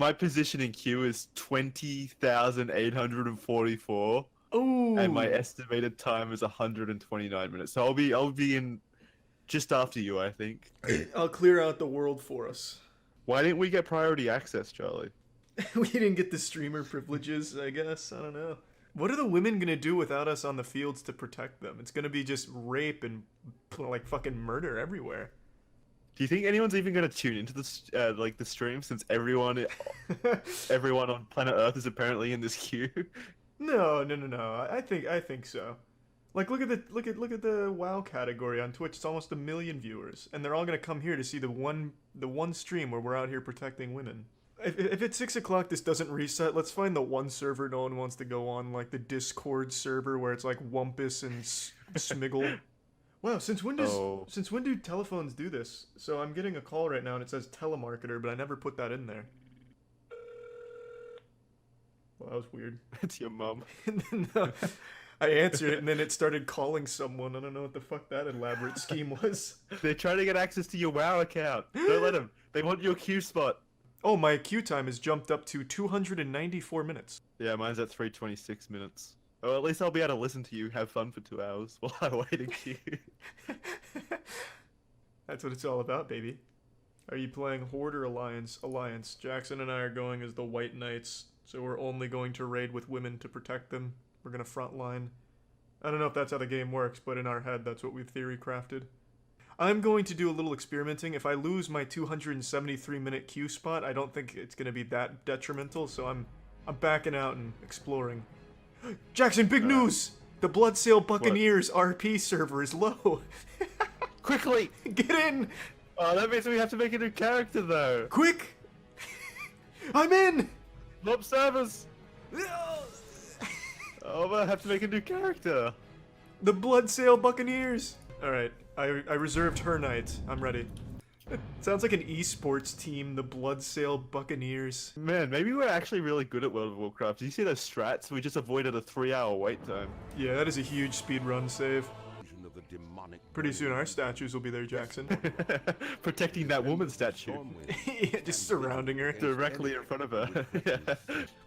My position in queue is 20,844. Oh. And my estimated time is 129 minutes. So I'll be in just after you, I think. I'll clear out the world for us. Why didn't we get priority access, Charlie? We didn't get the streamer privileges, I guess. I don't know. What are the women gonna do without us on the fields to protect them? It's gonna be just rape and like fucking murder everywhere. Do you think anyone's even gonna tune into this like the stream since everyone on planet Earth is apparently in this queue? No. I think so. Like look at the WoW category on Twitch. It's almost 1 million viewers, and they're all gonna come here to see the one stream where we're out here protecting women. If it's 6 o'clock, this doesn't reset. Let's find the one server no one wants to go on, like the Discord server where it's like Wumpus and Smiggle. Wow, since when do telephones do this? So I'm getting a call right now and it says telemarketer, but I never put that in there. Well, that was weird. It's your mum. No, I answered it and then it started calling someone. I don't know what the fuck that elaborate scheme was. They're trying to get access to your WoW account. Don't let them. They want your queue spot. Oh, my queue time has jumped up to 294 minutes. Yeah, mine's at 326 minutes. Oh, at least I'll be able to listen to you have fun for 2 hours while I wait in queue. That's what it's all about, baby. Are you playing Horde or Alliance? Alliance. Jackson and I are going as the White Knights, so we're only going to raid with women to protect them. We're gonna frontline. I don't know if that's how the game works, but in our head, that's what we've theory crafted. I'm going to do a little experimenting. If I lose my 273-minute queue spot, I don't think it's gonna be that detrimental, so I'm backing out and exploring. Jackson, big news! The Bloodsail Buccaneers RP server is low. Quickly! Get in! Oh, that means we have to make a new character, though. Quick! I'm in! Mob servers! Oh, but I have to make a new character. The Bloodsail Buccaneers! Alright, I reserved her night. I'm ready. It sounds like an esports team, the Bloodsail Buccaneers. Man, maybe we're actually really good at World of Warcraft. Did you see those strats? We just avoided a 3-hour wait time. Yeah, that is a huge speedrun save. Pretty soon our statues will be there, Jackson. Protecting that woman's statue. Yeah, just surrounding her. Directly in front of her. Yeah.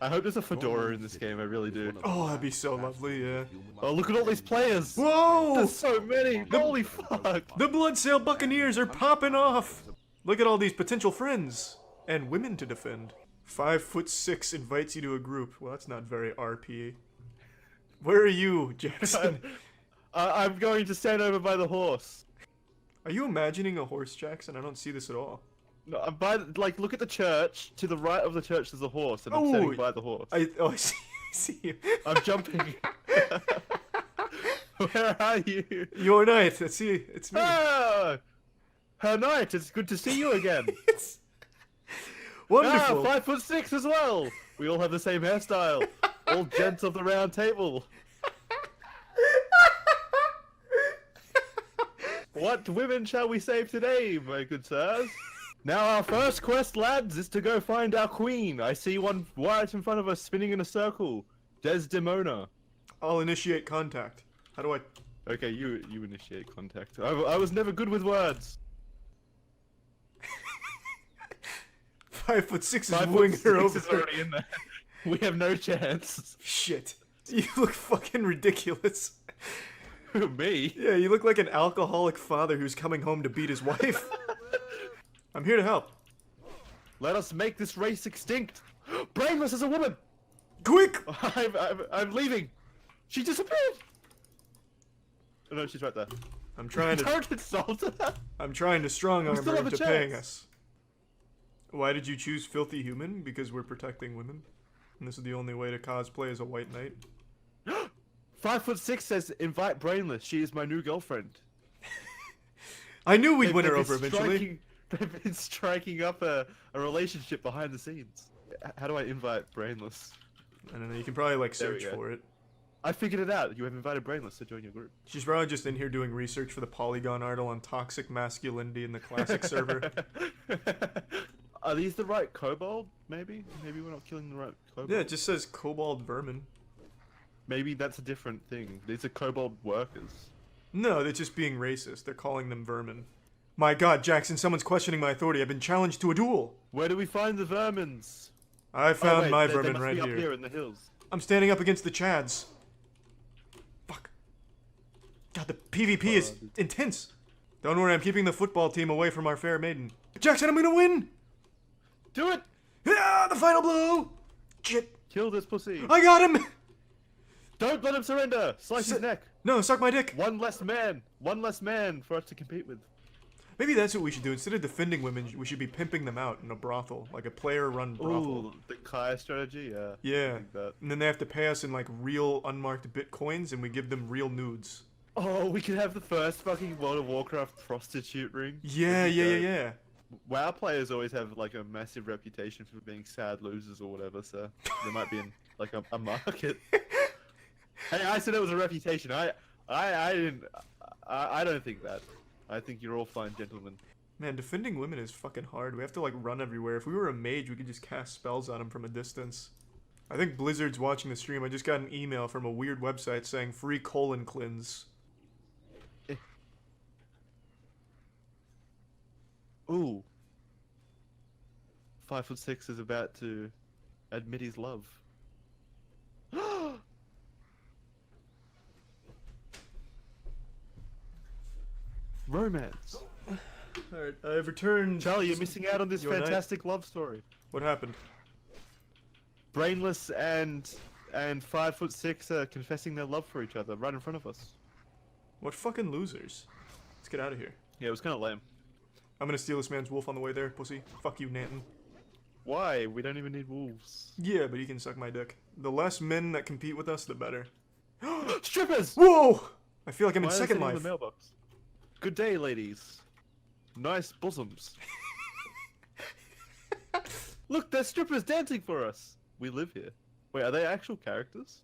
I hope there's a fedora in this game, I really do. Oh, that'd be so lovely, yeah. Oh, look at all these players! Whoa! There's so many! Holy fuck! The Bloodsail Buccaneers are popping off! Look at all these potential friends. And women to defend. 5'6" invites you to a group. Well, that's not very RP. Where are you, Jackson? I'm going to stand over by the horse. Are you imagining a horse, Jackson? I don't see this at all. No, I'm by, like, look at the church. To the right of the church there's a horse, and I'm standing by the horse. I see you. I'm jumping. Where are you? Your knight. It's me. Ah! Her knight, it's good to see you again. It's wonderful. Ah, 5'6" as well. We all have the same hairstyle. All gents of the round table. What women shall we save today, my good sirs? Now our first quest, lads, is to go find our queen. I see one right in front of us spinning in a circle. Desdemona. I'll initiate contact. How do I... Okay, you initiate contact. I was never good with words. 5'6" is wooing her over. Is already in there. We have no chance. Shit. You look fucking ridiculous. Who, me? Yeah, you look like an alcoholic father who's coming home to beat his wife. I'm here to help. Let us make this race extinct. Brainless as a woman. Quick! I'm leaving. She disappeared. Oh no, she's right there. I'm trying to. Don't insult her. I'm trying to strong arm her into paying chance. us. Why did you choose filthy human? Because we're protecting women, and this is the only way to cosplay as a white knight. 5'6" says invite Brainless. She is my new girlfriend. I knew we'd win her over eventually. They've been striking up a relationship behind the scenes. How do I invite Brainless? I don't know. You can probably like search for it. I figured it out. You have invited Brainless to join your group. She's probably just in here doing research for the Polygon article on toxic masculinity in the classic server. Are these the right kobold? Maybe? Maybe we're not killing the right kobold. Yeah, it just says kobold vermin. Maybe that's a different thing. These are kobold workers. No, they're just being racist. They're calling them vermin. My god, Jackson, someone's questioning my authority. I've been challenged to a duel. Where do we find the vermins? I found wait, my they vermin must right be up here. here in the hills. I'm standing up against the Chads. Fuck. God, the PvP is intense. Don't worry, I'm keeping the football team away from our fair maiden. Jackson, I'm gonna win! Do it! Yeah, the final blow! Shit. Kill this pussy. I got him! Don't let him surrender. Slice his neck. No, suck my dick. One less man. One less man for us to compete with. Maybe that's what we should do. Instead of defending women, we should be pimping them out in a brothel. Like a player-run brothel. Ooh, the Kai strategy? Yeah. Yeah. I like that. And then they have to pay us in like real unmarked bitcoins and we give them real nudes. Oh, we could have the first fucking World of Warcraft prostitute ring. Yeah, That'd be yeah, yeah, dope. yeah. WoW players always have like a massive reputation for being sad losers or whatever, so there might be like a market. Hey, I said it was a reputation. I didn't. I don't think that. I think you're all fine gentlemen. Man, defending women is fucking hard. We have to like run everywhere. If we were a mage, we could just cast spells on them from a distance. I think Blizzard's watching the stream. I just got an email from a weird website saying free colon cleanse. Ooh. 5'6" is about to admit his love. Romance. Alright, I've returned. Charlie, you're missing out on this You and I- fantastic love story. What happened? Brainless and 5'6" are confessing their love for each other right in front of us. What fucking losers? Let's get out of here. Yeah, it was kind of lame. I'm gonna steal this man's wolf on the way there, pussy. Fuck you, Nanton. Why? We don't even need wolves. Yeah, but he can suck my dick. The less men that compete with us, the better. Strippers! Whoa! I feel like I'm Why in are they Second sitting in Life. the mailbox? Good day, ladies. Nice bosoms. Look, there's strippers dancing for us. We live here. Wait, are they actual characters?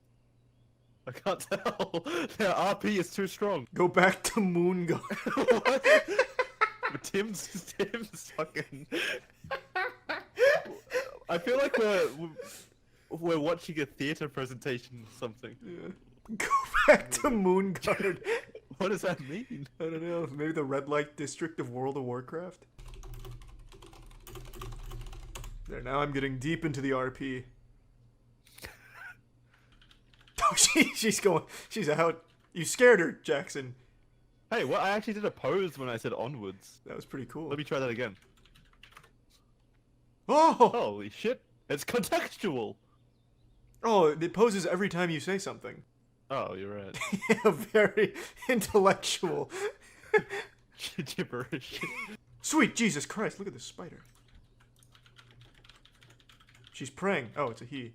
I can't tell. Their RP is too strong. Go back to Moonguard. What? Tim's fucking. I feel like we're watching a theater presentation or something. Yeah. Go back to Moonguard. What does that mean? I don't know. Maybe the red light district of World of Warcraft. There, now I'm getting deep into the RP. Oh, she's going. She's out. You scared her, Jackson. Hey, what? I actually did a pose when I said onwards. That was pretty cool. Let me try that again. Oh! Holy shit! It's contextual. Oh, it poses every time you say something. Oh, you're right. Yeah, very intellectual. Gibberish. Sweet Jesus Christ, look at this spider. She's praying. Oh, it's a he.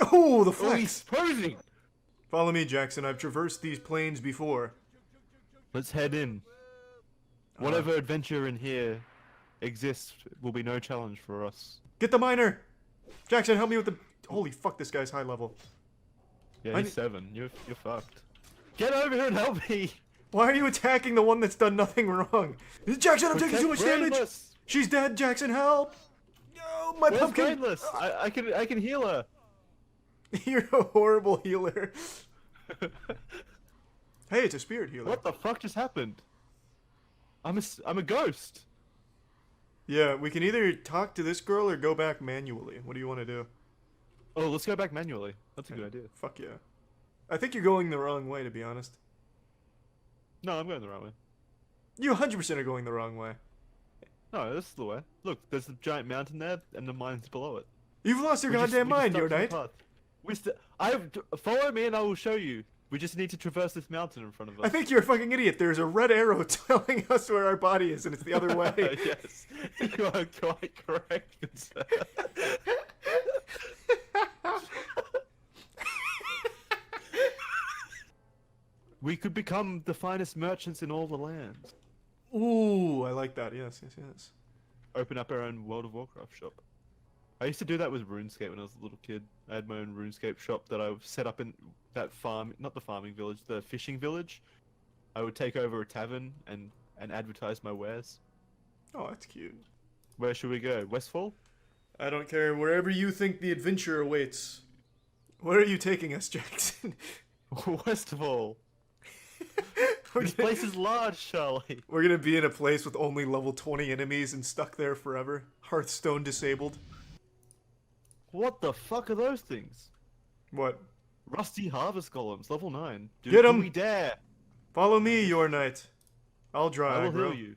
Oh, the Oh, flex! he's posing. Follow me, Jackson. I've traversed these plains before. Let's head in. Whatever adventure in here exists will be no challenge for us. Get the miner! Jackson, help me with the... Holy fuck, this guy's high level. Yeah, I he's 7. You're fucked. Get over here and help me. Why are you attacking the one that's done nothing wrong? Jackson, I'm taking too much damage! Brainless. She's dead, Jackson, help! No, my Where's pumpkin! Brainless? I can heal her. You're a horrible healer. Hey, it's a spirit healer. What the fuck just happened? I'm a ghost. Yeah, we can either talk to this girl or go back manually. What do you want to do? Oh, let's go back manually. That's a good idea. Fuck yeah. I think you're going the wrong way, to be honest. No, I'm going the right way. You 100% are going the wrong way. No, this is the way. Look, there's a giant mountain there, and the mine's below it. You've lost your We just- goddamn we just mind, stuck your to the knight. path. Follow me and I will show you. We just need to traverse this mountain in front of us. I think you're a fucking idiot. There's a red arrow telling us where our body is, and it's the other way. Yes, you are quite correct, good sir. We could become the finest merchants in all the lands. Ooh, I like that. Yes, yes, yes. Open up our own World of Warcraft shop. I used to do that with RuneScape when I was a little kid. I had my own RuneScape shop that I set up in that farm, not the farming village, the fishing village. I would take over a tavern and advertise my wares. Oh, that's cute. Where should we go? Westfall? I don't care. Wherever you think the adventure awaits. Where are you taking us, Jackson? Worst of all, this place is large, Charlie. We're gonna be in a place with only level 20 enemies and stuck there forever. Hearthstone disabled. What the fuck are those things? What? Rusty harvest golems, level 9. Get 'em! Do we dare? Follow me, your knight. I'll draw I will aggro. heal you.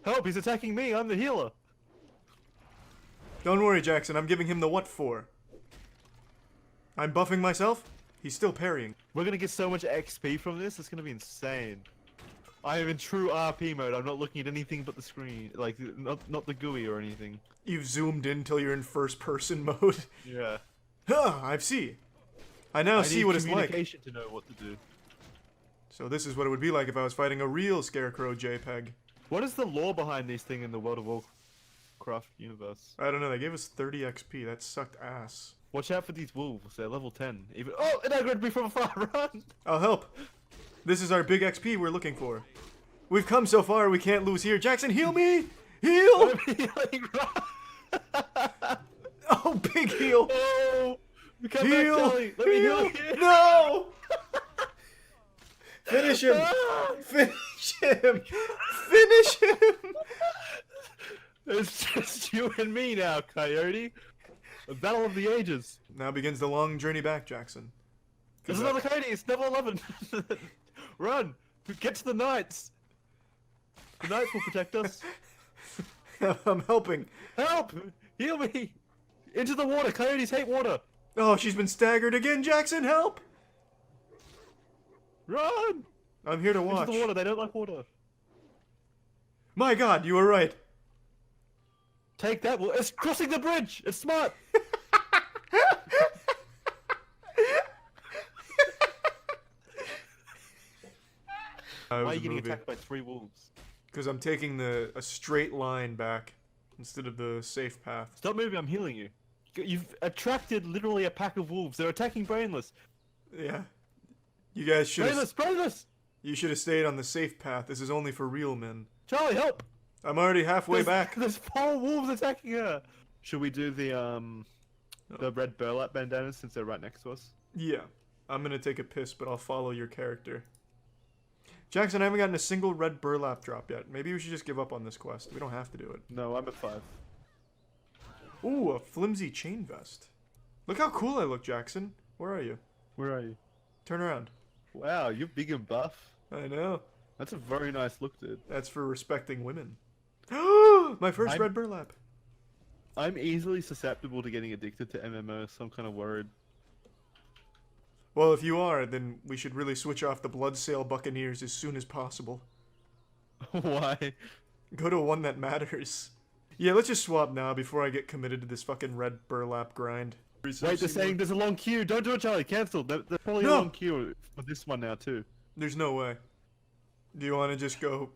Help, he's attacking me, I'm the healer. Don't worry, Jackson, I'm giving him the what for. I'm buffing myself. He's still parrying. We're gonna get so much XP from this, it's gonna be insane. I am in true RP mode, I'm not looking at anything but the screen. Like, not the GUI or anything. You've zoomed in till you're in first person mode. Yeah. Huh, I see. I now see what it's like. Communication to know what to do. So this is what it would be like if I was fighting a real Scarecrow JPEG. What is the lore behind these things in the World of Warcraft universe? I don't know, they gave us 30 XP, that sucked ass. Watch out for these wolves, they're level 10. Even oh, it aggroed me from afar, run! I'll help. This is our big XP we're looking for. We've come so far, we can't lose here. Jackson, heal me! Heal! I'm healing, run! Oh, big heal! Oh! Come Heal! back, Charlie. Let me heal you! No! Finish him! Finish him! Finish him! It's just you and me now, Coyote. A battle of the ages. Now begins the long journey back, Jackson. There's another Coyote, it's level 11. Run! Get to the knights! The knights will protect us. I'm helping. Help! Heal me! Into the water! Coyotes hate water! Oh, she's been staggered again, Jackson, help! Run! I'm here to watch. Into the water, they don't like water. My god, you were right. Take that, it's crossing the bridge! It's smart! Why are you getting attacked by 3 wolves? Because I'm taking a straight line back instead of the safe path. Stop moving, I'm healing you. You've attracted literally a pack of wolves. They're attacking Brainless. Yeah. You guys should have... Brainless! You should have stayed on the safe path. This is only for real men. Charlie, help! I'm already halfway back. There's 4 wolves attacking her! Should we do the red burlap bandanas since they're right next to us? Yeah. I'm gonna take a piss, but I'll follow your character. Jackson, I haven't gotten a single red burlap drop yet. Maybe we should just give up on this quest. We don't have to do it. No, I'm at 5. Ooh, a flimsy chain vest. Look how cool I look, Jackson. Where are you? Where are you? Turn around. Wow, you're big and buff. I know. That's a very nice look, dude. That's for respecting women. My first red burlap. I'm easily susceptible to getting addicted to MMO, so I'm kind of worried. Well, if you are, then we should really switch off the blood sale buccaneers as soon as possible. Why? Go to one that matters. Yeah, let's just swap now before I get committed to this fucking red burlap grind. Wait, they're saying there's a long queue. Don't do it, Charlie. Cancel. There's probably a long queue for this one now, too. There's no way. Do you want to just go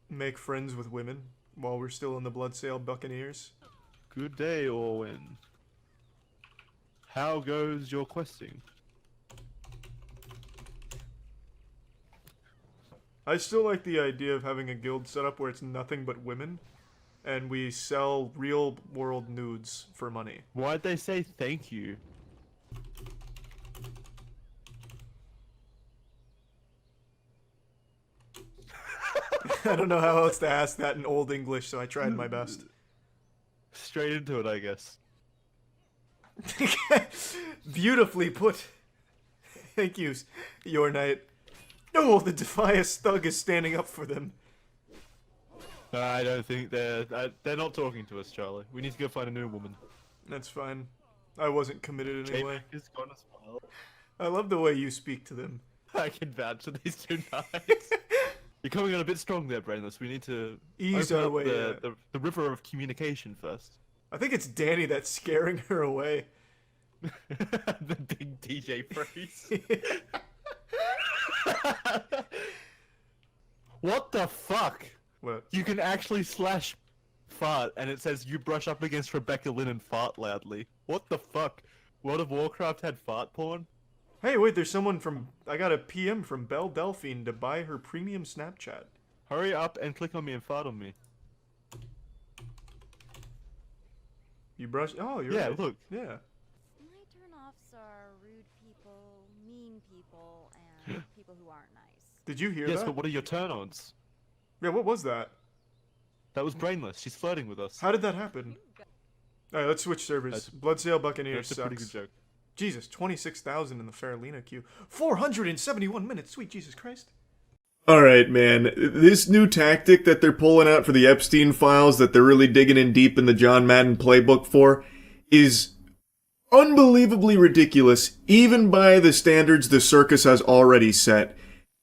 make friends with women while we're still in the blood sale buccaneers? Good day, Orwin. How goes your questing? I still like the idea of having a guild set up where it's nothing but women, and we sell real-world nudes for money. Why'd they say thank you? I don't know how else to ask that in Old English, so I tried my best. Straight into it, I guess. Beautifully put. Thank you, your knight. No, the Defias thug is standing up for them. I don't think they're not talking to us, Charlie. We need to go find a new woman. That's fine. I wasn't committed anyway. Is gone as well. I love the way you speak to them. I can vouch for these 2 knights. You're coming on a bit strong there, Brainless. We need to ease open our up way. the river of communication first. I think it's Danny that's scaring her away. The big DJ freeze. What the fuck? What? You can actually slash fart and it says you brush up against Rebecca Lynn and fart loudly. What the fuck? World of Warcraft had fart porn? Hey, wait, there's someone from... I got a PM from Belle Delphine to buy her premium Snapchat. Hurry up and click on me and fart on me. You brush. Oh, you're Yeah, right. look. Yeah. My turn-offs are rude people, mean people, and people who aren't nice. Did you hear Yes, that? but what are your turn-ons? Yeah. What was that? That was brainless. She's flirting with us. How did that happen? All right, let's switch servers. Bloodsail Buccaneers That's a pretty sucks. good joke. Jesus, 26,000 in the Faralina queue. 471 minutes. Sweet Jesus Christ. All right, man. This new tactic that they're pulling out for the Epstein files that they're really digging in deep in the John Madden playbook for is unbelievably ridiculous, even by the standards the circus has already set.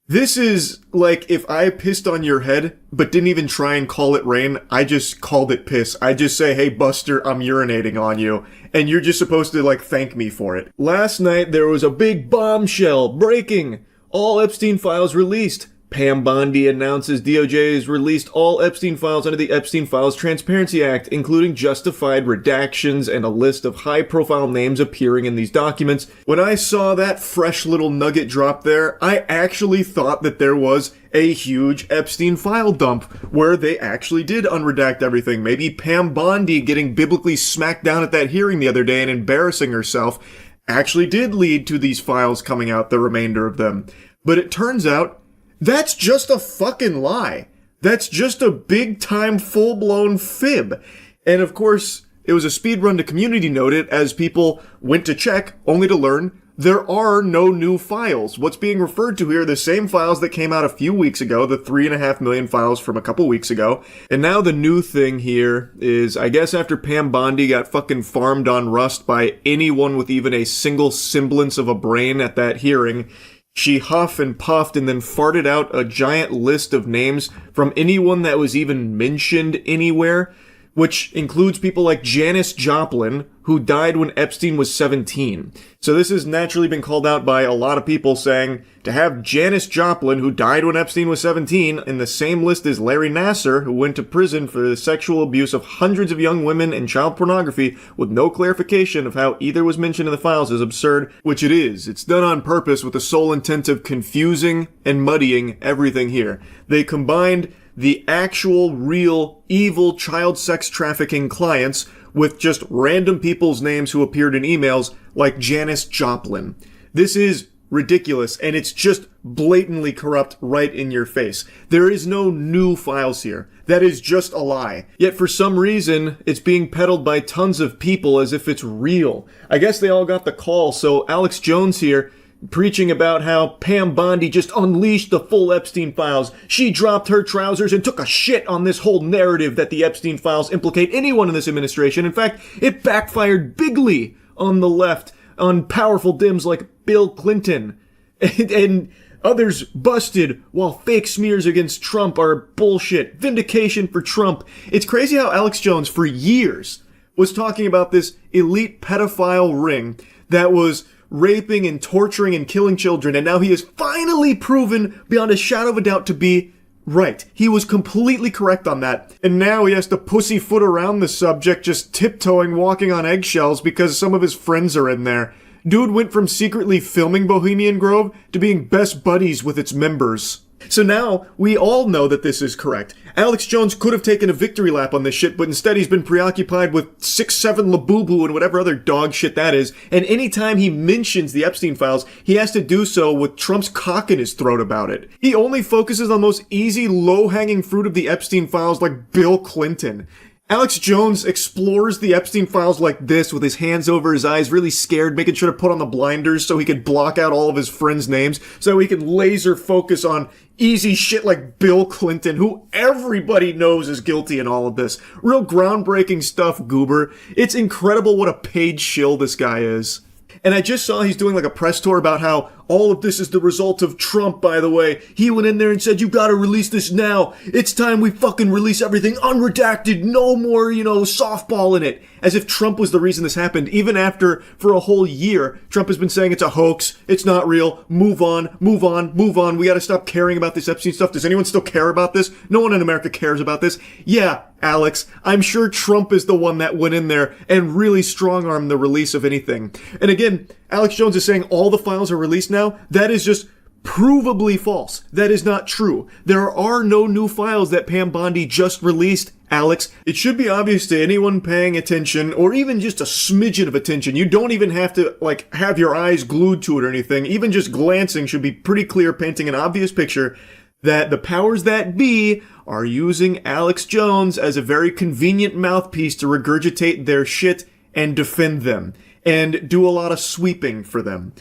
This is like if I pissed on your head, but didn't even try and call it rain. I just called it piss. I just say, hey, Buster, I'm urinating on you. And you're just supposed to, like, thank me for it. Last night, there was a big bombshell breaking. All Epstein files released. Pam Bondi announces DOJ has released all Epstein files under the Epstein Files Transparency Act, including justified redactions and a list of high-profile names appearing in these documents. When I saw that fresh little nugget drop there, I actually thought that there was a huge Epstein file dump where they actually did unredact everything. Maybe Pam Bondi getting biblically smacked down at that hearing the other day and embarrassing herself actually did lead to these files coming out, the remainder of them. But it turns out that's just a fucking lie. That's just a big-time, full-blown fib. And of course, it was a speed run to Community Noted as people went to check, only to learn there are no new files. What's being referred to here are the same files that came out a few weeks ago, the 3.5 million files from a couple weeks ago. And now the new thing here is, I guess after Pam Bondi got fucking farmed on Rust by anyone with even a single semblance of a brain at that hearing, she huffed and puffed and then farted out a giant list of names from anyone that was even mentioned anywhere, which includes people like Janis Joplin, who died when Epstein was 17. So this has naturally been called out by a lot of people saying, to have Janis Joplin, who died when Epstein was 17, in the same list as Larry Nassar, who went to prison for the sexual abuse of hundreds of young women and child pornography, with no clarification of how either was mentioned in the files, is absurd, which it is. It's done on purpose with the sole intent of confusing and muddying everything here. They combined the actual, real, evil child sex trafficking clients with just random people's names who appeared in emails like Janis Joplin. This is ridiculous, and it's just blatantly corrupt right in your face. There is no new files here. That is just a lie. Yet for some reason, it's being peddled by tons of people as if it's real. I guess they all got the call, so Alex Jones here preaching about how Pam Bondi just unleashed the full Epstein files. She dropped her trousers and took a shit on this whole narrative that the Epstein files implicate anyone in this administration. In fact, it backfired bigly on the left, on powerful Dems like Bill Clinton. And others busted, while fake smears against Trump are bullshit. Vindication for Trump. It's crazy how Alex Jones, for years, was talking about this elite pedophile ring that was raping and torturing and killing children, and now he is finally proven beyond a shadow of a doubt to be right. He was completely correct on that, and now he has to pussyfoot around the subject, just tiptoeing, walking on eggshells because some of his friends are in there. Dude went from secretly filming Bohemian Grove to being best buddies with its members. So now, we all know that this is correct. Alex Jones could have taken a victory lap on this shit, but instead he's been preoccupied with 6'7" Labubu and whatever other dog shit that is, and anytime he mentions the Epstein files, he has to do so with Trump's cock in his throat about it. He only focuses on the most easy, low-hanging fruit of the Epstein files like Bill Clinton. Alex Jones explores the Epstein files like this with his hands over his eyes, really scared, making sure to put on the blinders so he could block out all of his friends' names, so he can laser focus on easy shit like Bill Clinton, who everybody knows is guilty in all of this. Real groundbreaking stuff, goober. It's incredible what a paid shill this guy is. And I just saw he's doing like a press tour about how all of this is the result of Trump, by the way. He went in there and said, you gotta release this now. It's time we fucking release everything unredacted. No more, softball in it. As if Trump was the reason this happened. Even after, for a whole year, Trump has been saying it's a hoax. It's not real. Move on, move on, move on. We gotta stop caring about this Epstein stuff. Does anyone still care about this? No one in America cares about this. Yeah, Alex, I'm sure Trump is the one that went in there and really strong-armed the release of anything. And again, Alex Jones is saying all the files are released now. That is just provably false. That is not true. There are no new files that Pam Bondi just released Alex. It should be obvious to anyone paying attention, or even just a smidgen of attention. You don't even have to, like, have your eyes glued to it or anything. Even just glancing should be pretty clear, painting an obvious picture that the powers that be are using Alex Jones as a very convenient mouthpiece to regurgitate their shit and defend them, and do a lot of sweeping for them.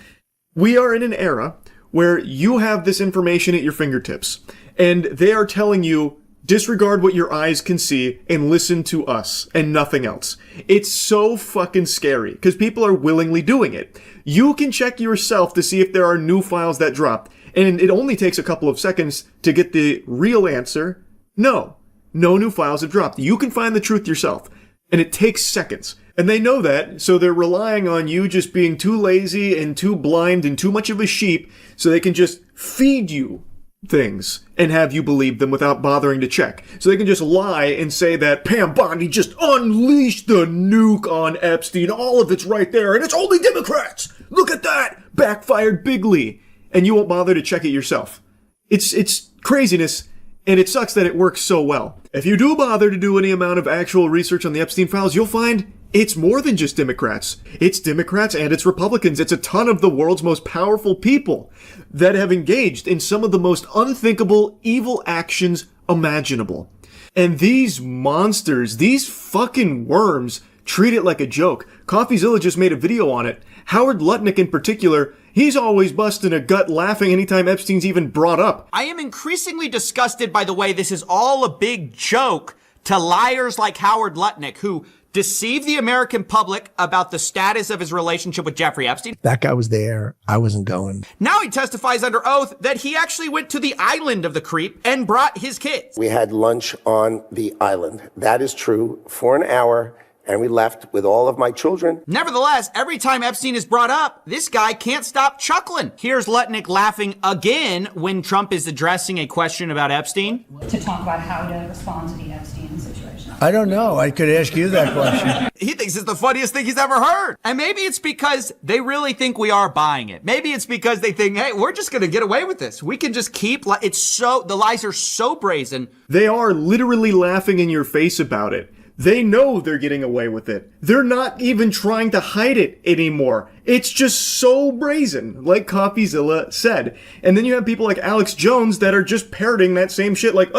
We are in an era where you have this information at your fingertips, and they are telling you, disregard what your eyes can see and listen to us and nothing else. It's so fucking scary because people are willingly doing it. You can check yourself to see if there are new files that dropped, and it only takes a couple of seconds to get the real answer. No new files have dropped. You can find the truth yourself, and it takes seconds. And they know that, so they're relying on you just being too lazy and too blind and too much of a sheep so they can just feed you things and have you believe them without bothering to check. So they can just lie and say that Pam Bondi just unleashed the nuke on Epstein. All of it's right there, and it's only Democrats. Look at that. Backfired bigly. And you won't bother to check it yourself. It's craziness, and it sucks that it works so well. If you do bother to do any amount of actual research on the Epstein files, you'll find it's more than just Democrats. It's Democrats and it's Republicans. It's a ton of the world's most powerful people that have engaged in some of the most unthinkable, evil actions imaginable. And these monsters, these fucking worms, treat it like a joke. CoffeeZilla just made a video on it. Howard Lutnick in particular, he's always busting a gut laughing anytime Epstein's even brought up. I am increasingly disgusted by the way this is all a big joke to liars like Howard Lutnick, who deceive the American public about the status of his relationship with Jeffrey Epstein. That guy was there. I wasn't going. Now he testifies under oath that he actually went to the island of the creep and brought his kids. We had lunch on the island. That is true, for an hour, and we left with all of my children. Nevertheless, every time Epstein is brought up, this guy can't stop chuckling. Here's Lutnick laughing again when Trump is addressing a question about Epstein. To talk about how to respond to the Epstein situation. I don't know. I could ask you that question. He thinks it's the funniest thing he's ever heard. And maybe it's because they really think we are buying it. Maybe it's because they think, hey, we're just going to get away with this. We can just keep, the lies are so brazen. They are literally laughing in your face about it. They know they're getting away with it. They're not even trying to hide it anymore. It's just so brazen, like CoffeeZilla said. And then you have people like Alex Jones that are just parroting that same shit like,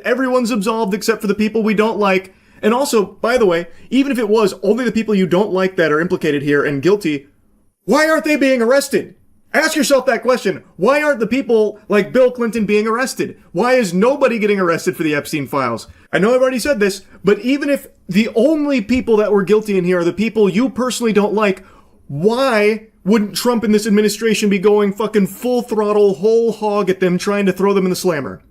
everyone's absolved except for the people we don't like. And also, by the way, even if it was only the people you don't like that are implicated here and guilty, why aren't they being arrested? Ask yourself that question. Why aren't the people like Bill Clinton being arrested? Why is nobody getting arrested for the Epstein files? I know I've already said this, but even if the only people that were guilty in here are the people you personally don't like, why wouldn't Trump and this administration be going fucking full throttle, whole hog at them, trying to throw them in the slammer?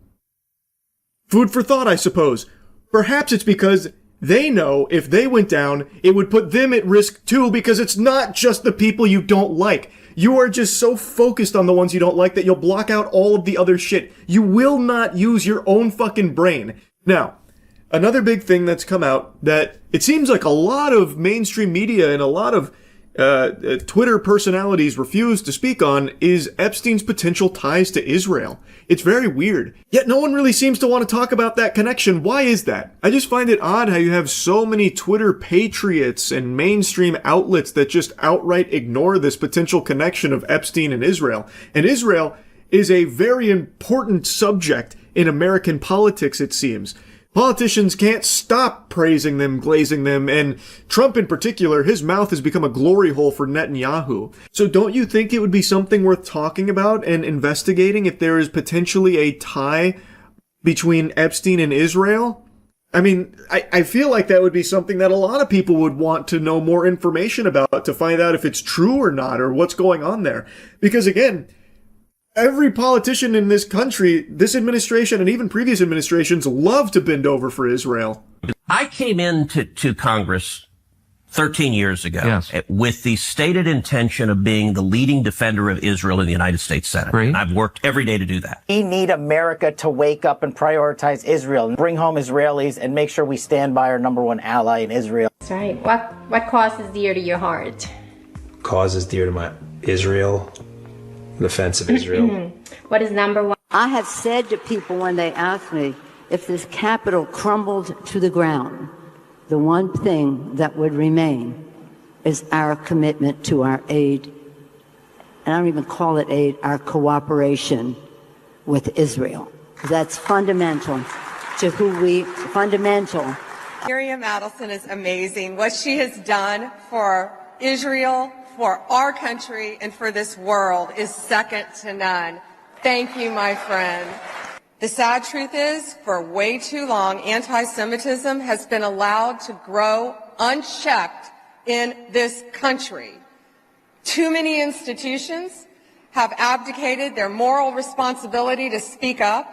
Food for thought, I suppose. Perhaps it's because they know if they went down, it would put them at risk too, because it's not just the people you don't like. You are just so focused on the ones you don't like that you'll block out all of the other shit. You will not use your own fucking brain. Now, another big thing that's come out that it seems like a lot of mainstream media and a lot of Twitter personalities refuse to speak on is Epstein's potential ties to Israel. It's very weird. Yet no one really seems to want to talk about that connection. Why is that? I just find it odd how you have so many Twitter patriots and mainstream outlets that just outright ignore this potential connection of Epstein and Israel. And Israel is a very important subject in American politics, it seems. Politicians can't stop praising them, glazing them, and Trump in particular, his mouth has become a glory hole for Netanyahu. So don't you think it would be something worth talking about and investigating if there is potentially a tie between Epstein and Israel? I mean, I feel like that would be something that a lot of people would want to know more information about to find out if it's true or not or what's going on there. Because again, every politician in this country, this administration, and even previous administrations love to bend over for Israel. I came into Congress 13 years ago with the stated intention of being the leading defender of Israel in the United States Senate. Right. And I've worked every day to do that. We need America to wake up and prioritize Israel, and bring home Israelis, and make sure we stand by our number one ally in Israel. That's right. What cause is dear to your heart? Cause is dear to my Israel. Defense of Israel. What is number one? I have said to people when they ask me, If this capital crumbled to the ground, the one thing that would remain is our commitment to our aid, and I don't even call it aid, our cooperation with Israel. That's fundamental to fundamental. Miriam Adelson is amazing. What she has done for Israel, for our country, and for this world is second to none. Thank you, my friend. The sad truth is, for way too long, anti-Semitism has been allowed to grow unchecked in this country. Too many institutions have abdicated their moral responsibility to speak up.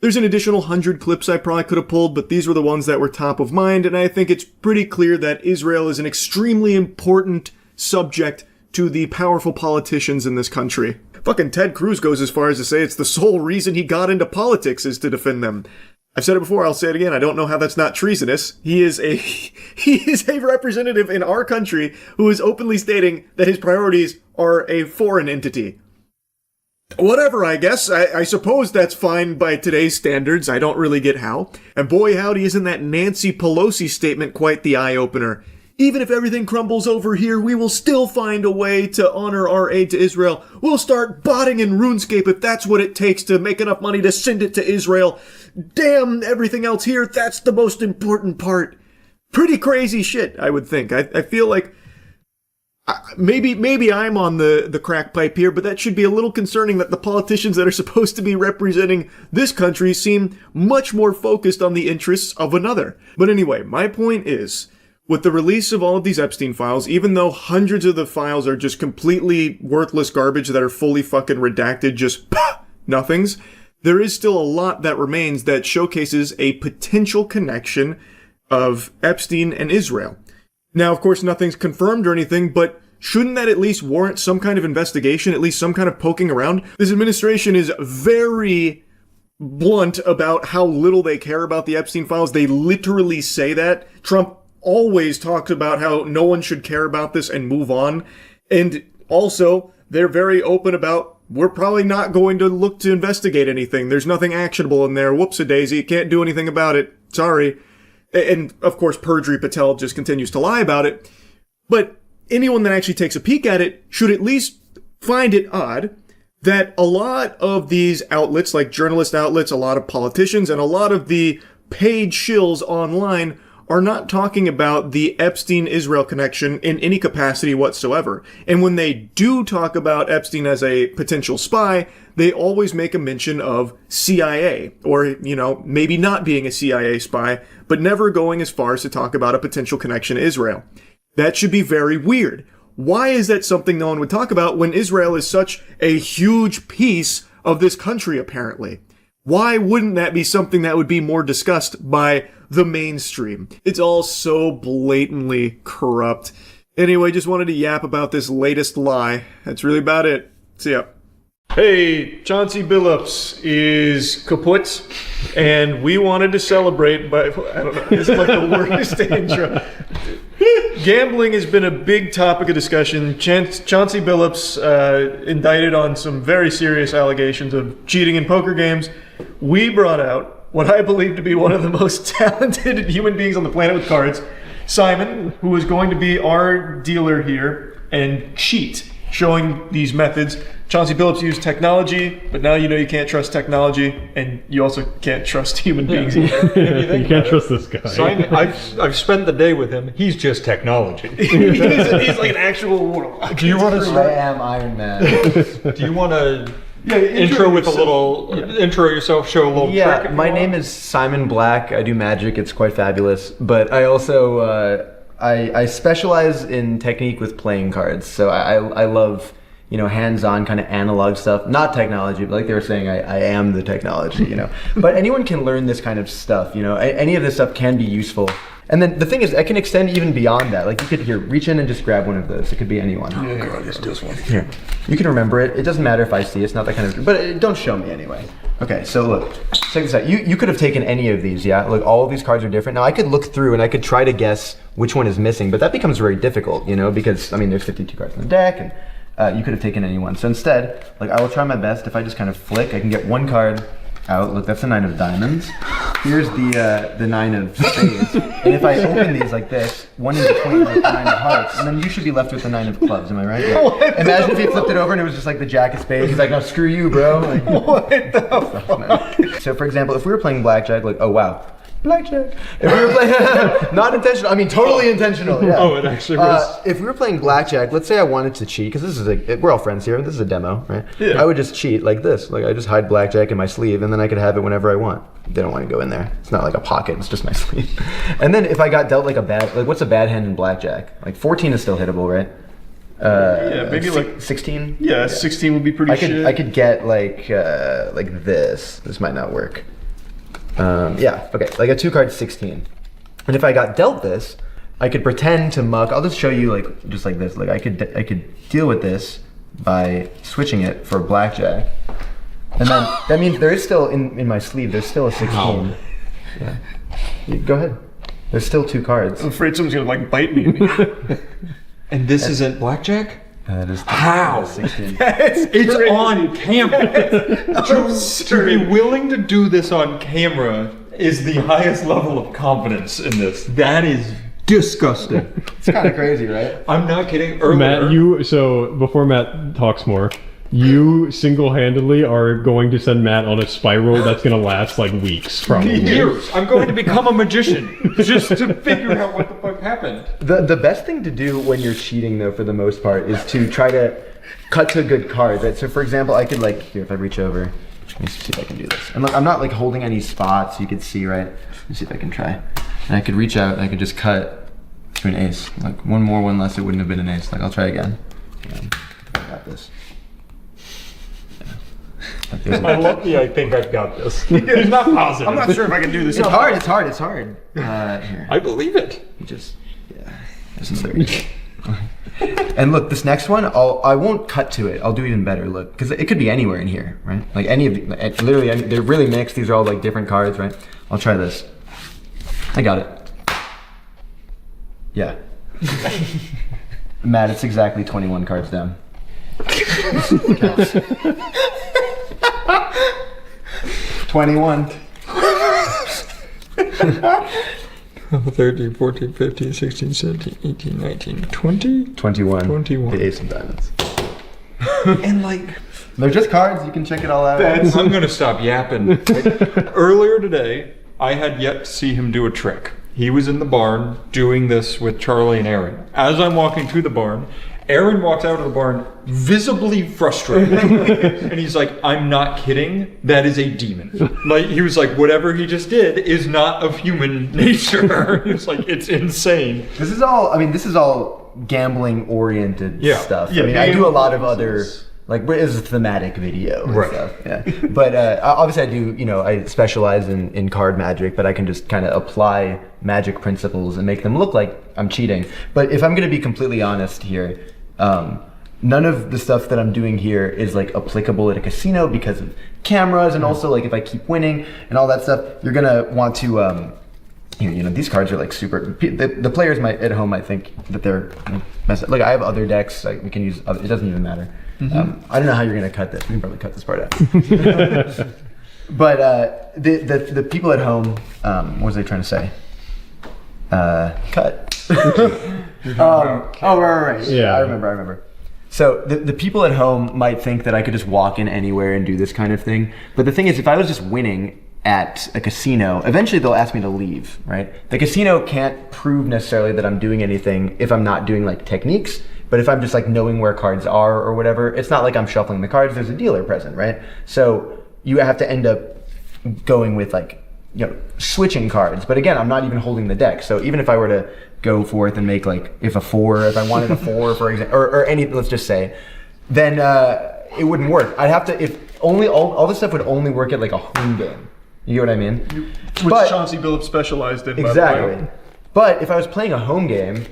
There's an additional 100 clips I probably could have pulled, but these were the ones that were top of mind, and I think it's pretty clear that Israel is an extremely important subject to the powerful politicians in this country. Fucking Ted Cruz goes as far as to say it's the sole reason he got into politics is to defend them. I've said it before, I'll say it again, I don't know how that's not treasonous. He is a representative in our country who is openly stating that his priorities are a foreign entity. Whatever, I guess. I suppose that's fine by today's standards. I don't really get how. And boy howdy, isn't that Nancy Pelosi statement quite the eye-opener. Even if everything crumbles over here, we will still find a way to honor our aid to Israel. We'll start botting in RuneScape if that's what it takes to make enough money to send it to Israel. Damn everything else here, that's the most important part. Pretty crazy shit, I would think. I feel like maybe I'm on the crack pipe here, but that should be a little concerning that the politicians that are supposed to be representing this country seem much more focused on the interests of another. But anyway, my point is, with the release of all of these Epstein files, even though hundreds of the files are just completely worthless garbage that are fully fucking redacted, just nothings, there is still a lot that remains that showcases a potential connection of Epstein and Israel. Now, of course, nothing's confirmed or anything, but shouldn't that at least warrant some kind of investigation, at least some kind of poking around? This administration is very blunt about how little they care about the Epstein files. They literally say that. Trump always talks about how no one should care about this and move on. And also, they're very open about, we're probably not going to look to investigate anything. There's nothing actionable in there. Whoops-a-daisy. Can't do anything about it. Sorry. And, of course, Perjury Patel just continues to lie about it. But anyone that actually takes a peek at it should at least find it odd that a lot of these outlets, like journalist outlets, a lot of politicians, and a lot of the paid shills online are not talking about the Epstein-Israel connection in any capacity whatsoever. And when they do talk about Epstein as a potential spy, they always make a mention of CIA, or, maybe not being a CIA spy, but never going as far as to talk about a potential connection to Israel. That should be very weird. Why is that something no one would talk about when Israel is such a huge piece of this country, apparently? Why wouldn't that be something that would be more discussed by the mainstream? It's all so blatantly corrupt. Anyway, just wanted to yap about this latest lie. That's really about it. See ya. Hey, Chauncey Billups is kaput, and we wanted to celebrate by, I don't know, this is like the worst intro. Gambling has been a big topic of discussion. Chauncey Billups indicted on some very serious allegations of cheating in poker games. We brought out what I believe to be one of the most talented human beings on the planet with cards, Simon, who is going to be our dealer here and cheat, showing these methods. Chauncey Billups used technology, but now you know you can't trust technology, and you also can't trust human beings either. You can't trust this guy. Simon, I've spent the day with him. He's just technology. he's like an actual warlock. Do you want to start? I am Iron Man. Do you want to intro with a little intro yourself? Show a little trick. My name is Simon Black. I do magic. It's quite fabulous. But I also I specialize in technique with playing cards. So I love hands-on kind of analog stuff, not technology, but like they were saying, I am the technology, But anyone can learn this kind of stuff, Any of this stuff can be useful. And then the thing is, I can extend even beyond that. Like you could reach in and just grab one of those. It could be anyone. Oh God, just this one. Here, you can remember it. It doesn't matter if I see. It's not that kind of. But don't show me anyway. Okay, so look, check this out. You could have taken any of these, yeah? Look, all of these cards are different. Now I could look through and I could try to guess which one is missing, but that becomes very difficult, because there's 52 cards in the deck, and you could have taken any one. So instead, I will try my best. If I just kind of flick, I can get one card out. Look, that's the 9 of diamonds. Here's the 9 of spades. And if I open these like this, one in between like the 9 of hearts, and then you should be left with the 9 of clubs. Am I right? Yeah. Imagine if he flipped it over and it was just like the jack of spades. He's like, no, screw you, bro. Like, what the fuck? So, for example, if we were playing blackjack, like, oh wow, blackjack. If we were playing, not intentional. I mean, totally intentional. Yeah. Oh, it actually was. If we were playing blackjack, let's say I wanted to cheat, because this is like, we're all friends here. This is a demo, right? Yeah. I would just cheat like this. Like I just hide blackjack in my sleeve, and then I could have it whenever I want. They don't want to go in there. It's not like a pocket. It's just my sleeve. And then if I got dealt like a bad, like what's a bad hand in blackjack? Like 14 is still hittable, right? Yeah, maybe like 16. Yeah, 16 would be pretty shit. I could get like this. This might not work. Yeah, okay, like a 2-card 16. And if I got dealt this, I could pretend to muck. I'll just show you like just like this. Like I could deal with this by switching it for blackjack. And then that means there is still in my sleeve. There's still a 16. Yeah. Go ahead. There's still 2 cards. I'm afraid someone's gonna like bite me. And this isn't blackjack? That is how? 16. It's on camera. To be willing to do this on camera is the highest level of confidence in this. That is disgusting. It's kind of crazy, right? I'm not kidding. Earlier, Matt, so before Matt talks more, you single-handedly are going to send Matt on a spiral that's going to last like weeks, probably. Years. I'm going to become a magician just to figure out what the fuck happened. The best thing to do when you're cheating, though, for the most part, is to try to cut to good cards, right? So, for example, I could like, here, if I reach over, let me see if I can do this. And look, I'm not like holding any spots, you can see, right? Let me see if I can try. And I could reach out and I could just cut to an ace. Like one more, one less, it wouldn't have been an ace. Like I'll try again. I got this. I think I've got this. He's not positive. I'm not sure if I can do this. It's hard, it's hard, it's hard. Here. I believe it. You just, yeah. There's another. And look, this next one, I won't cut to it. I'll do even better. Look, because it could be anywhere in here, right? Like any of the, literally, they're really mixed. These are all like different cards, right? I'll try this. I got it. Yeah. Matt, it's exactly 21 cards down. 21. 13, 14, 15, 16, 17, 18, 19, 20? 21. 21. The ace of diamonds. And like... They're just cards, you can check it all out. I'm gonna stop yapping. Earlier today, I had yet to see him do a trick. He was in the barn doing this with Charlie and Aaron. As I'm walking through the barn, Aaron walks out of the barn visibly frustrated. And he's like, I'm not kidding, that is a demon. Like, he was like, whatever he just did is not of human nature. He was like, it's insane. This is all gambling oriented stuff. Yeah, I mean, I do a lot of other, like, it's a thematic video and stuff. Yeah. But obviously I do, I specialize in card magic, but I can just kind of apply magic principles and make them look like I'm cheating. But if I'm going to be completely honest here, none of the stuff that I'm doing here is like applicable at a casino because of cameras, and also like if I keep winning and all that stuff, you're gonna want to these cards are like super. The players at home might think that they're messed up. Like I have other decks, like we can use. It doesn't even matter. I don't know how you're gonna cut this. We can probably cut this part out. But the people at home, what was I trying to say? Cut. Right. Yeah, I remember. So the people at home might think that I could just walk in anywhere and do this kind of thing. But the thing is, if I was just winning at a casino, eventually they'll ask me to leave, right? The casino can't prove necessarily that I'm doing anything if I'm not doing like techniques. But if I'm just like knowing where cards are or whatever, it's not like I'm shuffling the cards. There's a dealer present, right? So you have to end up going with like, switching cards. But again, I'm not even holding the deck. So even if I were to go forth and make like, if I wanted a 4, for example, or any, let's just say, then it wouldn't work. I'd have to, if only, all this stuff would only work at like a home game. You know what I mean? Which Chauncey Billups specialized in. Exactly. But if I was playing a home game,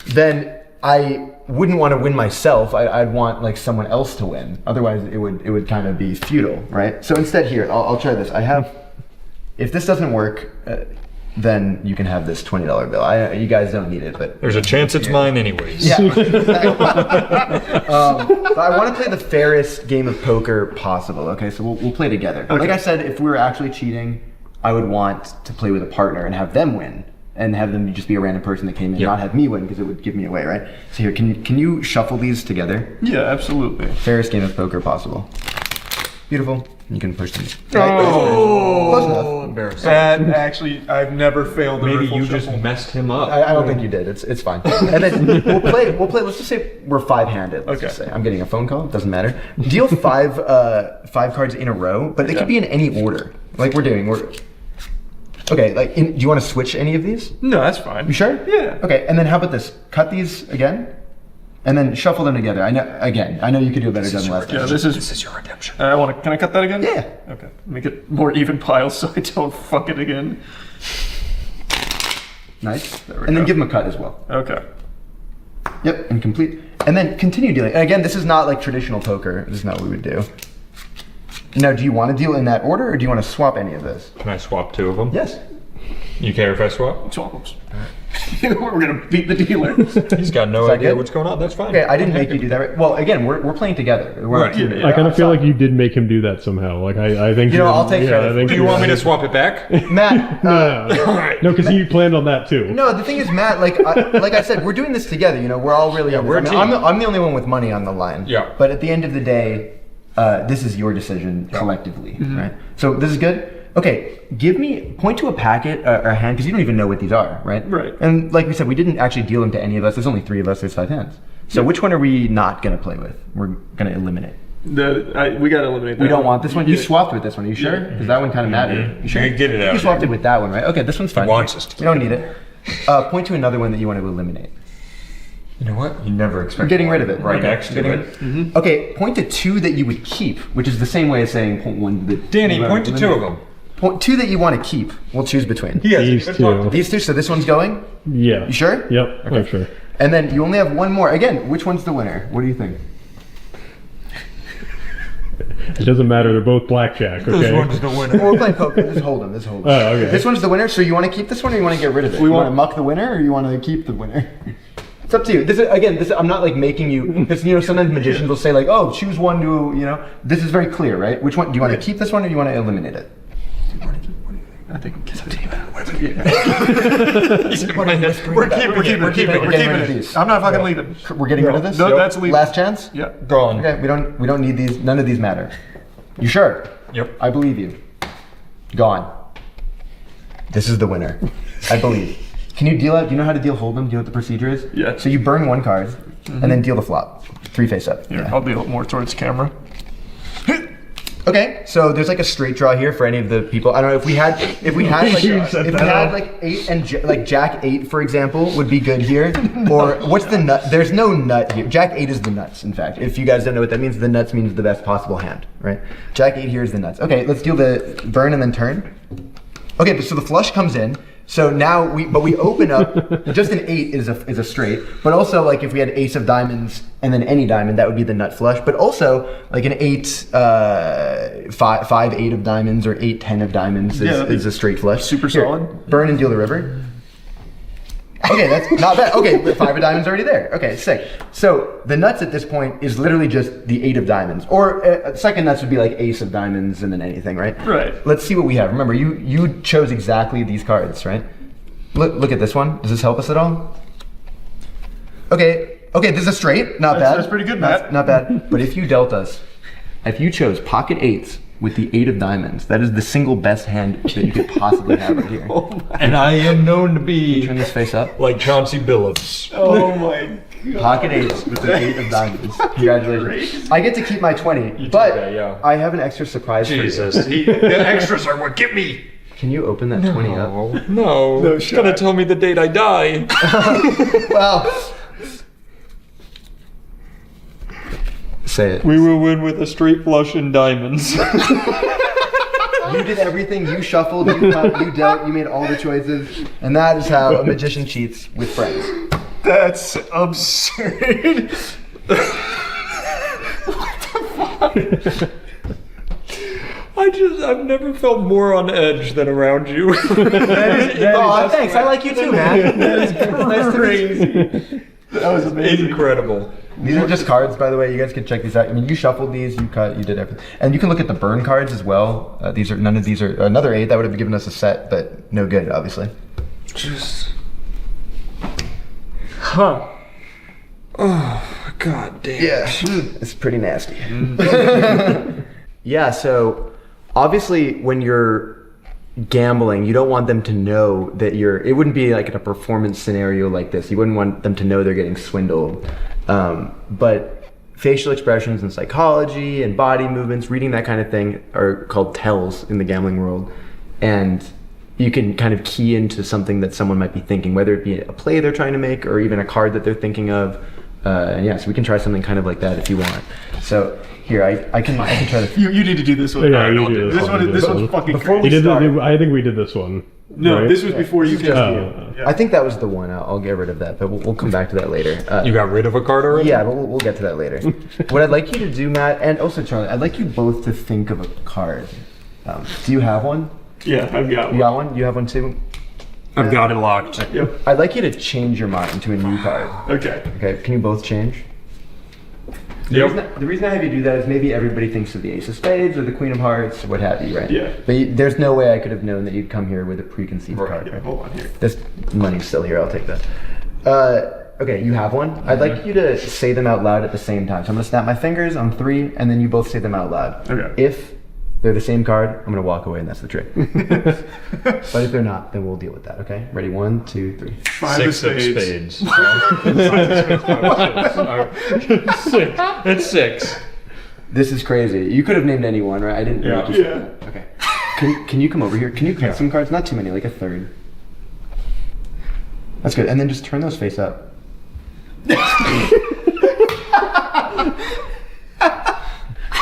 then I wouldn't want to win myself. I'd want like someone else to win. Otherwise it would kind of be futile, right? So instead here, I'll try this. I have, if this doesn't work, then you can have this $20 bill. You guys don't need it, but There's a chance it's mine anyways. yeah. But I want to play the fairest game of poker possible. Okay, so we'll play together. Okay. Like I said, if we were actually cheating, I would want to play with a partner and have them win, and have them just be a random person that came in, not have me win because it would give me away, right? So here, can you shuffle these together? Yeah, absolutely. Fairest game of poker possible. Beautiful. You can push them. Oh, close enough. Embarrassing. And actually, I've never failed. Maybe you just messed him up. I don't think you did. It's fine. And then we'll play. Let's just say we're 5-handed. Let's just say I'm getting a phone call. Doesn't matter. Deal 5 cards in a row, but they could be in any order. Like we're doing. Okay. Like, do you want to switch any of these? No, that's fine. You sure? Yeah. Okay. And then how about this? Cut these again, and then shuffle them together. I know you could do a better job last time. Yeah, this is your redemption. Can I cut that again? Yeah. Okay. Make it more even piles so I don't fuck it again. Nice. And then give them a cut as well. Okay. Yep, and complete. And then continue dealing. And again, this is not like traditional poker. This is not what we would do. Now, do you want to deal in that order, or do you want to swap any of this? Can I swap 2 of them? Yes. You care if I swap? Swap them. We're gonna beat the dealer. He's got no idea what's going on. That's fine. Okay, I didn't make you do that. Right? Well, again, we're playing together. We're I kind of feel like you did make him do that somehow. Like I think You know, I'll take care of it. Do you want me to swap it back? Matt. No, because you planned on that too. No, the thing is, Matt. Like I said, we're doing this together. You know, we're all really. we're a team. I'm the only one with money on the line. Yeah. But at the end of the day, this is your decision collectively, right? So this is good. Okay, point to a packet or a hand, because you don't even know what these are, right? Right. And like we said, we didn't actually deal them to any of us. There's only 3 of us. There's 5 hands. So which one are we not going to play with? We're going to eliminate. We got to eliminate that. We don't want this one? You swapped with this one. Are you sure? Because that one kind of mattered. You sure? Get it out. You swapped it with that one, right? Okay, this one's fine. He wants us to. We don't need it. Point to another one that you want to eliminate. You know what? You never expect. Getting rid of it. Right Okay. next to it. Okay, point to 2 that you would keep, which is the same way as saying point 1 that. Danny, point to 2 of them. Point 2 that you want to keep. We'll choose between. These 2. These 2. So this one's going. Yeah. You sure? Yep. Okay. I'm sure. And then you only have 1 more. Again, which one's the winner? What do you think? It doesn't matter. They're both blackjack. Okay. This one's the winner. Well, we're playing poker. This is Hold'em. This is Hold'em. Oh, okay. This one's the winner. So you want to keep this one, or you want to get rid of it? You want to muck the winner, or you want to keep the winner? It's up to you. This is I'm not like making you. Because sometimes magicians will say like, oh, choose one to This is very clear, right? Which one do you want to keep this one, or do you want to eliminate it? I think it's up to you. We're keeping it. I'm not fucking leaving. We're getting rid of this. No, that's leaving. Last chance. Yeah. Gone. Okay, we don't need these. None of these matter. You sure? Yep. I believe you. Gone. This is the winner. I believe. Can you deal it? Do you know how to deal Hold'em? Do you know what the procedure is? Yeah. So you burn 1 card, and then deal the flop. 3 face up. Here, I'll deal it more towards camera. Okay, so there's like a straight draw here for any of the people. I don't know if we had like 8 and like Jack 8, for example, would be good here. Or what's the nut? There's no nut here. Jack 8 is the nuts. In fact, if you guys don't know what that means, the nuts means the best possible hand, right? Jack 8 here is the nuts. Okay, let's deal the burn and then turn. Okay, so the flush comes in. So now we open up. Just an 8 is a straight, but also like if we had ace of diamonds and then any diamond, that would be the nut flush. But also like an 8, 5, 8 of diamonds or 8, 10 of diamonds is a straight flush. Super solid. Burn and deal the river. Okay, that's not bad. Okay, 5 of diamonds already there. Okay, sick. So the nuts at this point is literally just the 8 of diamonds. Or second nuts would be like ace of diamonds and then anything, right? Right. Let's see what we have. Remember, you chose exactly these cards, right? Look at this one. Does this help us at all? Okay, this is a straight. Not bad. That's pretty good, Matt. Not bad. But if you dealt us, if you chose pocket 8s with the 8 of diamonds, that is the single best hand that you could possibly have right here. And I am known to be Turn this face up. like Chauncey Billups. Oh my god. Pocket 8s with the 8 of diamonds. Congratulations. I get to keep my 20, but I have an extra surprise for you. Jesus, the extras are what get me. Can you open that 20 up? No, it's gonna tell me the date I die. Well, say it. We will win with a straight flush and diamonds. You did everything. You shuffled, you cut, you dealt, you made all the choices. And that is how a magician cheats with friends. That's absurd. What the fuck? I I've never felt more on edge than around you. Thanks. I like you too, man. That is crazy. That was amazing. Incredible. These are just cards, by the way. You guys can check these out. I mean, you shuffled these, you cut, you did everything, and you can look at the burn cards as well. None of these are another 8 that would have given us a set, but no good, obviously. Just. Huh. Oh, god damn. Yeah, it's pretty nasty. Yeah, so obviously when you're gambling, you don't want them to know that it wouldn't be like in a performance scenario like this. You wouldn't want them to know they're getting swindled. But facial expressions and psychology and body movements, reading that kind of thing are called tells in the gambling world. And you can kind of key into something that someone might be thinking, whether it be a play they're trying to make or even a card that they're thinking of. Yeah, so we can try something kind of like that if you want. So here, I can try to. You need to do this one. Yeah, you do this one's fucking crazy. I think we did this one. No, right? this was before you came. I think that was the one. I'll get rid of that, but we'll come back to that later. You got rid of a card already? Yeah, but we'll get to that later. What I'd like you to do, Matt, and also Charlie, I'd like you both to think of a card. Do you have one? Yeah, I've got one. You got one? You have one too? I've got it locked. Yep. I'd like you to change your mind to a new card. Okay. Okay, can you both change? The reason I have you do that is maybe everybody thinks of the Ace of Spades or the Queen of Hearts or what have you, right? Yeah. But there's no way I could have known that you'd come here with a preconceived card. Yeah, hold on here. This money's still here, I'll take that. Okay, you have one? I'd like you to say them out loud at the same time. So I'm gonna snap my fingers on 3 and then you both say them out loud. Okay. If they're the same card, I'm gonna walk away and that's the trick. But if they're not, then we'll deal with that, okay? Ready, 1, 2, 3. 5 of spades. 6. It's 6. This is crazy. You could have named anyone, right? I didn't. Yeah. Okay. Can you come over here? Can you cut some cards? Not too many, like a third. That's good. And then just turn those face up.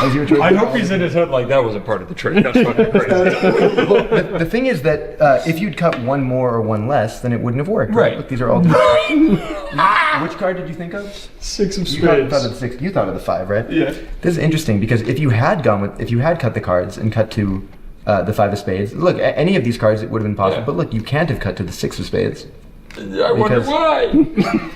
I hope he's in his head like that was a part of the trick. That's fucking crazy. Well, the thing is that if you'd cut one more or one less, then it wouldn't have worked. Right. Look, these are all. Which card did you think of? 6 of You spades. thought of the 6. You thought of the 5, right? Yeah. This is interesting because if you had cut the cards and cut to the 5 of spades, look, any of these cards it would have been possible. Yeah. But look, you can't have cut to the 6 of spades. I wonder why.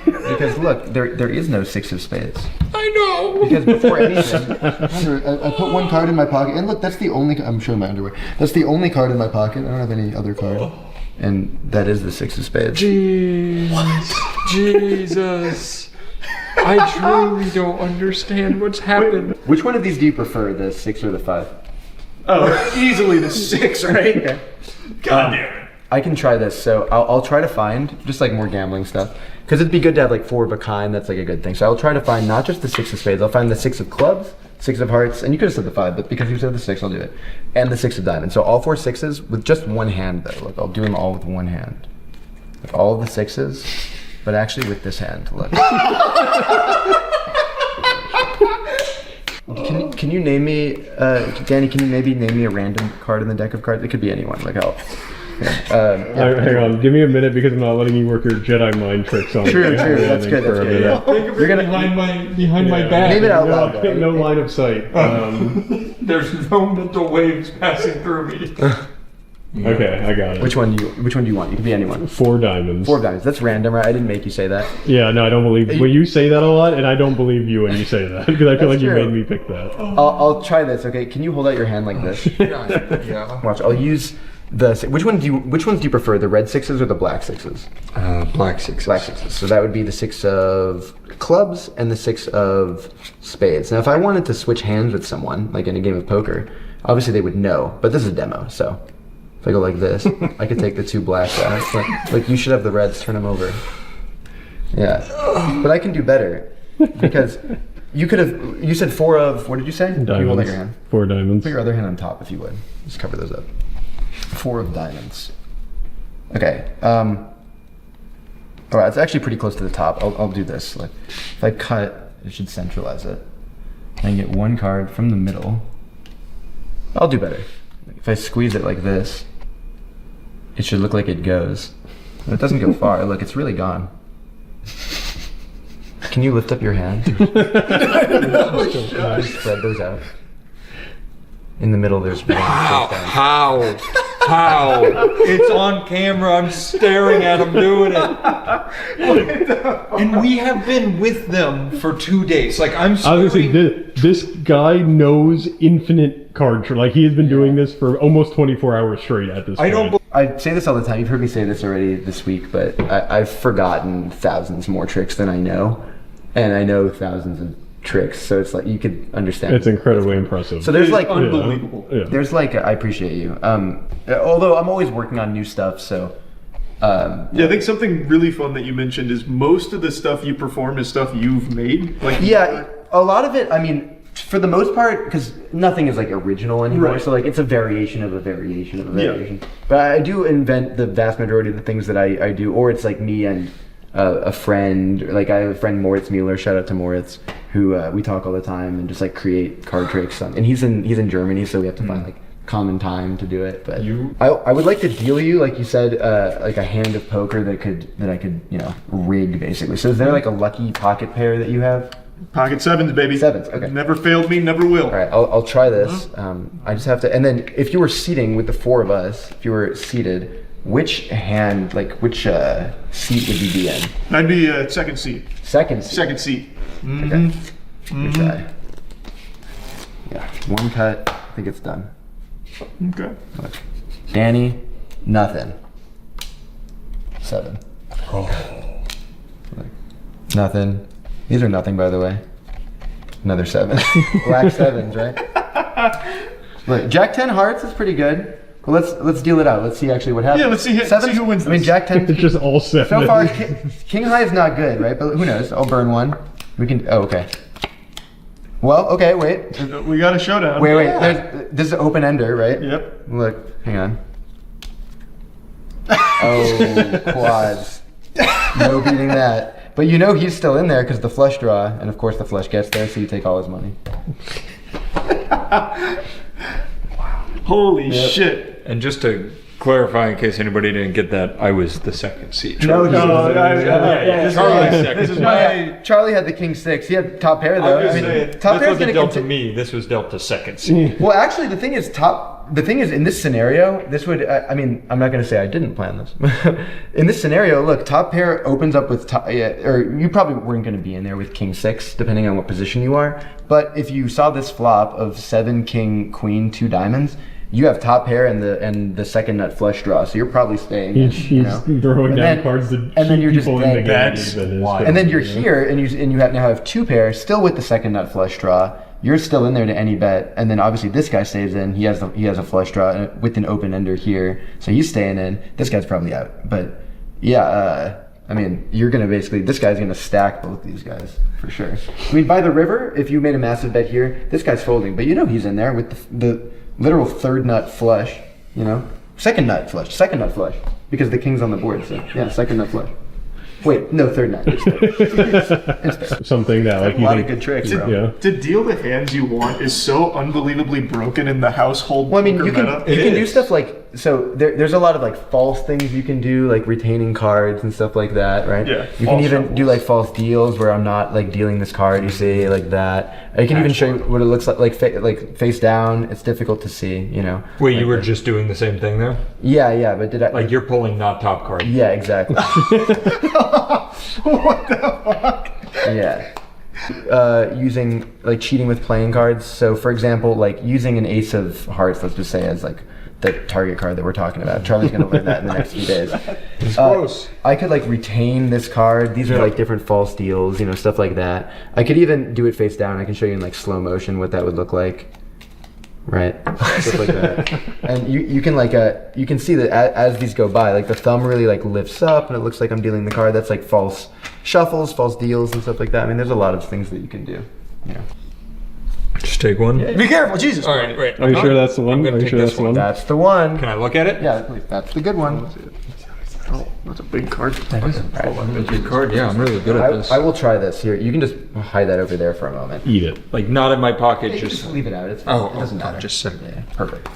Because look, there is no 6 of spades. I know. Because before anything, I put one card in my pocket, and look, that's the only. I'm showing my underwear. That's the only card in my pocket. I don't have any other card, and that is the 6 of spades. Jesus. I truly don't understand what's happened. Which one of these do you prefer, the 6 or the 5? Oh, easily the 6, right? Okay. God damn it. I can try this. So I'll try to find just like more gambling stuff, because it'd be good to have like 4 of a kind. That's like a good thing. So I'll try to find not just the 6 of spades. I'll find the 6 of clubs, 6 of hearts, and you could have said the 5, but because you said the 6, I'll do it. And the 6 of diamonds. So all 4 6s with just one hand though. Look, I'll do them all with one hand. Like all of the 6s, but actually with this hand. Look. Can you name me, Danny? Can you maybe name me a random card in the deck of cards? It could be anyone. Like how. Yeah. Hang on, give me a minute because I'm not letting you work your Jedi mind tricks on me. True. That's good. Yeah. You're gonna behind my back. Name it out loud. No line of sight. There's no mental waves passing through me. Okay, I got it. Which one do you want? You can be anyone. 4 diamonds. 4 diamonds. That's random, right? I didn't make you say that. Yeah, no, I don't believe. Well, you say that a lot, and I don't believe you when you say that because I feel like you made me pick that. I'll try this. Okay, can you hold out your hand like this? Yeah. Watch. I'll use the. Which ones do you prefer? The red 6s or the black 6s? Black 6s. Black 6s. So that would be the 6 of clubs and the 6 of spades. Now, if I wanted to switch hands with someone, like in a game of poker, obviously they would know. But this is a demo, so. If I go like this, I could take the 2 blacks out. Like you should have the reds, turn them over. Yeah, but I can do better because you could have. You said 4 of what did you say? Diamonds. Can you hold out your hand? 4 diamonds. Put your other hand on top if you would. Just cover those up. 4 of diamonds. Okay. All right, it's actually pretty close to the top. I'll do this. Like, if I cut, it should centralize it. I get 1 card from the middle. I'll do better. If I squeeze it like this, it should look like it goes. But it doesn't go far. Look, it's really gone. Can you lift up your hand? Just spread those out. In the middle, there's one. How? It's on camera. I'm staring at him doing it. And we have been with them for 2 days. Like, I'm I was gonna say, this guy knows infinite card tricks. Like, he has been doing this for almost 24 hours straight at this point. I say this all the time. You've heard me say this already this week, but I've forgotten thousands more tricks than I know. And I know thousands of tricks, so it's like you could understand. It's incredibly impressive. So there's like unbelievable. Yeah. There's like I appreciate you. Although I'm always working on new stuff, so. Yeah, I think something really fun that you mentioned is most of the stuff you perform is stuff you've made. Like yeah, a lot of it. I mean, for the most part, because nothing is like original anymore. Right. So like it's a variation of a variation of a variation. But I do invent the vast majority of the things that I do, or it's like me and a friend. Like I have a friend Moritz Mueller. Shout out to Moritz, who we talk all the time and just like create card tricks. And he's in Germany, so we have to find like common time to do it. But I would like to deal you, like you said, like a hand of poker that I could rig basically. So is there like a lucky pocket pair that you have? Pocket sevens, baby. Sevens, okay. Never failed me, never will. All right, I'll try this. I just have to, and then if you were seating with the four of us, if you were seated, which hand, like which seat would you be in? I'd be second seat. Second seat. Second seat. Okay. Good try. Yeah, one cut. I think it's done. Okay. Look. Danny, nothing. 7. Oh. Look. Nothing. These are nothing, by the way. Another 7. Black 7s, right? Look, Jack 10 hearts is pretty good. Well, let's deal it out. Let's see actually what happens. Yeah, let's see who wins this. I mean, Jack 10. It's just all 7. So far, King High is not good, right? But who knows? I'll burn one. We can. Oh, okay. Well, okay. Wait. We got a showdown. Wait. This is an open ender, right? Yep. Look. Hang on. Oh, quads. No beating that. But you know he's still in there because the flush draw, and of course the flush gets there, so you take all his money. Holy shit. And just to clarify, in case anybody didn't get that, I was the second seat. No, Charlie's second. Charlie had the king 6. He had top pair though. I mean, top this pair wasn't dealt to me. This was dealt to second seat. Well, actually, the thing is, in this scenario, this would. I mean, I'm not going to say I didn't plan this. In this scenario, look, top pair opens up with or you probably weren't going to be in there with king 6, depending on what position you are. But if you saw this flop of 7 king queen 2 diamonds. You have top pair and the second nut flush draw, so you're probably staying. He's throwing down cards to keep people in the game. That's wild. And then you're here, and you now have 2 pair, still with the second nut flush draw. You're still in there to any bet, and then obviously this guy stays in. He has a flush draw with an open ender here, so he's staying in. This guy's probably out, but yeah. I mean, you're gonna basically. This guy's gonna stack both these guys for sure. I mean, by the river, if you made a massive bet here, this guy's folding, but he's in there with the literal third nut flush, second nut flush, because the king's on the board, so yeah, second nut flush. Wait, no, third nut. It's something that like a lot of good tricks, bro. Yeah. To deal the hands you want is so unbelievably broken in the household. Well, I mean, you can meta. do stuff like there's a lot of like false things you can do, like retaining cards and stuff like that, right? Yeah. You can even do like false deals where I'm not like dealing this card, you see, like that. I can even show you what it looks like face down. It's difficult to see, Wait, like you were just doing the same thing there? Yeah, but did I? Like you're pulling not top card. Yeah, exactly. What the fuck? Yeah. Using like cheating with playing cards. So for example, like using an ace of hearts, let's just say, as like the target card that we're talking about. Charlie's gonna learn that in the next few days. It's gross. I could like retain this card. These are like different false deals, stuff like that. I could even do it face down. I can show you in like slow motion what that would look like. Right, stuff like that. And you can like you can see that as these go by, like the thumb really like lifts up, and it looks like I'm dealing the card. That's like false shuffles, false deals, and stuff like that. I mean, there's a lot of things that you can do. Just take one. Yeah. Be careful, Jesus. All right, wait. Are you sure that's the one? Are you sure that's the one? That's the one. Can I look at it? Yeah, that's the good one. Oh, that's a big card. That is a big card. Yeah, I'm really good at this. I will try this here. You can just hide that over there for a moment. Eat it. Like not in my pocket. Yeah, just leave it out. It doesn't matter. Just set it. Yeah, perfect.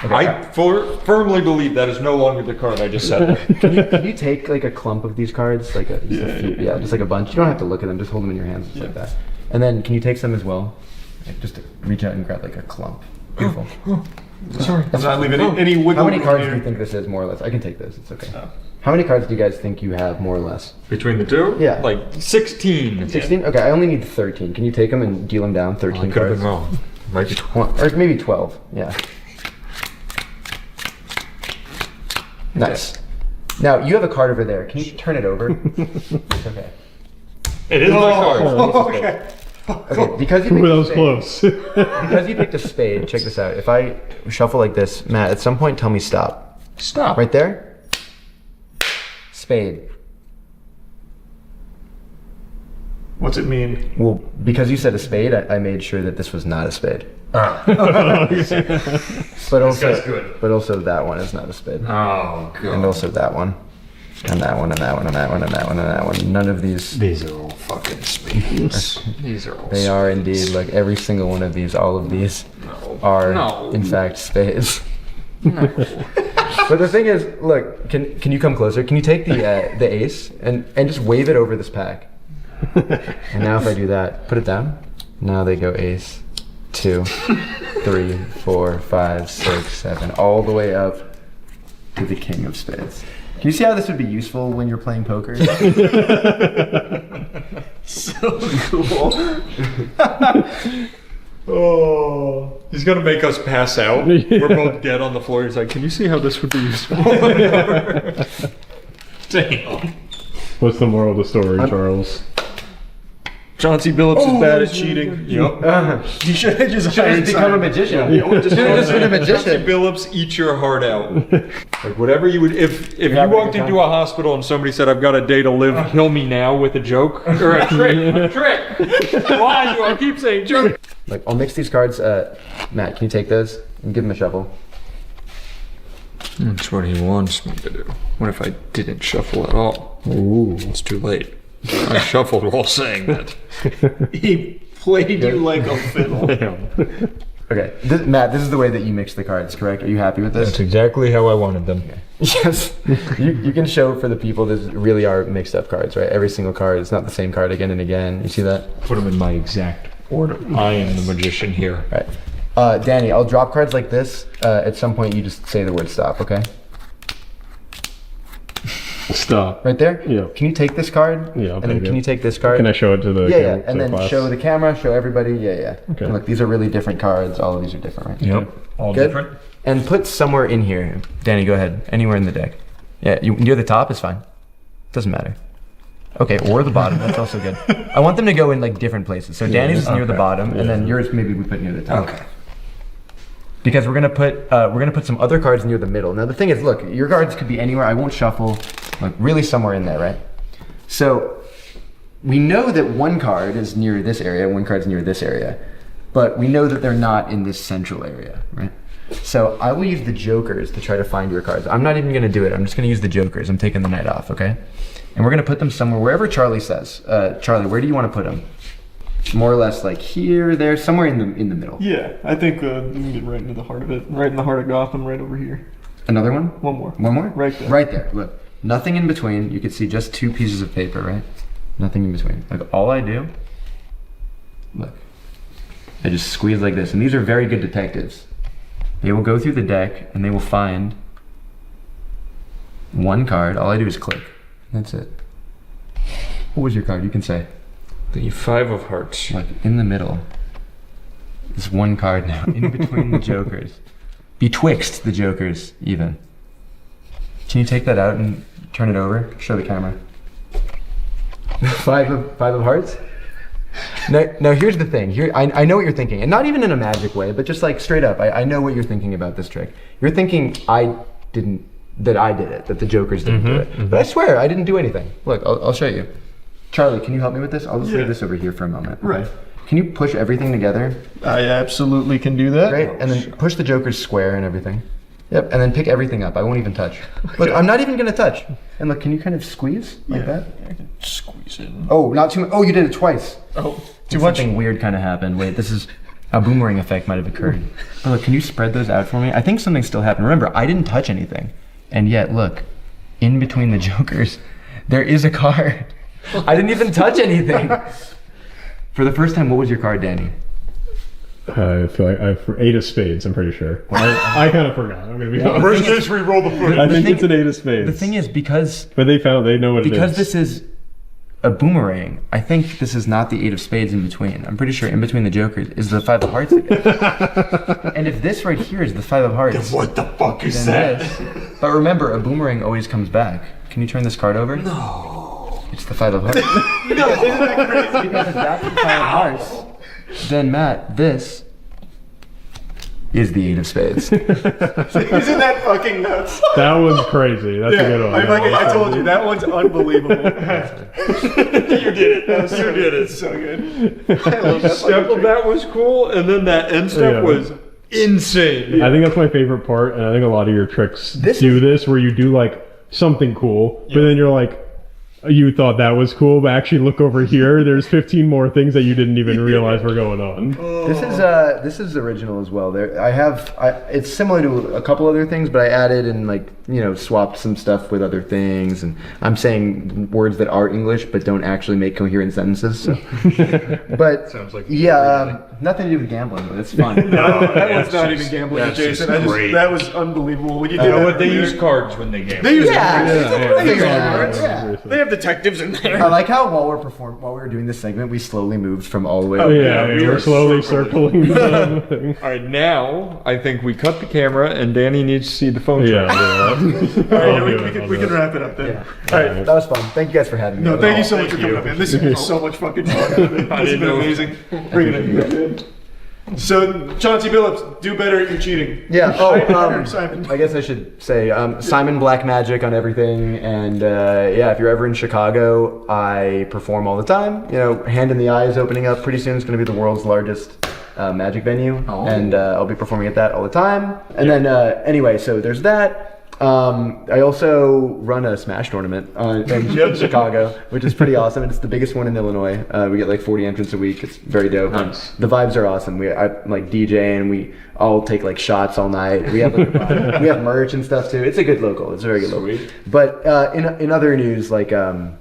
I firmly believe that is no longer the card I just said. Can you take like a clump of these cards, like just like a bunch? You don't have to look at them. Just hold them in your hands, just like that. And then can you take some as well? Like, just reach out and grab like a clump. Beautiful. Sorry. I'm not leaving any wiggle How many room cards here. do you think this is, more or less? I can take this. It's okay. How many cards do you guys think you have, more or less? Between the two? Yeah. Like 16. 16? Okay, I only need 13. Can you take them and deal them down? 13 I could cards? have been wrong. Might be 12. Or maybe 12. Yeah. Nice. Now, you have a card over there. Can you turn it over? It's okay. It is my card. Okay. Okay, because you picked Ooh, that a was spade, close. because you picked a spade, check this out. If I shuffle like this, Matt, at some point tell me stop. Stop. Right there? Spade. What's it mean? Well, because you said a spade, I made sure that this was not a spade. But also that one is not a spade. Oh, God. And also that one. And that one, and that one, and that one, and that one, and that one. None of these. These are all fucking spades. These are all They are indeed, like every single one of these, all of these are in fact spades. No. But the thing is, look, can you come closer? Can you take the ace and just wave it over this pack? And now if I do that, put it down. Now they go ace, 2, 3, 4, 5, 6, 7, all the way up to the king of spades. Can you see how this would be useful when you're playing poker? So cool. Oh, he's gonna make us pass out. We're both dead on the floor. He's like, "Can you see how this would be useful?" Damn. What's the moral of the story, Charles? John C. Billups is bad at cheating. Yep. You should have just become a magician. Just been a magician. Billups, eat your heart out. Like whatever you would, if you walked into a hospital and somebody said, "I've got a day to live, kill me now" with a joke or a trick. Why do I keep saying joke? Like, I'll mix these cards. Matt, can you take those and give him a shuffle? That's what he wants me to do. What if I didn't shuffle at all? Ooh, it's too late. I shuffled while saying that. He played you like a fiddle. Okay, Matt, this is the way that you mix the cards, correct? Are you happy with this? That's exactly how I wanted them. Yes. You can show for the people that really are mixed up cards, right? Every single card is not the same card again and again. You see that? Put them in my exact order. I am the magician here. Right. Danny, I'll drop cards like this. At some point, you just say the word stop, okay? Stop. Right there? Yeah. Can you take this card? Yeah, I'll And then take can it. you take this card? Can I show it to the Yeah, camera, yeah. And then class? show the camera, show everybody. Yeah, yeah. Okay. And look, these are really different cards. All of these are different, right? Yep. All Good? different. And put somewhere in here. Danny, go ahead. Anywhere in the deck. Yeah, near the top is fine. Doesn't matter. Okay, or the bottom. That's also good. I want them to go in like different places. So Danny's is near the bottom, and then yours maybe we put near the top. Okay. Because we're gonna put some other cards near the middle. Now the thing is, look, your cards could be anywhere. I won't shuffle, like really somewhere in there, right? So we know that one card is near this area, one card's near this area, but we know that they're not in this central area, right? So I will use the jokers to try to find your cards. I'm not even gonna do it. I'm just gonna use the jokers. I'm taking the night off, okay? And we're gonna put them somewhere, wherever Charlie says. Charlie, where do you want to put them? More or less like here, there, somewhere in the middle. Yeah, I think we can get right into the heart of it. Right in the heart of Gotham, right over here. Another one? One more. One more? Right there. Right there. Look, nothing in between. You can see just 2 pieces of paper, right? Nothing in between. Like all I do, look, I just squeeze like this. And these are very good detectives. They will go through the deck and they will find one card. All I do is click. That's it. What was your card? You can say. The 5 of hearts. Like in the middle. There's one card now. In between the jokers. Betwixt the jokers, even. Can you take that out and turn it over? Show the camera. 5 of hearts? Now here's the thing. Here I know what you're thinking. And not even in a magic way, but just like straight up. I know what you're thinking about this trick. You're thinking that I did it, that the jokers didn't do it. But I swear, I didn't do anything. Look, I'll show you. Charlie, can you help me with this? I'll just leave this over here for a moment. Okay? Right. Can you push everything together? I absolutely can do that. Great. And then push the jokers square and everything. Yep. And then pick everything up. I won't even touch. Look, I'm not even going to touch. And look, can you kind of squeeze like that? I can squeeze it. Oh, not too much. Oh, you did it twice. Oh, too much. Something weird kind of happened. Wait, this is a boomerang effect might have occurred. Oh, look, can you spread those out for me? I think something still happened. Remember, I didn't touch anything. And yet, look, in between the jokers, there is a card. I didn't even touch anything. For the first time, what was your card, Danny? I feel like eight of spades. I'm pretty sure. I kind of forgot. I'm gonna be honest. First, just re-roll the footage. I think it's an eight of spades. The thing is, because but they know what it is. Because this is a boomerang, I think this is not the eight of spades in between. I'm pretty sure in between the jokers is the five of hearts again. And if this right here is the five of hearts, then what the fuck is that? But remember, a boomerang always comes back. Can you turn this card over? No. It's the five of hearts. No, isn't that crazy? Because if that's the five of hearts, then Matt, this is the eight of spades. Isn't that fucking nuts? That was crazy. That's a good one. I told you, that one's unbelievable. You did it. You did it. So good. I love that. Step of that was cool, and then that end step was insane. I think that's my favorite part, and I think a lot of your tricks do this, where you do like something cool, but then you're like, you thought that was cool, but actually look over here. There's 15 more things that you didn't even realize were going on. This is original as well. It's similar to a couple other things, but I added and swapped some stuff with other things, and I'm saying words that are English but don't actually make coherent sentences. So. But sounds like nothing to do with gambling, but it's fun. No, that one's not even gambling, Jason. That was unbelievable. When you did that, they use cards when they gamble. They use cards. They have detectives in there. I like how while we were doing this segment, we slowly moved from all the way. Oh yeah, we were slowly circling. All right, now I think we cut the camera, and Danny needs to see the phone. Yeah. We can wrap it up then. All right, that was fun. Thank you guys for having me. No, thank you so much for coming up, man. This has been so much fucking fun. This has been amazing. Bring it in. So, Chauncey Billups, do better at your cheating. Yeah. Simon. I guess I should say Simon Black Magic on everything, and if you're ever in Chicago, I perform all the time. Hand in the Eye is opening up pretty soon. It's going to be the world's largest magic venue, and I'll be performing at that all the time. And then anyway, so there's that. I also run a Smash tournament in Chicago, which is pretty awesome. It's the biggest one in Illinois. We get like 40 entrants a week. It's very dope. Nice. The vibes are awesome. I'm like DJing. We all take like shots all night. We have we have merch and stuff too. It's a good local. It's a very good local. But in other news, like I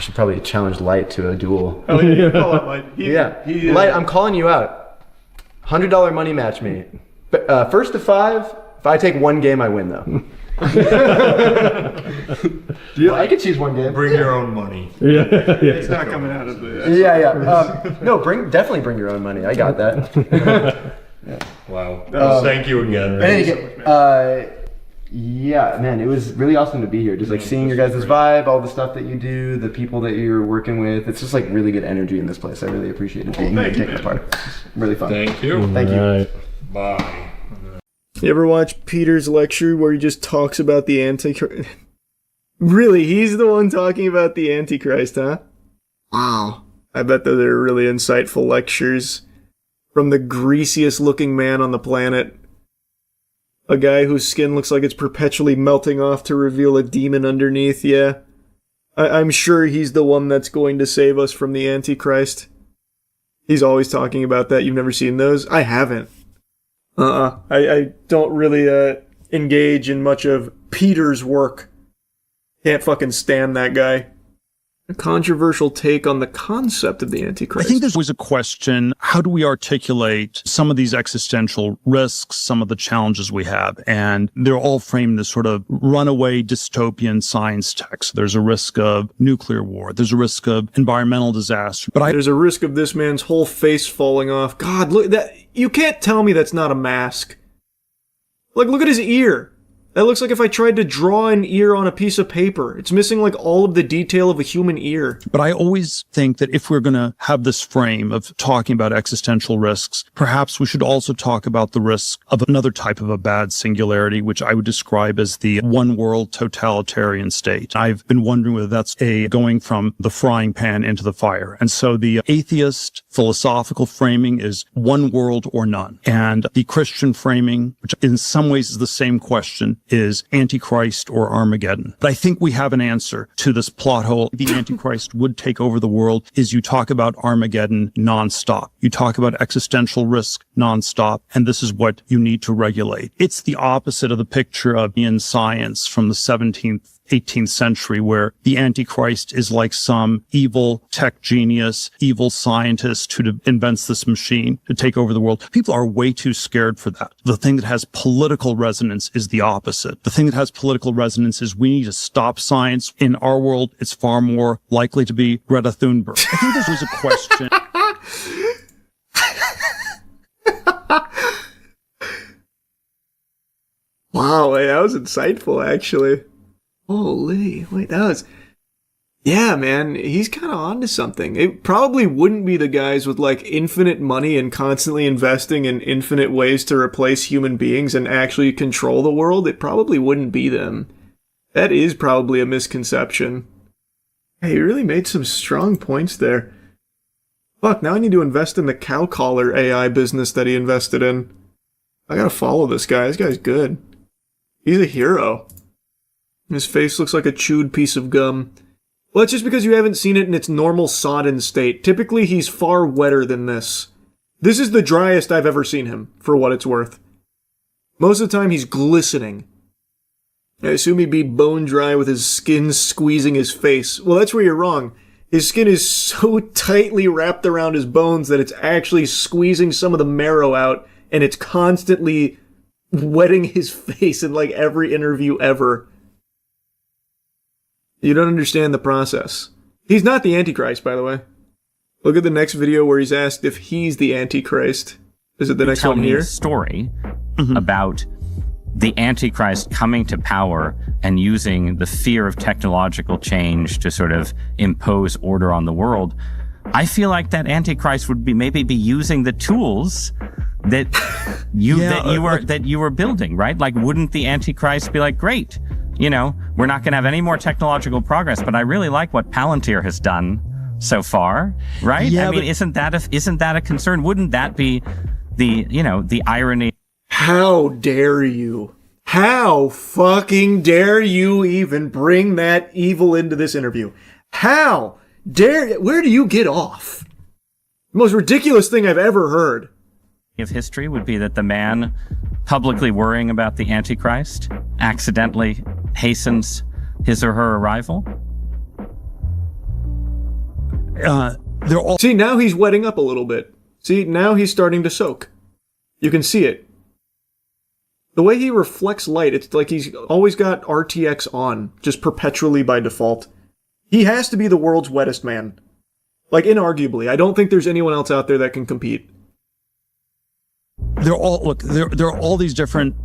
should probably challenge Light to a duel. Oh yeah, call out Light. Light, I'm calling you out. $100 money match me. First to 5. If I take one game, I win though. I could choose one game. Bring your own money. It's not coming out of the. No, definitely bring your own money. I got that. Wow. Thank you again. Man, it was really awesome to be here. Just like seeing your guys' vibe, all the stuff that you do, the people that you're working with. It's just like really good energy in this place. I really appreciated being here and taking part. It's really fun. Thank you. Thank you. Bye. You ever watch Peter's lecture where he just talks about the Antichrist? Really, he's the one talking about the Antichrist, huh? Wow. I bet those are really insightful lectures from the greasiest looking man on the planet. A guy whose skin looks like it's perpetually melting off to reveal a demon underneath, yeah. I'm sure he's the one that's going to save us from the Antichrist. He's always talking about that. You've never seen those? I haven't. I don't really engage in much of Peter's work. Can't fucking stand that guy. A controversial take on the concept of the Antichrist. I think there's always a question, how do we articulate some of these existential risks, some of the challenges we have? And they're all framed as sort of runaway dystopian science texts. There's a risk of nuclear war. There's a risk of environmental disaster. But there's a risk of this man's whole face falling off. God, look, that you can't tell me that's not a mask. Like, look at his ear. That looks like if I tried to draw an ear on a piece of paper. It's missing like all of the detail of a human ear. But I always think that if we're going to have this frame of talking about existential risks, perhaps we should also talk about the risk of another type of a bad singularity, which I would describe as the one world totalitarian state. I've been wondering whether that's going from the frying pan into the fire. And so the atheist philosophical framing is one world or none. And the Christian framing, which in some ways is the same question, is Antichrist or Armageddon. But I think we have an answer to this plot hole. The Antichrist would take over the world is you talk about Armageddon nonstop. You talk about existential risk nonstop, and this is what you need to regulate. It's the opposite of the picture of in science from the 17th 18th century, where the Antichrist is like some evil tech genius, evil scientist who invents this machine to take over the world. People are way too scared for that. The thing that has political resonance is the opposite. The thing that has political resonance is we need to stop science. In our world, it's far more likely to be Greta Thunberg. I think this was a question. Wow, wait, that was insightful, actually. Holy, wait, that was... Yeah, man, he's kind of onto something. It probably wouldn't be the guys with, like, infinite money and constantly investing in infinite ways to replace human beings and actually control the world. It probably wouldn't be them. That is probably a misconception. Hey, he really made some strong points there. Fuck, now I need to invest in the cow collar AI business that he invested in. I gotta follow this guy. This guy's good. He's a hero. His face looks like a chewed piece of gum. Well, it's just because you haven't seen it in its normal sodden state. Typically, he's far wetter than this. This is the driest I've ever seen him, for what it's worth. Most of the time, he's glistening. I assume he'd be bone dry with his skin squeezing his face. Well, that's where you're wrong. His skin is so tightly wrapped around his bones that it's actually squeezing some of the marrow out, and it's constantly wetting his face in like every interview ever. You don't understand the process. He's not the Antichrist, by the way. Look at the next video where he's asked if he's the Antichrist. Is it the next one here? Tell me a story about the Antichrist coming to power and using the fear of technological change to sort of impose order on the world. I feel like that Antichrist would maybe be using the tools that you were building, right? Like, wouldn't the Antichrist be like, great, you know, we're not going to have any more technological progress, but I really like what Palantir has done so far, right? Yeah, I mean, isn't that a concern? Wouldn't that be the irony? How dare you? How fucking dare you even bring that evil into this interview? How dare? Where do you get off? The most ridiculous thing I've ever heard. Of history would be that the man publicly worrying about the Antichrist accidentally hastens his or her arrival. See, now he's wetting up a little bit. See, now he's starting to soak. You can see it. The way he reflects light, it's like he's always got RTX on, just perpetually by default. He has to be the world's wettest man. Like, inarguably. I don't think there's anyone else out there that can compete. There are all these different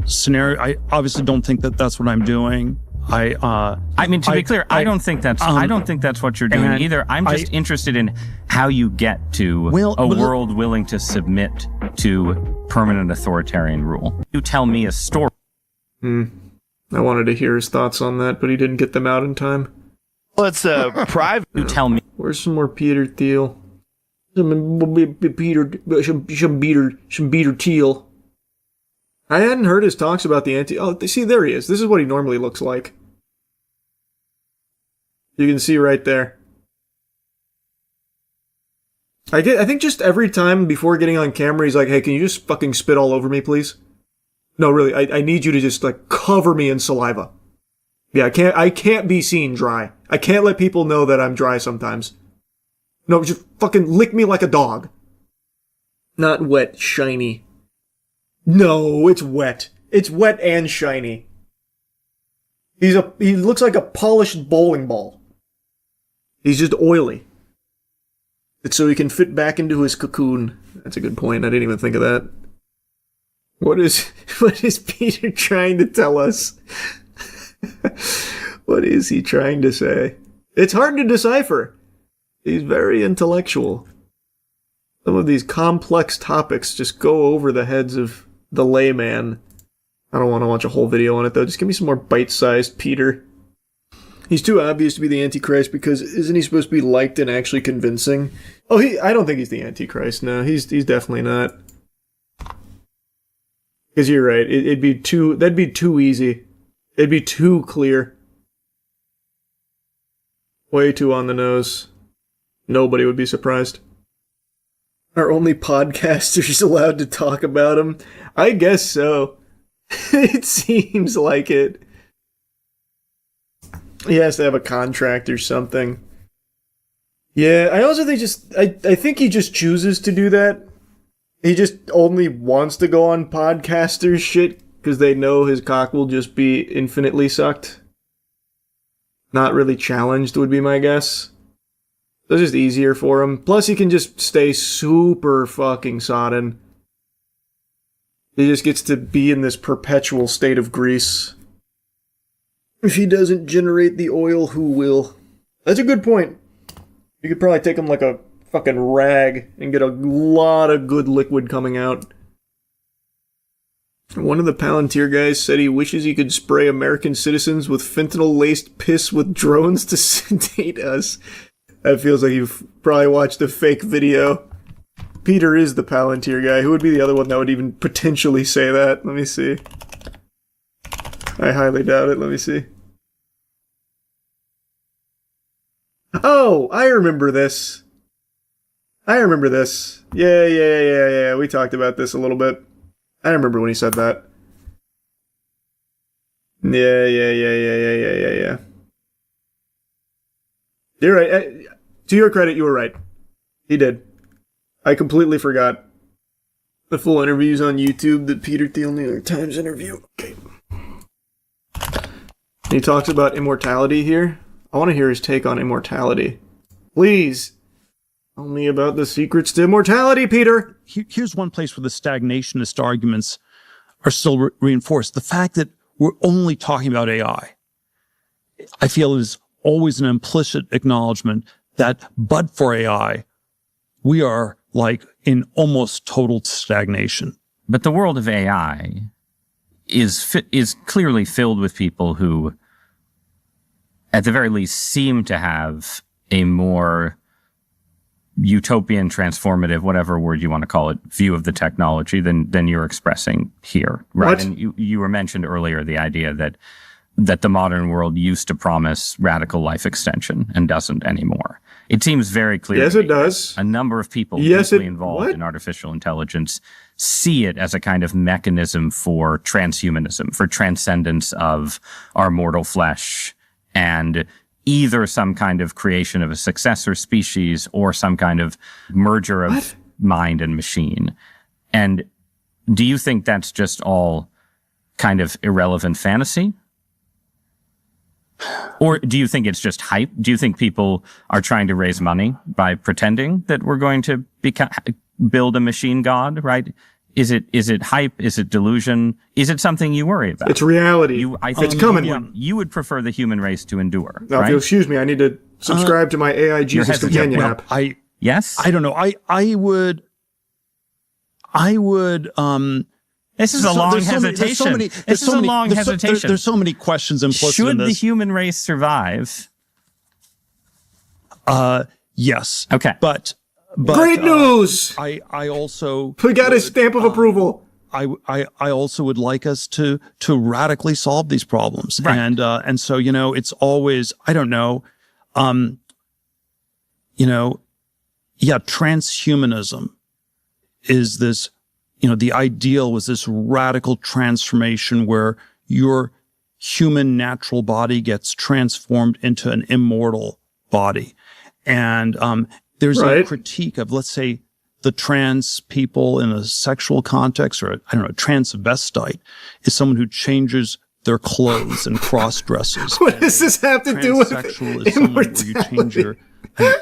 scenarios. I obviously don't think that that's what I'm doing. I mean, to be clear, I don't think that's what you're doing either. I'm just interested in how you get to a world willing to submit to permanent authoritarian rule. You tell me a story. I wanted to hear his thoughts on that, but he didn't get them out in time. Well, it's private. You tell me. Where's some more Peter Thiel? Some Peter Thiel. I hadn't heard his talks about the Oh, see, there he is. This is what he normally looks like. You can see right there. I think just every time before getting on camera, he's like, hey, can you just fucking spit all over me, please? No, really, I need you to just, like, cover me in saliva. Yeah, I can't be seen dry. I can't let people know that I'm dry sometimes. No, just fucking lick me like a dog. Not wet, shiny. No, it's wet. It's wet and shiny. He looks like a polished bowling ball. He's just oily. It's so he can fit back into his cocoon. That's a good point. I didn't even think of that. What is Peter trying to tell us? What is he trying to say? It's hard to decipher. He's very intellectual. Some of these complex topics just go over the heads of the layman. I don't want to watch a whole video on it, though. Just give me some more bite-sized Peter. He's too obvious to be the Antichrist because isn't he supposed to be liked and actually convincing? Oh, I don't think he's the Antichrist. No, he's definitely not. Because you're right. That'd be too easy. It'd be too clear. Way too on the nose. Nobody would be surprised. Are only podcasters allowed to talk about him? I guess so. It seems like it. He has to have a contract or something. Yeah, I also think I think he just chooses to do that. He just only wants to go on podcasters shit because they know his cock will just be infinitely sucked. Not really challenged would be my guess. It's just easier for him. Plus he can just stay super fucking sodden. He just gets to be in this perpetual state of grease. If he doesn't generate the oil, who will? That's a good point. You could probably take him like a fucking rag and get a lot of good liquid coming out. One of the Palantir guys said he wishes he could spray American citizens with fentanyl-laced piss with drones to sedate us. That feels like you've probably watched a fake video. Peter is the Palantir guy. Who would be the other one that would even potentially say that? Let me see. I highly doubt it. Let me see. Oh, I remember this. Yeah. We talked about this a little bit. I remember when he said that. Yeah. You're right. To your credit, you were right. He did. I completely forgot. The full interview's on YouTube, the Peter Thiel New York Times interview. Okay. He talks about immortality here. I want to hear his take on immortality. Please. Tell me about the secrets to immortality, Peter. Here's one place where the stagnationist arguments are still reinforced. The fact that we're only talking about AI, I feel, is always an implicit acknowledgement that but for AI, we are like in almost total stagnation. But the world of AI is clearly filled with people who, at the very least, seem to have a more utopian, transformative, whatever word you want to call it, view of the technology than you're expressing here, right? What? And you were mentioned earlier the idea that the modern world used to promise radical life extension and doesn't anymore. It seems very clear. Yes, it does. A number of people deeply involved in artificial intelligence see it as a kind of mechanism for transhumanism, for transcendence of our mortal flesh, and either some kind of creation of a successor species or some kind of merger of mind and machine. And do you think that's just all kind of irrelevant fantasy? Or do you think it's just hype? Do you think people are trying to raise money by pretending that we're going to build a machine god, right? Is it hype? Is it delusion? Is it something you worry about? It's reality. It's coming. You would prefer the human race to endure, Now, right? if you'll excuse me, I need to subscribe to my AI Jesus companion app. Yes? I don't know. I would. This is a long hesitation. This is a long hesitation. There's so many questions implicit in Should this. the human race survive? Yes. Okay. But Great news! I also we got his stamp of approval. I also would like us to radically solve these problems. Right. And so, it's always, I don't know, transhumanism is this, the ideal was this radical transformation where your human natural body gets transformed into an immortal body. And there's a critique of, let's say, the trans people in a sexual context, or I don't know, a transvestite is someone who changes their clothes and cross-dresses. What does this have to do with transsexual is someone where you change your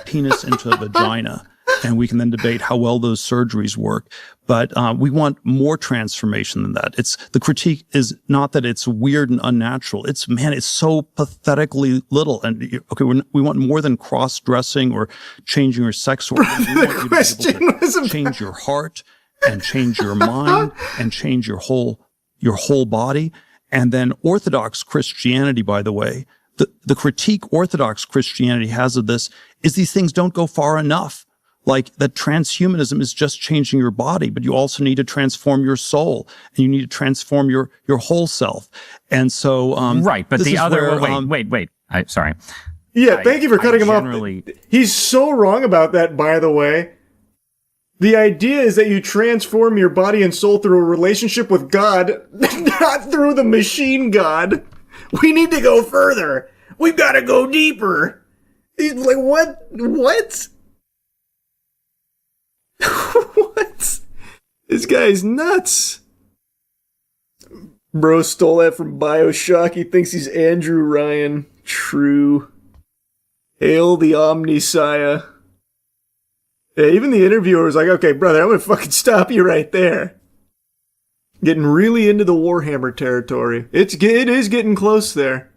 penis into a vagina. And we can then debate how well those surgeries work. But we want more transformation than that. The critique is not that it's weird and unnatural. It's so pathetically little. And okay, we want more than cross-dressing or changing your sex organ. We want you to be able to change your heart and change your mind and change your whole body. And then Orthodox Christianity, by the way, the critique Orthodox Christianity has of this is these things don't go far enough. Like that transhumanism is just changing your body, but you also need to transform your soul and you need to transform your whole self. And so, right. But the other, wait. Sorry. Yeah. Thank you for cutting him off. He's so wrong about that, by the way. The idea is that you transform your body and soul through a relationship with God, not through the machine God. We need to go further. we've got to go deeper. He's like, what? What? What? This guy's nuts. Bro stole that from Bioshock. He thinks he's Andrew Ryan. True. Hail the Omniscience. Yeah, even the interviewer was like, okay, brother, I'm gonna fucking stop you right there. Getting really into the Warhammer territory. It is getting close there.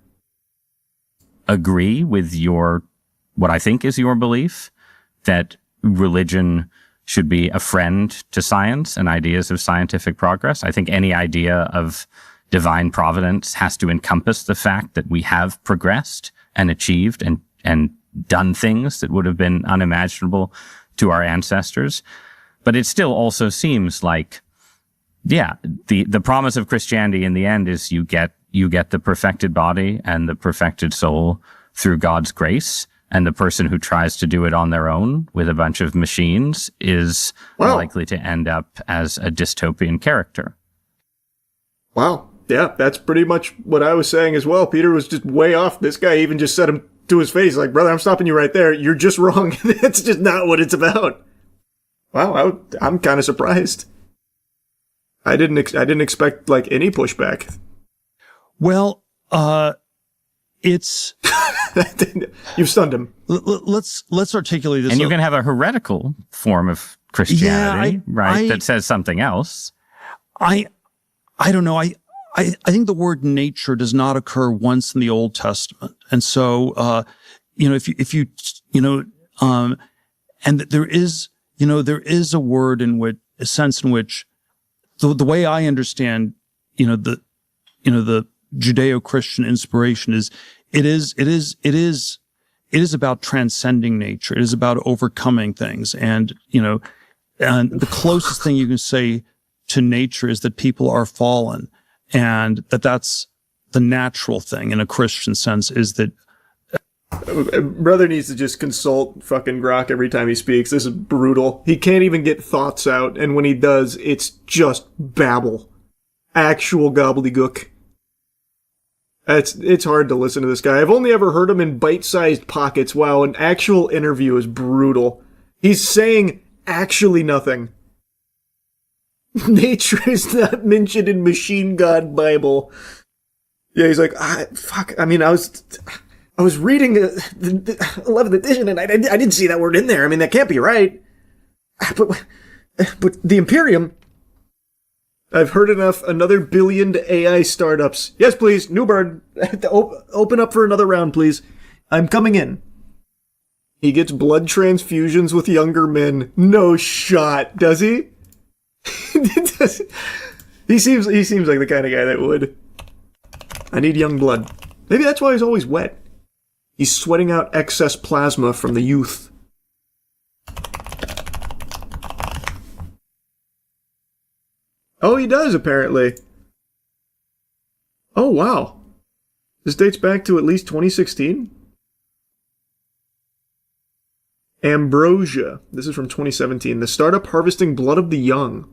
Agree with what I think is your belief, that religion should be a friend to science and ideas of scientific progress. I think any idea of divine providence has to encompass the fact that we have progressed and achieved and done things that would have been unimaginable to our ancestors. But it still also seems like, yeah, the promise of Christianity in the end is you get the perfected body and the perfected soul through God's grace. And the person who tries to do it on their own with a bunch of machines is likely to end up as a dystopian character. Wow. Yeah, that's pretty much what I was saying as well. Peter was just way off. This guy even just said him to his face, like, brother, I'm stopping you right there. You're just wrong. That's just not what it's about. Wow, I'm kind of surprised. I didn't expect, like, any pushback. Well, it's... You've stunned him. Let's articulate this. And you can have a heretical form of Christianity, that says something else. I don't know. I think the word nature does not occur once in the Old Testament, and so if you and there is a word in which a sense in which the way I understand the Judeo-Christian inspiration is. It is about transcending nature. It is about overcoming things. And, and the closest thing you can say to nature is that people are fallen, and that's the natural thing in a Christian sense is that. Brother needs to just consult fucking Grok every time he speaks. This is brutal. He can't even get thoughts out. And when he does, it's just babble. Actual gobbledygook. It's hard to listen to this guy. I've only ever heard him in bite-sized pockets. Wow, an actual interview is brutal. He's saying actually nothing. Nature is not mentioned in Machine God Bible. Yeah, he's like, fuck. I mean, I was reading the 11th edition and I didn't see that word in there. I mean, that can't be right. But the Imperium. I've heard enough. Another billion AI startups. Yes, please. Newbird. Open up for another round, please. I'm coming in. He gets blood transfusions with younger men. No shot. Does he? He seems like the kind of guy that would. I need young blood. Maybe that's why he's always wet. He's sweating out excess plasma from the youth. Oh, he does, apparently. Oh, wow. This dates back to at least 2016? Ambrosia. This is from 2017. The startup harvesting blood of the young.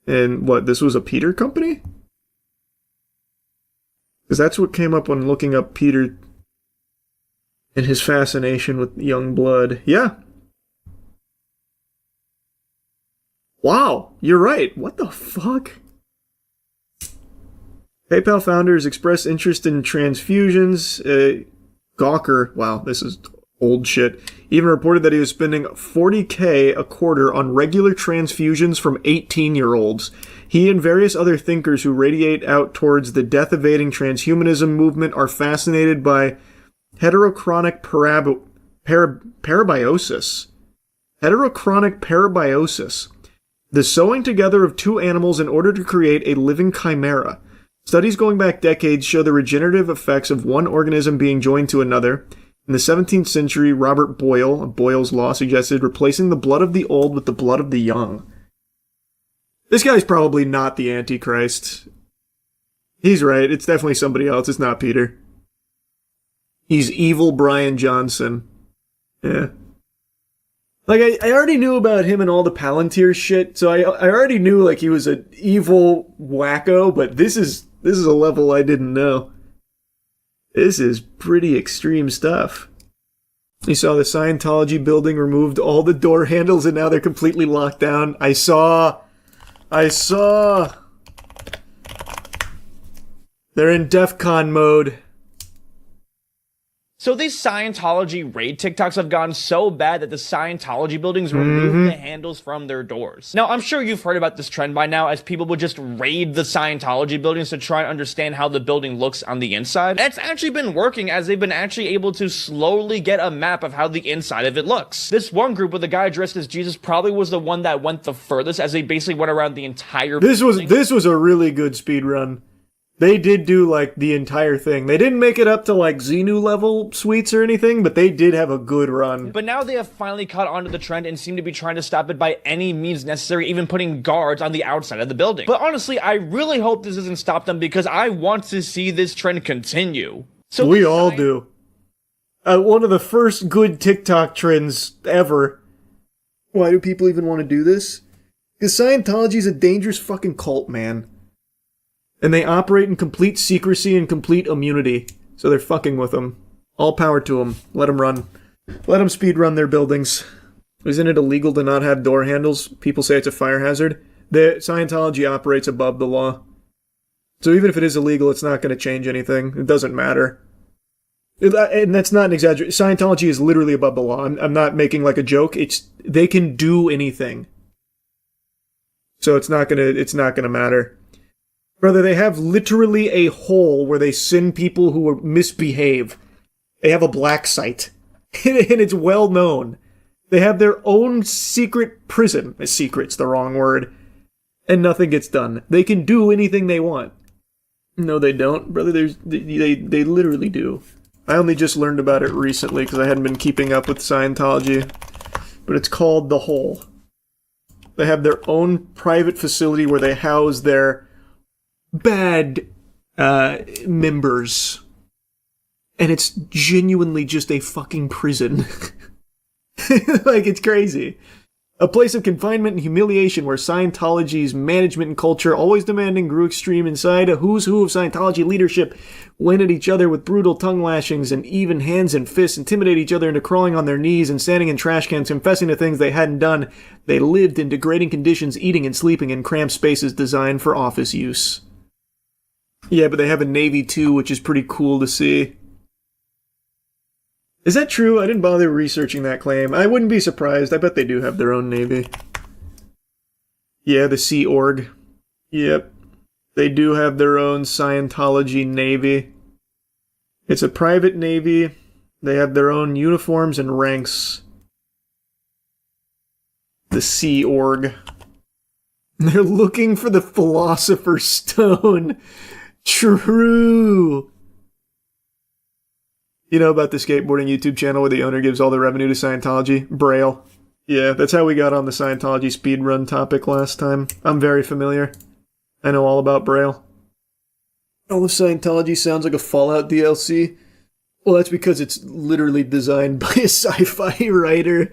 And what, this was a Peter company? Because that's what came up when looking up Peter and his fascination with young blood. Yeah. Wow, you're right. What the fuck? PayPal founders expressed interest in transfusions. Gawker, wow, this is old shit, even reported that he was spending $40K a quarter on regular transfusions from 18-year-olds. He and various other thinkers who radiate out towards the death-evading transhumanism movement are fascinated by heterochronic parabiosis. Heterochronic parabiosis. The sewing together of two animals in order to create a living chimera. Studies going back decades show the regenerative effects of one organism being joined to another. In the 17th century, Robert Boyle, Boyle's Law, suggested replacing the blood of the old with the blood of the young. This guy's probably not the Antichrist. He's right, it's definitely somebody else, it's not Peter. He's evil Brian Johnson. Yeah. Like, I already knew about him and all the Palantir shit, so I already knew, like, he was an evil wacko, but this is a level I didn't know. This is pretty extreme stuff. You saw the Scientology building removed all the door handles and now they're completely locked down. I saw. They're in DEF CON mode. So these Scientology raid TikToks have gone so bad that the Scientology buildings removed the handles from their doors. Now, I'm sure you've heard about this trend by now, as people would just raid the Scientology buildings to try and understand how the building looks on the inside. And it's actually been working, as they've been actually able to slowly get a map of how the inside of it looks. This one group with a guy dressed as Jesus probably was the one that went the furthest, as they basically went around the entire building. This was a really good speed run. They did do, like, the entire thing. They didn't make it up to, like, Xenu level suites or anything, but they did have a good run. But now they have finally caught on to the trend and seem to be trying to stop it by any means necessary, even putting guards on the outside of the building. But honestly, I really hope this doesn't stop them, because I want to see this trend continue. So we all do. One of the first good TikTok trends ever. Why do people even want to do this? Because Scientology's a dangerous fucking cult, man. And they operate in complete secrecy and complete immunity. So they're fucking with them. All power to them. Let them run. Let them speed run their buildings. Isn't it illegal to not have door handles? People say it's a fire hazard. Scientology operates above the law. So even if it is illegal, it's not going to change anything. It doesn't matter. And that's not an exaggeration. Scientology is literally above the law. I'm not making like a joke. They can do anything. So it's not gonna matter. Brother, they have literally a hole where they send people who misbehave. They have a black site. And it's well known. They have their own secret prison. Secret's the wrong word. And nothing gets done. They can do anything they want. No, they don't. Brother, they literally do. I only just learned about it recently because I hadn't been keeping up with Scientology. But it's called The Hole. They have their own private facility where they house their bad members. And it's genuinely just a fucking prison. Like, it's crazy. A place of confinement and humiliation where Scientology's management and culture, always demanding, grew extreme. Inside, a who's who of Scientology leadership went at each other with brutal tongue lashings and even hands and fists, intimidate each other into crawling on their knees and standing in trash cans, confessing to things they hadn't done. They lived in degrading conditions, eating and sleeping in cramped spaces designed for office use. Yeah, but they have a Navy too, which is pretty cool to see. Is that true? I didn't bother researching that claim. I wouldn't be surprised. I bet they do have their own Navy. Yeah, the Sea Org. Yep. They do have their own Scientology Navy. It's a private Navy. They have their own uniforms and ranks. The Sea Org. They're looking for the Philosopher's Stone. True. You know about the skateboarding YouTube channel where the owner gives all the revenue to Scientology? Braille. Yeah, that's how we got on the Scientology speedrun topic last time. I'm very familiar. I know all about Braille. All of Scientology sounds like a Fallout DLC. Well, that's because it's literally designed by a sci-fi writer.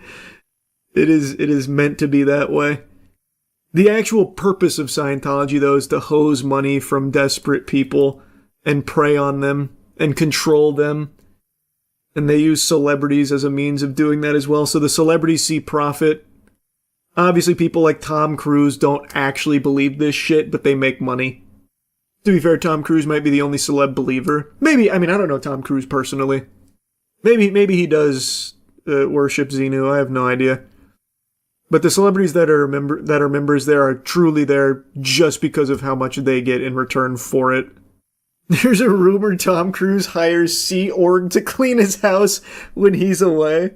It is meant to be that way. The actual purpose of Scientology, though, is to hose money from desperate people and prey on them and control them. And they use celebrities as a means of doing that as well. So the celebrities see profit. Obviously, people like Tom Cruise don't actually believe this shit, but they make money. To be fair, Tom Cruise might be the only celeb believer. Maybe, I don't know Tom Cruise personally. Maybe he does worship Xenu. I have no idea. But the celebrities that are members there are truly there just because of how much they get in return for it. There's a rumor Tom Cruise hires Sea Org to clean his house when he's away.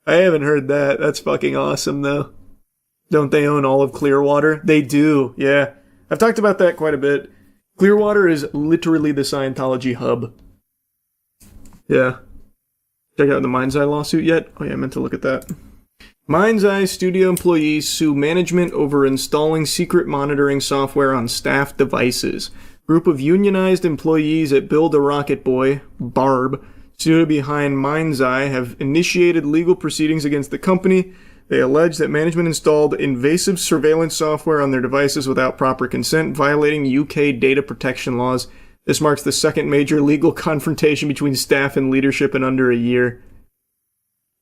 I haven't heard that. That's fucking awesome, though. Don't they own all of Clearwater? They do, yeah. I've talked about that quite a bit. Clearwater is literally the Scientology hub. Yeah. Check out the Mind's Eye lawsuit yet? Oh yeah, I meant to look at that. Mind's Eye studio employees sue management over installing secret monitoring software on staff devices. Group of unionized employees at Build a Rocket Boy, Barb, studio behind Mind's Eye, have initiated legal proceedings against the company. They allege that management installed invasive surveillance software on their devices without proper consent, violating UK data protection laws. This marks the second major legal confrontation between staff and leadership in under a year.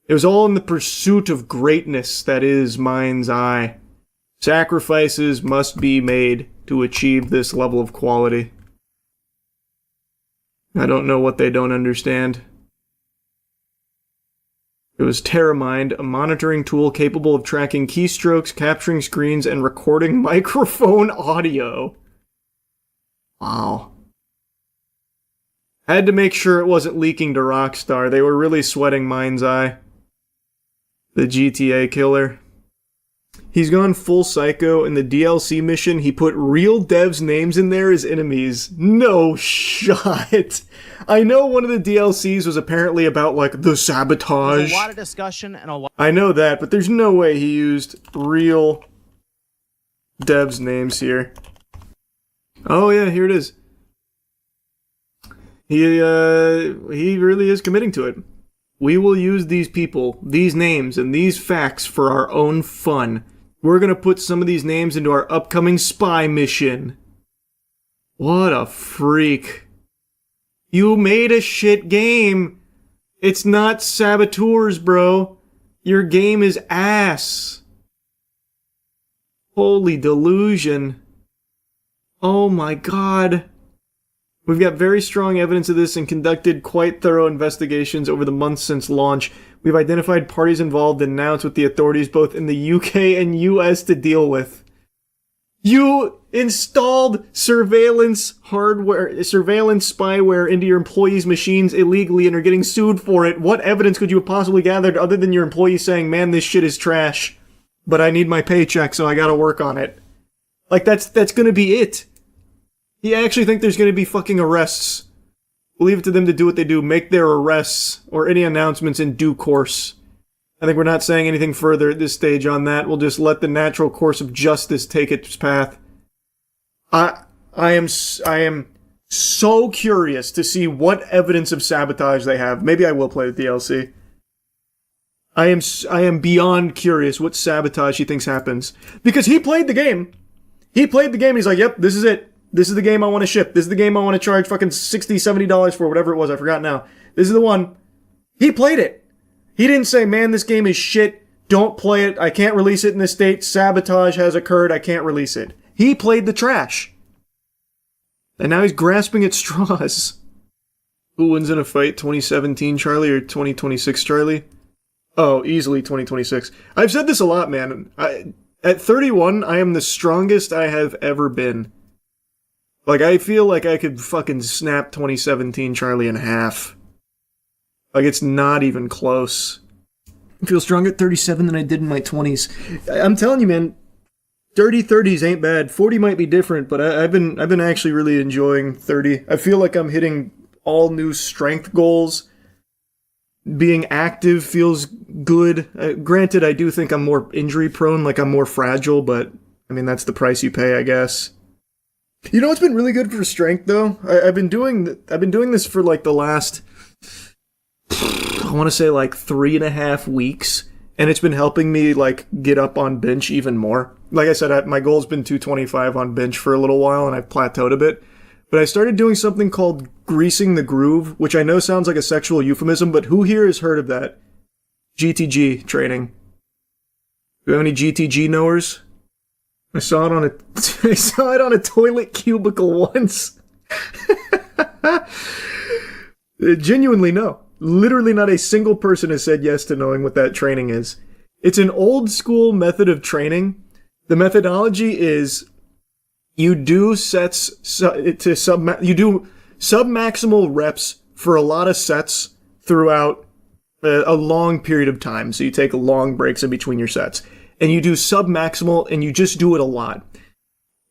It was all in the pursuit of greatness that is Mind's Eye. Sacrifices must be made to achieve this level of quality. I don't know what they don't understand. It was TerraMind, a monitoring tool capable of tracking keystrokes, capturing screens, and recording microphone audio. Wow. Had to make sure it wasn't leaking to Rockstar. They were really sweating Mind's Eye. The GTA killer. He's gone full psycho. In the DLC mission, he put real devs' names in there as enemies. No shot. I know one of the DLCs was apparently about, like, the sabotage. There's a lot of discussion and a lot... I know that, but there's no way he used real devs' names here. Oh yeah, here it is. He really is committing to it. We will use these people, these names, and these facts for our own fun. We're gonna put some of these names into our upcoming spy mission. What a freak. You made a shit game. It's not saboteurs, bro. Your game is ass. Holy delusion. Oh my god. We've got very strong evidence of this and conducted quite thorough investigations over the months since launch. We've identified parties involved and announced with the authorities both in the UK and US to deal with. You installed surveillance hardware, surveillance spyware into your employees' machines illegally and are getting sued for it. What evidence could you have possibly gathered other than your employees saying, man, this shit is trash, but I need my paycheck, so I gotta work on it? Like, that's gonna be it. You actually think there's going to be fucking arrests? We'll leave it to them to do what they do, make their arrests, or any announcements in due course. I think we're not saying anything further at this stage on that. We'll just let the natural course of justice take its path. I am so curious to see what evidence of sabotage they have. Maybe I will play the DLC. I am beyond curious what sabotage he thinks happens. Because he played the game. He played the game and he's like, yep, this is it. This is the game I want to ship. This is the game I want to charge fucking $60, $70 for, whatever it was. I forgot now. This is the one. He played it. He didn't say, man, this game is shit. Don't play it. I can't release it in this state. Sabotage has occurred. I can't release it. He played the trash. And now he's grasping at straws. Who wins in a fight, 2017 Charlie or 2026 Charlie? Oh, easily 2026. I've said this a lot, man. At 31, I am the strongest I have ever been. Like, I feel like I could fucking snap 2017 Charlie in half. Like, it's not even close. I feel stronger at 37 than I did in my 20s. I'm telling you, man, dirty 30s ain't bad. 40 might be different, but I've been actually really enjoying 30. I feel like I'm hitting all new strength goals. Being active feels good. Granted, I do think I'm more injury prone, like I'm more fragile, but I mean, that's the price you pay, I guess. You know what's been really good for strength, though? I've been doing this for like the last, I want to say like 3.5 weeks, and it's been helping me like get up on bench even more. Like I said, my goal's been 225 on bench for a little while, and I've plateaued a bit. But I started doing something called greasing the groove, which I know sounds like a sexual euphemism, but who here has heard of that? GTG training. Do you have any GTG knowers? I saw it on a toilet cubicle once. Genuinely, no. Literally not a single person has said yes to knowing what that training is. It's an old school method of training. The methodology is you do sub-maximal reps for a lot of sets throughout a long period of time. So you take long breaks in between your sets. And you do sub-maximal, and you just do it a lot.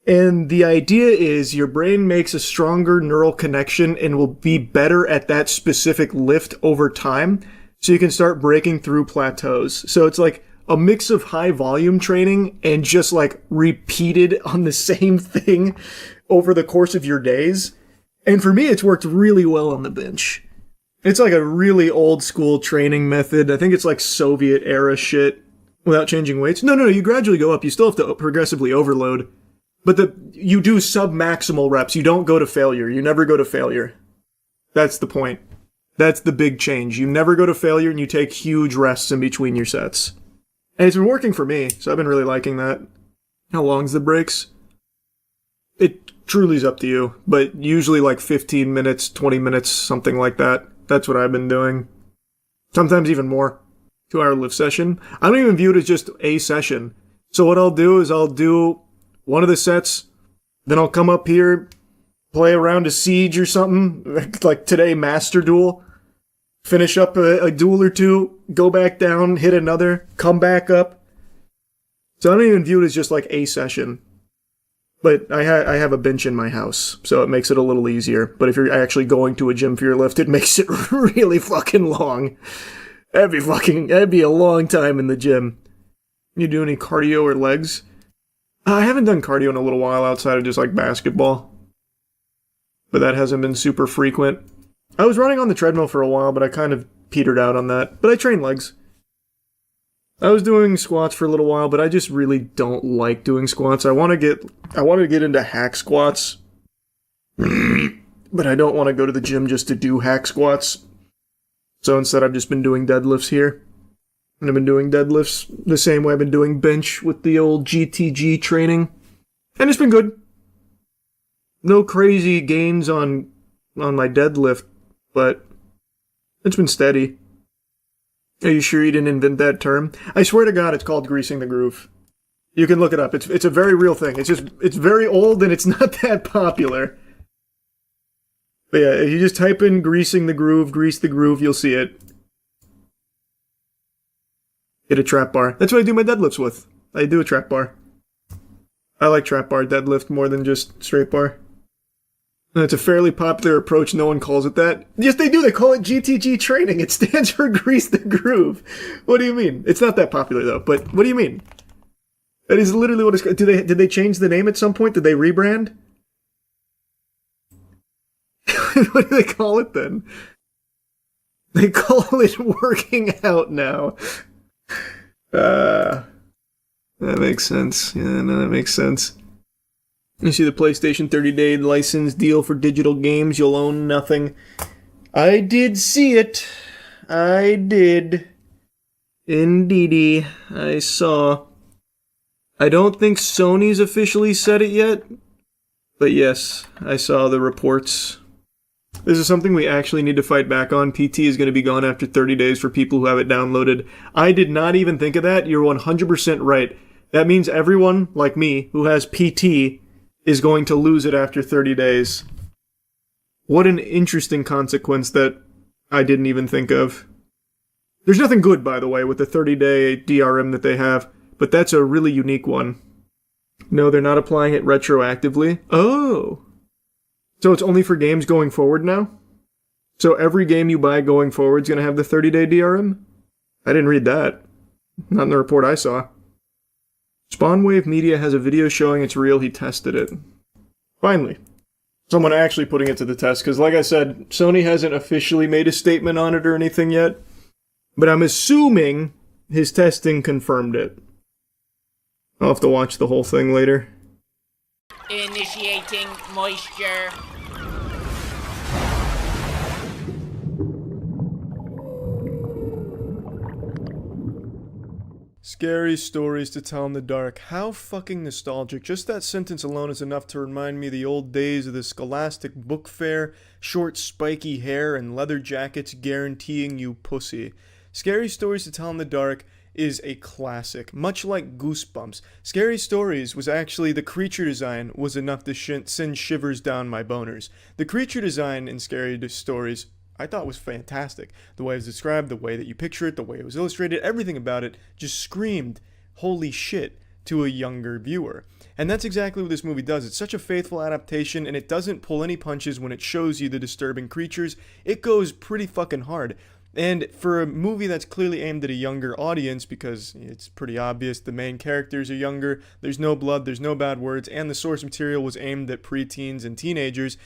And the idea is your brain makes a stronger neural connection and will be better at that specific lift over time, so you can start breaking through plateaus. So it's like a mix of high volume training and just like repeated on the same thing over the course of your days. And for me, it's worked really well on the bench. It's like a really old school training method. I think it's like Soviet era shit. Without changing weights? No, you gradually go up. You still have to progressively overload. But you do sub-maximal reps. You don't go to failure. You never go to failure. That's the point. That's the big change. You never go to failure, and you take huge rests in between your sets. And it's been working for me, so I've been really liking that. How long's the breaks? It truly is up to you, but usually like 15 minutes, 20 minutes, something like that. That's what I've been doing. Sometimes even more. 2-hour lift session. I don't even view it as just a session. So what I'll do is I'll do one of the sets, then I'll come up here, play around a siege or something, like today, Master Duel. Finish up a duel or two, go back down, hit another, come back up. So I don't even view it as just like a session. But I have a bench in my house, so it makes it a little easier. But if you're actually going to a gym for your lift, it makes it really fucking long. That'd be a long time in the gym. You do any cardio or legs? I haven't done cardio in a little while outside of just like basketball. But that hasn't been super frequent. I was running on the treadmill for a while, but I kind of petered out on that. But I train legs. I was doing squats for a little while, but I just really don't like doing squats. I want to get into hack squats. But I don't want to go to the gym just to do hack squats. So instead I've just been doing deadlifts here. And I've been doing deadlifts the same way I've been doing bench with the old GTG training. And it's been good. No crazy gains on my deadlift, but it's been steady. Are you sure you didn't invent that term? I swear to God, it's called greasing the groove. You can look it up. It's a very real thing. It's very old and it's not that popular. But yeah, if you just type in greasing the groove, grease the groove, you'll see it. Hit a trap bar. That's what I do my deadlifts with. I do a trap bar. I like trap bar deadlift more than just straight bar. And it's a fairly popular approach. No one calls it that. Yes, they do. They call it GTG training. It stands for grease the groove. What do you mean? It's not that popular though. But what do you mean? That is literally what it's. Did they change the name at some point? Did they rebrand? What do they call it then? They call it working out now. That makes sense. Yeah, no, that makes sense. You see the PlayStation 30-day license deal for digital games, you'll own nothing. I did see it. I did. Indeedy. I saw. I don't think Sony's officially said it yet. But yes, I saw the reports. This is something we actually need to fight back on. PT is going to be gone after 30 days for people who have it downloaded. I did not even think of that. You're 100% right. That means everyone, like me, who has PT is going to lose it after 30 days. What an interesting consequence that I didn't even think of. There's nothing good, by the way, with the 30-day DRM that they have, but that's a really unique one. No, they're not applying it retroactively. Oh! So it's only for games going forward now? So every game you buy going forward is going to have the 30-day DRM? I didn't read that. Not in the report I saw. Spawnwave Media has a video showing it's real. He tested it. Finally. Someone actually putting it to the test, because like I said, Sony hasn't officially made a statement on it or anything yet. But I'm assuming his testing confirmed it. I'll have to watch the whole thing later. Initiating moisture. Scary stories to tell in the dark. How fucking nostalgic. Just that sentence alone is enough to remind me of the old days of the Scholastic Book Fair, short spiky hair, and leather jackets guaranteeing you pussy. Scary Stories to Tell in the Dark is a classic, much like Goosebumps. Scary Stories was actually, the creature design was enough to send shivers down my boners. The creature design in Scary Stories I thought was fantastic. The way it was described, the way that you picture it, the way it was illustrated, everything about it just screamed, holy shit, to a younger viewer. And that's exactly what this movie does. It's such a faithful adaptation, and it doesn't pull any punches when it shows you the disturbing creatures. It goes pretty fucking hard. And for a movie that's clearly aimed at a younger audience, because it's pretty obvious the main characters are younger, there's no blood, there's no bad words, and the source material was aimed at preteens and teenagers,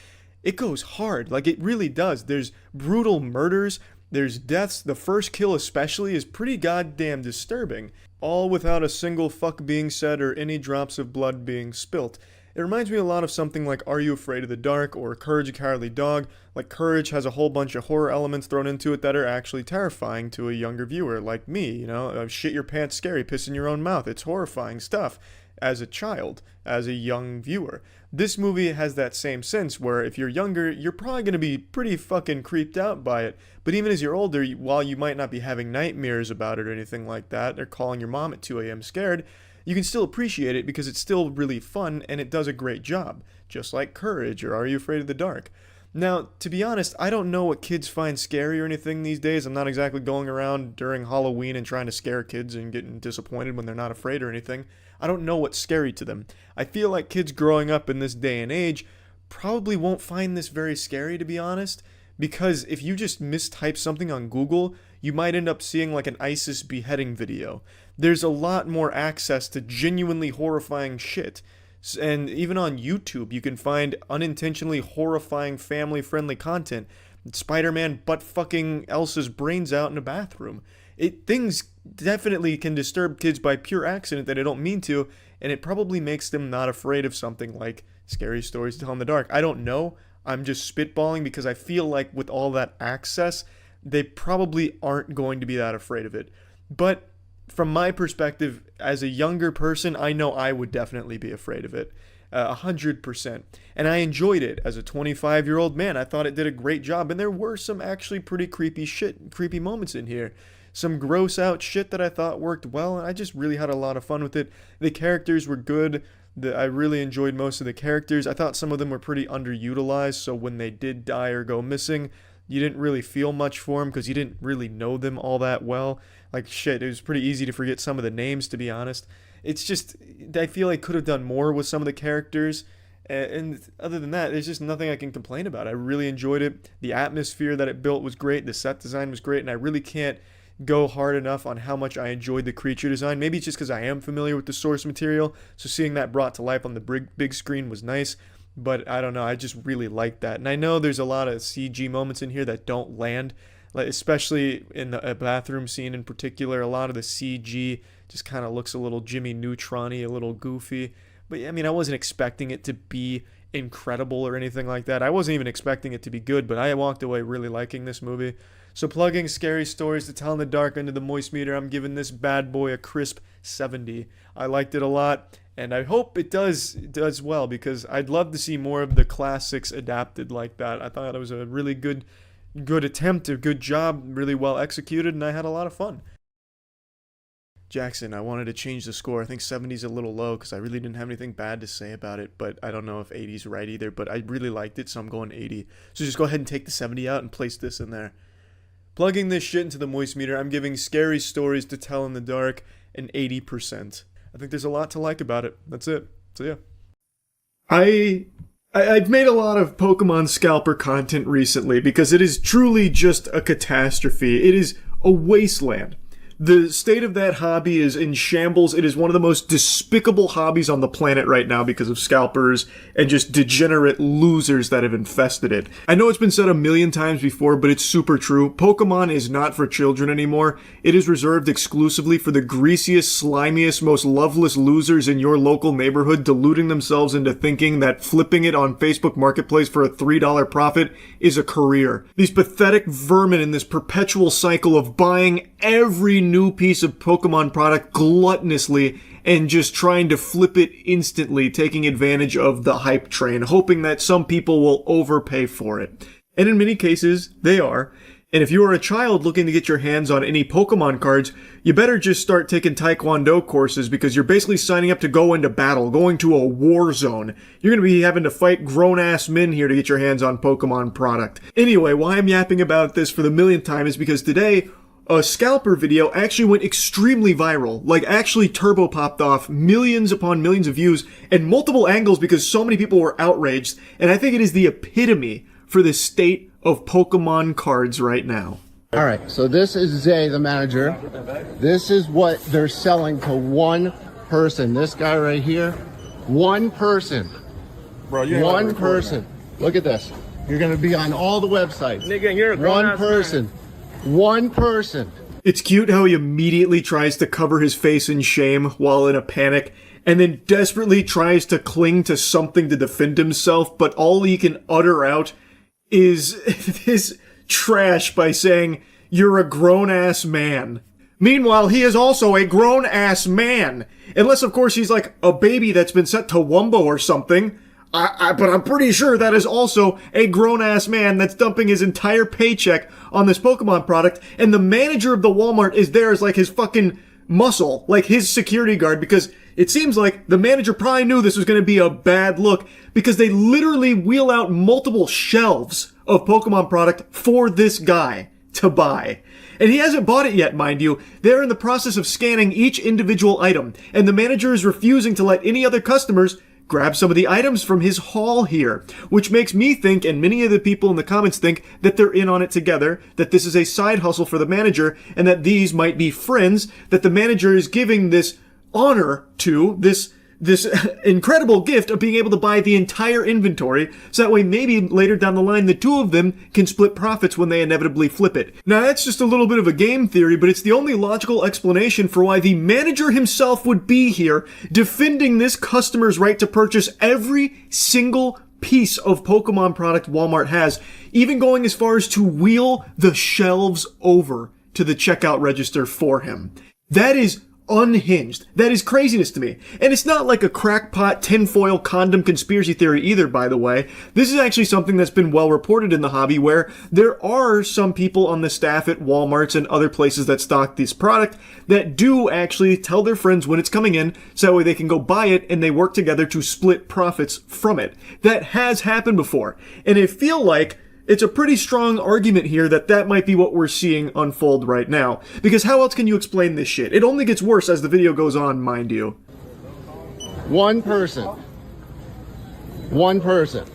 it goes hard. Like, it really does. There's brutal murders, there's deaths. The first kill especially is pretty goddamn disturbing. All without a single fuck being said or any drops of blood being spilt. It reminds me a lot of something like Are You Afraid of the Dark or Courage the Cowardly Dog. Like, Courage has a whole bunch of horror elements thrown into it that are actually terrifying to a younger viewer like me, you know? Shit your pants scary, piss in your own mouth. It's horrifying stuff as a child, as a young viewer. This movie has that same sense where if you're younger, you're probably going to be pretty fucking creeped out by it. But even as you're older, while you might not be having nightmares about it or anything like that, or calling your mom at 2 a.m. scared, you can still appreciate it because it's still really fun and it does a great job, just like Courage or Are You Afraid of the Dark? Now, to be honest, I don't know what kids find scary or anything these days. I'm not exactly going around during Halloween and trying to scare kids and getting disappointed when they're not afraid or anything. I don't know what's scary to them. I feel like kids growing up in this day and age probably won't find this very scary, to be honest, because if you just mistype something on Google, you might end up seeing like an ISIS beheading video. There's a lot more access to genuinely horrifying shit. And even on YouTube, you can find unintentionally horrifying family-friendly content. Spider-Man butt-fucking Elsa's brains out in a bathroom. Things definitely can disturb kids by pure accident that they don't mean to, and it probably makes them not afraid of something like Scary Stories to Tell in the Dark. I don't know. I'm just spitballing because I feel like with all that access, they probably aren't going to be that afraid of it. But from my perspective, as a younger person, I know I would definitely be afraid of it. 100%. And I enjoyed it as a 25-year-old man. I thought it did a great job, and there were some actually pretty creepy moments in here. Some gross out shit that I thought worked well, and I just really had a lot of fun with it. The characters were good. I really enjoyed most of the characters. I thought some of them were pretty underutilized, so when they did die or go missing, you didn't really feel much for them because you didn't really know them all that well. Like, shit, it was pretty easy to forget some of the names, to be honest. It's just, I feel I could have done more with some of the characters. And other than that, there's just nothing I can complain about. I really enjoyed it. The atmosphere that it built was great. The set design was great. And I really can't go hard enough on how much I enjoyed the creature design. Maybe it's just because I am familiar with the source material. So seeing that brought to life on the big screen was nice. But I don't know, I just really liked that. And I know there's a lot of CG moments in here that don't land, like especially in the bathroom scene in particular. A lot of the CG just kind of looks a little Jimmy Neutron-y, a little goofy. But I mean, I wasn't expecting it to be incredible or anything like that. I wasn't even expecting it to be good, but I walked away really liking this movie. So plugging Scary Stories to Tell in the Dark into the moist meter, I'm giving this bad boy a crisp 70. I liked it a lot. And I hope it does well, because I'd love to see more of the classics adapted like that. I thought it was a really good attempt, a good job, really well executed, and I had a lot of fun. Jackson, I wanted to change the score. I think 70's a little low because I really didn't have anything bad to say about it, but I don't know if 80's right either, but I really liked it, so I'm going 80. So just go ahead and take the 70 out and place this in there. Plugging this shit into the moist meter, I'm giving Scary Stories to Tell in the Dark an 80%. I think there's a lot to like about it. That's it. So yeah. I've made a lot of Pokemon Scalper content recently because it is truly just a catastrophe. It is a wasteland. The state of that hobby is in shambles. It is one of the most despicable hobbies on the planet right now because of scalpers and just degenerate losers that have infested it. I know it's been said a million times before, but it's super true. Pokemon is not for children anymore. It is reserved exclusively for the greasiest, slimiest, most loveless losers in your local neighborhood, deluding themselves into thinking that flipping it on Facebook Marketplace for a $3 profit is a career. These pathetic vermin in this perpetual cycle of buying every new piece of Pokemon product gluttonously and just trying to flip it instantly, taking advantage of the hype train, hoping that some people will overpay for it. And in many cases, they are. And if you are a child looking to get your hands on any Pokemon cards, you better just start taking Taekwondo courses because you're basically signing up to go into battle, going to a war zone. You're going to be having to fight grown-ass men here to get your hands on Pokemon product. Anyway, why I'm yapping about this for the millionth time is because today, a scalper video actually went extremely viral, like actually turbo popped off, millions upon millions of views, and multiple angles because so many people were outraged, and I think it is the epitome for the state of Pokemon cards right now. All right, so this is Zay, the manager. This is what they're selling to one person. This guy right here, one person. Bro, one person. Look at this. You're gonna be on all the websites. Nigga, you're a one person. Man. One person. It's cute how he immediately tries to cover his face in shame while in a panic, and then desperately tries to cling to something to defend himself, but all he can utter out is this trash by saying, "You're a grown-ass man." Meanwhile, he is also a grown-ass man. Unless, of course, he's like a baby that's been set to Wumbo or something. But I'm pretty sure that is also a grown-ass man that's dumping his entire paycheck on this Pokemon product, and the manager of the Walmart is there as like his fucking muscle, like his security guard, because it seems like the manager probably knew this was going to be a bad look, because they literally wheel out multiple shelves of Pokemon product for this guy to buy. And he hasn't bought it yet, mind you. They're in the process of scanning each individual item, and the manager is refusing to let any other customers grab some of the items from his haul here, which makes me think, and many of the people in the comments think, that they're in on it together, that this is a side hustle for the manager, and that these might be friends that the manager is giving this honor to, this incredible gift of being able to buy the entire inventory, so that way maybe later down the line the two of them can split profits when they inevitably flip it. Now that's just a little bit of a game theory, but it's the only logical explanation for why the manager himself would be here defending this customer's right to purchase every single piece of Pokemon product Walmart has, even going as far as to wheel the shelves over to the checkout register for him. That is unhinged. That is craziness to me. And it's not like a crackpot tinfoil condom conspiracy theory either, by the way. This is actually something that's been well reported in the hobby, where there are some people on the staff at Walmarts and other places that stock this product that do actually tell their friends when it's coming in, so that way they can go buy it and they work together to split profits from it. That has happened before. And I feel like it's a pretty strong argument here that that might be what we're seeing unfold right now. Because how else can you explain this shit? It only gets worse as the video goes on, mind you. One person. One person.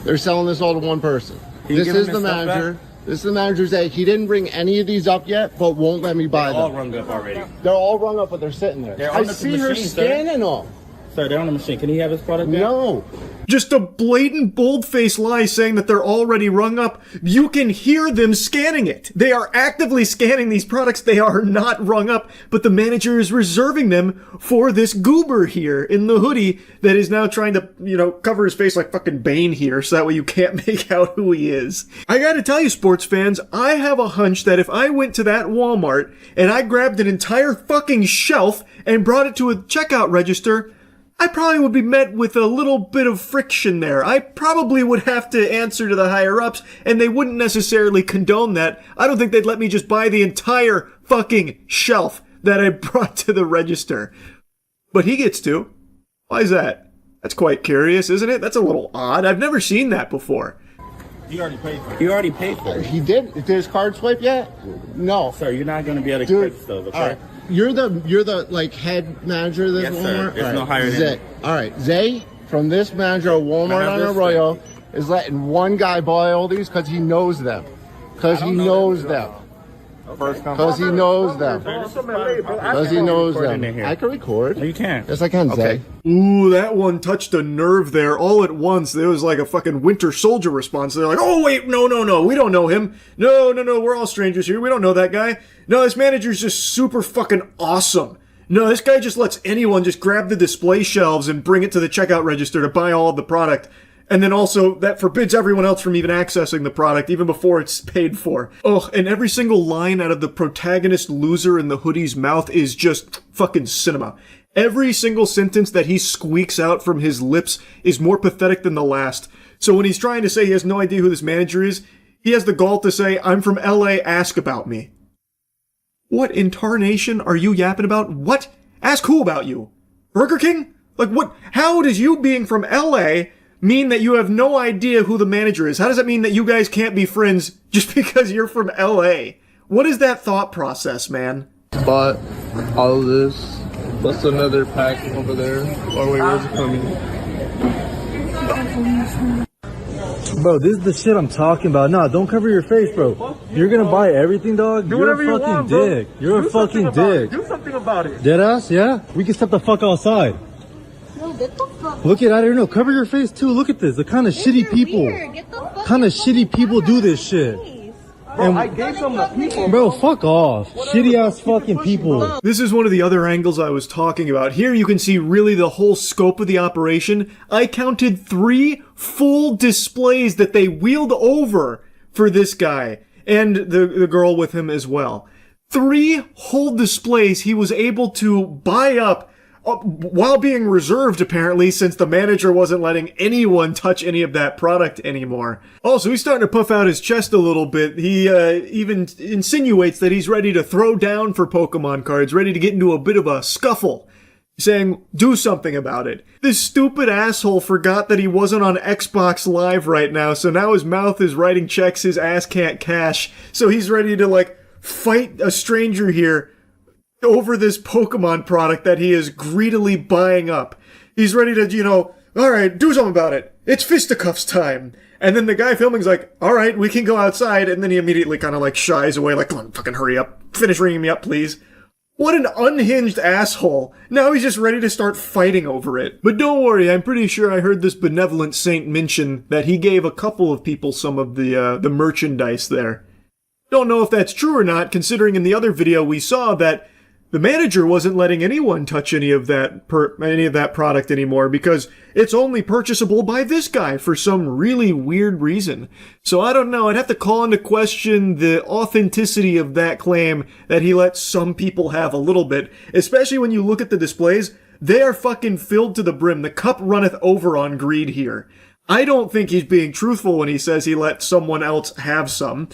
They're selling this all to one person. This is the manager. This is the manager's egg. He didn't bring any of these up yet, but won't let me buy them. They're all rung up already. They're all rung up, but they're sitting there. I see her scanning them. Sir, they're on the machine. Can he have his product back? No. Just a blatant, bold-faced lie saying that they're already rung up. You can hear them scanning it. They are actively scanning these products. They are not rung up, but the manager is reserving them for this goober here in the hoodie that is now trying to, cover his face like fucking Bane here, so that way you can't make out who he is. I gotta tell you, sports fans, I have a hunch that if I went to that Walmart and I grabbed an entire fucking shelf and brought it to a checkout register, I probably would be met with a little bit of friction there. I probably would have to answer to the higher-ups, and they wouldn't necessarily condone that. I don't think they'd let me just buy the entire fucking shelf that I brought to the register. But he gets to. Why is that? That's quite curious, isn't it? That's a little odd. I've never seen that before. You already paid for it. You already paid for it. He did? Did his card swipe yet? No. Sir, you're not going to be able to credit stuff, okay? All right. You're the like head manager of this Yes, Walmart? sir. There's no higher than Zay. All right. Zay from this manager of Walmart on Arroyo is letting one guy buy all these because he knows them. Because he knows them. Because he knows them. Because he knows them. I can record. No, you can. Yes, I can, Zay. Ooh, that one touched a nerve there all at once. There was like a fucking Winter Soldier response. They're like, oh, wait, no, we don't know him. No, we're all strangers here. We don't know that guy. No, this manager's just super fucking awesome. No, this guy just lets anyone just grab the display shelves and bring it to the checkout register to buy all of the product. And then also, that forbids everyone else from even accessing the product, even before it's paid for. Ugh, and every single line out of the protagonist loser in the hoodie's mouth is just fucking cinema. Every single sentence that he squeaks out from his lips is more pathetic than the last. So when he's trying to say he has no idea who this manager is, he has the gall to say, I'm from LA, ask about me. What in tarnation are you yapping about? What? Ask who about you? Burger King? Like what? How does you being from LA mean that you have no idea who the manager is? How does that mean that you guys can't be friends just because you're from LA? What is that thought process, man? Bought all of this. Plus another pack over there. Oh wait, where's it coming? Bro, this is the shit I'm talking about. Nah, don't cover your face, bro. You're gonna buy everything, dog? You're a fucking dick. You're a fucking dick. Do something about it. Deadass, yeah? We can step the fuck outside. No, get the fuck. Look at, I don't know, cover your face too. Look at this. The kind of shitty people. Get the fuck Kind of shitty people do this shit. And I gave some to people. bro, fuck off. Shitty ass fucking people. This is one of the other angles I was talking about. Here you can see really the whole scope of the operation. I counted 3 full displays that they wheeled over for this guy and the girl with him as well. 3 whole displays he was able to buy up while being reserved, apparently, since the manager wasn't letting anyone touch any of that product anymore. Also, he's starting to puff out his chest a little bit. He even insinuates that he's ready to throw down for Pokemon cards, ready to get into a bit of a scuffle, saying, do something about it. This stupid asshole forgot that he wasn't on Xbox Live right now, so now his mouth is writing checks his ass can't cash, so he's ready to, like, fight a stranger here over this Pokemon product that he is greedily buying up. He's ready to, you know, alright, do something about it. It's fisticuffs time. And then the guy filming's like, alright, we can go outside. And then he immediately kind of like shies away, like, come on, fucking hurry up. Finish ringing me up, please. What an unhinged asshole. Now he's just ready to start fighting over it. But don't worry, I'm pretty sure I heard this benevolent saint mention that he gave a couple of people some of the merchandise there. Don't know if that's true or not, considering in the other video we saw that the manager wasn't letting anyone touch any of that product anymore because it's only purchasable by this guy for some really weird reason. So I don't know, I'd have to call into question the authenticity of that claim that he lets some people have a little bit, especially when you look at the displays. They are fucking filled to the brim. The cup runneth over on greed here. I don't think he's being truthful when he says he let someone else have some.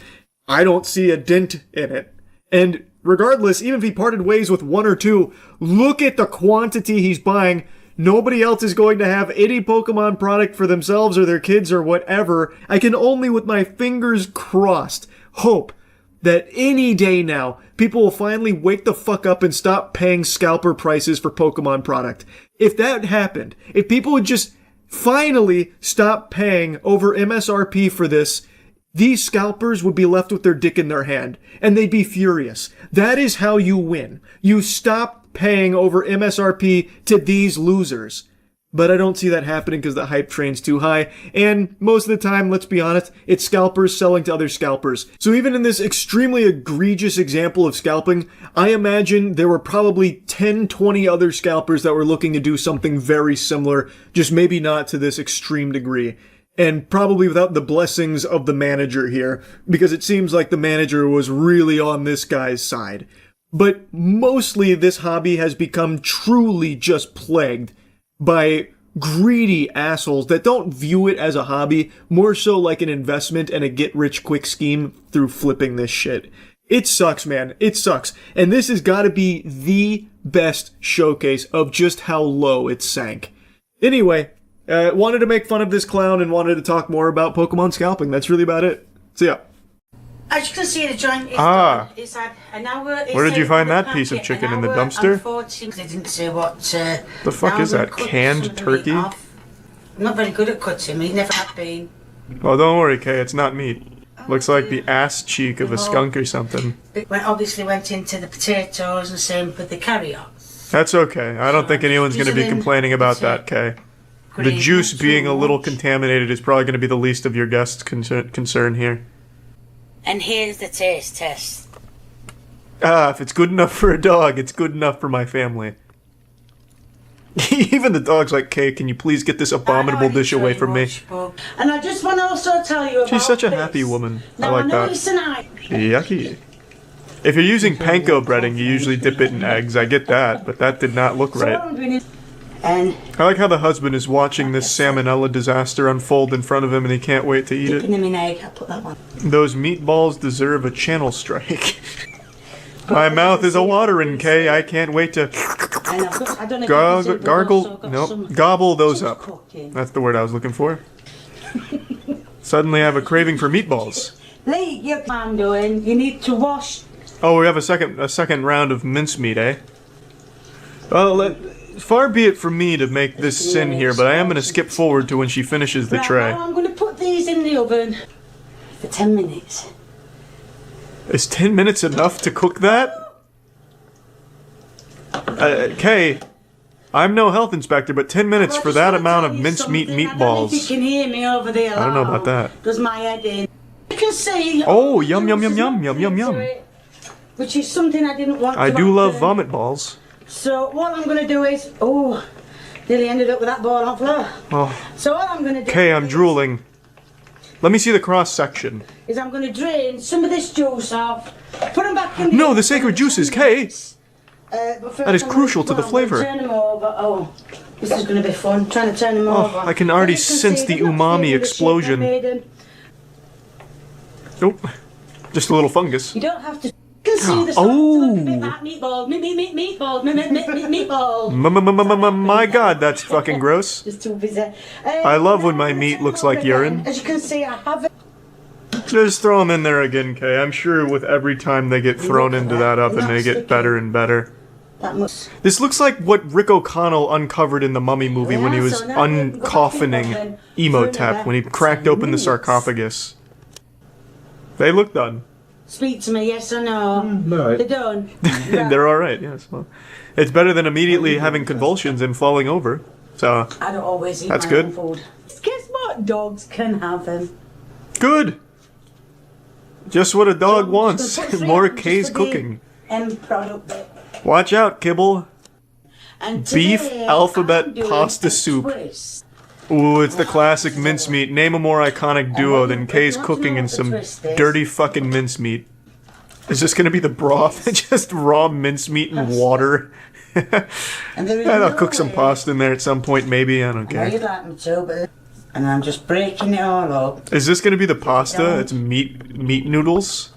I don't see a dent in it. And regardless, even if he parted ways with 1 or 2, look at the quantity he's buying. Nobody else is going to have any Pokemon product for themselves or their kids or whatever. I can only, with my fingers crossed, hope that any day now, people will finally wake the fuck up and stop paying scalper prices for Pokemon product. If that happened, if people would just finally stop paying over MSRP for this, these scalpers would be left with their dick in their hand, and they'd be furious. That is how you win. You stop paying over MSRP to these losers. But I don't see that happening because the hype train's too high, and most of the time, let's be honest, it's scalpers selling to other scalpers. So even in this extremely egregious example of scalping, I imagine there were probably 10, 20 other scalpers that were looking to do something very similar, just maybe not to this extreme degree. And probably without the blessings of the manager here, because it seems like the manager was really on this guy's side. But mostly this hobby has become truly just plagued by greedy assholes that don't view it as a hobby, more so like an investment and a get-rich-quick scheme through flipping this shit. It sucks, man. It sucks. And this has got to be the best showcase of just how low it sank. Anyway, wanted to make fun of this clown and wanted to talk more about Pokemon scalping. That's really about it. So yeah. As you can see, the joint is done. It's had an hour. Where did you find that piece of chicken in the dumpster? Unfortunately, they didn't say what. The fuck is that? Canned turkey? I'm not very good at cutting. He never have been. Oh, don't worry, Kay. It's not meat. Looks like the ass cheek of a skunk or something. It obviously went into the potatoes and same with the carrot. That's okay. I don't think anyone's going to be complaining about that, Kay. The juice being a little contaminated is probably going to be the least of your guests' concern here. And here's the taste test. If it's good enough for a dog, it's good enough for my family. Even the dog's like, Kay, can you please get this abominable dish away from me? And I just want to also tell you about She's such a happy woman. Now, I like that. Yucky. If you're using panko breading, you usually dip it in eggs. I get that, but that did not look right. And I like how the husband is watching this salmonella disaster unfold in front of him and he can't wait to eat it. Dipping them in egg, I'll put that one. Those meatballs deserve a channel strike. My mouth is a watering, Kay. I can't wait to gobble those up. That's the word I was looking for. Suddenly I have a craving for meatballs. Lee, what I'm doing, you need to wash. Oh, we have a second round of mincemeat, eh? Well, far be it from me to make this sin here, but I am going to skip forward to when she finishes the tray. Now I'm going to put these in the oven for 10 minutes. Is 10 minutes enough to cook that? Kay, I'm no health inspector, but 10 minutes for that amount of mincemeat meatballs. I don't know if you can hear me over there. I don't know about that. Does my head in. You can see. Oh, yum, yum, yum, yum, yum, yum, yum. Which is something I didn't want I to do love happen. vomit balls. So what I'm going to do is, oh, nearly ended up with that ball on floor. Oh. So what I'm going to do Okay, I'm drooling. Let me see the cross section. is I'm going to drain some of this juice off, put them back in the No, the sacred juices, Kay. but That is first I'm crucial to gonna- the well, I'm gonna flavor. Turn them over. Oh, this is going to be fun. Trying to turn them Oh, over. I can already As you sense see, the they're not umami staying in the shape I explosion. made them. Nope. Just a little fungus. You don't have to. You can see the Oh. meatball, meatball, meatball. My god, that's fucking gross. Just too busy. I love when my meat looks like urine. As you can see, I have it. Just throw them in there again, Kay. I'm sure with every time they get thrown into that oven, they get better and better. That much. This looks like what Rick O'Connell uncovered in the Mummy movie when he was uncoffining Emotep, when he cracked open the sarcophagus. They look done. Speak to me, yes or no. Right. They're done. They're alright, yes. Well, it's better than immediately having convulsions and falling over. So, I don't always eat that's my good. own food. Guess what? Dogs can have them. Good! Just what a dog wants. More Kay's cooking. End product bit. Watch out, Kibble. And Beef today, alphabet I'm doing pasta a soup. twist. Ooh, it's the classic mincemeat. Name a more iconic duo than Kay's cooking and some dirty fucking mincemeat. Is this gonna be the broth? Just raw mincemeat and water? I'll cook some pasta in there at some point, maybe. I don't I know you'd care. like me to, but... And I'm just breaking it all up. Is this gonna be the pasta? It's meat noodles?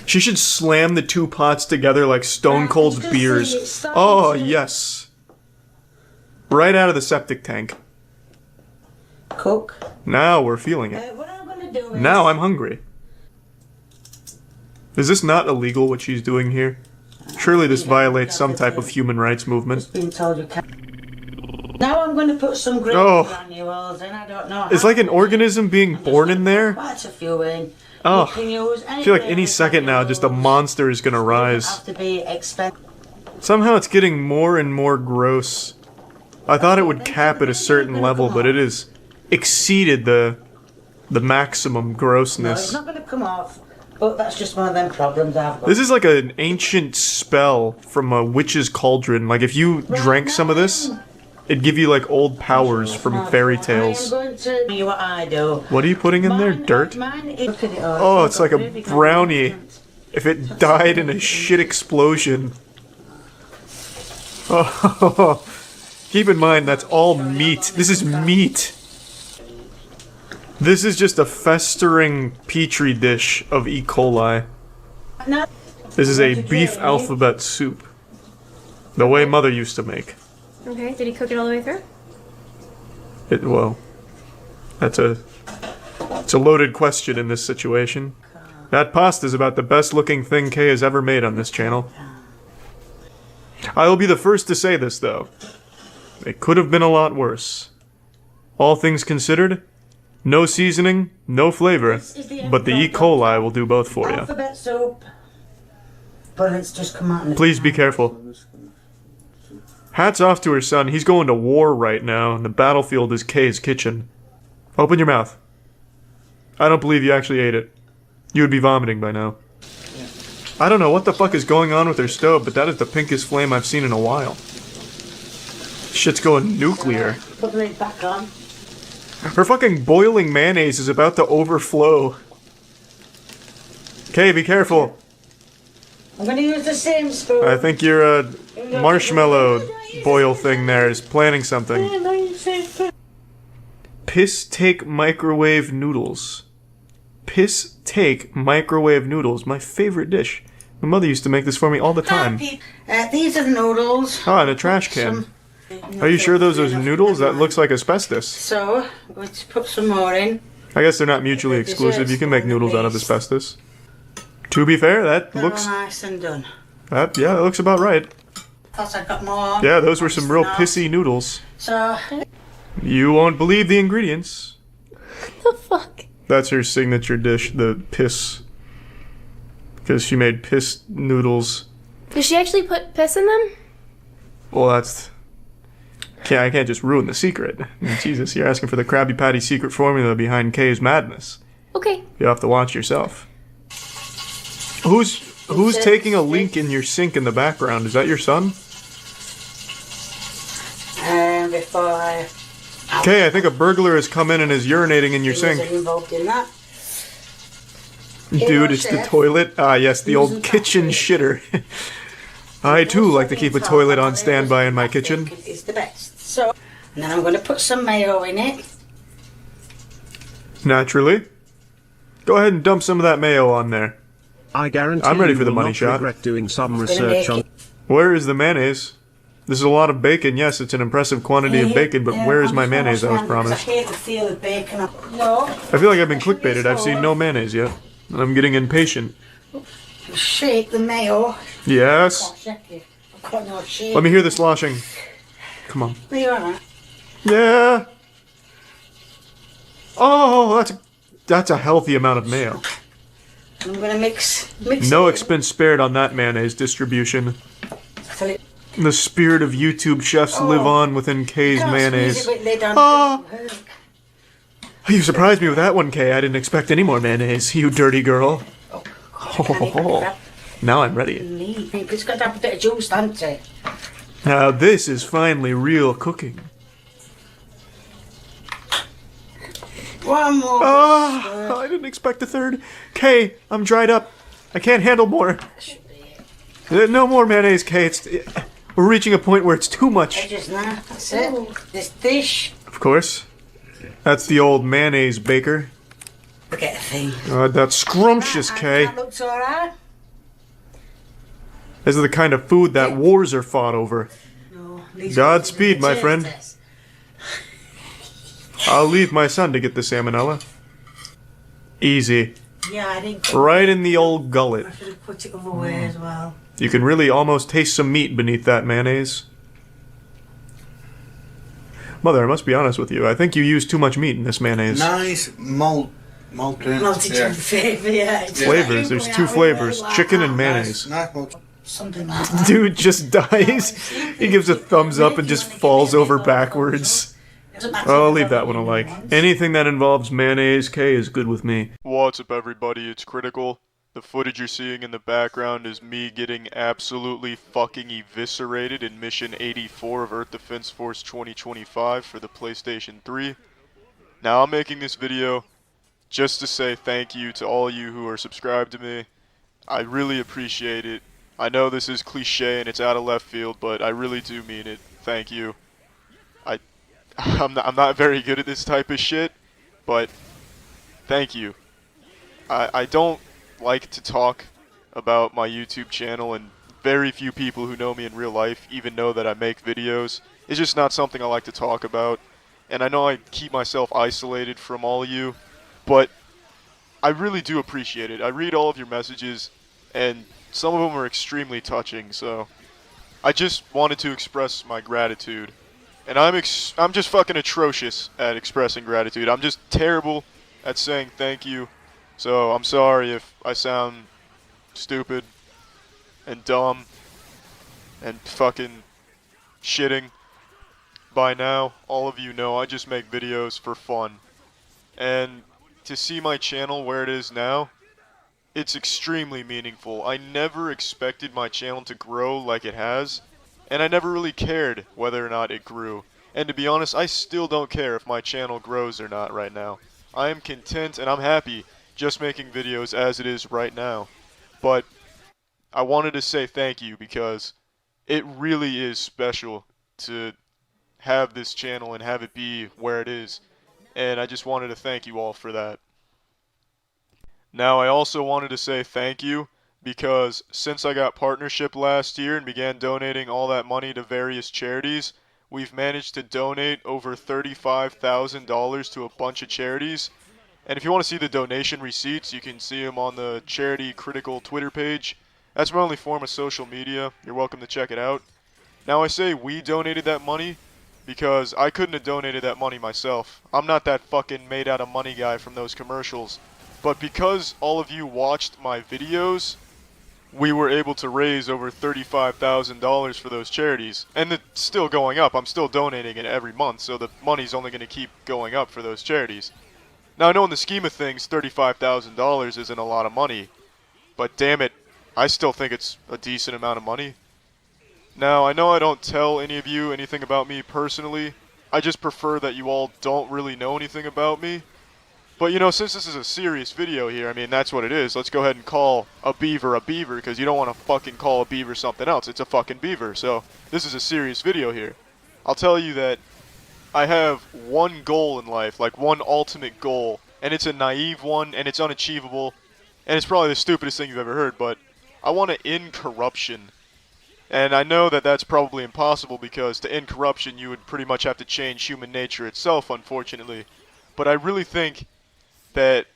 She should slam the two pots together like Stone Cold's beers. Oh, yes. Right out of the septic tank. Cook. Now we're feeling it. What I'm gonna do is... Now I'm hungry. Is this not illegal what she's doing here? Surely this violates some type of human rights movement. Been told you can't. Now I'm going to put some gravy Oh. granules in. I don't know. It's like an organism being born in there. Quite a few in. Oh, You can use I feel like any any second now, just a monster is gonna rise. have to be expensive. Somehow it's getting more and more gross. I thought it would cap at a certain level, but it has exceeded the maximum No, it's grossness. not going to come off. But that's just one of them problems I've got. This is like an ancient spell from a witch's cauldron. Like if you drank some of this, it'd give you like old powers from fairy tales. I'm going to tell you what I do. What are you putting in there? Dirt? Mine is... Look at it all. Oh, it's like a brownie. If it died in a shit explosion. Oh, keep in mind that's all meat. This is meat. This is just a festering petri dish of E. coli. This is a beef alphabet soup. The way Mother used to make. Okay, did he cook it all the way through? Well, it's a loaded question in this situation. That pasta is about the best looking thing Kay has ever made on this channel. I will be the first to say this though. It could have been a lot worse. All things considered, no seasoning, no flavor, but the E. coli will do both for you. Alphabet soup. But it's just come out in the... Please be careful. Hats off to her son. He's going to war right now, and the battlefield is Kay's kitchen. Open your mouth. I don't believe you actually ate it. You would be vomiting by now. I don't know what the fuck is going on with her stove, but that is the pinkest flame I've seen in a while. Shit's going nuclear. Put the lid back on. Her fucking boiling mayonnaise is about to overflow. Kay, be careful. I'm going to use the same spoon. I think your marshmallow boil thing there is planning something. Piss take microwave noodles. Piss take microwave noodles. My favorite dish. My mother used to make this for me all the time. These are the noodles. Ah, in a trash can. Are you sure those are noodles? That looks like asbestos. So, I'm going to put some more in. I guess they're not mutually exclusive. You can make noodles out of asbestos. To be fair, that They're looks... all nice and done. Yeah, that looks about right. Plus I've got more. Yeah, those were some real pissy noodles. So... You won't believe the ingredients. The fuck? That's her signature dish, the piss. Because she made piss noodles. Did she actually put piss in them? Well, that's... I can't just ruin the secret. Jesus, you're asking for the Krabby Patty secret formula behind Kay's madness. Okay. You'll have to watch yourself. Who's taking a leak in your sink in the background? Is that your son? Before I... Okay, I think a burglar has come in and is urinating in your sink. involved in that. Dude, it's the toilet. Ah, yes, the old kitchen shitter. I too like to keep a toilet on standby in my kitchen. It's the best. So, and then I'm going to put some mayo in it. Naturally. Go ahead and dump some of that mayo on there. I guarantee I'm ready you for the will money not shot. regret doing some research on. Where is the mayonnaise? This is a lot of bacon. Yes, it's an impressive quantity of bacon, but where is my mayonnaise I was promised? I hate the feel of bacon. No. I feel like I've been clickbaited. I've seen no mayonnaise yet. And I'm getting impatient. Shake the mayo. Yes. Let Let me hear the sloshing. Come on. Are you alright? Yeah. Oh, that's a healthy amount of mayo. I'm going to mix No it. expense spared on that mayonnaise distribution. The spirit of YouTube chefs live on within Kay's mayonnaise. Oh, you surprised me with that one, Kay. I didn't expect any more mayonnaise, you dirty girl. Now I'm ready. It's got to have a bit of juice, hasn't it? Now this is finally real cooking. One more. Oh, I didn't expect a third. Kay, I'm dried up. I can't handle more. No more mayonnaise, Kay. We're reaching a point where it's too much. That's it. This dish. Of course. That's the old mayonnaise baker. Look at the thing. That's scrumptious, Kay. That looks alright. This is the kind of food that wars are fought over. Godspeed, my friend. I'll leave my son to get the salmonella. Easy. Yeah, I didn't. Right in the old gullet. I should have put it other way as well. You can really almost taste some meat beneath that mayonnaise. Mother, I must be honest with you. I think you use too much meat in this mayonnaise. Nice multi flavor, yeah. Flavors. There's two flavors: chicken and mayonnaise. Something like that. Dude just dies. He gives a thumbs up and just falls over backwards. I'll leave that one alike. Anything that involves mayonnaise, K, is good with me. What's up, everybody? It's Critical. The footage you're seeing in the background is me getting absolutely fucking eviscerated in Mission 84 of Earth Defense Force 2025 for the PlayStation 3. Now, I'm making this video just to say thank you to all you who are subscribed to me. I really appreciate it. I know this is cliche and it's out of left field, but I really do mean it. Thank you. I'm not very good at this type of shit, but thank you. I don't like to talk about my YouTube channel, and very few people who know me in real life even know that I make videos. It's just not something I like to talk about, and I know I keep myself isolated from all of you, but I really do appreciate it. I read all of your messages, and some of them are extremely touching, so I just wanted to express my gratitude. And I'm just fucking atrocious at expressing gratitude. I'm just terrible at saying thank you. So I'm sorry if I sound stupid and dumb and fucking shitting. By now, all of you know I just make videos for fun. And to see my channel where it is now, it's extremely meaningful. I never expected my channel to grow like it has. And I never really cared whether or not it grew. And to be honest, I still don't care if my channel grows or not right now. I am content and I'm happy just making videos as it is right now. But I wanted to say thank you because it really is special to have this channel and have it be where it is. And I just wanted to thank you all for that. Now, I also wanted to say thank you because since I got partnership last year and began donating all that money to various charities, we've managed to donate over $35,000 to a bunch of charities. And if you want to see the donation receipts, you can see them on the Charity Critical Twitter page. That's my only form of social media. You're welcome to check it out. Now, I say we donated that money because I couldn't have donated that money myself. I'm not that fucking made out of money guy from those commercials. But because all of you watched my videos, we were able to raise over $35,000 for those charities. And it's still going up. I'm still donating it every month, so the money's only going to keep going up for those charities. Now, I know in the scheme of things, $35,000 isn't a lot of money, but damn it, I still think it's a decent amount of money. Now, I know I don't tell any of you anything about me personally. I just prefer that you all don't really know anything about me. But, you know, since this is a serious video here, I mean, that's what it is. Let's go ahead and call a beaver, because you don't want to fucking call a beaver something else. It's a fucking beaver. So, this is a serious video here. I'll tell you that I have one goal in life, like one ultimate goal, and it's a naive one, and it's unachievable, and it's probably the stupidest thing you've ever heard, but I want to end corruption. And I know that that's probably impossible because to end corruption you would pretty much have to change human nature itself, unfortunately. But I really think that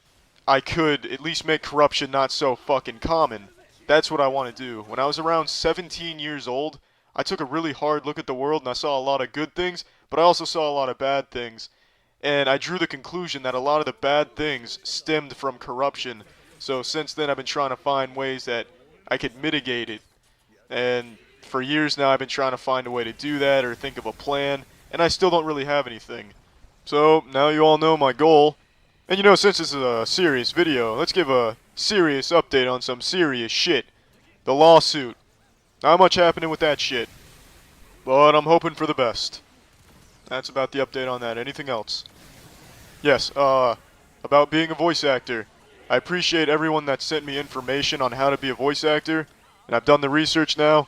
I could at least make corruption not so fucking common. That's what I want to do. When I was around 17 years old, I took a really hard look at the world and I saw a lot of good things, but I also saw a lot of bad things. And I drew the conclusion that a lot of the bad things stemmed from corruption. So since then I've been trying to find ways that I could mitigate it. And for years now I've been trying to find a way to do that or think of a plan, and I still don't really have anything. So now you all know my goal. And you know, since this is a serious video, let's give a serious update on some serious shit. The lawsuit. Not much happening with that shit. But I'm hoping for the best. That's about the update on that. Anything else? Yes, about being a voice actor. I appreciate everyone that sent me information on how to be a voice actor. And I've done the research now.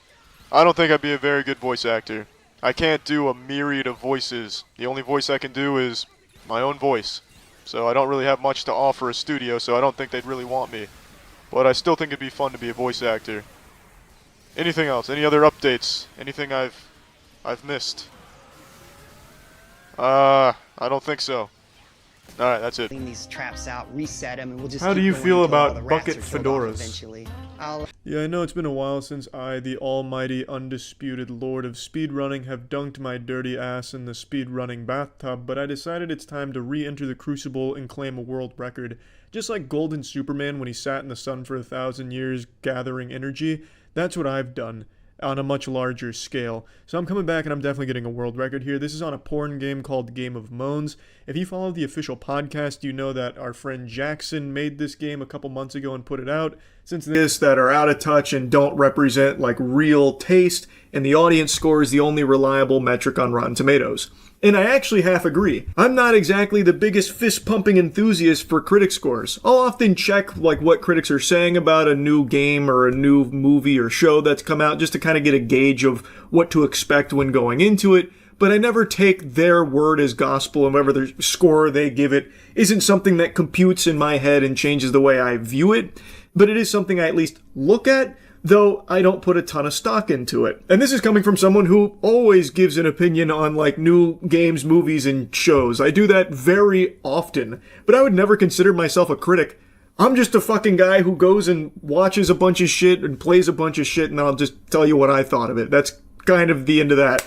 I don't think I'd be a very good voice actor. I can't do a myriad of voices. The only voice I can do is my own voice. So I don't really have much to offer a studio, so I don't think they'd really want me. But I still think it'd be fun to be a voice actor. Anything else? Any other updates? Anything I've missed? I don't think so. Alright, that's it. These traps out, reset them, and we'll just How do keep you going feel until all about the rats bucket are killed off fedoras? eventually. Yeah, I know it's been a while since I, the almighty, undisputed lord of speedrunning, have dunked my dirty ass in the speedrunning bathtub, but I decided it's time to re-enter the crucible and claim a world record. Just like Golden Superman when he sat in the sun for 1,000 years gathering energy, that's what I've done on a much larger scale. So I'm coming back and I'm definitely getting a world record here. This is on a porn game called Game of Moans. If you follow the official podcast, you know that our friend Jackson made this game a couple months ago and put it out. Since this that are out of touch and don't represent like real taste, and the audience score is the only reliable metric on Rotten Tomatoes. And I actually half agree. I'm not exactly the biggest fist-pumping enthusiast for critic scores. I'll often check like what critics are saying about a new game or a new movie or show that's come out just to kind of get a gauge of what to expect when going into it, but I never take their word as gospel, and whatever the score they give it isn't something that computes in my head and changes the way I view it, but it is something I at least look at, though I don't put a ton of stock into it. And this is coming from someone who always gives an opinion on like new games, movies, and shows. I do that very often, but I would never consider myself a critic. I'm just a fucking guy who goes and watches a bunch of shit and plays a bunch of shit, and I'll just tell you what I thought of it. That's kind of the end of that.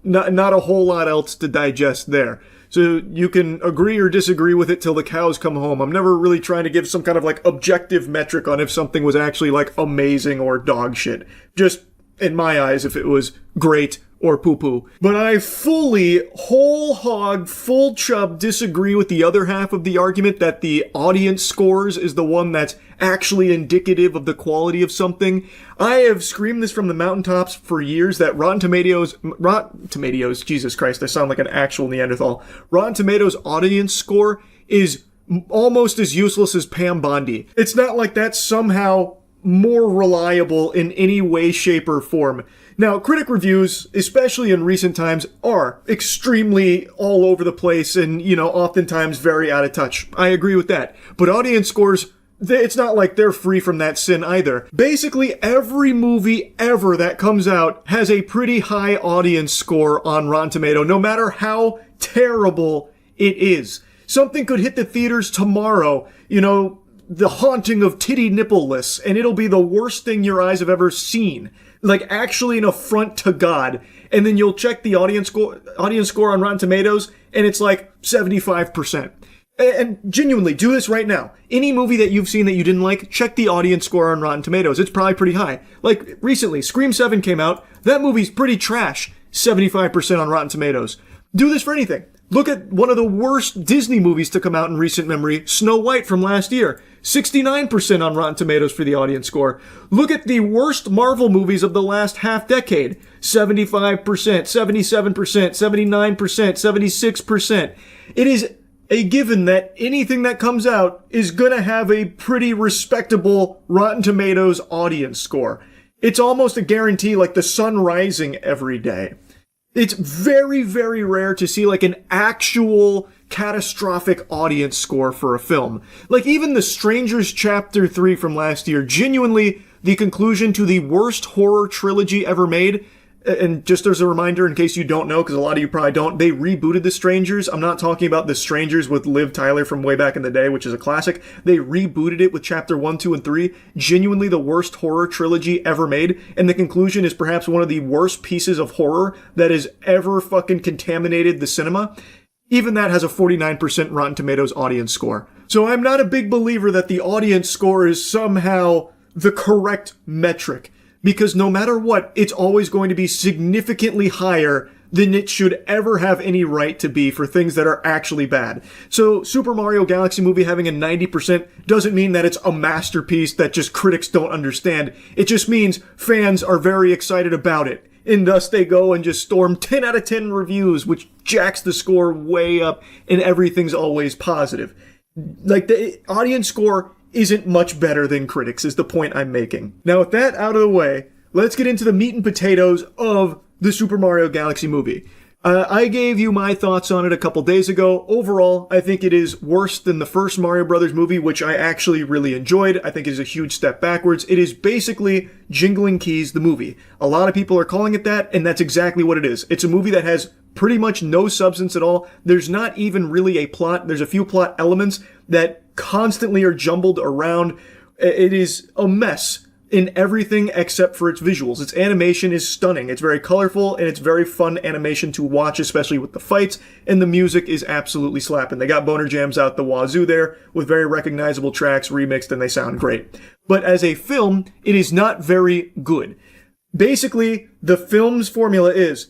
Not a whole lot else to digest there. So you can agree or disagree with it till the cows come home. I'm never really trying to give some kind of like objective metric on if something was actually like amazing or dog shit. Just in my eyes, if it was great or poo-poo. But I fully, whole hog, full chub disagree with the other half of the argument that the audience scores is the one that's actually indicative of the quality of something. I have screamed this from the mountaintops for years that Rotten Tomatoes, Jesus Christ, I sound like an actual Neanderthal. Rotten Tomatoes audience score is almost as useless as Pam Bondi. It's not like that's somehow more reliable in any way, shape, or form. Now, critic reviews, especially in recent times, are extremely all over the place and, you know, oftentimes very out of touch. I agree with that. But audience scores, it's not like they're free from that sin either. Basically, every movie ever that comes out has a pretty high audience score on Rotten Tomato, no matter how terrible it is. Something could hit the theaters tomorrow, you know, The Haunting of Titty Nippleless, and it'll be the worst thing your eyes have ever seen. Like, actually an affront to God. And then you'll check the audience score on Rotten Tomatoes, and it's like 75%. And genuinely, do this right now. Any movie that you've seen that you didn't like, check the audience score on Rotten Tomatoes. It's probably pretty high. Like, recently, Scream 7 came out. That movie's pretty trash. 75% on Rotten Tomatoes. Do this for anything. Look at one of the worst Disney movies to come out in recent memory, Snow White from last year. 69% on Rotten Tomatoes for the audience score. Look at the worst Marvel movies of the last half decade. 75%, 77%, 79%, 76%. It is a given that anything that comes out is gonna have a pretty respectable Rotten Tomatoes audience score. It's almost a guarantee, like the sun rising every day. It's very, very rare to see like an actual catastrophic audience score for a film. Like even The Strangers Chapter 3 from last year, genuinely the conclusion to the worst horror trilogy ever made. And just as a reminder, in case you don't know, because a lot of you probably don't, they rebooted The Strangers. I'm not talking about The Strangers with Liv Tyler from way back in the day, which is a classic. They rebooted it with Chapter 1, 2, and 3. Genuinely the worst horror trilogy ever made. And the conclusion is perhaps one of the worst pieces of horror that has ever fucking contaminated the cinema. Even that has a 49% Rotten Tomatoes audience score. So I'm not a big believer that the audience score is somehow the correct metric. Because no matter what, it's always going to be significantly higher than it should ever have any right to be for things that are actually bad. So Super Mario Galaxy movie having a 90% doesn't mean that it's a masterpiece that just critics don't understand. It just means fans are very excited about it. And thus they go and just storm 10 out of 10 reviews, which jacks the score way up, and everything's always positive. Like, the audience score isn't much better than critics, is the point I'm making. Now, with that out of the way, let's get into the meat and potatoes of the Super Mario Galaxy movie. I gave you my thoughts on it a couple days ago. Overall, I think it is worse than the first Mario Brothers movie, which I actually really enjoyed. I think it is a huge step backwards. It is basically Jingling Keys, the movie. A lot of people are calling it that, and that's exactly what it is. It's a movie that has pretty much no substance at all. There's not even really a plot. There's a few plot elements that constantly are jumbled around. It is a mess in everything except for its visuals. Its animation is stunning. It's very colorful, and it's very fun animation to watch, especially with the fights, and the music is absolutely slapping. They got boner jams out the wazoo there with very recognizable tracks remixed, and they sound great. But as a film, it is not very good. Basically, the film's formula is,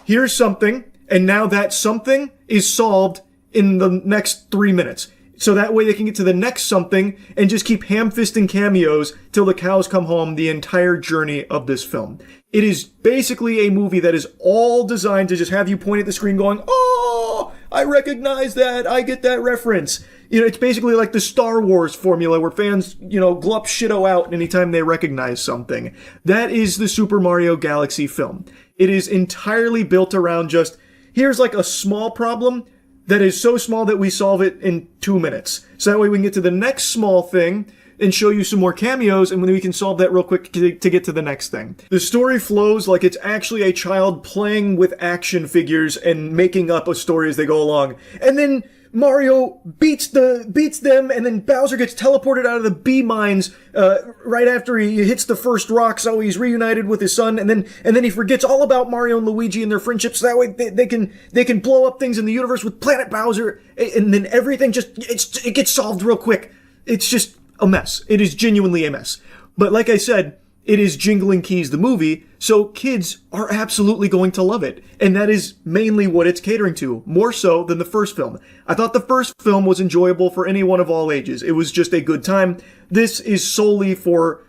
here's something, and now that something is solved in the next 3 minutes. So that way they can get to the next something and just keep ham-fisting cameos till the cows come home the entire journey of this film. It is basically a movie that is all designed to just have you point at the screen going, oh, I recognize that, I get that reference. You know, it's basically like the Star Wars formula where fans, glup shitto out anytime they recognize something. That is the Super Mario Galaxy film. It is entirely built around just, here's like a small problem that is so small that we solve it in 2 minutes. So that way we can get to the next small thing and show you some more cameos, and then we can solve that real quick to get to the next thing. The story flows like it's actually a child playing with action figures and making up a story as they go along. And then Mario beats them, and then Bowser gets teleported out of the bee mines right after he hits the first rock, so he's reunited with his son, and then he forgets all about Mario and Luigi and their friendship, so that way they can blow up things in the universe with Planet Bowser, and then everything it gets solved real quick. It's just a mess. It is genuinely a mess. But like I said, it is Jingling Keys, the movie, so kids are absolutely going to love it. And that is mainly what it's catering to, more so than the first film. I thought the first film was enjoyable for anyone of all ages. It was just a good time. This is solely for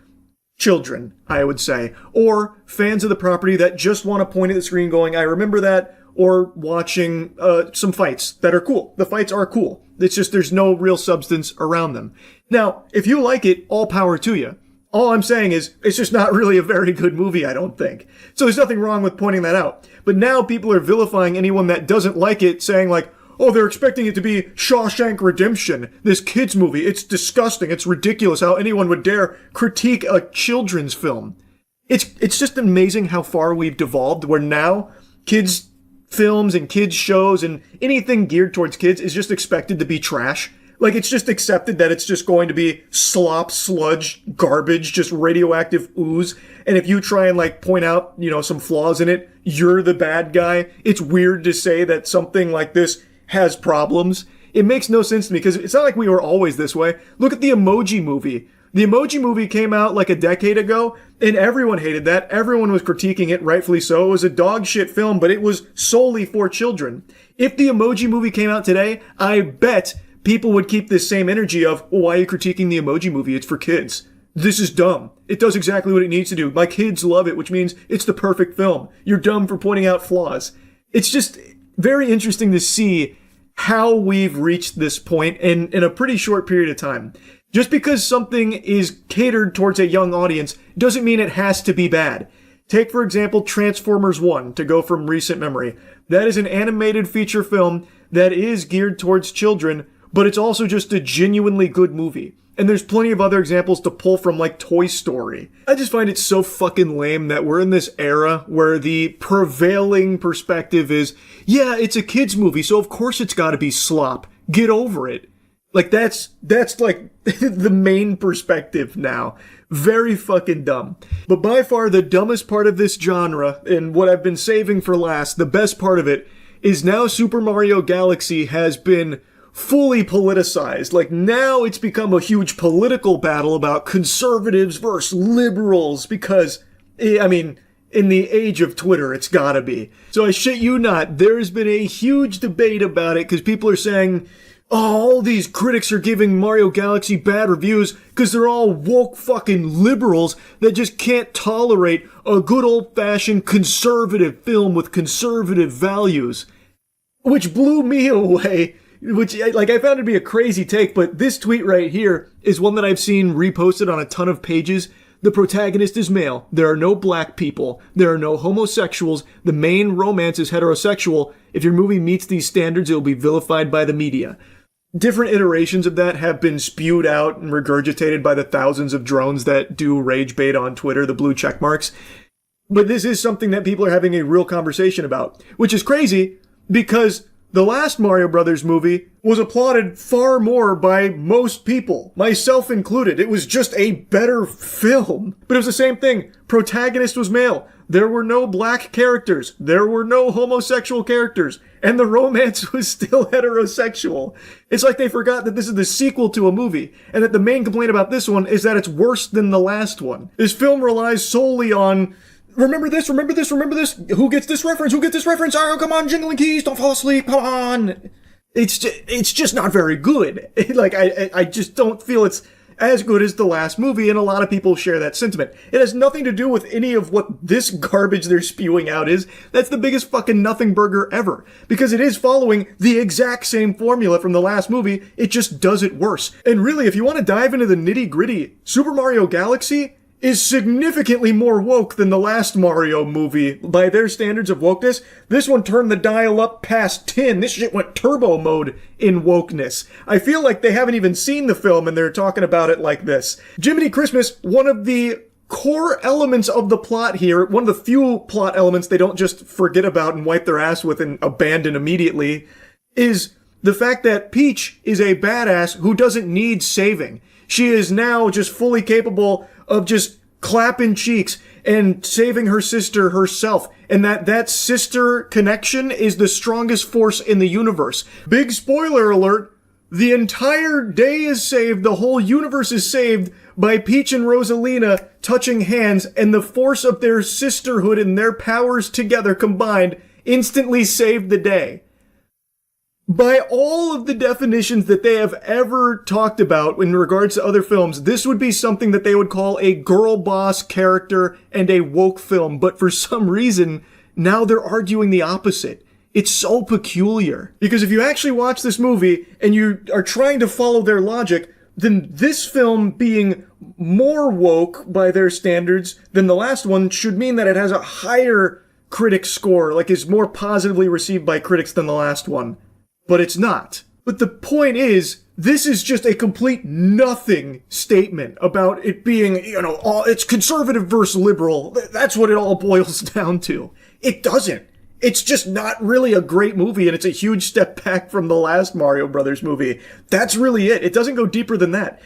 children, I would say, or fans of the property that just want to point at the screen going, I remember that, or watching some fights that are cool. The fights are cool. It's just there's no real substance around them. Now, if you like it, all power to you. All I'm saying is, it's just not really a very good movie, I don't think. So there's nothing wrong with pointing that out. But now people are vilifying anyone that doesn't like it, saying like, oh, they're expecting it to be Shawshank Redemption, this kid's movie. It's disgusting. It's ridiculous how anyone would dare critique a children's film. It's just amazing how far we've devolved, where now kids' films and kids' shows and anything geared towards kids is just expected to be trash. Like, it's just accepted that it's just going to be slop, sludge, garbage, just radioactive ooze. And if you try and, point out, some flaws in it, you're the bad guy. It's weird to say that something like this has problems. It makes no sense to me, because it's not like we were always this way. Look at the Emoji Movie. The Emoji Movie came out like a decade ago, and everyone hated that. Everyone was critiquing it, rightfully so. It was a dog shit film, but it was solely for children. If the Emoji Movie came out today, I bet people would keep this same energy of, well, why are you critiquing the Emoji Movie? It's for kids. This is dumb. It does exactly what it needs to do. My kids love it, which means it's the perfect film. You're dumb for pointing out flaws. It's just very interesting to see how we've reached this point in a pretty short period of time. Just because something is catered towards a young audience doesn't mean it has to be bad. Take, for example, Transformers 1, to go from recent memory. That is an animated feature film that is geared towards children, but it's also just a genuinely good movie. And there's plenty of other examples to pull from, like Toy Story. I just find it so fucking lame that we're in this era where the prevailing perspective is, yeah, it's a kid's movie, so of course it's gotta be slop. Get over it. Like, that's like the main perspective now. Very fucking dumb. But by far the dumbest part of this genre, and what I've been saving for last, the best part of it, is now Super Mario Galaxy has been fully politicized. Like, now it's become a huge political battle about conservatives versus liberals, because, I mean, in the age of Twitter, it's gotta be. So I shit you not, there's been a huge debate about it, because people are saying, oh, all these critics are giving Mario Galaxy bad reviews because they're all woke fucking liberals that just can't tolerate a good old-fashioned conservative film with conservative values. Which blew me away, which, like, I found it to be a crazy take, but this tweet right here is one that I've seen reposted on a ton of pages. The protagonist is male. There are no black people. There are no homosexuals. The main romance is heterosexual. If your movie meets these standards, it will be vilified by the media. Different iterations of that have been spewed out and regurgitated by the thousands of drones that do rage bait on Twitter, the blue check marks. But this is something that people are having a real conversation about, which is crazy because the last Mario Brothers movie was applauded far more by most people, myself included. It was just a better film. But it was the same thing. Protagonist was male. There were no black characters. There were no homosexual characters. And the romance was still heterosexual. It's like they forgot that this is the sequel to a movie, and that the main complaint about this one is that it's worse than the last one. This film relies solely on, remember this, remember this, remember this, who gets this reference, who gets this reference, oh, come on, jingling keys, don't fall asleep, come on. It's just not very good. Like, I just don't feel it's as good as the last movie, and a lot of people share that sentiment. It has nothing to do with any of what this garbage they're spewing out is. That's the biggest fucking nothing burger ever. Because it is following the exact same formula from the last movie, it just does it worse. And really, if you want to dive into the nitty-gritty, Super Mario Galaxy is significantly more woke than the last Mario movie. By their standards of wokeness, this one turned the dial up past 10. This shit went turbo mode in wokeness. I feel like they haven't even seen the film and they're talking about it like this. Jiminy Christmas, one of the core elements of the plot here, one of the few plot elements they don't just forget about and wipe their ass with and abandon immediately, is the fact that Peach is a badass who doesn't need saving. She is now just fully capable of just clapping cheeks and saving her sister herself, and that sister connection is the strongest force in the universe. Big spoiler alert, the entire day is saved, the whole universe is saved by Peach and Rosalina touching hands, and the force of their sisterhood and their powers together combined instantly saved the day. By all of the definitions that they have ever talked about in regards to other films, this would be something that they would call a girl boss character and a woke film. But for some reason, now they're arguing the opposite. It's so peculiar. Because if you actually watch this movie and you are trying to follow their logic, then this film being more woke by their standards than the last one should mean that it has a higher critic score, like is more positively received by critics than the last one. But it's not. But the point is, this is just a complete nothing statement about it being, it's conservative versus liberal. That's what it all boils down to. It doesn't. It's just not really a great movie, and it's a huge step back from the last Mario Brothers movie. That's really it. It doesn't go deeper than that.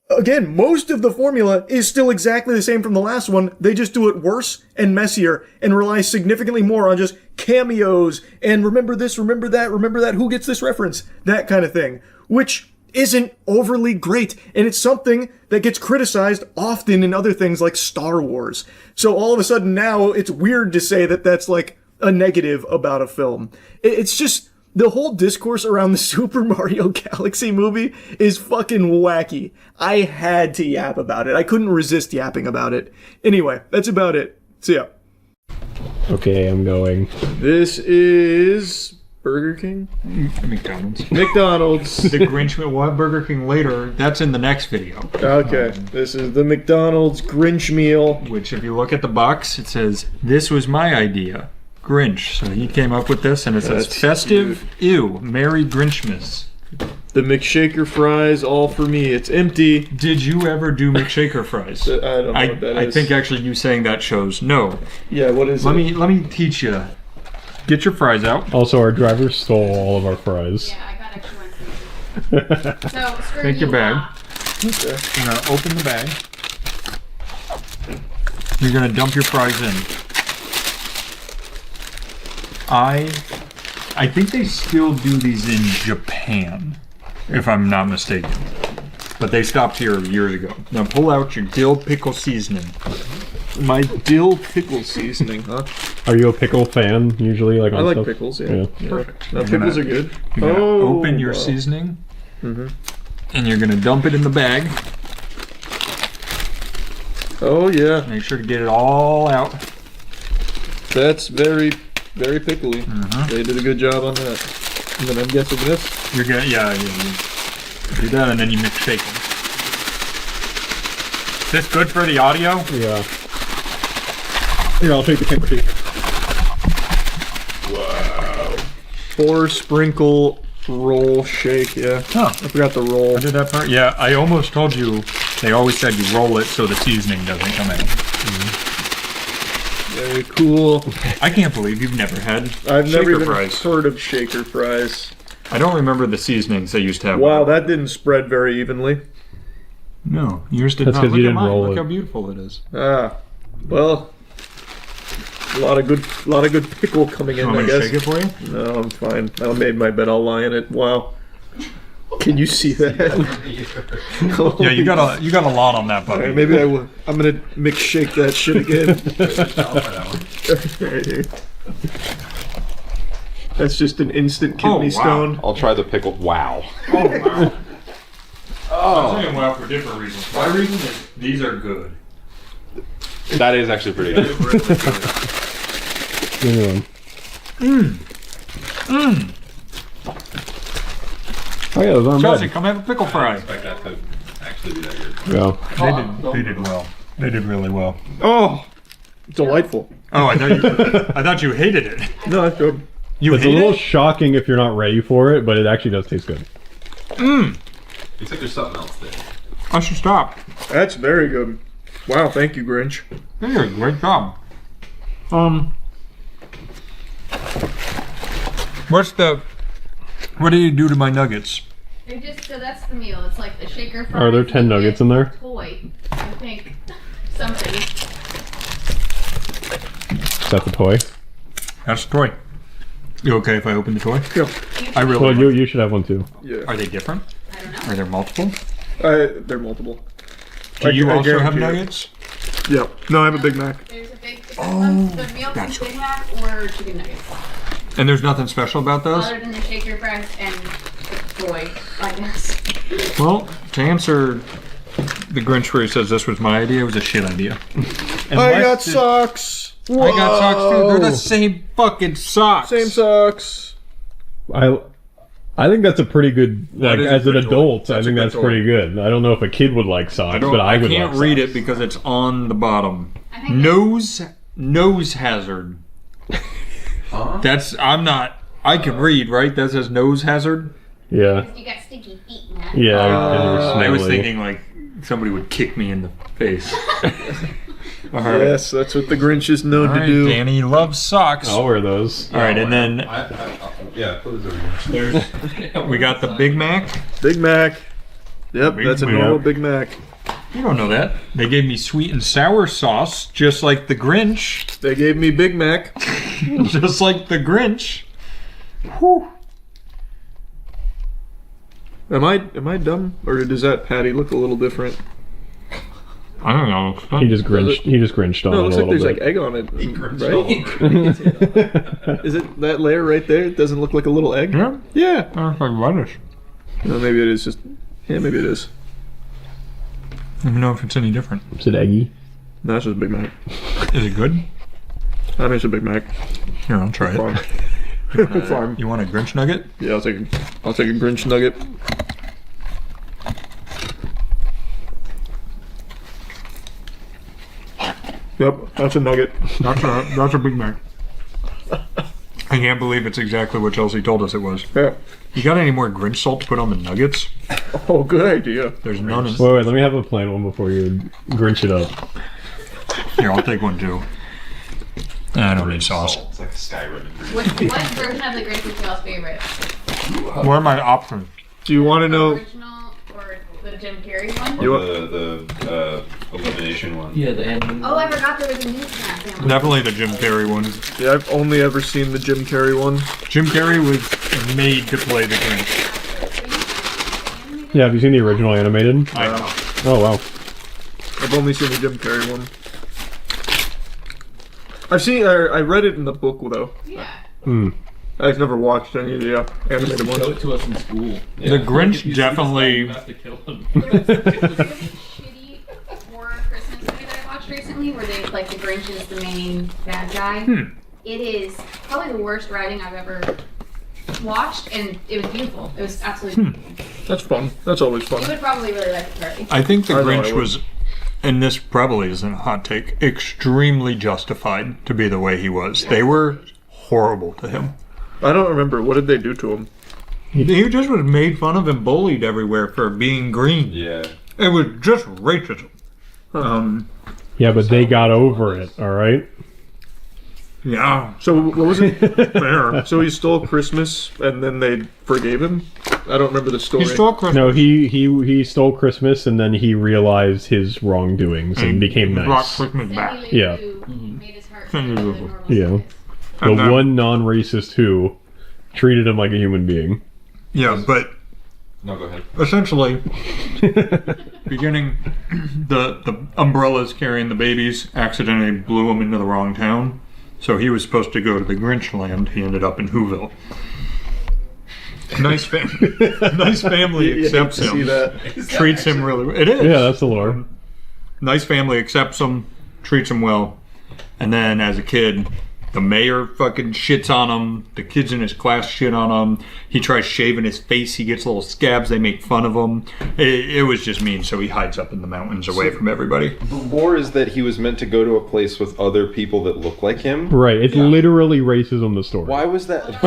Again, most of the formula is still exactly the same from the last one. They just do it worse and messier and rely significantly more on just cameos and remember this, remember that, who gets this reference, that kind of thing. Which isn't overly great, and it's something that gets criticized often in other things like Star Wars. So all of a sudden now it's weird to say that that's like a negative about a film. It's just the whole discourse around the Super Mario Galaxy movie is fucking wacky. I had to yap about it. I couldn't resist yapping about it. Anyway, that's about it. See ya. Okay, I'm going. This is Burger King? McDonald's. McDonald's. The Grinch will have Burger King later. That's in the next video. Okay, this is the McDonald's Grinch meal. Which, if you look at the box, it says, "This was my idea, Grinch." So he came up with this, and it says, That's "Festive, ew, Merry Grinchmas." The McShaker fries, all for me. It's empty. Did you ever do McShaker fries? I don't know what that is. I think actually you saying that shows no. Yeah, what is Let it? me teach you. Get your fries out. Also, our driver stole all of our fries. Yeah, I got extra ones. So, screw Take your you, bag. Ma. Okay. You're gonna open the bag. You're gonna dump your fries in. I think they still do these in Japan, if I'm not mistaken. But they stopped here years ago. Now pull out your dill pickle seasoning. My dill pickle seasoning, huh? Are you a pickle fan usually? Like I on like stuff? pickles, yeah. Perfect. Now, pickles are good. You're gonna Oh, open your wow. seasoning, Mm-hmm. and you're gonna dump it in the bag. Oh, yeah. Make sure to get it all out. That's very, very pickly. Mm-hmm. They did a good job on that. And then I'm guessing this. You're gonna, yeah, you do that, and then you mix shake them. Is this good for the audio? Yeah. Here, I'll take the camera too. Wow. 4 sprinkle roll shake, yeah. Huh. I forgot the roll. I did that part? Yeah, I almost told you, they always said you roll it so the seasoning doesn't come in. Very cool. I can't believe you've never had I've shaker never even fries. heard of shaker fries. I don't remember the seasonings they used to have. Wow, that didn't spread very evenly. No, yours did That's not. 'cause Look you at didn't mine. roll Look it. how beautiful it is. Ah, well, a lot of good pickle coming in. Want I me to guess. shake it for you? No, I'm fine. I made my bed. I'll lie in it. Wow. Can you see that? Yeah, you got a lot on that, buddy. Alright, maybe I will. I'm gonna mix shake that shit again. That's just an instant kidney stone. I'll try the pickle. Wow. Oh, wow. I'm saying wow for different reasons. My reason is these are good. That is actually pretty good. Oh yeah, those aren't Chelsea, bad. come have a pickle fry. I expect that to actually be that good. Yeah. They did well. They did really well. Oh, delightful. Oh, I thought you hated it. No, that's good. You It's a hate little it? shocking if you're not ready for it, but it actually does taste good. Except there's something else there. I should stop. That's very good. Wow, thank you, Grinch. You did a great job. What do you do to my nuggets? They're just, so that's the meal. It's like the shaker fries. Are there 10 nuggets in there? Toy, I think. Something. Is that the toy? That's the toy. You okay if I open the toy? Yeah. I really. Well, you should have one too. Yeah. Are they different? I don't know. Are there multiple? They're multiple. Do you I also have guarantee it. nuggets? Yep. No, I have a Big Mac. There's a big. Oh, the meal that's Big Mac or chicken nuggets. And there's nothing special about those? Other than the shaker fries and the toy, I guess. Well, to answer the Grinch where he says this was my idea, it was a shit idea. I got socks. I got socks too. They're the same fucking socks. Same socks. I think that's a pretty good, like, That is a as an good toy. adult, I That's a think good that's toy. pretty good. I don't know if a kid would like socks, but I would can't like read socks. it because it's on the bottom. Nose hazard. That's I can read, right? That says nose hazard. Yeah. You got sticky feet, man. Yeah. I was sniggly. thinking like somebody would kick me in the face. All right. Yes, that's what the Grinch is known All to right, do. Danny loves socks. I'll wear those. All right, and then Yeah, put those over here. we got the Big Mac. Big Mac. Yep, Big that's a Mac. normal Big Mac. You don't know that. They gave me sweet and sour sauce, just like the Grinch. They gave me Big Mac. Just like the Grinch. Whew. Am I dumb, or does that patty look a little different? I don't know. He just grinched on No, it it looks a like there's little like egg on it, right? Is it that layer right there? It doesn't look like a little egg. Yeah. Yeah. Like lettuce. No, maybe it is just. Yeah, maybe it is. I don't know if it's any different. Is it eggy? No, it's just a Big Mac. Is it good? I think it's a Big Mac. Here, I'll try it. Farm. You want a Grinch nugget? Yeah, I'll take a Grinch nugget. Yep, that's a nugget. That's a Big Mac. I can't believe it's exactly what Chelsea told us it was. Yeah. You got any more Grinch salt to put on the nuggets? Oh, good idea. There's none. Wait, let me have a plain one before you Grinch it up. Here, I'll take one too. I don't need sauce. It's like a Skyrim. What version of the Grinch is y'all's favorite? What are my options? Do you want to know? Original or the Jim Carrey one? The elimination one. Yeah, the ending. Oh, I forgot there was a new snack. Definitely the Jim Carrey one. Yeah, I've only ever seen the Jim Carrey one. Jim Carrey was made to play the Grinch. Yeah, have you seen the original animated? I know. Oh wow. I've only seen the Jim Carrey one. I read it in the book though. Yeah. I've never watched any of the animated ones. Show it to us in school. The Grinch definitely. There was a shitty horror Christmas movie that I watched recently where the Grinch is the main bad guy. It is probably the worst writing I've ever watched, and it was beautiful. It was absolutely beautiful. That's fun. That's always fun. You would probably really like it, Charlie. I think the I know I Grinch would. was, and this probably isn't a hot take, extremely justified to be the way he was. They were horrible to him. I don't remember. What did they do to him? He just was made fun of and bullied everywhere for being green. Yeah. It was just racism. Yeah, but they got over it. All right. Yeah. So what was it? Fair. So he stole Christmas and then they forgave him? I don't remember the story. He stole Christmas. No, he stole Christmas and then he realized his wrongdoings and became brought nice. Christmas back. Yeah. Made his heart Yeah. The And then- one non-racist who treated him like a human being. Yeah, but No, go ahead. essentially, beginning, the umbrellas carrying the babies accidentally blew him into the wrong town. So he was supposed to go to the Grinch land. He ended up in Whoville. Nice family You hate accepts to see him. that. Treats him really well. It is. Yeah, that's the lore. Nice family accepts him, treats him well. And then as a kid, the mayor fucking shits on him. The kids in his class shit on him. He tries shaving his face. He gets little scabs. They make fun of him. It was just mean, so he hides up in the mountains away from everybody. The lore is that he was meant to go to a place with other people that look like him. Right, it's literally racism, the story. Why was that?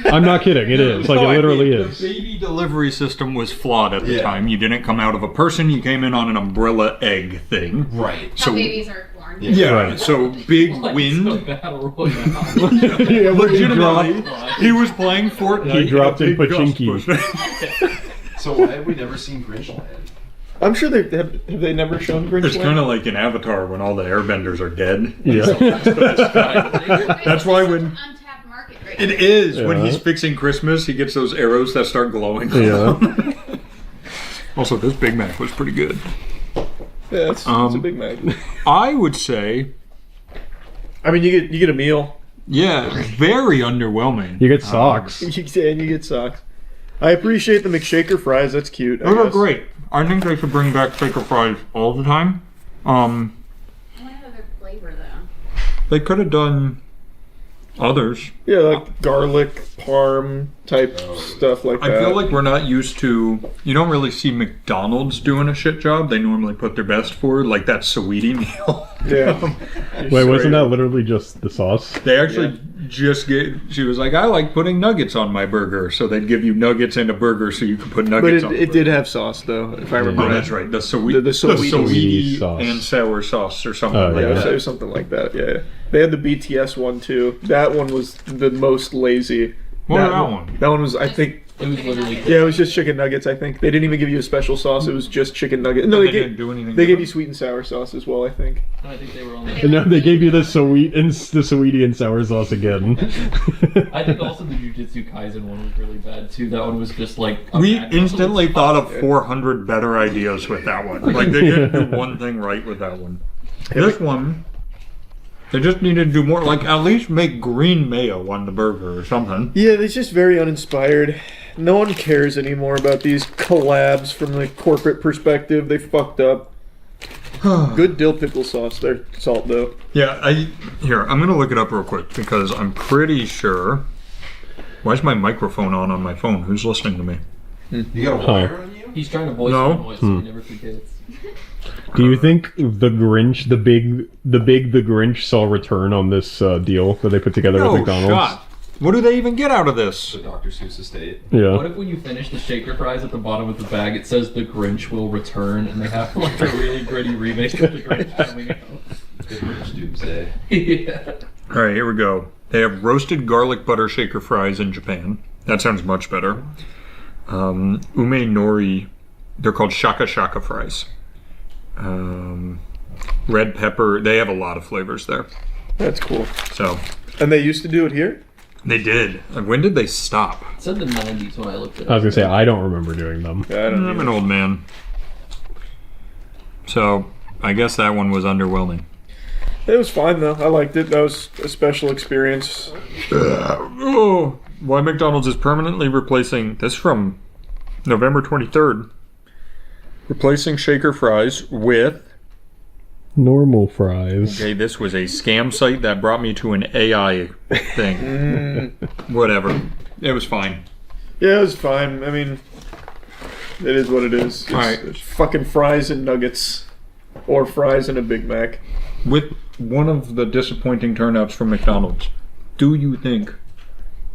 I'm not kidding, it is. Like, No, it I literally mean, is. The baby delivery system was flawed at the Yeah. time. You didn't come out of a person. You came in on an umbrella egg thing. Right. How So babies are born. yeah, Right. so big wind. Battle Royale. Yeah, when he Legitimately, dropped, he was playing Fortnite. he dropped in a big gust Pachinki. push. So why have we never seen Grinchland? I'm sure they have they never shown Grinch It's Land? kind of like in Avatar when all the airbenders are dead. Yeah. That's why when Untapped market right it now. is when Yeah. he's fixing Christmas, he gets those arrows that start glowing. Yeah. Also, this Big Mac was pretty good. Yeah, it's a Big Mac. I would say, I mean, you get a meal. yeah, very underwhelming. You get socks. And you get socks. I appreciate the McShaker fries. That's cute. I Those are guess. great. I think they should bring back shaker fries all the time. I want another flavor though. They could have done others. Yeah, like garlic, parm type stuff like that. I feel like we're not used to. You don't really see McDonald's doing a shit job. They normally put their best forward, like that Sweetie meal. Yeah. Wait, wasn't that literally just the sauce? They actually just get. She was like, I like putting nuggets on my burger, so they'd give you nuggets and a burger, so you could put But nuggets on. it did have sauce though, if I remember. Oh, right. that's right. The Sweetie, The Sweetie sauce. and sour sauce or something Oh, like Yeah, that. so something like that. Yeah, they had the BTS one too. That one was the most lazy. What was that one? That one was, I think. It was literally. Yeah, it was just chicken nuggets. I think they didn't even give you a special sauce. It was just chicken nuggets. No, They they didn't gave do anything they gave different? you sweet and sour sauce as well. I think. I think they were only. And no, they gave you the sweetie and sour sauce again. I think also did you Jujutsu Kaisen one was really bad too. That one was just like We instantly thought of 400 better ideas with that one. Like they didn't do one thing right with that one. This one, they just needed to do more. Like at least make green mayo on the burger or something. Yeah, it's just very uninspired. No one cares anymore about these collabs from the corporate perspective. They fucked up. Good dill pickle sauce there, salt though. Yeah, I'm gonna look it up real quick because I'm pretty sure. Why is my microphone on my phone? Who's listening to me? You got a wire on you? He's trying to voice No. the voice so he never forgets. Do you think the Grinch, the Grinch saw a return on this deal that they put together with McDonald's? Shot. What do they even get out of this? The Dr. Seuss estate. Yeah. What if when you finish the shaker fries at the bottom of the bag, it says the Grinch will return, and they have like a really gritty remake of the Grinch coming out? The Grinch Doomsday. Yeah. All right, here we go. They have roasted garlic butter shaker fries in Japan. That sounds much better. Ume nori, they're called shaka shaka fries. Red pepper, they have a lot of flavors there. That's cool. So, and they used to do it here? They did. When did they stop? It said the 90s when I looked at it. I was gonna say I don't remember doing them. I'm an old man. So, I guess that one was underwhelming. It was fine though. I liked it. That was a special experience. Why McDonald's is permanently replacing this from November 23rd. Replacing shaker fries with normal fries. Okay, this was a scam site that brought me to an AI thing. Whatever. It was fine. Yeah, it was fine. I mean, it is what it is. It's, Alright. It's fucking fries and nuggets. Or fries and a Big Mac. With one of the disappointing turnouts from McDonald's, do you think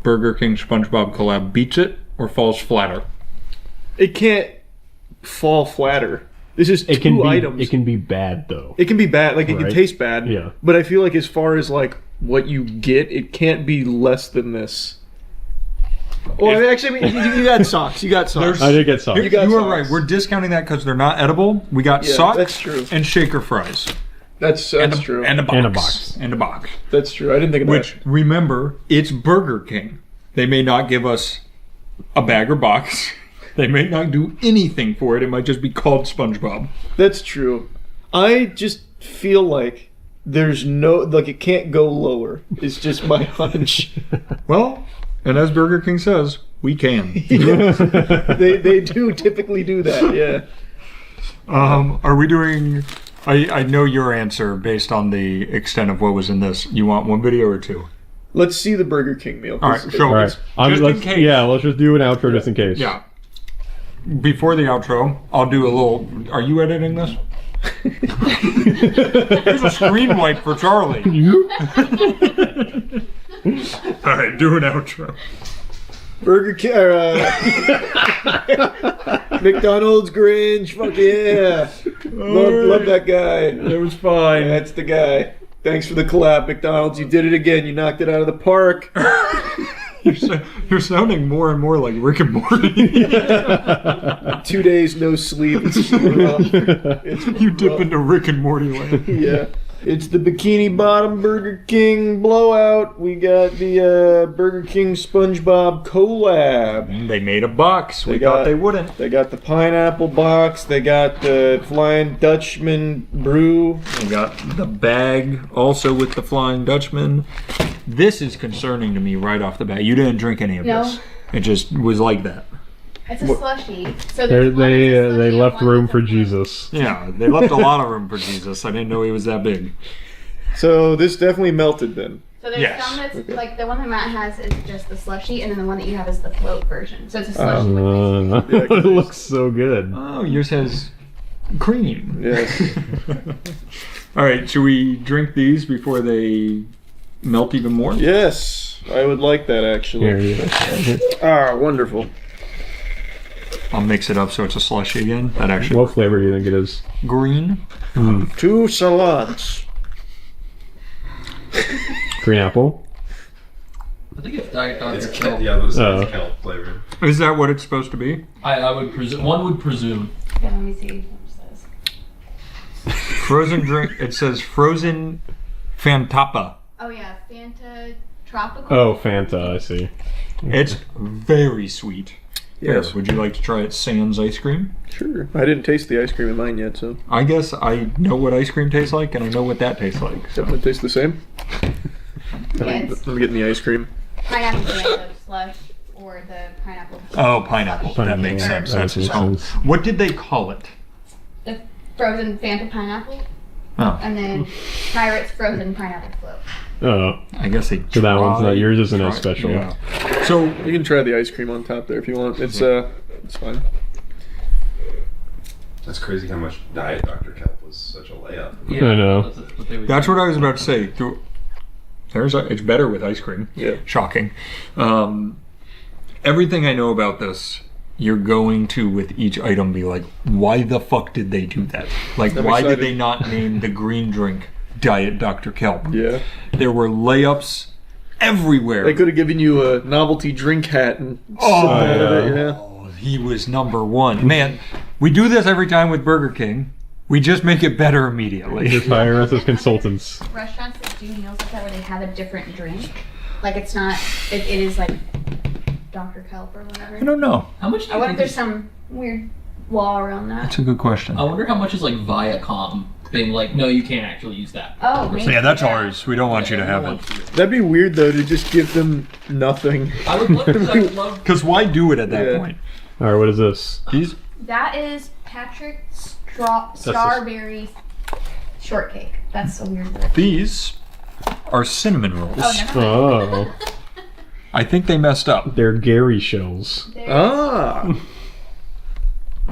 Burger King SpongeBob collab beats it or falls flatter? It can't fall flatter. This is two items. It can be bad though. It can be bad. Like it can Right? taste bad. Yeah. But I feel like as far as like what you get, it can't be less than this. Well, actually, I mean, you got socks. You got socks. I did get socks. You are right. We're discounting that because they're not edible. We got Yeah, socks that's true. and shaker fries. That's true. And a box. And a box. And a box. That's true. I didn't think of Which, remember, it's Burger King. They may not give us a bag or box. They may not do anything for it. It might just be called SpongeBob. That's true. I just feel like there's no, like it can't go lower. It's just my hunch. Well, and as Burger King says, we can. they do typically do that, yeah. Are we doing... I know your answer based on the extent of what was in this. You want one video or two? Let's see the Burger King meal. All right, show All us. right. Just in case. Yeah, let's just do an outro just in case. Yeah. Before the outro, I'll do a little... Are you editing this? Here's a screen wipe for Charlie. All right, do an outro. Burger King, McDonald's Grinch, fuck yeah. Love that guy. It was fine. That's the guy. Thanks for the collab, McDonald's. You did it again. You knocked it out of the park. You're sounding more and more like Rick and Morty. 2 days, no sleep. It's rough. You dip into Rick and Morty land. Yeah. It's the Bikini Bottom Burger King blowout. We got the Burger King SpongeBob collab. They made a box. We thought they wouldn't. They got the pineapple box. They got the Flying Dutchman brew. We got the bag also with the Flying Dutchman. This is concerning to me right off the bat. You didn't drink any of No. this. It just was like that. It's a slushie. So They there's one that's a they slushie left and one room that's for a Jesus. Yeah, they left a lot of room for Jesus. I didn't know he was that big. So this definitely melted then. So there's Yes. some that's like the one that Matt has is just the slushie, and then the one that you have is the float version. So it's a slushie. It looks so good. Oh, yours has cream. Yes. All right, should we drink these before they melt even more? Yes, I would like that actually. Ah, wonderful. I'll mix it up so it's a slushy again. That actually What flavor do you think it is? green. 2 salads. Green apple. I think it's Diet Dr. It's Kelp. kelp. Yeah, it was kelp flavored. Is that what it's supposed to be? I would presume. One would presume. Yeah, let me see what it says. Frozen drink. It says frozen Fantapa. Oh yeah, Fanta Tropical. Oh, Fanta. I see. It's very sweet. Yes. Here, would you like to try it sans ice cream? Sure. I didn't taste the ice cream in mine yet, so. I guess I know what ice cream tastes like, and I know what that tastes like. So. Definitely tastes the same. Yes. I'm getting the ice cream. Pineapple mango slush or the pineapple. Oh, pineapple. That makes sense. That's his home. What did they call it? The frozen Fanta pineapple. Oh. And then Pirates frozen pineapple float. Oh, I guess they. So that one's not yours. Isn't as special. Yeah. So you can try the ice cream on top there if you want. It's fine. That's crazy how much Diet Dr. Kelp was such a layup. Yeah, I know. That's what I was about to say. It's better with ice cream. Yeah. Shocking. Everything I know about this, you're going to with each item be like, why the fuck did they do that? Like, I'm why excited. did they not name the green drink Diet Dr. Kelp? Yeah. There were layups everywhere. They could have given you a novelty drink hat and He was number one. Man, we do this every time with Burger King. We just make it better immediately. Just hire us as consultants. Restaurants that do meals like that where they have a different drink. Like it's not, it is like Dr. Kelp or whatever. I don't know. How much do I you wonder if think there's some weird law around that. That's a good question. I wonder how much is like Viacom being like, no, you can't actually use that. Oh, maybe. Yeah, that's ours. We don't want you to have it. That'd be weird though to just give them nothing. I would love to. I would love. Because why do it at that point? All right, what is this? These? That is Patrick Starberry shortcake. That's a weird word. These are cinnamon rolls. Oh, never mind. Oh, I think they messed up. they're Gary shells.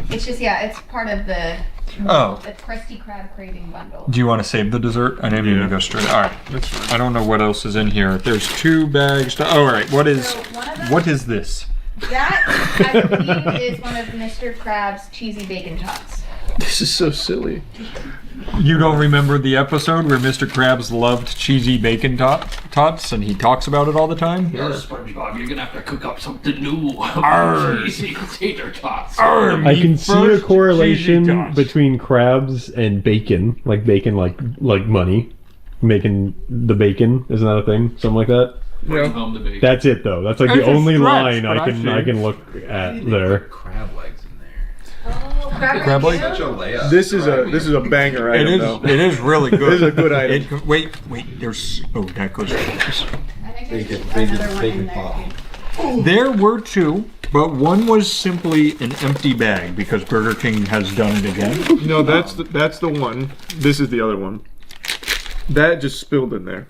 It's just, yeah, it's part of the Krusty Krab craving bundle. Do you want to save the dessert? I didn't mean to go straight. All right. I don't know what else is in here. There's 2 bags. All right. What is this? That, I believe, is one of Mr. Krabs' cheesy bacon tots. This is so silly. You don't remember the episode where Mr. Krabs loved cheesy bacon tots and he talks about it all the time? Yeah, SpongeBob, you're gonna have to cook up something new. Arr. Cheesy tater tots. I can see a correlation between crabs and bacon, like money, making the bacon. Isn't that a thing? Something like that. Bring home the bacon. That's it though. That's like It's the a only stretch, line but I can look at there. Crab legs in there. Oh, Crab leg? Such a layup. This is a banger item though. It is really good. This is a good item. Wait. There's that goes. I think there's another one in there. There were 2, but one was simply an empty bag because Burger King has done it again. No, that's the one. This is the other one. That just spilled in there.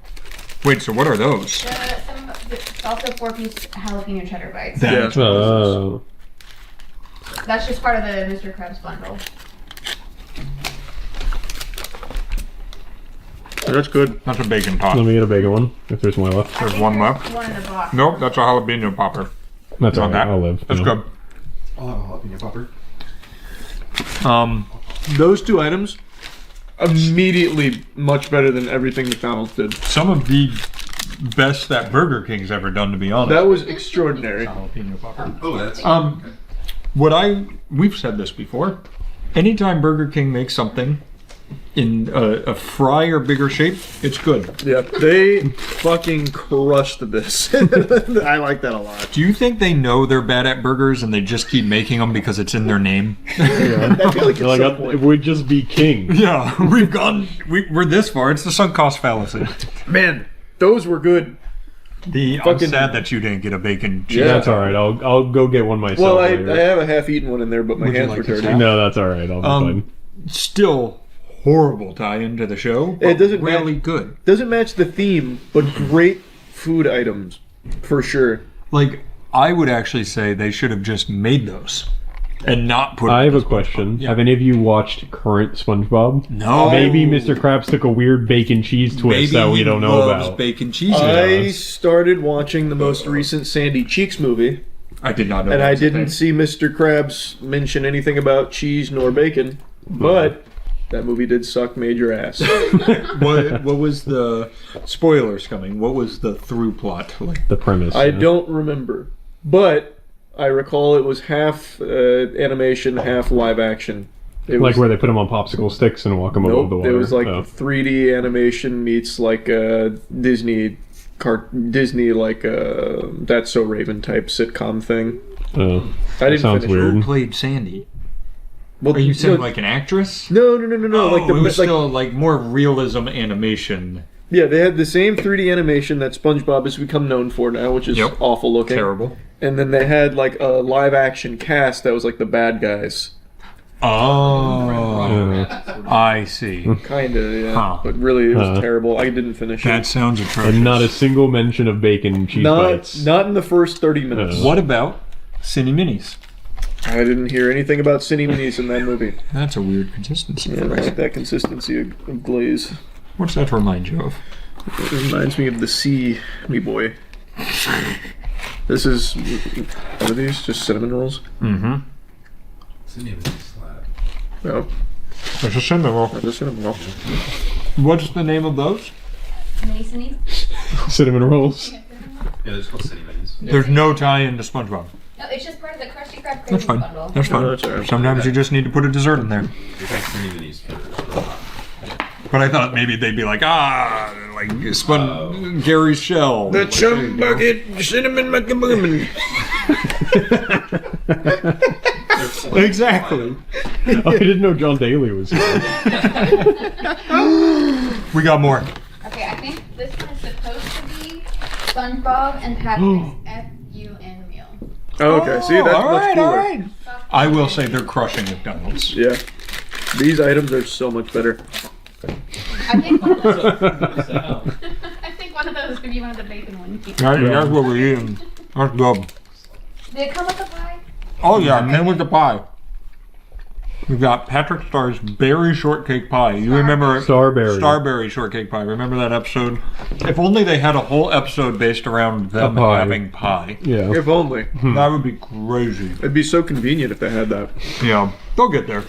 Wait, so what are those? It's also 4-piece jalapeno cheddar bites. That's That's just part of the Mr. Krabs bundle. That's good. That's a bacon tot. Let me get a bacon one if there's one left. There's one left. One in the box. Nope, that's a jalapeno popper. That's all Not right. that. I'll live. That's you know. good. I'll have a jalapeno popper. Those 2 items immediately much better than everything McDonald's did. Some of the best that Burger King's ever done, to be honest. That was extraordinary. Jalapeno popper. Oh, that's We've said this before. Anytime Burger King makes something in a fry or bigger shape, it's good. Yeah, they fucking crushed this. I like that a lot. Do you think they know they're bad at burgers and they just keep making them because it's in their name? Yeah, I feel like Like, it would just be king. Yeah, we're this far. It's the sunk cost fallacy. Man, those were good. I'm sad that you didn't get a bacon cheese. Yeah. That's all right. I'll go get one myself. Well, I later. have a half-eaten one in there, but my Would you hands like were to dirty. try? No, that's all right. I'll be fine. Still horrible tie-in to the show. It doesn't really match, good. Doesn't match the theme, but great food items for sure. Like, I would actually say they should have just made those and not put. I have a question. Yeah. Have any of you watched current SpongeBob? No. Maybe Mr. Krabs took a weird bacon cheese twist that we don't know about. Bacon cheese. I started watching the most recent Sandy Cheeks movie. I did not know. And that I was a didn't thing. see Mr. Krabs mention anything about cheese nor bacon, but that movie did suck major ass. what was the spoilers coming? What was the through plot like? The premise. I don't remember, but I recall it was half animation, half live action. It Like was, where they put them on popsicle sticks and walk them above the nope, water. it was like Oh. 3D animation meets like Disney Disney like That's So Raven type sitcom thing. Oh, I didn't sounds finish it. weird. Who played Sandy? Well, Are you saying no, like an actress? No. Oh, Like it was still like more realism animation. Yeah, they had the same 3D animation that SpongeBob has become known for now, which is awful looking. Terrible. And then they had like a live action cast that was like the bad guys. Oh, I see. Kinda, yeah. Huh. But really, it was terrible. I didn't finish That it. sounds atrocious. And not a single mention of bacon and cheese bites. Not in the first 30 minutes. What about Cine Minis? I didn't hear anything about Cine Minis in that movie. That's a weird consistency. Yeah, I like that consistency of glaze. What's that remind you of? It reminds me of the sea, me boy. This is... What are these? Just cinnamon rolls? Mm-hmm. No. There's a cinnamon roll. There's a cinnamon roll. What's the name of those? Mini-Cinnies? Cinnamon rolls. Yeah, there's called City Minis. There's no tie-in to SpongeBob. No, it's just part of the Krusty Krab That's Cravings fine. bundle. That's fine. No, that's all right. Sometimes you just need to put a dessert in there. There's like City Minis for But I thought maybe they'd be like, like Gary's shell. The chum bucket, cinnamon McMurman. Exactly. Oh, I didn't know John Daly was here. We got more. Okay, I think this one is supposed to be SpongeBob and Patrick's F-U-N meal. Oh, okay. See, that's all much right, cooler. all right. I will say they're crushing McDonald's. Yeah. These items are so much better. I think one of those. I think one of those could be one of the bacon ones. That's what we're eating. That's good. Did it come with the pie? Oh yeah, and then with the pie. We've got Patrick Starr's berry shortcake pie. You remember Starberry. Starberry shortcake pie. Remember that episode? If only they had a whole episode based around them pie. having pie. Yeah. If only. That would be crazy. It'd be so convenient if they had that. Yeah, they'll get there.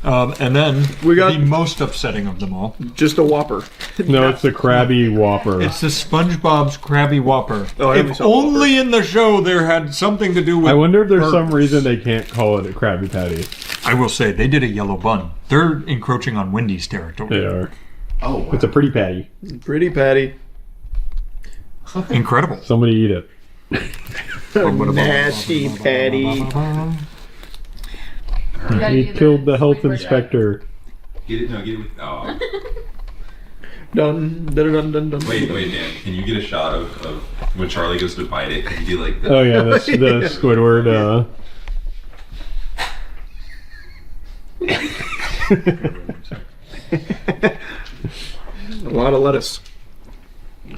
And then We got- the most upsetting of them all. Just a Whopper. No, it's the Krabby Whopper. It's the SpongeBob's Krabby Whopper. Oh, I only if saw Whopper. only in the show there had something to do with. I wonder if there's some burgers. reason they can't call it a Krabby Patty. I will say they did a yellow bun. They're encroaching on Wendy's territory. They are. Oh, wow. It's a pretty patty. Pretty patty. Incredible. Somebody eat it. Nasty patty. He killed the health inspector. Get it? No, get it with. Oh. Dun, dun, dun, dun, dun. Wait, Dan. Can you get a shot of when Charlie goes to bite it? Can you do like the. Oh yeah, that's the Squidward. A lot of lettuce.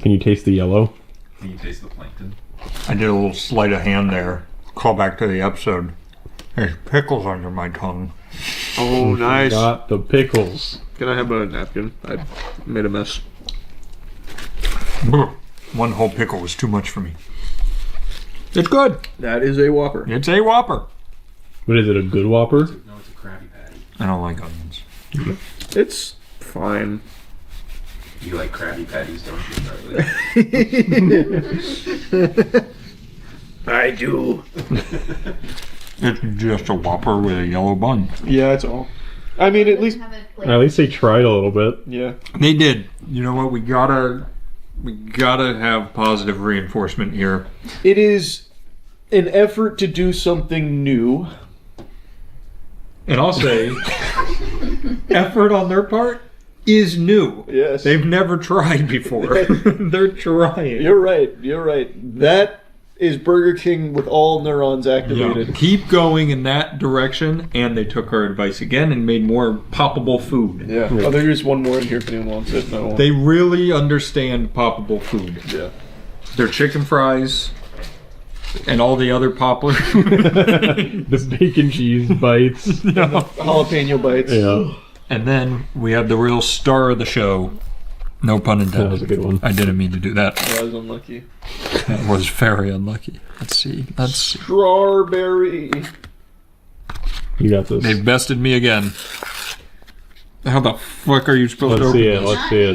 Can you taste the yellow? Can you taste the plankton? I did a little sleight of hand there. Call back to the episode. There's pickles under my tongue. Oh, nice. Got the pickles. Can I have a napkin? I made a mess. One whole pickle was too much for me. It's good. That is a Whopper. It's a Whopper. But is it a good Whopper? No, it's a Krabby Patty. I don't like onions. It's fine. You like Krabby Patties, don't you, Charlie? I do. It's just a Whopper with a yellow bun. Yeah, that's all. I mean, at least. At least they tried a little bit. Yeah. They did. You know what? We gotta have positive reinforcement here. It is an effort to do something new. And I'll say, effort on their part is new. Yes. They've never tried before. They're trying. You're right. You're right. That is Burger King with all neurons activated. Yeah. Keep going in that direction, and they took our advice again and made more poppable food. Yeah. Oh, there's one more in here if anyone wants it. No. They really understand poppable food. Yeah. Their chicken fries and all the other popular The bacon cheese bites. Jalapeno bites. Yeah. And then we have the real star of the show. No pun intended. That was a good one. I didn't mean to do that. I was unlucky. That was very unlucky. Let's see. Strawberry. You got this. They've bested me again. How the fuck are you supposed to Let's open see it.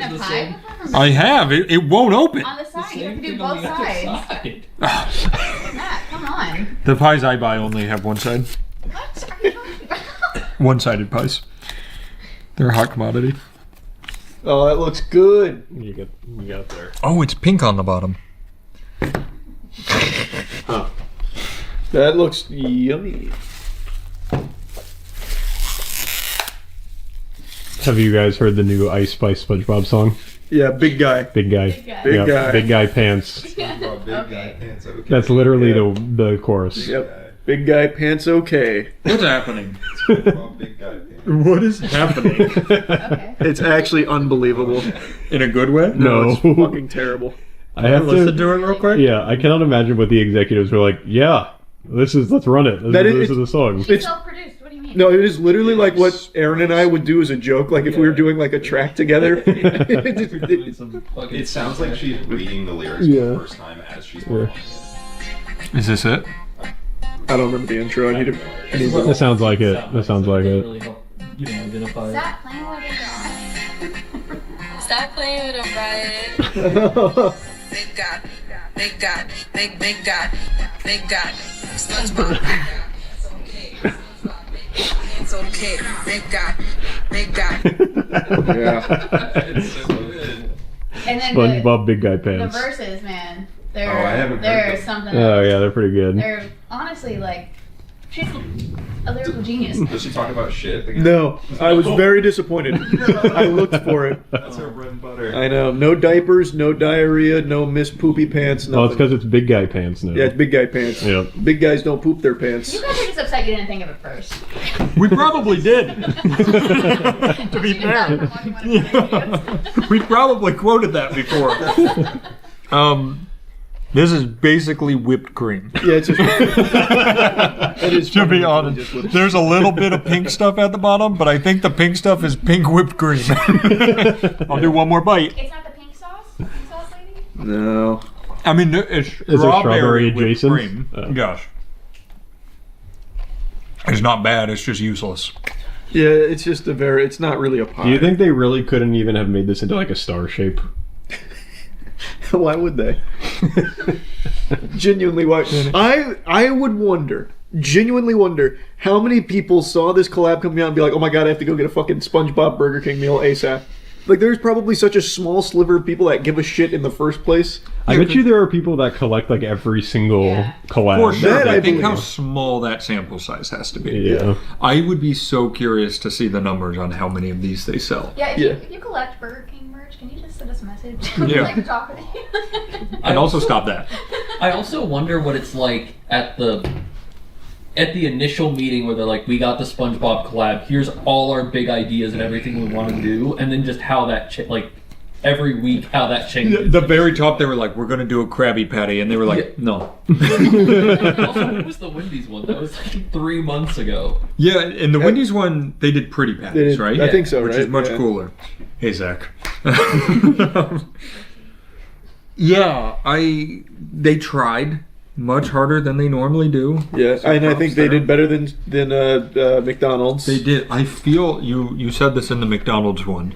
this? Let's see it. I have. It won't open. On the side, you have to do both sides. Matt, come on. The pies I buy only have one side. What are you talking about? One-sided pies. They're a hot commodity. Oh, that looks good. You got there. Oh, it's pink on the bottom. Huh. That looks yummy. Have you guys heard the new Ice Spice SpongeBob song? Yeah, big guy. Big guy. Big guy. Big guy. Big guy pants. Big guy pants. Okay. That's literally the chorus. Yep. Big guy pants okay. What's happening? Big guy pants. What is happening? It's actually unbelievable. In a good way? No. It's fucking terrible. I have to listen to it real quick. Yeah, I cannot imagine what the executives were like. Yeah, let's run it. This is the song. It's self-produced. What do you mean? No, it is literally like what Aaron and I would do as a joke. Like if we were doing like a track together. It sounds like she's reading the lyrics for the first time as she's performing. Is this it? I don't remember the intro. I need to. That sounds like it. That sounds like it. Really help, identify. Stop playing with it, girl. Stop playing with them, Brian. Big God, big God, big God, big God. SpongeBob. It's okay. Big God, big God. Yeah. And then SpongeBob Big Guy the Pants. verses, man. I haven't heard They're them. something. Oh yeah, they're pretty good. They're honestly like, she's a lyrical genius. Does she talk about shit? Again? No, I was very disappointed. I looked for it. That's her bread and butter. I know. No diapers, no diarrhea, no Miss Poopy Pants. Nothing. Oh, it's because it's Big Guy Pants now. Yeah, it's big guy pants. Yeah. Big guys don't poop their pants. You guys are just upset you didn't think of it first. We probably did. To be fair. We probably quoted that before. This is basically whipped cream. Yeah, it's just. It is to be honest, there's a little bit of pink stuff at the bottom, but I think the pink stuff is pink whipped cream. I'll do one more bite. It's not the pink sauce? Pink sauce lady? No. I mean, it's strawberry whipped cream. Gosh. It's not bad, it's just useless. Yeah, it's just it's not really a pie. Do you think they really couldn't even have made this into like a star shape? Why would they? Genuinely, why? I would genuinely wonder how many people saw this collab coming out and be like, oh my god, I have to go get a fucking SpongeBob Burger King meal ASAP. Like, there's probably such a small sliver of people that give a shit in the first place. I bet you there are people that collect like every single collab. For sure. That I think believe. how small that sample size has to be. Yeah. I would be so curious to see the numbers on how many of these they sell. Yeah, if you collect Burger King merch, can you just send us a message? Yeah. Like, talk with you. And also stop that. I also wonder what it's like at the initial meeting where they're like, we got the SpongeBob collab, here's all our big ideas and everything we want to do, and then just how that every week how that changes. The very top, they were like, we're going to do a Krabby Patty, and they were like, no. Also, what was the Wendy's one? That was like 3 months ago. Yeah, and the Wendy's one, they did Pretty Patties, right? I think so, Which right? is much cooler. Hey, Zach. Yeah, they tried much harder than they normally do. Yeah, and I think they did better than McDonald's. They did. I feel you said this in the McDonald's one,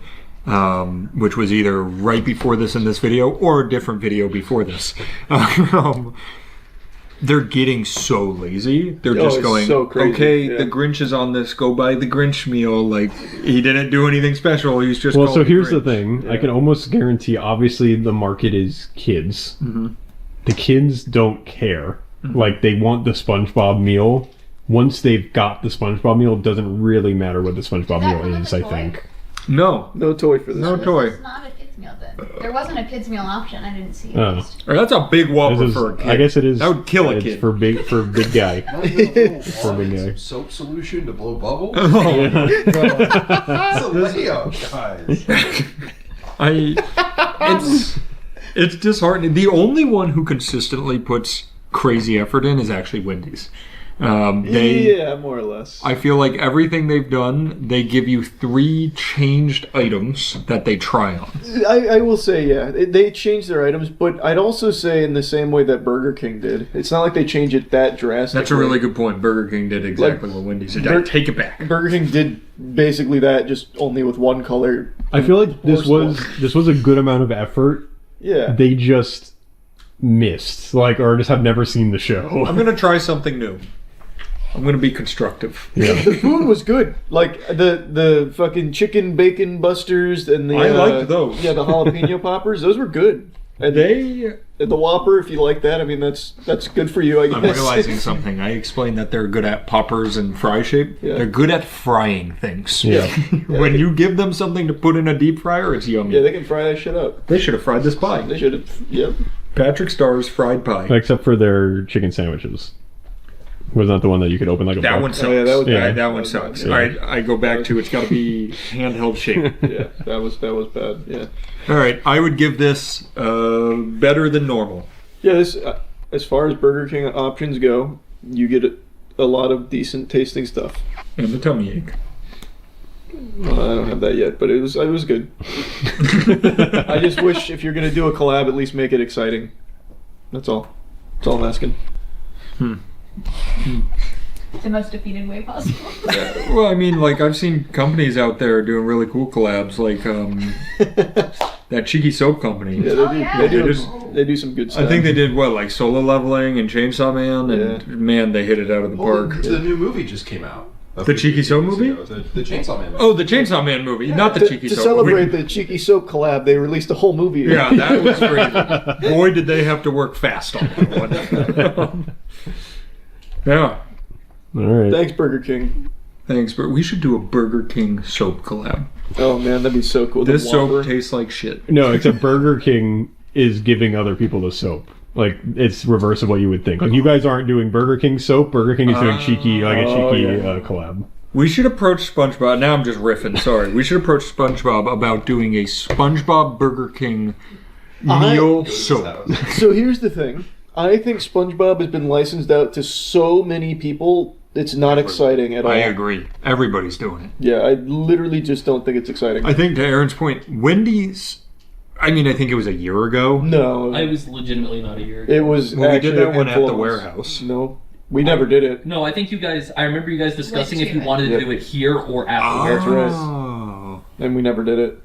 which was either right before this in this video or a different video before this. They're getting so lazy. They're just going, so crazy. okay, Yeah. the Grinch is on this. Go buy the Grinch meal. Like, he didn't do anything special. He's just Well, called so here's the Grinch. thing. I can almost guarantee, obviously, the market is kids. Mm-hmm. The kids don't care. Mhm. Like, they want the SpongeBob meal. Once they've got the SpongeBob meal, it doesn't really matter what the SpongeBob meal is, I think. No toy for this. No toy. It's not a kids meal then. There wasn't a kids meal option. I didn't see it. Oh. That's a big Whopper This is- for a kid. I guess it is. That would kill a it's kid. for big guy. For big guy. Soap solution to blow bubbles? Yeah. It's a layup, guys. It's disheartening. The only one who consistently puts crazy effort in is actually Wendy's. Yeah, more or less. I feel like everything they've done, they give you 3 changed items that they try on. I will say, yeah, they changed their items, but I'd also say in the same way that Burger King did. It's not like they changed it that drastically. That's a really good point. Burger King did exactly what Wendy's did. I take it back. Burger King did basically that, just only with one color. I feel like this was a good amount of effort. Yeah. They just missed, or just have never seen the show. I'm gonna try something new. I'm going to be constructive. The food was good. Like the fucking chicken bacon busters and the I liked those. Yeah, the jalapeno poppers. Those were good. And the Whopper, if you like that, I mean that's good for you. I guess. I'm realizing something. I explained that they're good at poppers and fry shape. Yeah. They're good at frying things. Yeah. When you give them something to put in a deep fryer, it's yummy. Yeah, they can fry that shit up. They should have fried this pie. They should have. Yep. Patrick Starr's fried pie. Except for their chicken sandwiches. Was not the one that you could open like a That box? one sucks. Oh, yeah, that was bad. That one sucks. Yeah. All right, I go back to it's got to be handheld shape. Yeah, that was bad. Yeah. All right, I would give this better than normal. Yeah, this as far as Burger King options go, you get a lot of decent tasting stuff. And the tummy ache. Well, I don't have that yet, but it was good. I just wish if you're gonna do a collab, at least make it exciting. That's all. That's all I'm asking. The most defeated way possible. Well, I mean, like I've seen companies out there doing really cool collabs, like that Cheeky Soap Company. Yeah, they do some good stuff. I think they did like Solo Leveling and Chainsaw Man, and man, they hit it out of the park. The new movie just came out. The Cheeky Soap movie? The Chainsaw Man movie. Oh, the Chainsaw Man movie, not the Cheeky to Soap celebrate movie. the Cheeky Soap collab, they released a whole movie. Yeah, that was great. Boy, did they have to work fast on that one. Yeah. All right. Thanks, Burger King. Thanks, but we should do a Burger King soap collab. Oh man, that'd be so cool. This soap tastes like shit. No, except Burger King is giving other people the soap. Like it's reverse of what you would think. Like you guys aren't doing Burger King soap. Burger King is doing cheeky collab. We should approach SpongeBob. Now I'm just riffing. Sorry. We should approach SpongeBob about doing a SpongeBob Burger King meal soap. So here's the thing. I think SpongeBob has been licensed out to so many people. It's not exciting at all. I agree. Everybody's doing it. Yeah, I literally just don't think it's exciting. I think to Aaron's point, Wendy's. I mean, I think it was a year ago. No, I was legitimately not a year ago. It was. Well, we actually did that one at the influence. warehouse. No, we never did it. No, I think you guys. I remember you guys discussing if you wanted to do it here or after. That's right. And we never did it.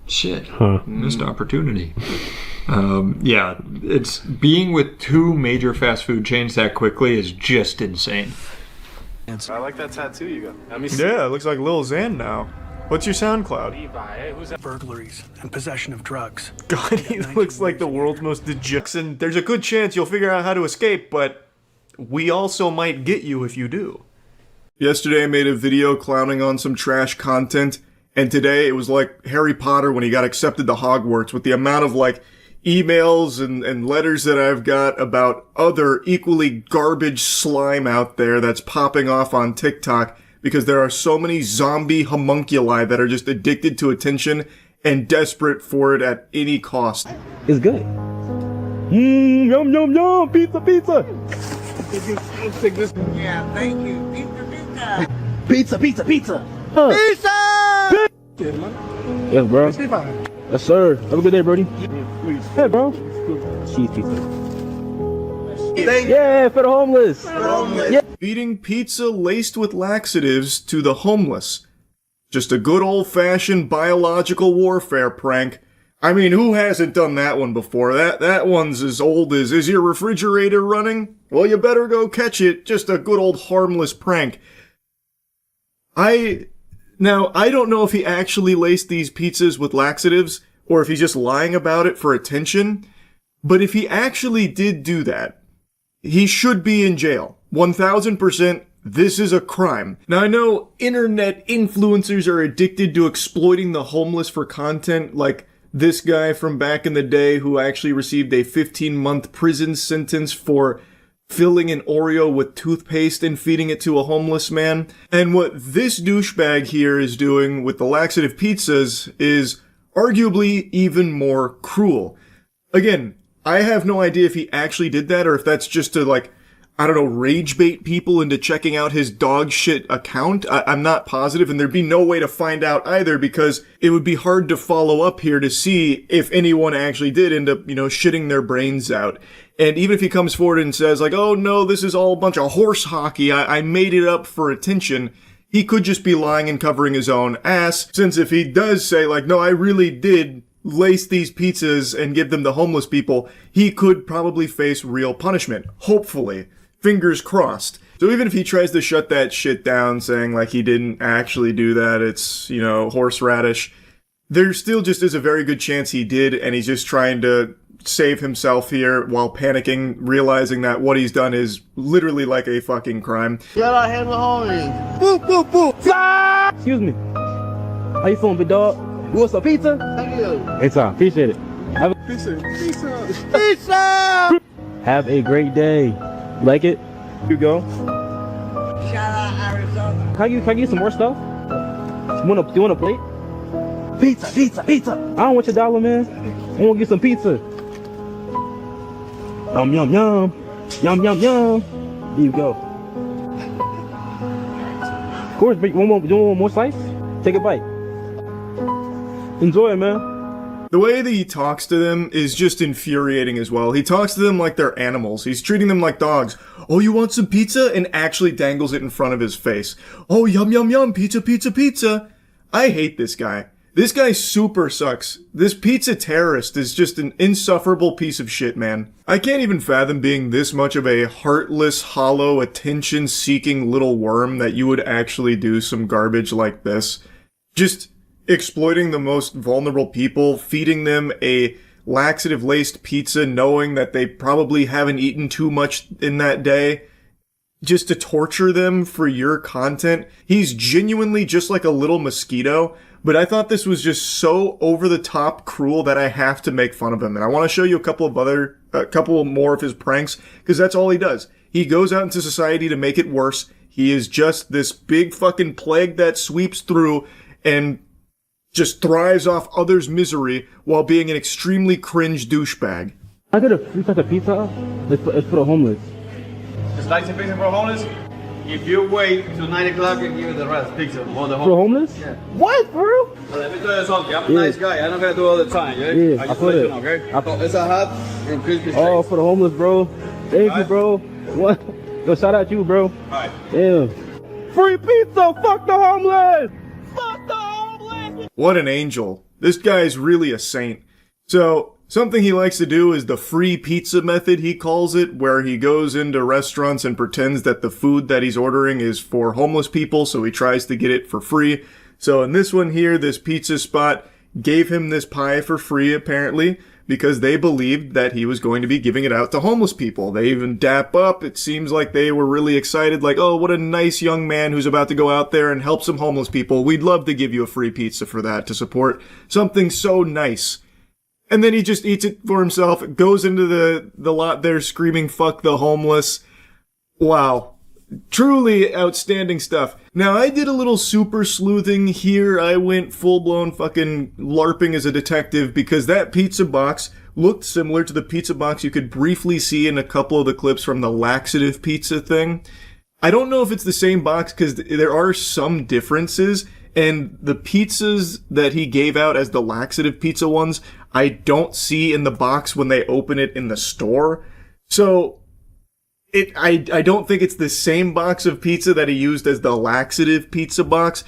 Shit. Missed opportunity. Yeah, it's being with two major fast food chains that quickly is just insane. I like that tattoo you got. Let me see. Yeah, it looks like Lil Xan now. What's your SoundCloud? Who's that? Burglaries and possession of drugs. God, he looks like the world's most dejuxen. There's a good chance you'll figure out how to escape, but we also might get you if you do. Yesterday I made a video clowning on some trash content, and today it was like Harry Potter when he got accepted to Hogwarts with the amount of like emails and letters that I've got about other equally garbage slime out there that's popping off on TikTok because there are so many zombie homunculi that are just addicted to attention and desperate for it at any cost. It's good. Yum, yum, yum. Pizza, pizza. Yeah, thank you. Pizza. Pizza, pizza, pizza. Pizza! Yes, bro. Yes, sir. Have a good day, Brody. Hey, bro. Cheese pizza. Yeah, for the homeless. Yeah. Feeding pizza laced with laxatives to the homeless. Just a good old-fashioned biological warfare prank. I mean, who hasn't done that one before? That one's as old as, is your refrigerator running? Well, you better go catch it. Just a good old harmless prank. Now, I don't know if he actually laced these pizzas with laxatives, or if he's just lying about it for attention, but if he actually did do that, he should be in jail. 1000%, this is a crime. Now, I know internet influencers are addicted to exploiting the homeless for content, like this guy from back in the day who actually received a 15-month prison sentence for filling an Oreo with toothpaste and feeding it to a homeless man. And what this douchebag here is doing with the laxative pizzas is arguably even more cruel. Again, I have no idea if he actually did that or if that's just to, like, I don't know, rage bait people into checking out his dog shit account. I'm not positive, and there'd be no way to find out either because it would be hard to follow up here to see if anyone actually did end up, shitting their brains out. And even if he comes forward and says, like, oh no, this is all a bunch of horse hockey, I made it up for attention, he could just be lying and covering his own ass, since if he does say, like, no, I really did lace these pizzas and give them to homeless people, he could probably face real punishment. Hopefully. Fingers crossed. So even if he tries to shut that shit down, saying like he didn't actually do that, it's, you know, horseradish, there still just is a very good chance he did, and he's just trying to save himself here while panicking, realizing that what he's done is literally like a fucking crime. Get out here, homies. Boop, boop, boop. Excuse me. How you feeling, big dog? You want some pizza? Thank you. Anytime. Appreciate it. Pizza. Have a great day. Like it? You go. Shout out Arizona. Can I get some more stuff? You want a plate? Pizza, pizza, pizza. I don't want your dollar, man. I want to get some pizza. Yum, yum, yum. Yum, yum, yum. There you go. Of course, but you want one more slice? Take a bite. Enjoy it, man. The way that he talks to them is just infuriating as well. He talks to them like they're animals. He's treating them like dogs. Oh, you want some pizza? And actually dangles it in front of his face. Oh, yum, yum, yum. Pizza, pizza, pizza. I hate this guy. This guy super sucks. This pizza terrorist is just an insufferable piece of shit, man. I can't even fathom being this much of a heartless, hollow, attention-seeking little worm that you would actually do some garbage like this. Just exploiting the most vulnerable people, feeding them a laxative-laced pizza knowing that they probably haven't eaten too much in that day, just to torture them for your content. He's genuinely just like a little mosquito. But I thought this was just so over-the-top cruel that I have to make fun of him. And I want to show you a couple more of his pranks, because that's all he does. He goes out into society to make it worse. He is just this big fucking plague that sweeps through and just thrives off others' misery while being an extremely cringe douchebag. I got a free type of pizza. It's for the homeless. Slice of pizza for homeless? If you wait till 9 o'clock and give you the rest, pizza for the homeless. For homeless? Yeah. What, for real? Well, let me tell you something. I'm a nice guy. I'm not gonna do it all the time. Yeah, I I just put let it. you know, okay? It's a hat and crispy steaks. Oh, for the homeless, bro. Thank you, bro. What? Yo, shout out you, bro. Alright. Yeah. Free pizza. Fuck the homeless. Fuck the homeless. What an angel. This guy is really a saint. So, something he likes to do is the free pizza method, he calls it, where he goes into restaurants and pretends that the food that he's ordering is for homeless people, so he tries to get it for free. So in this one here, this pizza spot gave him this pie for free, apparently, because they believed that he was going to be giving it out to homeless people. They even dap up. It seems like they were really excited, like, oh, what a nice young man who's about to go out there and help some homeless people. We'd love to give you a free pizza for that, to support something so nice. And then he just eats it for himself, goes into the lot there screaming, fuck the homeless. Wow. Truly outstanding stuff. Now, I did a little super sleuthing here. I went full-blown fucking LARPing as a detective because that pizza box looked similar to the pizza box you could briefly see in a couple of the clips from the laxative pizza thing. I don't know if it's the same box because there are some differences, and the pizzas that he gave out as the laxative pizza ones, I don't see in the box when they open it in the store. So I don't think it's the same box of pizza that he used as the laxative pizza box.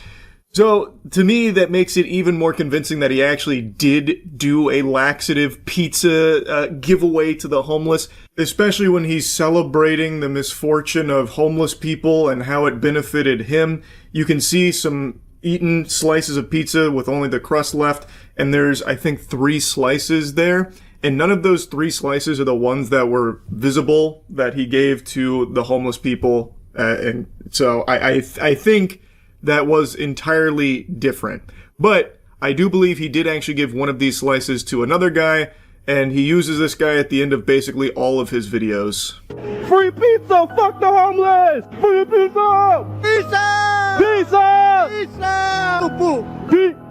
So to me, that makes it even more convincing that he actually did do a laxative pizza giveaway to the homeless, especially when he's celebrating the misfortune of homeless people and how it benefited him. You can see some eaten slices of pizza with only the crust left, and there's, I think, 3 slices there. And none of those 3 slices are the ones that were visible that he gave to the homeless people. And so I think that was entirely different. But I do believe he did actually give one of these slices to another guy, and he uses this guy at the end of basically all of his videos. Free pizza. Fuck the homeless. Free pizza. Pizza. Pizza. Pizza. Pizza.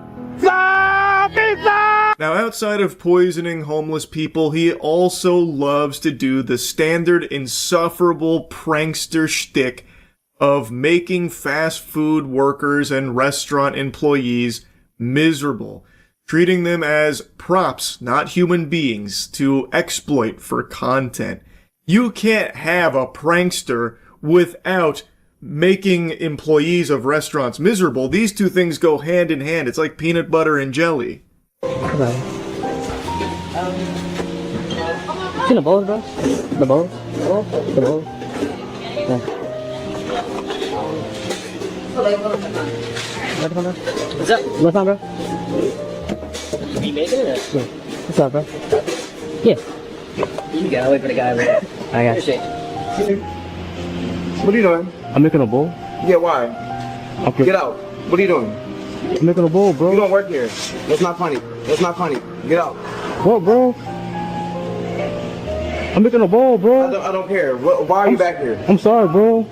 Pizza. Now, outside of poisoning homeless people, he also loves to do the standard insufferable prankster shtick of making fast food workers and restaurant employees miserable, treating them as props, not human beings, to exploit for content. You can't have a prankster without making employees of restaurants miserable. These two things go hand in hand. It's like peanut butter and jelly. Hello. See the balls, bro? The balls? The balls? Yeah. What's up? What's up, bro? You making it? What's up, bro? Yeah. You gotta wait for the guy, bro. I got you. What are you doing? I'm making a bowl. Yeah, why? Okay. Get out. What are you doing? I'm making a bowl, bro. You don't work here. That's not funny. That's not funny. Get out. What, bro? I'm making a bowl, bro. I don't care. Why are you back here? I'm sorry, bro.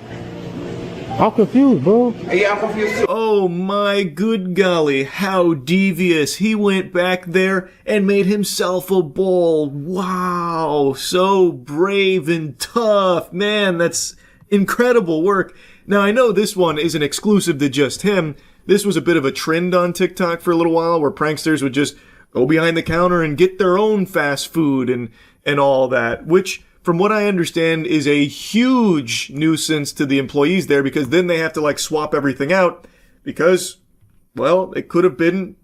I'm confused, bro. Yeah, I'm confused too. Oh my good golly, how devious. He went back there and made himself a bowl. Wow, so brave and tough. Man, that's incredible work. Now, I know this one isn't exclusive to just him. This was a bit of a trend on TikTok for a little while where pranksters would just go behind the counter and get their own fast food and all that, which, from what I understand, is a huge nuisance to the employees there because then they have to like swap everything out because, well, it could have been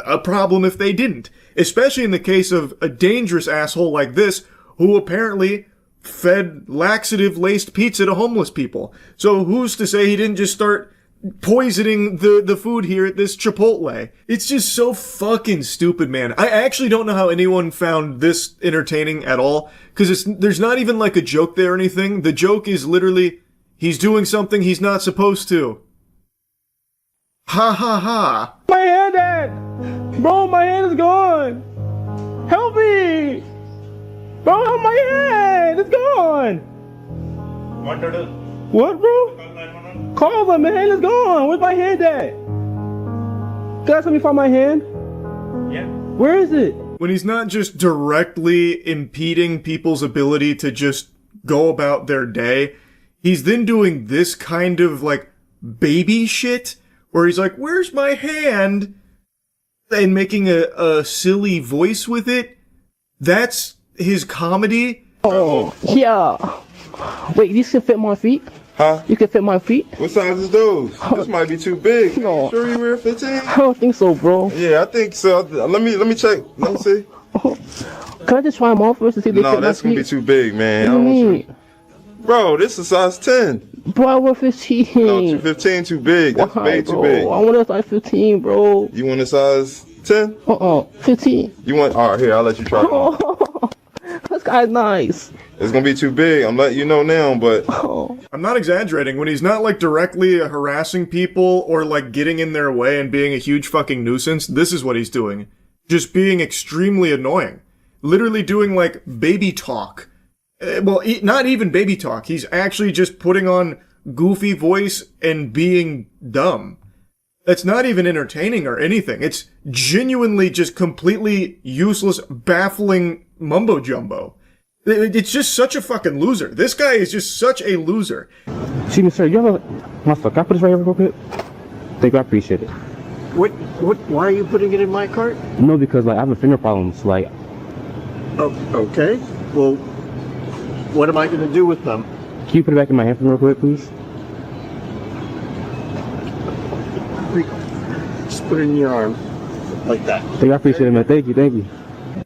a problem if they didn't. Especially in the case of a dangerous asshole like this who apparently fed laxative-laced pizza to homeless people. So who's to say he didn't just start poisoning the food here at this Chipotle? It's just so fucking stupid, man. I actually don't know how anyone found this entertaining at all, because there's not even like a joke there or anything. The joke is literally, he's doing something he's not supposed to. Ha ha ha. My hand, Dad! Bro, my hand is gone! Help me! Bro, help my hand! It's gone! What to do? What, bro? Call them, my hand is gone! Where's my hand at? Guys, let me find my hand. Yeah. Where is it? When he's not just directly impeding people's ability to just go about their day, he's then doing this kind of like baby shit where he's like, where's my hand? And making a silly voice with it. That's his comedy. Oh, yeah. Wait, these can fit my feet? Huh? You can fit my feet? What size is those? This might be too big. No. Sure you wear 15? I don't think so, bro. Yeah, I think so. Let me check. Let me see. Can I just try them on first to see if they fit No, my that's gonna feet? be too big, man. What do you mean? Bro, this is size 10. Bro, I wear 15. No, 15 too big. That's way too big. I want a size 15, bro. You want a size 10? 15. You want? All right, here, I'll let you try it on. This guy's nice. It's gonna be too big. I'm letting you know now, but I'm not exaggerating. When he's not like directly harassing people or like getting in their way and being a huge fucking nuisance, this is what he's doing. Just being extremely annoying. Literally doing like baby talk. Well, not even baby talk. He's actually just putting on goofy voice and being dumb. That's not even entertaining or anything. It's genuinely just completely useless, baffling mumbo jumbo. It's just such a fucking loser. This guy is just such a loser. Excuse me, sir. You have a... My fuck. Can I put this right here real quick? Thank you. I appreciate it. Why are you putting it in my cart? No, because like I have a finger problems. Like, Oh, okay. Well, what am I going to do with them? can you put it back in my hand for me real quick, please? Just put it in your arm, like that. Thank you. I appreciate it, man. Thank you. Thank you.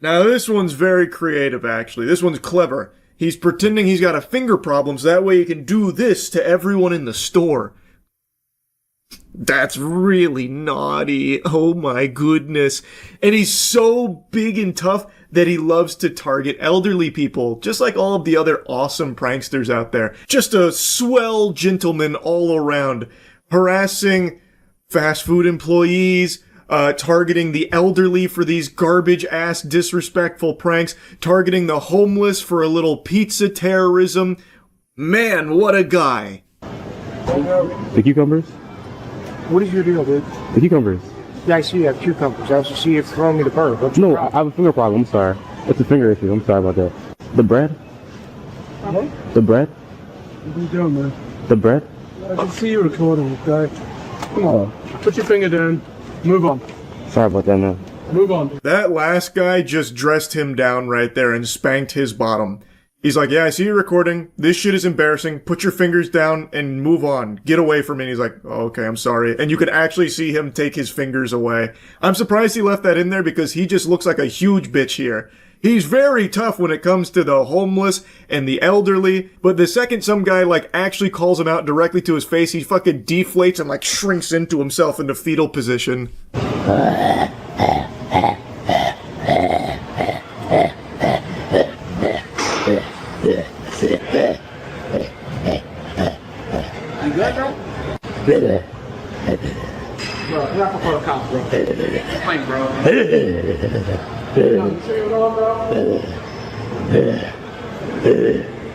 Now this one's very creative, actually. This one's clever. He's pretending he's got a finger problem so that way he can do this to everyone in the store. That's really naughty. Oh my goodness. And he's so big and tough that he loves to target elderly people, just like all of the other awesome pranksters out there. Just a swell gentleman all around, harassing fast food employees, targeting the elderly for these garbage-ass disrespectful pranks, targeting the homeless for a little pizza terrorism. Man, what a guy. The cucumbers? What is your deal, dude? The cucumbers. Yeah, I see you have cucumbers. I also see you throwing me the bird. No, I have a finger problem. I'm sorry. It's a finger issue. I'm sorry about that. The bread? Uh-huh. The bread? What are you doing, man? The bread? I can see you recording, okay? Come on. Put your finger down. Move on. Sorry about that, man. Move on. That last guy just dressed him down right there and spanked his bottom. He's like, yeah, I see you recording. This shit is embarrassing. Put your fingers down and move on. Get away from me. And he's like, oh, okay, I'm sorry. And you could actually see him take his fingers away. I'm surprised he left that in there because he just looks like a huge bitch here. He's very tough when it comes to the homeless and the elderly, but the second some guy, like, actually calls him out directly to his face, he fucking deflates and, like, shrinks into himself into fetal position. You good, bro? Bro, I'm not gonna call bro. Fine, bro.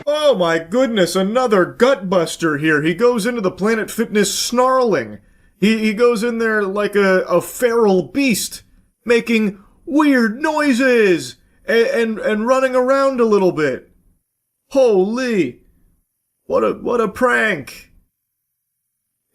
Oh my goodness, another gutbuster here. He goes into the Planet Fitness snarling. He goes in there like a feral beast, making weird noises and running around a little bit. Holy. What a prank.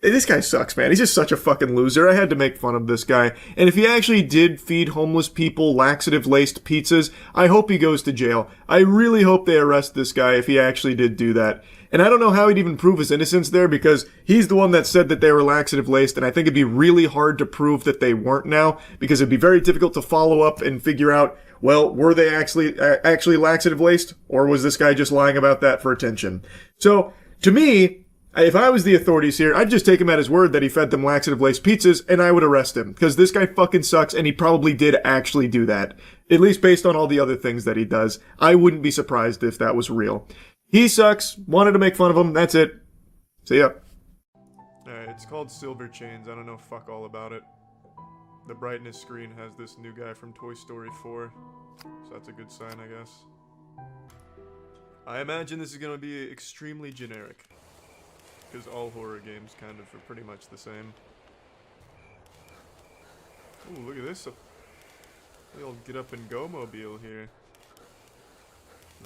This guy sucks, man. He's just such a fucking loser. I had to make fun of this guy. And if he actually did feed homeless people laxative-laced pizzas, I hope he goes to jail. I really hope they arrest this guy if he actually did do that. And I don't know how he'd even prove his innocence there, because he's the one that said that they were laxative-laced, and I think it'd be really hard to prove that they weren't now, because it'd be very difficult to follow up and figure out, well, were they actually laxative-laced, or was this guy just lying about that for attention? So, to me, if I was the authorities here, I'd just take him at his word that he fed them laxative-laced pizzas, and I would arrest him. Because this guy fucking sucks, and he probably did actually do that. At least based on all the other things that he does. I wouldn't be surprised if that was real. He sucks. Wanted to make fun of him. That's it. See ya. Alright, it's called Silver Chains. I don't know fuck all about it. The brightness screen has this new guy from Toy Story 4. So that's a good sign, I guess. I imagine this is going to be extremely generic. Because all horror games kind of are pretty much the same. Ooh, look at this. The old get up and go mobile here.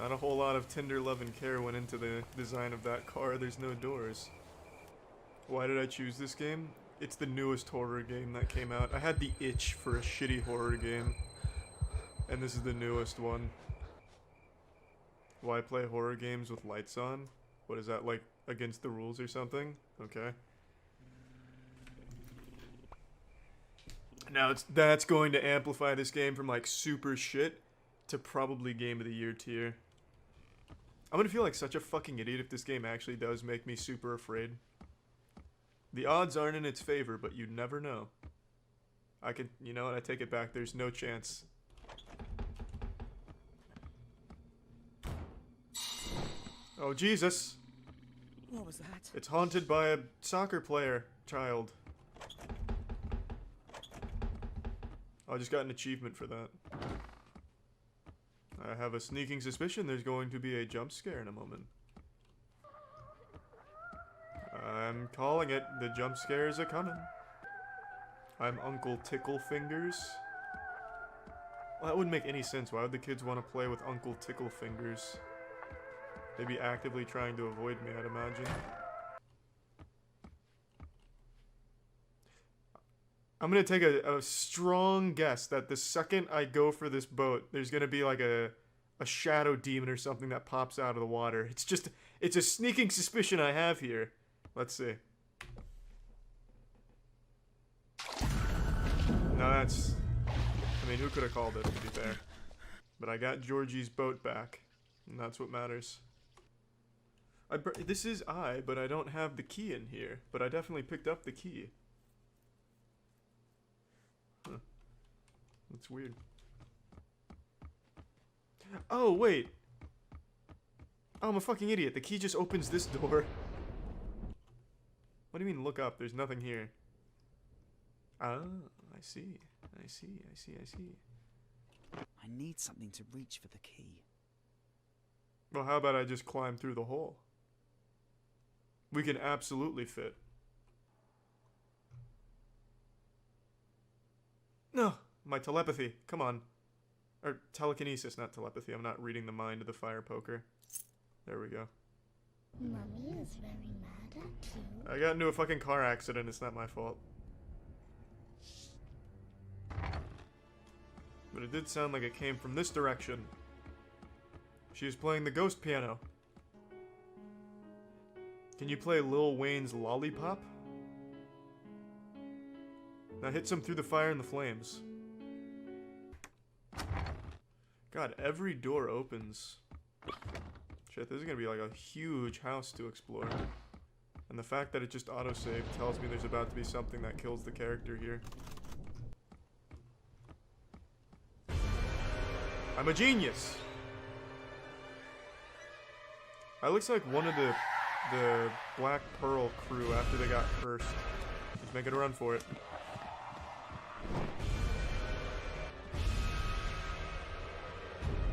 Not a whole lot of tender love and care went into the design of that car. There's no doors. Why did I choose this game? It's the newest horror game that came out. I had the itch for a shitty horror game. And this is the newest one. Why play horror games with lights on? What is that, like, against the rules or something? Okay. Now, that's going to amplify this game from, like, super shit to probably Game of the Year tier. I'm gonna feel like such a fucking idiot if this game actually does make me super afraid. The odds aren't in its favor, but you never know. You know what, I take it back, there's no chance. Oh, Jesus. What was that? It's haunted by a soccer player child. I just got an achievement for that. I have a sneaking suspicion there's going to be a jump scare in a moment. I'm calling it. The jump scares are coming. I'm Uncle Tickle Fingers. Well, that wouldn't make any sense. Why would the kids want to play with Uncle Tickle Fingers? They'd be actively trying to avoid me, I'd imagine. I'm gonna take a strong guess that the second I go for this boat, there's gonna be like a shadow demon or something that pops out of the water. It's a sneaking suspicion I have here. Let's see. No, I mean, who could have called it, to be fair? But I got Georgie's boat back, and that's what matters. This is but I don't have the key in here. But I definitely picked up the key. Huh. That's weird. Oh, wait. Oh, I'm a fucking idiot. The key just opens this door. What do you mean, look up? There's nothing here. Oh, I see. I see. I need something to reach for the key. Well, how about I just climb through the hole? We can absolutely fit. No, my telepathy. Come on. Or telekinesis, not telepathy. I'm not reading the mind of the fire poker. There we go. Mommy is very mad at you. I got into a fucking car accident. It's not my fault. But it did sound like it came from this direction. She was playing the ghost piano. Can you play Lil Wayne's Lollipop? Now hit some through the fire and the flames. God, every door opens. Shit, this is gonna be like a huge house to explore. And the fact that it just autosaved tells me there's about to be something that kills the character here. I'm a genius! That looks like one of the Black Pearl crew after they got cursed. He's making a run for it.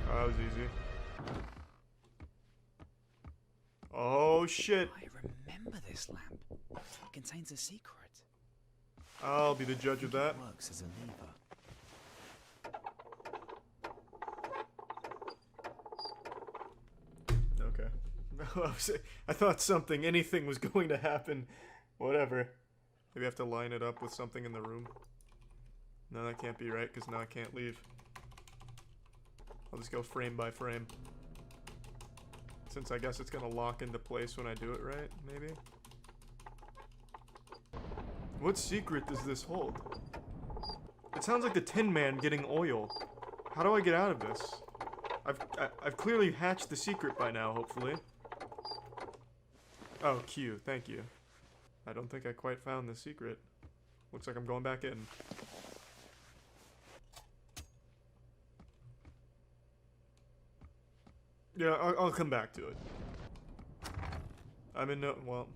Oh, that was easy. Oh shit! I remember this lamp. It contains a secret. I'll be the judge of that. It works as a lever. Okay. I thought anything was going to happen. Whatever. Maybe I have to line it up with something in the room. No, that can't be right, because now I can't leave. I'll just go frame by frame. Since I guess it's gonna lock into place when I do it right, maybe? What secret does this hold? It sounds like the Tin Man getting oil. How do I get out of this? I've clearly hatched the secret by now, hopefully. Oh, Q, thank you. I don't think I quite found the secret. Looks like I'm going back in. Yeah, I'll come back to it. I'm in no... well...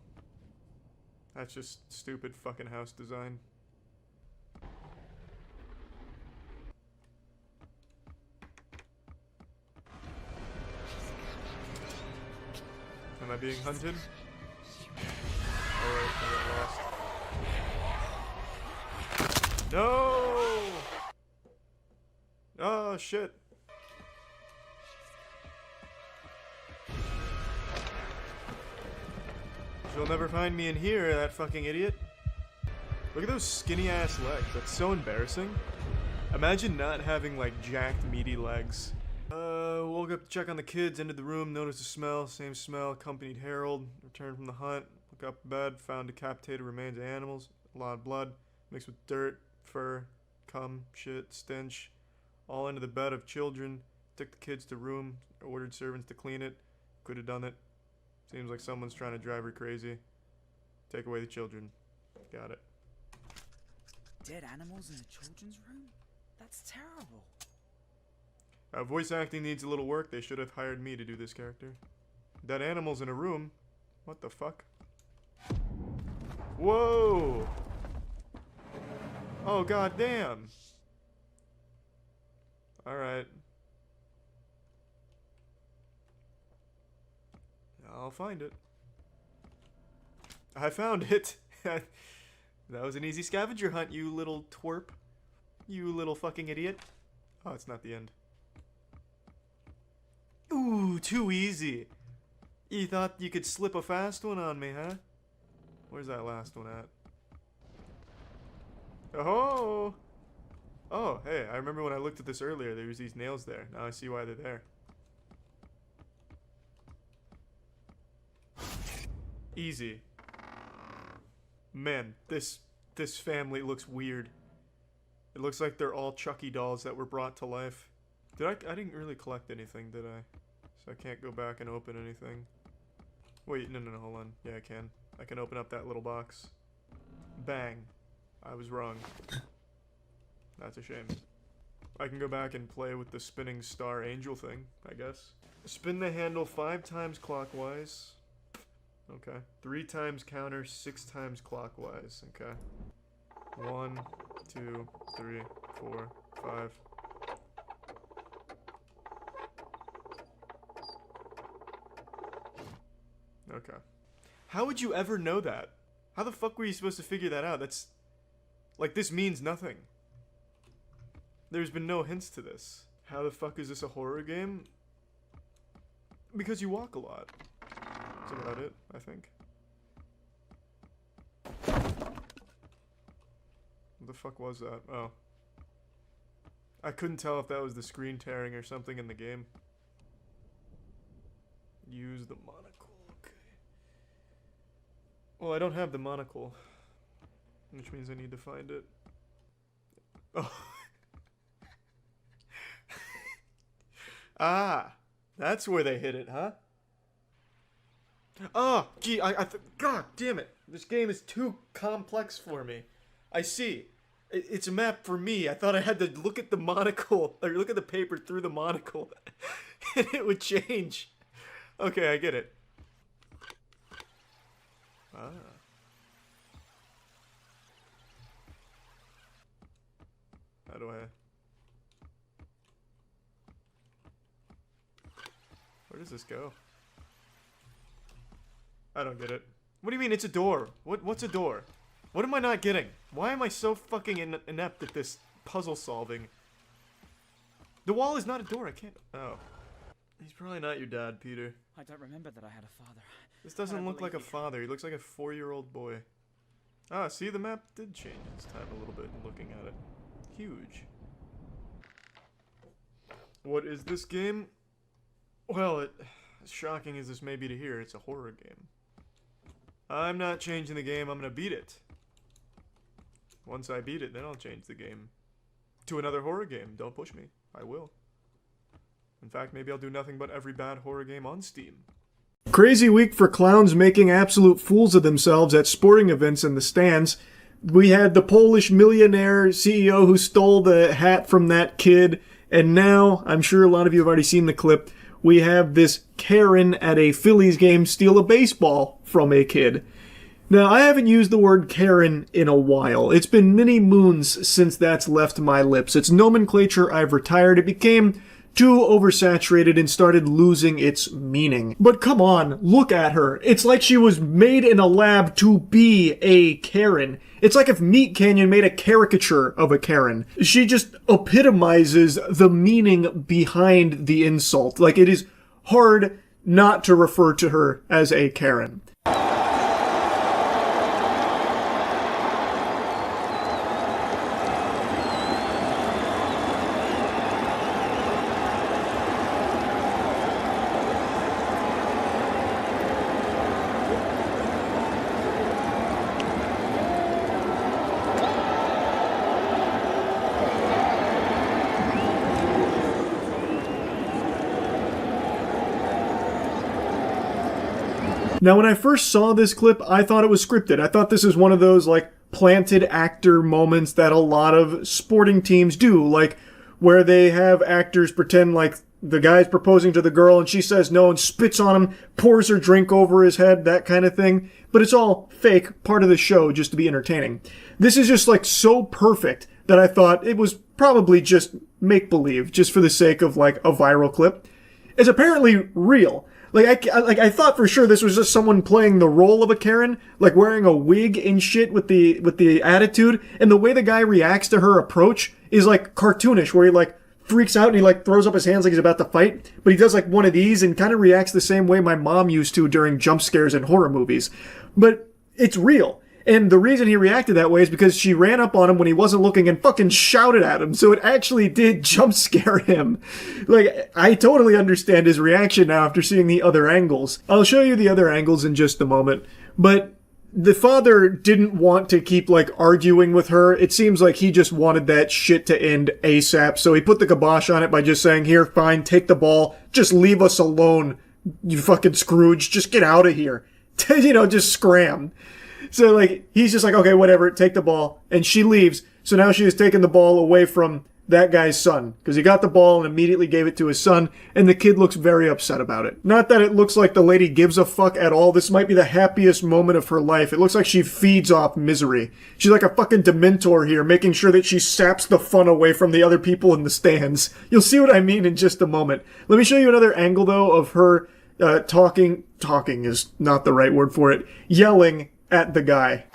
That's just stupid fucking house design. Am I being hunted? Alright, I got lost. No! Oh, shit. You'll never find me in here, that fucking idiot. Look at those skinny ass legs. That's so embarrassing. Imagine not having like jacked meaty legs. Woke up to check on the kids, entered the room, noticed a smell, same smell, accompanied Harold, returned from the hunt, woke up in bed, found decapitated remains of animals, a lot of blood, mixed with dirt, fur, cum, shit, stench, all into the bed of children, took the kids to room, ordered servants to clean it, could have done it. Seems like someone's trying to drive her crazy. Take away the children. Got it. Dead animals in the children's room? That's terrible. Voice acting needs a little work. They should have hired me to do this character. Dead animals in a room? What the fuck? Whoa! Oh, goddamn! Alright. I'll find it. I found it! That was an easy scavenger hunt, you little twerp. You little fucking idiot. Oh, it's not the end. Ooh, too easy. You thought you could slip a fast one on me, huh? Where's that last one at? Oh! Oh, hey, I remember when I looked at this earlier, there was these nails there. Now I see why they're there. Easy. Man, this family looks weird. It looks like they're all Chucky dolls that were brought to life. I didn't really collect anything, did I? So I can't go back and open anything. Wait, no, hold on. Yeah, I can. I can open up that little box. Bang. I was wrong. That's a shame. I can go back and play with the spinning star angel thing, I guess. Spin the handle 5 times clockwise. Okay. 3 times counter, 6 times clockwise. Okay. 1, 2, 3, 4, 5. Okay. How would you ever know that? How the fuck were you supposed to figure that out? That's... like, this means nothing. There's been no hints to this. How the fuck is this a horror game? Because you walk a lot. That's about it, I think. What the fuck was that? Oh. I couldn't tell if that was the screen tearing or something in the game. Use the monocle, okay. Well, I don't have the monocle. Which means I need to find it. Oh. Ah, that's where they hit it, huh? Oh, gee, God damn it. This game is too complex for me. I see. It's a map for me. I thought I had to look at the monocle, or look at the paper through the monocle, and it would change. Okay, I get it. Ah. How do I... Where does this go? I don't get it. What do you mean it's a door? What's a door? What am I not getting? Why am I so fucking inept at this puzzle solving? The wall is not a door, I can't... Oh. He's probably not your dad, Peter. I don't remember that I had a father. This doesn't look like a father. He looks like a 4-year-old boy. Ah, see, the map did change this time a little bit looking at it. Huge. What is this game? Well, as shocking as this may be to hear, it's a horror game. I'm not changing the game, I'm gonna beat it. Once I beat it, then I'll change the game to another horror game. Don't push me. I will. In fact, maybe I'll do nothing but every bad horror game on Steam. Crazy week for clowns making absolute fools of themselves at sporting events in the stands. We had the Polish millionaire CEO who stole the hat from that kid, and now, I'm sure a lot of you have already seen the clip, we have this Karen at a Phillies game steal a baseball from a kid. Now, I haven't used the word Karen in a while. It's been many moons since that's left my lips. It's nomenclature I've retired. It became too oversaturated and started losing its meaning. But come on, look at her. It's like she was made in a lab to be a Karen. It's like if Meat Canyon made a caricature of a Karen. She just epitomizes the meaning behind the insult. Like, it is hard not to refer to her as a Karen. Now, when I first saw this clip, I thought it was scripted. I thought this is one of those, like, planted actor moments that a lot of sporting teams do, like, where they have actors pretend like the guy's proposing to the girl and she says no and spits on him, pours her drink over his head, that kind of thing. But it's all fake, part of the show, just to be entertaining. This is just, like, so perfect that I thought it was probably just make-believe, just for the sake of, like, a viral clip. It's apparently real. I thought for sure this was just someone playing the role of a Karen, like wearing a wig and shit with the attitude, and the way the guy reacts to her approach is like cartoonish, where he like freaks out and he like throws up his hands like he's about to fight, but he does like one of these and kind of reacts the same way my mom used to during jump scares in horror movies. But it's real. And the reason he reacted that way is because she ran up on him when he wasn't looking and fucking shouted at him. So it actually did jump scare him. Like, I totally understand his reaction now after seeing the other angles. I'll show you the other angles in just a moment. But the father didn't want to keep, like, arguing with her. It seems like he just wanted that shit to end ASAP. So he put the kibosh on it by just saying, here, fine, take the ball. Just leave us alone, you fucking Scrooge. Just get out of here. You know, just scram. So, like, he's just like, okay, whatever, take the ball. And she leaves. So now she has taken the ball away from that guy's son. Because he got the ball and immediately gave it to his son. And the kid looks very upset about it. Not that it looks like the lady gives a fuck at all. This might be the happiest moment of her life. It looks like she feeds off misery. She's like a fucking Dementor here, making sure that she saps the fun away from the other people in the stands. You'll see what I mean in just a moment. Let me show you another angle, though, of her talking. Talking is not the right word for it. Yelling at the guy.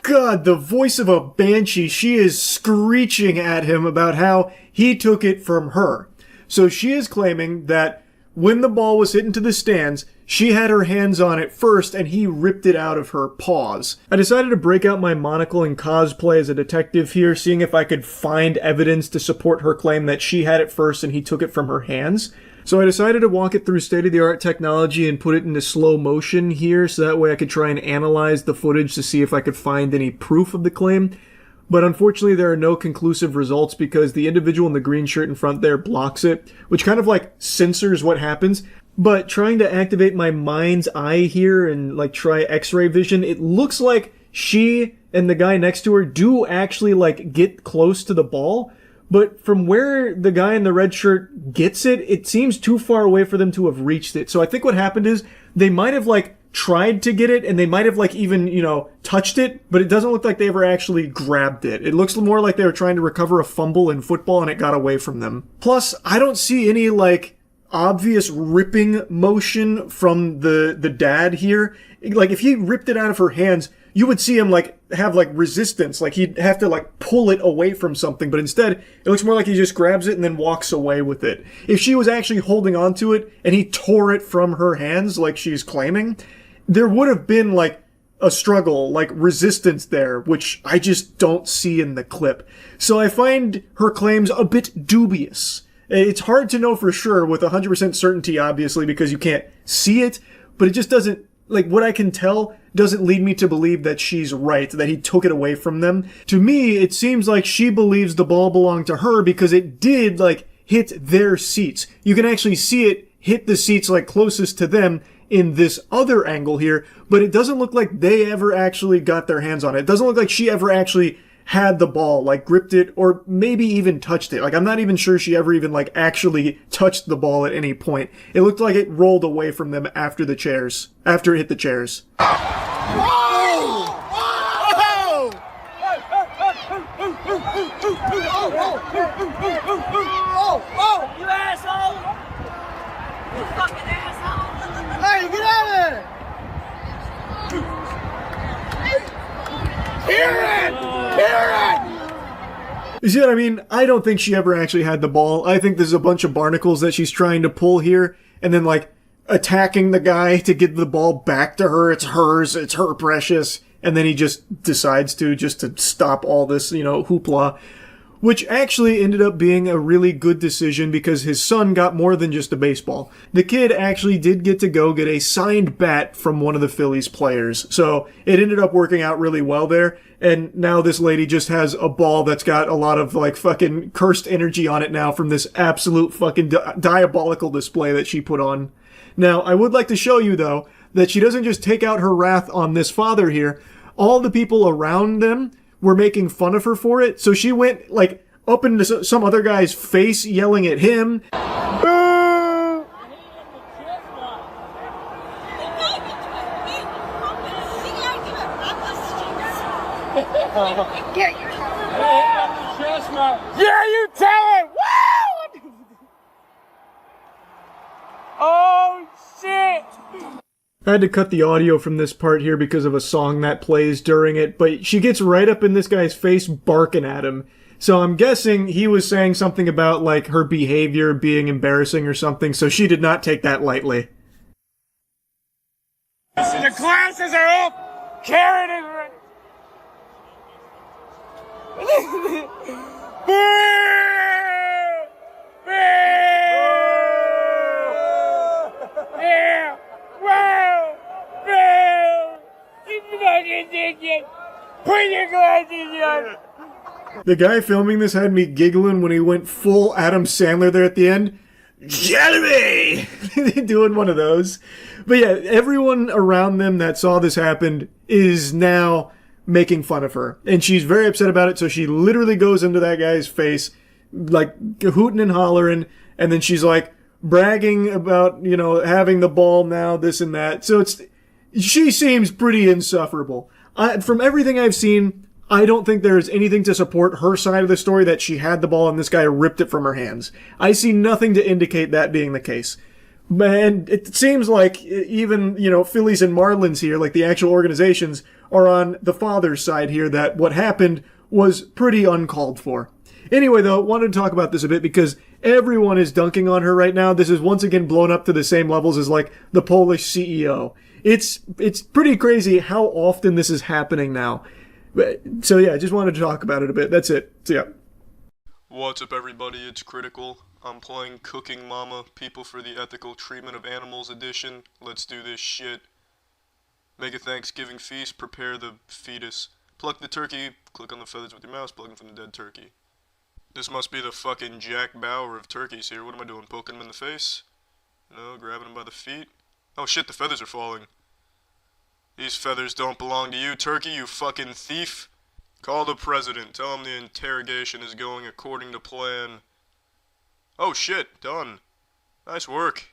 God, the voice of a banshee. She is screeching at him about how he took it from her. So she is claiming that when the ball was hit into the stands, she had her hands on it first and he ripped it out of her paws. I decided to break out my monocle and cosplay as a detective here, seeing if I could find evidence to support her claim that she had it first and he took it from her hands. So I decided to walk it through state-of-the-art technology and put it into slow motion here, so that way I could try and analyze the footage to see if I could find any proof of the claim. But unfortunately there are no conclusive results because the individual in the green shirt in front there blocks it, which kind of like censors what happens. But trying to activate my mind's eye here and like try x-ray vision, it looks like she and the guy next to her do actually like get close to the ball. But from where the guy in the red shirt gets it, it seems too far away for them to have reached it. So I think what happened is they might have like tried to get it and they might have like even, you know, touched it, but it doesn't look like they ever actually grabbed it. It looks more like they were trying to recover a fumble in football and it got away from them. Plus, I don't see any like obvious ripping motion from the dad here. Like if he ripped it out of her hands, you would see him like have like resistance, like he'd have to like pull it away from something, but instead it looks more like he just grabs it and then walks away with it. If she was actually holding on to it and he tore it from her hands like she's claiming, there would have been like a struggle, like resistance there, which I just don't see in the clip. So I find her claims a bit dubious. It's hard to know for sure with 100% certainty, obviously, because you can't see it, but it just doesn't, like, what I can tell doesn't lead me to believe that she's right, that he took it away from them. To me, it seems like she believes the ball belonged to her because it did, like, hit their seats. You can actually see it hit the seats, like, closest to them in this other angle here, but it doesn't look like they ever actually got their hands on it. It doesn't look like she ever actually had the ball, like gripped it, or maybe even touched it. Like, I'm not even sure she ever even, like, actually touched the ball at any point. It looked like it rolled away from them after it hit the chairs. Oh, you asshole! You fucking asshole! Hey, get out of there! You see what I mean? I don't think she ever actually had the ball. I think there's a bunch of barnacles that she's trying to pull here, and then, like, attacking the guy to get the ball back to her. It's hers, it's her precious. And then he just decides to, just to stop all this, you know, hoopla. Which actually ended up being a really good decision because his son got more than just a baseball. The kid actually did get to go get a signed bat from one of the Phillies players. So it ended up working out really well there. And now this lady just has a ball that's got a lot of like fucking cursed energy on it now from this absolute fucking diabolical display that she put on. Now, I would like to show you though that she doesn't just take out her wrath on this father here. All the people around them were making fun of her for it, so she went, like, up into some other guy's face yelling at him. Get your chestnut. Yeah, you tell it. Woo! Oh shit! I had to cut the audio from this part here because of a song that plays during it, but she gets right up in this guy's face barking at him. So I'm guessing he was saying something about, like, her behavior being embarrassing or something, so she did not take that lightly. The classes are up! Karen is ready! Yeah! Wow! Bill! You fucking idiot! Put your glasses on! The guy filming this had me giggling when he went full Adam Sandler there at the end. Jeremy! Doing one of those. But yeah, everyone around them that saw this happen is now making fun of her. And she's very upset about it, so she literally goes into that guy's face, like, hooting and hollering, and then she's like, bragging about, you know, having the ball now, this and that. So she seems pretty insufferable. From everything I've seen, I don't think there's anything to support her side of the story that she had the ball and this guy ripped it from her hands. I see nothing to indicate that being the case. And it seems like even, you know, Phillies and Marlins here, like the actual organizations, are on the father's side here that what happened was pretty uncalled for. Anyway, though, wanted to talk about this a bit because Everyone is dunking on her right now. This is once again blown up to the same levels as like the Polish CEO. It's pretty crazy how often this is happening now. So yeah, I just wanted to talk about it a bit. That's it. So yeah. What's up, everybody? It's Critical. I'm playing Cooking Mama, People for the Ethical Treatment of Animals edition. Let's do this shit. Make a Thanksgiving feast, prepare the fetus. Pluck the turkey, click on the feathers with your mouse, plug them from the dead turkey. This must be the fucking Jack Bauer of turkeys here. What am I doing, poking him in the face? No, grabbing him by the feet? Oh shit, the feathers are falling. These feathers don't belong to you, turkey, you fucking thief. Call the president, tell him the interrogation is going according to plan. Oh shit, done. Nice work.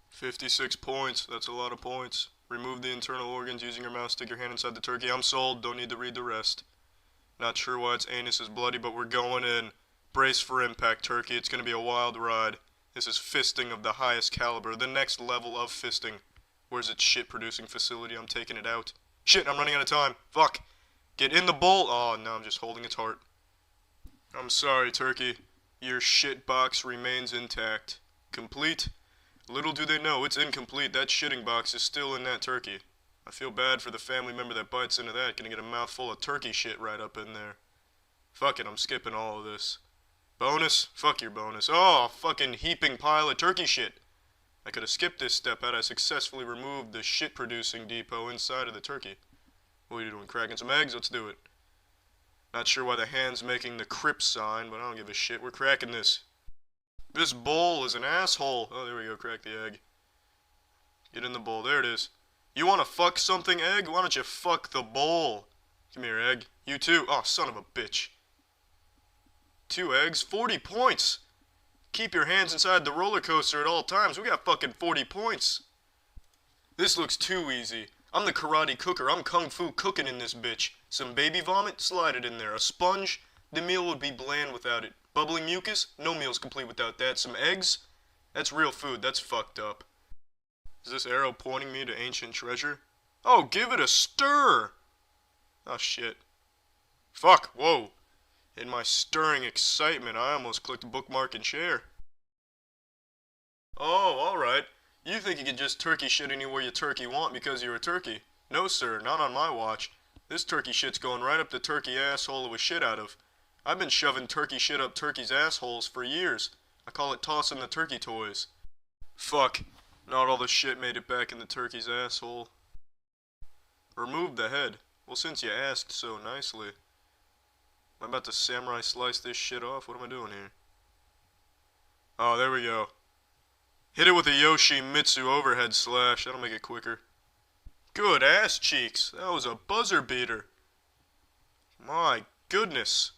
56 points, that's a lot of points. Remove the internal organs using your mouse, stick your hand inside the turkey. I'm sold, don't need to read the rest. Not sure why its anus is bloody, but we're going in. Brace for impact, turkey, it's gonna be a wild ride. This is fisting of the highest caliber, the next level of fisting. Where's its shit producing facility? I'm taking it out. Shit, I'm running out of time. Fuck. Get in the bowl. Oh, no, I'm just holding its heart. I'm sorry, turkey. Your shit box remains intact. Complete? Little do they know, it's incomplete. That shitting box is still in that turkey. I feel bad for the family member that bites into that, gonna get a mouthful of turkey shit right up in there. Fuck it, I'm skipping all of this. Bonus? Fuck your bonus. Oh, fucking heaping pile of turkey shit. I could have skipped this step had I successfully removed the shit-producing depot inside of the turkey. What are you doing, cracking some eggs? Let's do it. Not sure why the hand's making the crip sign, but I don't give a shit. We're cracking this. This bowl is an asshole. Oh, there we go, crack the egg. Get in the bowl, there it is. You wanna fuck something, egg? Why don't you fuck the bowl? Come here, egg. You too. Oh, son of a bitch. 2 eggs, 40 points. Keep your hands inside the roller coaster at all times. We got fucking 40 points. This looks too easy. I'm the karate cooker. I'm kung fu cooking in this bitch. Some baby vomit? Slide it in there. A sponge? The meal would be bland without it. Bubbling mucus? No meal's complete without that. Some eggs? That's real food. That's fucked up. Is this arrow pointing me to ancient treasure? Oh, give it a stir! Oh, shit. Fuck, whoa. In my stirring excitement, I almost clicked bookmark and share. Oh, alright. You think you can just turkey shit anywhere you turkey want because you're a turkey. No, sir, not on my watch. This turkey shit's going right up the turkey asshole it was shit out of. I've been shoving turkey shit up turkeys' assholes for years. I call it tossing the turkey toys. Fuck. Not all the shit made it back in the turkey's asshole. Remove the head. Well, since you asked so nicely. Am I about to samurai slice this shit off? What am I doing here? Oh, there we go. Hit it with a Yoshimitsu overhead slash. That'll make it quicker. Good ass cheeks. That was a buzzer beater. My goodness.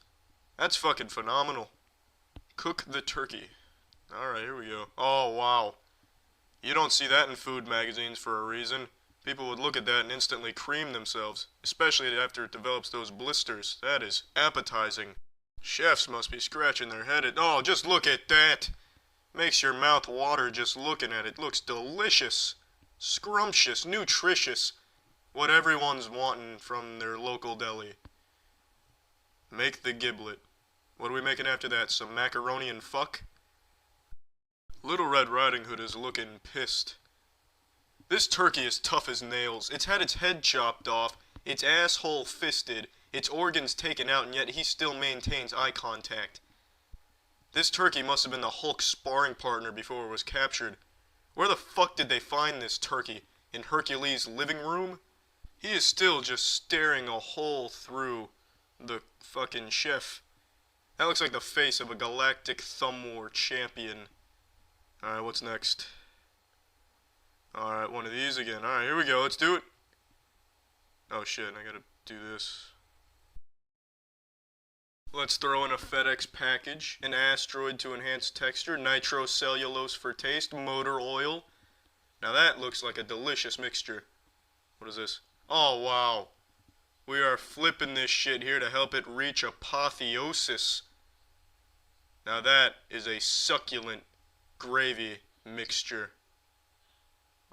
That's fucking phenomenal. Cook the turkey. Alright, here we go. Oh, wow. You don't see that in food magazines for a reason. People would look at that and instantly cream themselves, especially after it develops those blisters. That is appetizing. Chefs must be scratching their head at— oh, just look at that! Makes your mouth water just looking at it. Looks delicious. Scrumptious. Nutritious. What everyone's wanting from their local deli. Make the giblet. What are we making after that? Some macaroni and fuck? Little Red Riding Hood is looking pissed. This turkey is tough as nails. It's had its head chopped off, its asshole fisted, its organs taken out, and yet he still maintains eye contact. This turkey must have been the Hulk's sparring partner before it was captured. Where the fuck did they find this turkey? In Hercules' living room? He is still just staring a hole through the fucking chef. That looks like the face of a galactic thumb war champion. Alright, what's next? Alright, one of these again. Alright, here we go. Let's do it. Oh shit, I gotta do this. Let's throw in a FedEx package, an asteroid to enhance texture, nitrocellulose for taste, motor oil. Now that looks like a delicious mixture. What is this? Oh wow. We are flipping this shit here to help it reach apotheosis. Now that is a succulent gravy mixture.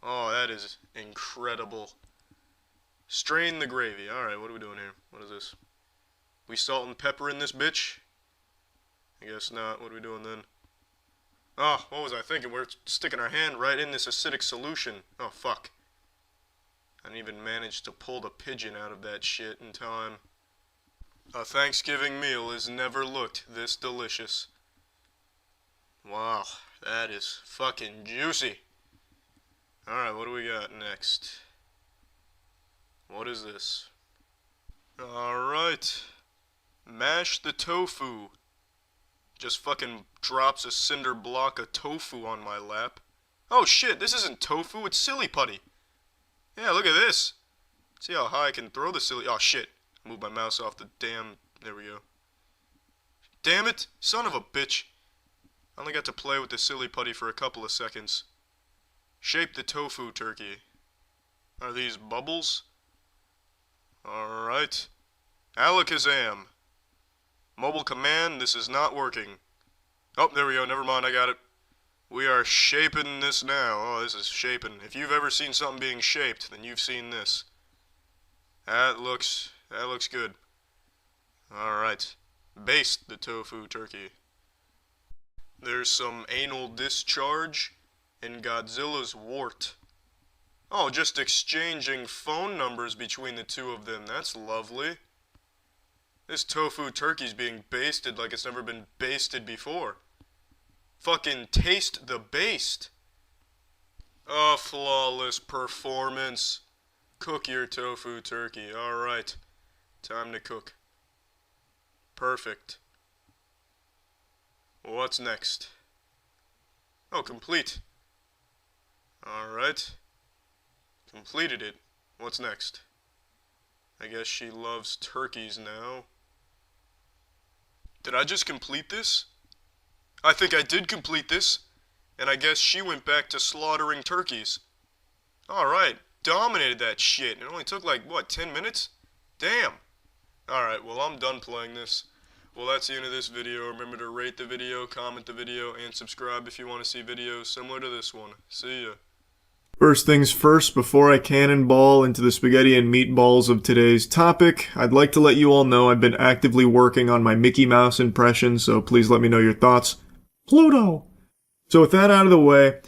Oh, that is incredible. Strain the gravy. Alright, what are we doing here? What is this? We salt and pepper in this bitch? I guess not. What are we doing then? Oh, what was I thinking? We're sticking our hand right in this acidic solution. Oh, fuck. I didn't even manage to pull the pigeon out of that shit in time. A Thanksgiving meal has never looked this delicious. Wow, that is fucking juicy. Alright, what do we got next? What is this? Alright. Mash the tofu. Just fucking drops a cinder block of tofu on my lap. Oh shit, this isn't tofu, it's silly putty. Yeah, look at this. See how high I can throw the silly... Oh shit. Move my mouse off the damn... There we go. Damn it! Son of a bitch. I only got to play with the silly putty for a couple of seconds. Shape the tofu turkey. Are these bubbles? Alright. Alakazam. Mobile command, this is not working. Oh, there we go, never mind, I got it. We are shaping this now. Oh, this is shaping. If you've ever seen something being shaped, then you've seen this. That looks good. Alright. Baste the tofu turkey. There's some anal discharge and Godzilla's wart. Oh, just exchanging phone numbers between the two of them. That's lovely. This tofu turkey's being basted like it's never been basted before. Fucking taste the baste. A flawless performance. Cook your tofu turkey. Alright. Time to cook. Perfect. What's next? Oh, complete. Alright. Completed it. What's next? I guess she loves turkeys now. Did I just complete this? I think I did complete this. And I guess she went back to slaughtering turkeys. Alright. Dominated that shit. It only took like, what, 10 minutes? Damn. Alright, well I'm done playing this. Well, that's the end of this video. Remember to rate the video, comment the video, and subscribe if you want to see videos similar to this one. See ya. First things first, before I cannonball into the spaghetti and meatballs of today's topic, I'd like to let you all know I've been actively working on my Mickey Mouse impression, so please let me know your thoughts. Pluto! So with that out of the way,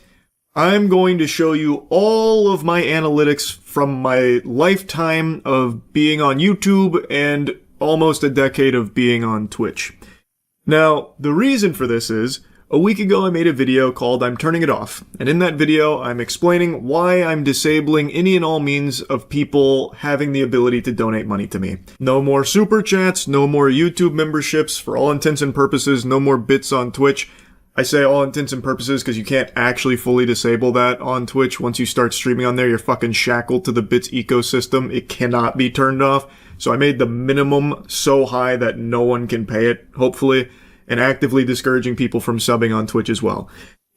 I'm going to show you all of my analytics from my lifetime of being on YouTube and almost a decade of being on Twitch. Now, the reason for this is, a week ago I made a video called I'm Turning It Off, and in that video I'm explaining why I'm disabling any and all means of people having the ability to donate money to me. No more super chats, no more YouTube memberships, for all intents and purposes, no more bits on Twitch. I say all intents and purposes because you can't actually fully disable that on Twitch. Once you start streaming on there, you're fucking shackled to the bits ecosystem. It cannot be turned off. So I made the minimum so high that no one can pay it, hopefully, and actively discouraging people from subbing on Twitch as well.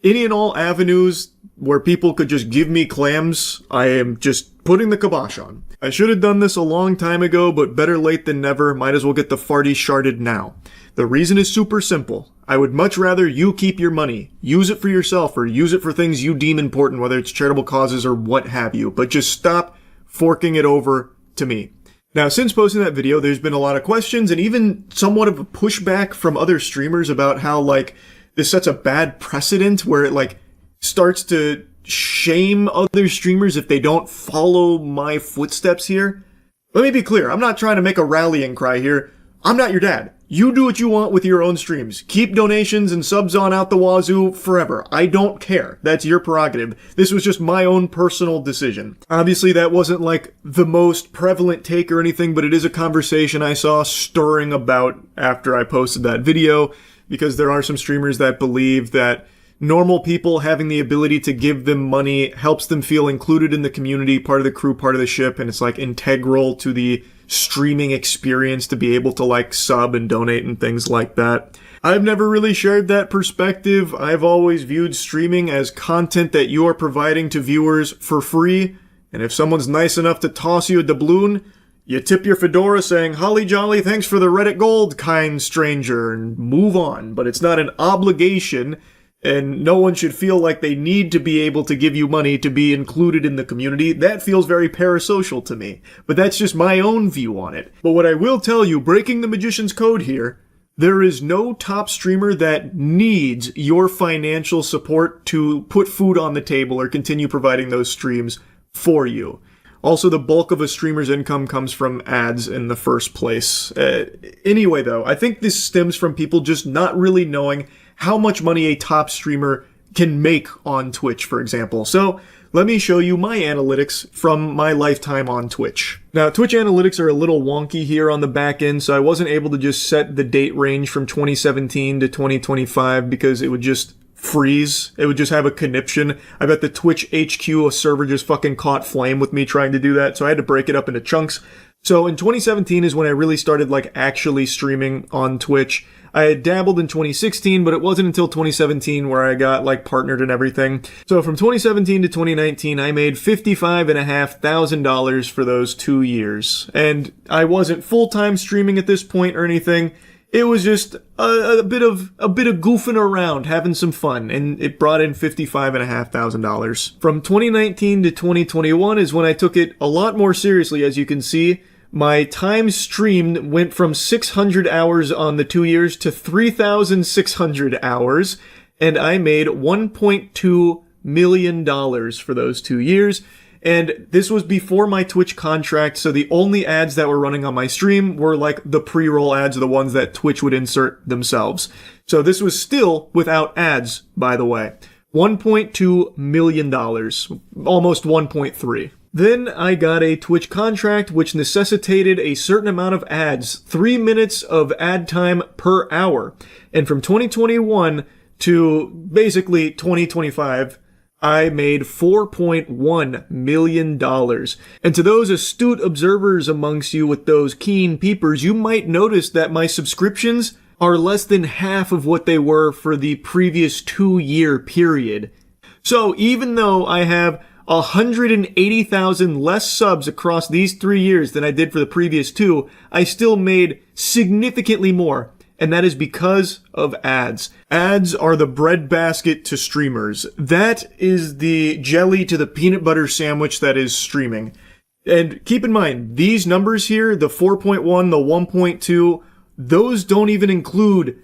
Any and all avenues where people could just give me clams, I am just putting the kibosh on. I should have done this a long time ago, but better late than never. Might as well get the farty sharded now. The reason is super simple. I would much rather you keep your money, use it for yourself, or use it for things you deem important, whether it's charitable causes or what have you, but just stop forking it over to me. Now, since posting that video, there's been a lot of questions and even somewhat of a pushback from other streamers about how, like, this sets a bad precedent where it, like, starts to shame other streamers if they don't follow my footsteps here. Let me be clear, I'm not trying to make a rallying cry here. I'm not your dad. You do what you want with your own streams. Keep donations and subs on out the wazoo forever. I don't care. That's your prerogative. This was just my own personal decision. Obviously, that wasn't like the most prevalent take or anything, but it is a conversation I saw stirring about after I posted that video, because there are some streamers that believe that normal people having the ability to give them money helps them feel included in the community, part of the crew, part of the ship, and it's like integral to the streaming experience to be able to like sub and donate and things like that. I've never really shared that perspective. I've always viewed streaming as content that you are providing to viewers for free, and if someone's nice enough to toss you a doubloon, you tip your fedora saying, "Holly jolly, thanks for the Reddit gold, kind stranger," and move on. But it's not an obligation, and no one should feel like they need to be able to give you money to be included in the community. That feels very parasocial to me. But that's just my own view on it. But what I will tell you, breaking the magician's code here, There is no top streamer that needs your financial support to put food on the table or continue providing those streams for you. Also, the bulk of a streamer's income comes from ads in the first place. Anyway, though, I think this stems from people just not really knowing how much money a top streamer can make on Twitch, for example. So, let me show you my analytics from my lifetime on Twitch. Now, Twitch analytics are a little wonky here on the back end, so I wasn't able to just set the date range from 2017 to 2025 because it would just freeze. It would just have a conniption. I bet the Twitch HQ server just fucking caught flame with me trying to do that, so I had to break it up into chunks. So in 2017 is when I really started like actually streaming on Twitch. I had dabbled in 2016, but it wasn't until 2017 where I got like partnered and everything. So from 2017 to 2019, I made $55,500 for those 2 years. And I wasn't full-time streaming at this point or anything. It was just a bit of goofing around, having some fun, and it brought in $55,500. From 2019 to 2021 is when I took it a lot more seriously, as you can see. My time streamed went from 600 hours on the 2 years to 3,600 hours, and I made $1.2 million for those 2 years. And this was before my Twitch contract, so the only ads that were running on my stream were like the pre-roll ads, the ones that Twitch would insert themselves. So this was still without ads, by the way. $1.2 million, almost 1.3. Then I got a Twitch contract which necessitated a certain amount of ads, 3 minutes of ad time per hour. And from 2021 to basically 2025, I made $4.1 million. And to those astute observers amongst you with those keen peepers, you might notice that my subscriptions are less than half of what they were for the previous 2-year period. So even though I have 180,000 less subs across these 3 years than I did for the previous 2, I still made significantly more. And that is because of ads. Ads are the breadbasket to streamers. That is the jelly to the peanut butter sandwich that is streaming. And keep in mind, these numbers here, the 4.1, the 1.2, those don't even include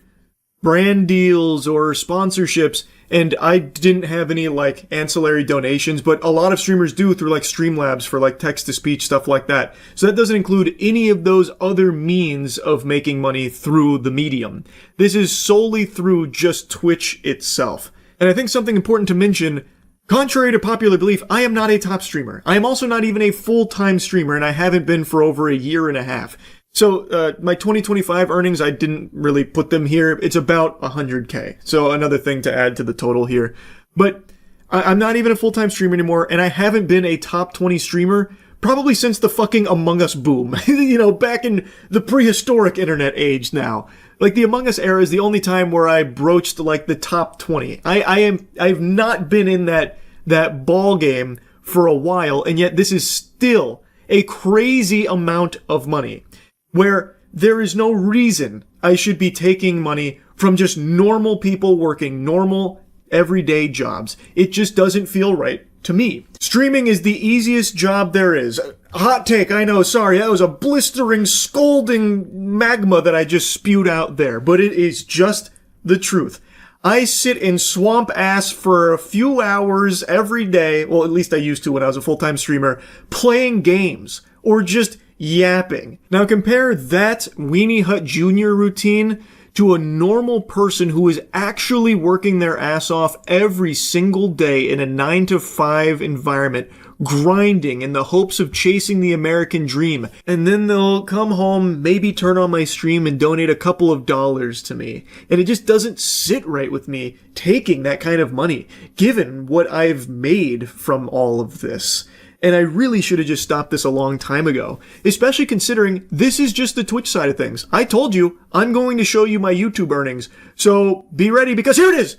brand deals or sponsorships. And I didn't have any like ancillary donations, but a lot of streamers do through like Streamlabs for like text-to-speech, stuff like that. So that doesn't include any of those other means of making money through the medium. This is solely through just Twitch itself. And I think something important to mention, contrary to popular belief, I am not a top streamer. I am also not even a full-time streamer, and I haven't been for over a year and a half. So, my 2025 earnings, I didn't really put them here. It's about 100K. So another thing to add to the total here. But I'm not even a full-time streamer anymore, and I haven't been a top 20 streamer probably since the fucking Among Us boom. You know, back in the prehistoric internet age now. Like, the Among Us era is the only time where I broached, like, the top 20. I've not been in that ball game for a while, and yet this is still a crazy amount of money. Where there is no reason I should be taking money from just normal people working normal, everyday jobs. It just doesn't feel right to me. Streaming is the easiest job there is. Hot take, I know, sorry, that was a blistering, scalding magma that I just spewed out there, but it is just the truth. I sit in swamp ass for a few hours every day, well, at least I used to when I was a full-time streamer, playing games, or just yapping. Now compare that Weenie Hut Jr. routine to a normal person who is actually working their ass off every single day in a 9-to-5 environment, grinding in the hopes of chasing the American dream. And then they'll come home, maybe turn on my stream and donate a couple of dollars to me. And it just doesn't sit right with me taking that kind of money, given what I've made from all of this. And I really should have just stopped this a long time ago, especially considering this is just the Twitch side of things. I told you, I'm going to show you my YouTube earnings. So be ready, because here it is!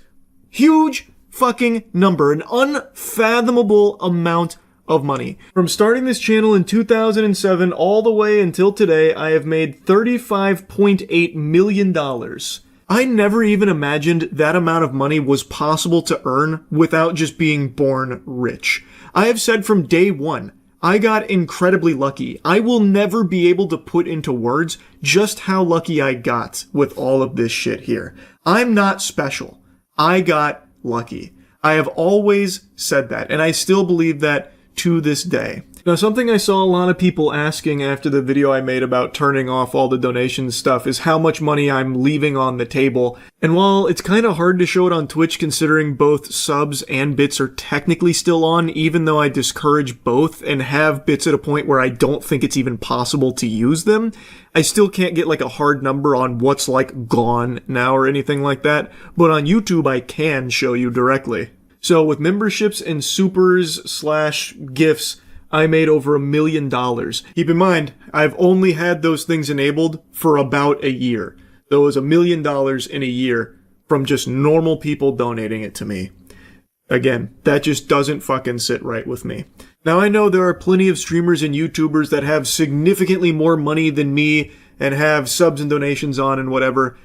Huge fucking number, an unfathomable amount of money. From starting this channel in 2007 all the way until today, I have made $35.8 million. I never even imagined that amount of money was possible to earn without just being born rich. I have said from day one, I got incredibly lucky. I will never be able to put into words just how lucky I got with all of this shit here. I'm not special. I got lucky. I have always said that, and I still believe that to this day. Now, something I saw a lot of people asking after the video I made about turning off all the donation stuff is how much money I'm leaving on the table. And while it's kind of hard to show it on Twitch considering both subs and bits are technically still on, even though I discourage both and have bits at a point where I don't think it's even possible to use them, I still can't get like a hard number on what's like gone now or anything like that. But on YouTube, I can show you directly. So with memberships and supers/gifts, I made over $1 million. Keep in mind, I've only had those things enabled for about a year. There was $1 million in a year from just normal people donating it to me. Again, that just doesn't fucking sit right with me. Now I know there are plenty of streamers and YouTubers that have significantly more money than me and have subs and donations on and whatever.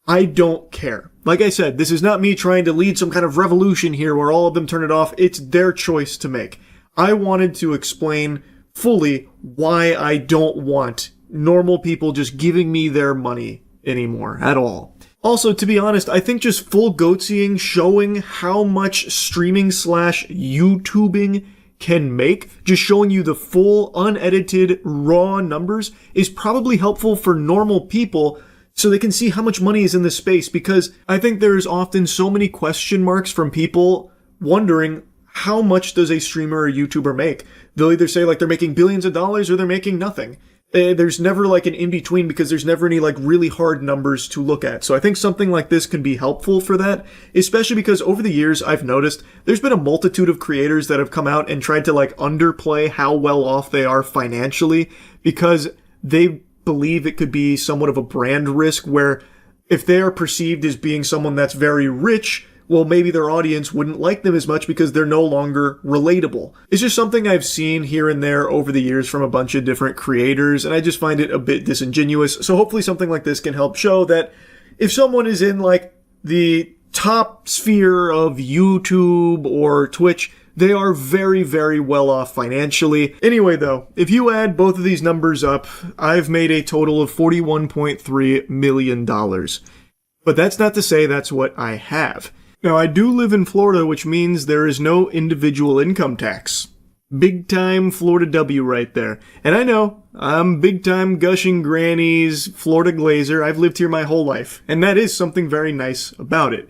I don't care. Like I said, this is not me trying to lead some kind of revolution here where all of them turn it off. It's their choice to make. I wanted to explain fully why I don't want normal people just giving me their money anymore at all. Also, to be honest, I think just full goatseeing, showing how much streaming/YouTubing can make, just showing you the full, unedited, raw numbers is probably helpful for normal people so they can see how much money is in this space, because I think there's often so many question marks from people wondering how much does a streamer or YouTuber make? They'll either say like they're making billions of dollars or they're making nothing. There's never like an in-between because there's never any like really hard numbers to look at. So I think something like this can be helpful for that, especially because over the years I've noticed there's been a multitude of creators that have come out and tried to like underplay how well off they are financially because they believe it could be somewhat of a brand risk where if they are perceived as being someone that's very rich, well, maybe their audience wouldn't like them as much because they're no longer relatable. It's just something I've seen here and there over the years from a bunch of different creators, and I just find it a bit disingenuous. So hopefully something like this can help show that if someone is in like the top sphere of YouTube or Twitch, they are very, very well off financially. Anyway, though, if you add both of these numbers up, I've made a total of $41.3 million. But that's not to say that's what I have. Now, I do live in Florida, which means there is no individual income tax. Big time Florida W right there. And I know, I'm big time gushing grannies, Florida glazer. I've lived here my whole life, and that is something very nice about it.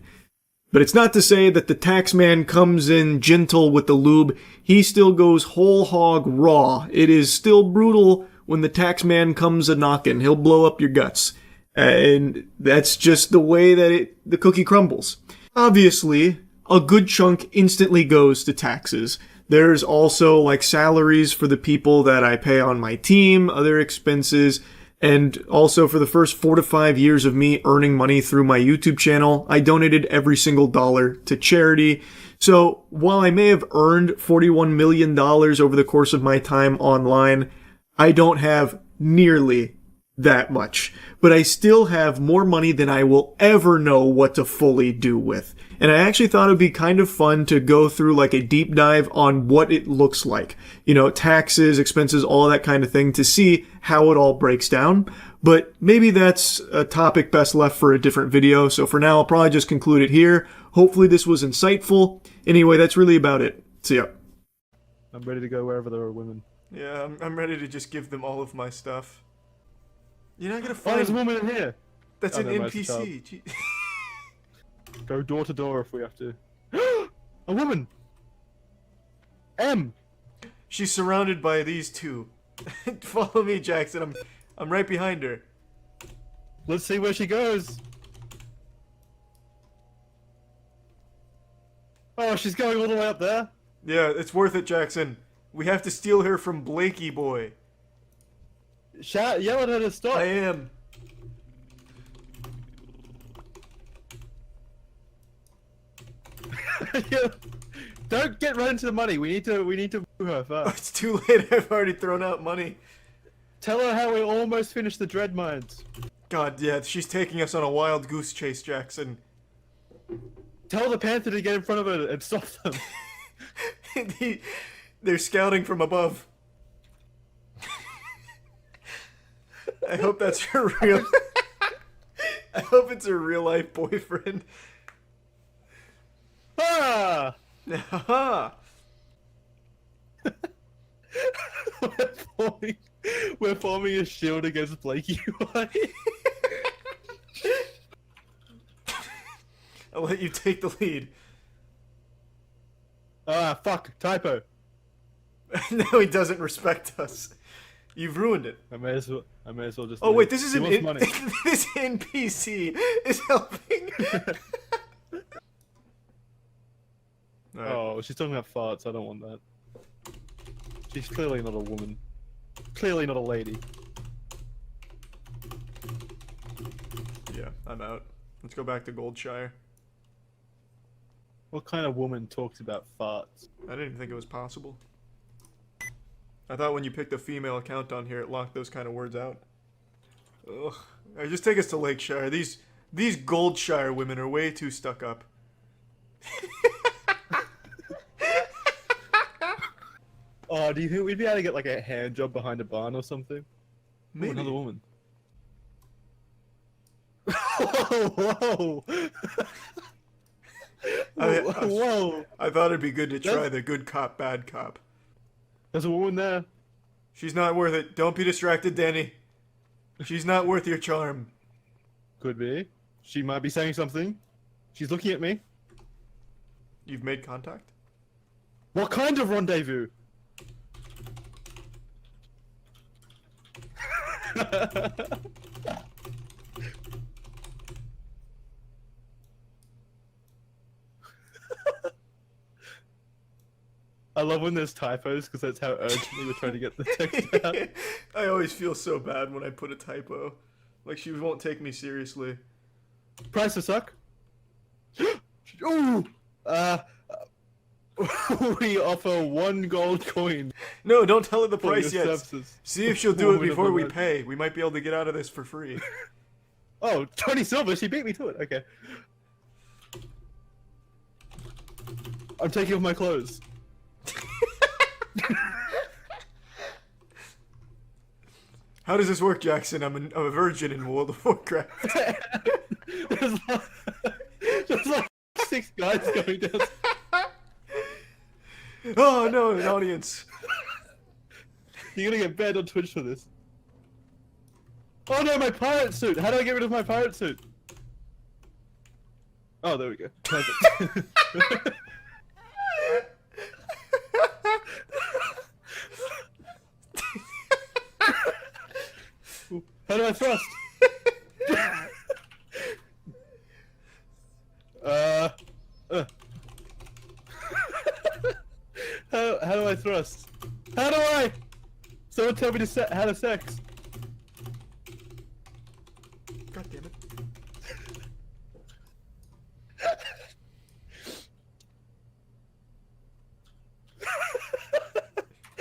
But it's not to say that the tax man comes in gentle with the lube. He still goes whole hog raw. It is still brutal when the tax man comes a-knockin'. He'll blow up your guts. And that's just the way that the cookie crumbles. Obviously, a good chunk instantly goes to taxes. There's also like salaries for the people that I pay on my team, other expenses, and also for the first 4 to 5 years of me earning money through my YouTube channel, I donated every single dollar to charity. So while I may have earned $41 million over the course of my time online, I don't have nearly that much. But I still have more money than I will ever know what to fully do with. And I actually thought it would be kind of fun to go through like a deep dive on what it looks like. You know, taxes, expenses, all that kind of thing to see how it all breaks down. But maybe that's a topic best left for a different video. So for now, I'll probably just conclude it here. Hopefully this was insightful. Anyway, that's really about it. See ya. I'm ready to go wherever there are women. Yeah, I'm ready to just give them all of my stuff. You're not gonna Oh, find... there's a woman in here! That's Oh, an no, it's a NPC. child. Go door to door if we have to. A woman! M! She's surrounded by these two. Follow me, Jackson. I'm right behind her. Let's see where she goes. Oh, she's going all the way up there? Yeah, it's worth it, Jackson. We have to steal her from Blakey Boy. Yell at her to stop. I am. Don't get right into the money. We need to woo her first. Oh, it's too late. I've already thrown out money. Tell her how we almost finished the dread mines. God, yeah, she's taking us on a wild goose chase, Jackson. Tell the panther to get in front of her and stop them. They're scouting from above. I hope that's her real. I hope it's her real life boyfriend. Ah! Haha. We're forming a shield against Blakey White. I'll let you take the lead. Ah, fuck. Typo. No, he doesn't respect us. You've ruined it. I may as well just. Oh leave. wait, this is He an wants in, money. this NPC is helping. Alright. Oh, she's talking about farts. I don't want that. She's clearly not a woman. Clearly not a lady. Yeah, I'm out. Let's go back to Goldshire. What kind of woman talks about farts? I didn't even think it was possible. I thought when you picked a female account on here, it locked those kind of words out. Ugh. Alright, just take us to Lakeshire. These Goldshire women are way too stuck up. Oh, do you think we'd be able to get like a hand job behind a barn or something? Maybe. Ooh, another woman. Whoa! Whoa! I thought it'd be good to try the good cop, bad cop. There's a woman there. She's not worth it. Don't be distracted, Danny. She's not worth your charm. Could be. She might be saying something. She's looking at me. You've made contact? What kind of rendezvous? I love when there's typos because that's how urgently we're trying to get the text out. I always feel so bad when I put a typo. Like she won't take me seriously. Price to suck? Ooh! We offer 1 gold coin. No, don't tell her the for price your yet. services. See if she'll do it Woman of before the we month. pay. We might be able to get out of this for free. Oh, 20 silver, she beat me to it. Okay. I'm taking off my clothes. How does this work, Jackson? I'm a virgin in World of Warcraft. There's like 6 guys going down. Oh no, an audience. You're gonna get banned on Twitch for this. Oh no, my pirate suit! How do I get rid of my pirate suit? Oh, there we go. Perfect. How do I thrust? How do I thrust? How do I? Someone tell me to how to sex. God damn it.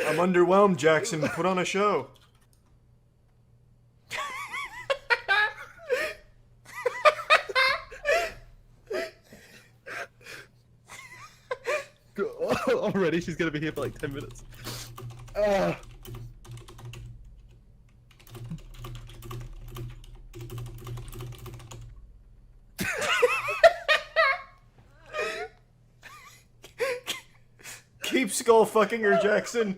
I'm underwhelmed, Jackson. Put on a show. Already, she's gonna be here for like 10 minutes. Keep skull fucking her, Jackson.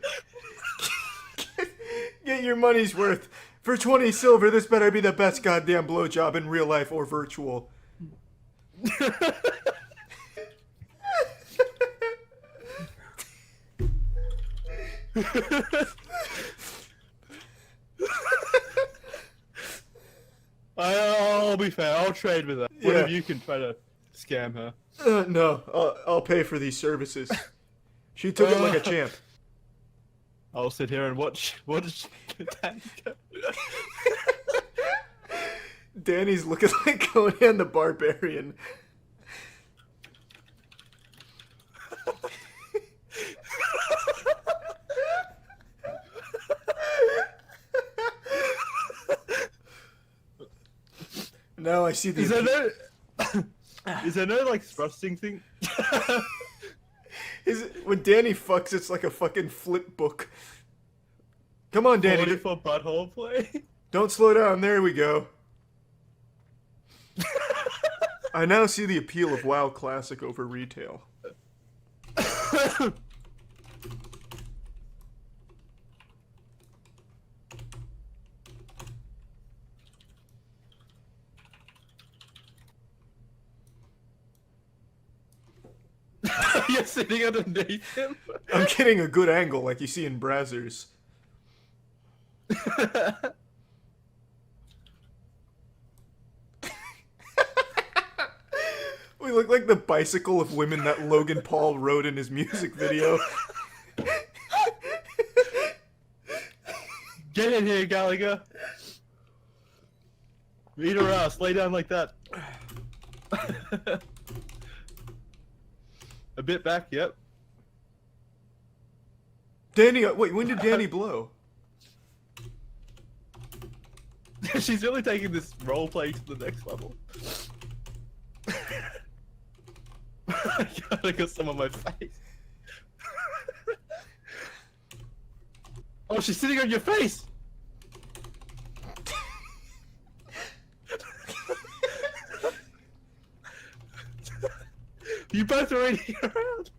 Get your money's worth. For 20 silver, this better be the best goddamn blowjob in real life or virtual. I'll be fair. I'll trade with her. One of you can try to scam her. No, I'll pay for these services. She took it like a champ. I'll sit here and watch. Danny's looking like Conan the Barbarian. Now I see these. Is there no like thrusting thing? When Danny fucks, it's like a fucking flip book. Come on, Danny. For butthole play. Don't slow down. There we go. I now see the appeal of WoW Classic over retail. You're sitting underneath him? I'm getting a good angle like you see in Brazzers. We look like the bicycle of women that Logan Paul rode in his music video. Get in here, Gallagher. Eat her ass. Lay down like that. A bit back, yep. Danny, wait, when did Danny blow? She's really taking this roleplay to the next level. I gotta get some on my face. Oh, she's sitting on your face! You both are already around.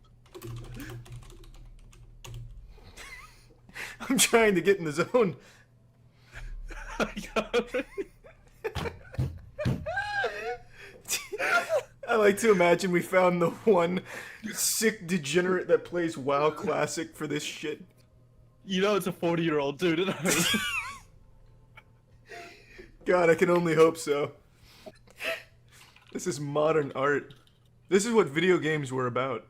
I'm trying to get in the zone. I like to imagine we found the one sick degenerate that plays WoW Classic for this shit. You know it's a 40-year-old dude at home. God, I can only hope so. This is modern art. This is what video games were about.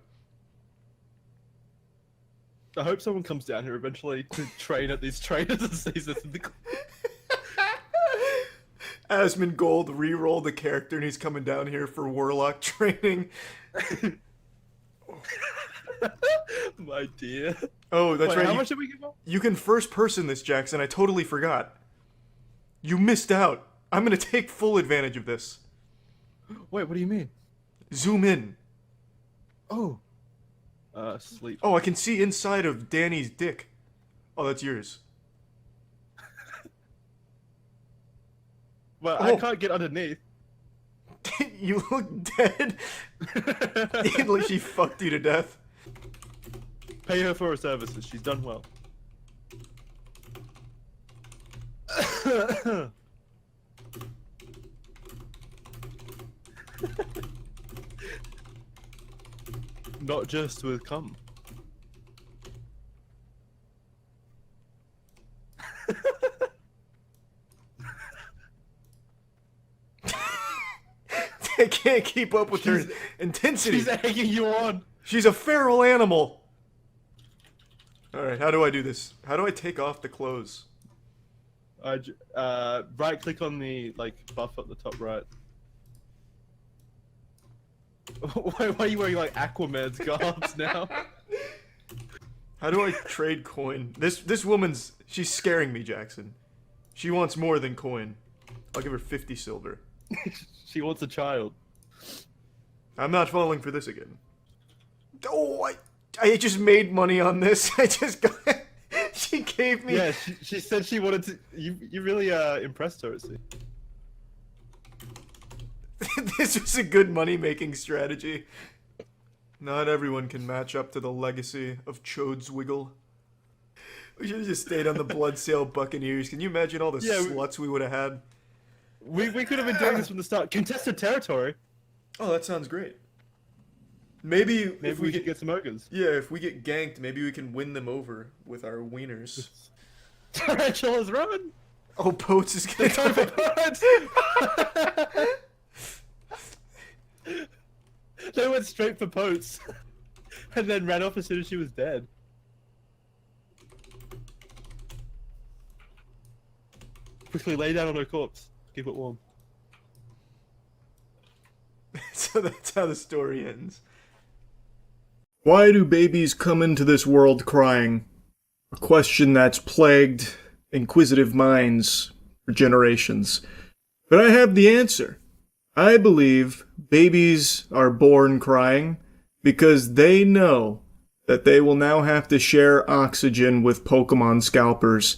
I hope someone comes down here eventually to train at these trainers and sees this in the... Asmongold re-rolled the character and he's coming down here for Warlock training. My dear. Oh, that's Wait, right. How much did we give up? You can first person this, Jackson. I totally forgot. You missed out. I'm gonna take full advantage of this. Wait, what do you mean? Zoom in. Oh. Sleep. Oh, I can see inside of Danny's dick. Oh, that's yours. Well, I can't get underneath. You look dead. Like she fucked you to death. Pay her for her services. She's done well. Not just with cum. I can't keep up with her intensity. She's egging you on. She's a feral animal. Alright, how do I do this? How do I take off the clothes? Right click on the buff at the top right. Why are you wearing Aquaman's garbs now? How do I trade coin? This woman's... She's scaring me, Jackson. She wants more than coin. I'll give her 50 silver. She wants a child. I'm not falling for this again. Oh, I just made money on this. I just got... She gave me... Yeah, she said she wanted to... You really impressed her, see. This was a good money-making strategy. Not everyone can match up to the legacy of Chode's Wiggle. We should have just stayed on the Bloodsail Buccaneers. Can you imagine all the sluts we would have had? We could have been doing this from the start. Contested territory. Oh, that sounds great. Maybe if we could get some ogres. Yeah, if we get ganked, maybe we can win them over with our wieners. Tarantulas run! Oh, Poats is gonna They're going for Poats! They went straight for Poats. And then ran off as soon as she was dead. Quickly lay down on her corpse. Keep it warm. So that's how the story ends. Why do babies come into this world crying? A question that's plagued inquisitive minds for generations. But I have the answer. I believe babies are born crying because they know that they will now have to share oxygen with Pokemon scalpers.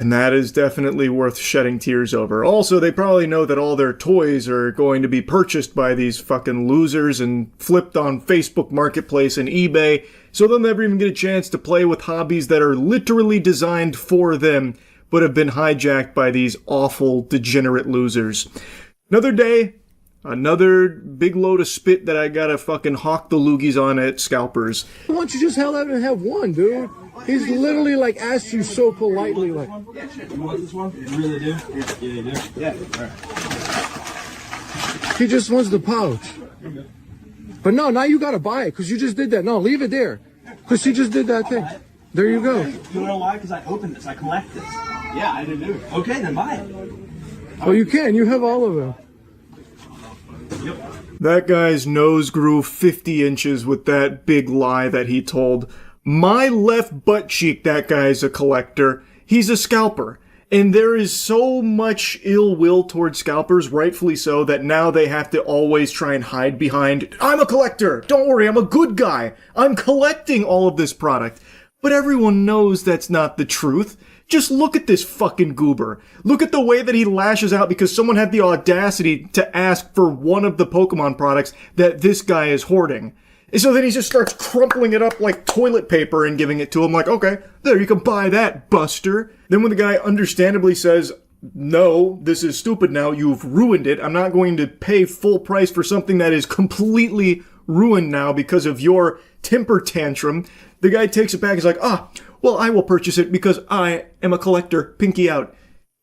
And that is definitely worth shedding tears over. Also, they probably know that all their toys are going to be purchased by these fucking losers and flipped on Facebook Marketplace and eBay, so they'll never even get a chance to play with hobbies that are literally designed for them, but have been hijacked by these awful, degenerate losers. Another day, another big load of spit that I gotta fucking hawk the loogies on at scalpers. Why don't you just hell out and have one, dude? He's literally like asked you so politely, like. Yeah, sure. You want this one? You really do? Yeah, you do. Yeah. All right. He just wants the pouch. But no, now you gotta buy it because you just did that. No, leave it there because he just did that thing. There you go. You know why? Because I opened this. I collect this. Yeah, I didn't do it. Okay, then buy it. Oh, you can. You have all of them. Yep. That guy's nose grew 50 inches with that big lie that he told. My left butt cheek, that guy's a collector. He's a scalper. And there is so much ill will towards scalpers, rightfully so, that now they have to always try and hide behind, I'm a collector! Don't worry, I'm a good guy! I'm collecting all of this product. But everyone knows that's not the truth. Just look at this fucking goober. Look at the way that he lashes out because someone had the audacity to ask for one of the Pokemon products that this guy is hoarding. And so then he just starts crumpling it up like toilet paper and giving it to him like, okay, there, you can buy that, buster. Then when the guy understandably says, no, this is stupid now, you've ruined it, I'm not going to pay full price for something that is completely ruined now because of your temper tantrum, the guy takes it back and is like, well, I will purchase it because I am a collector, pinky out.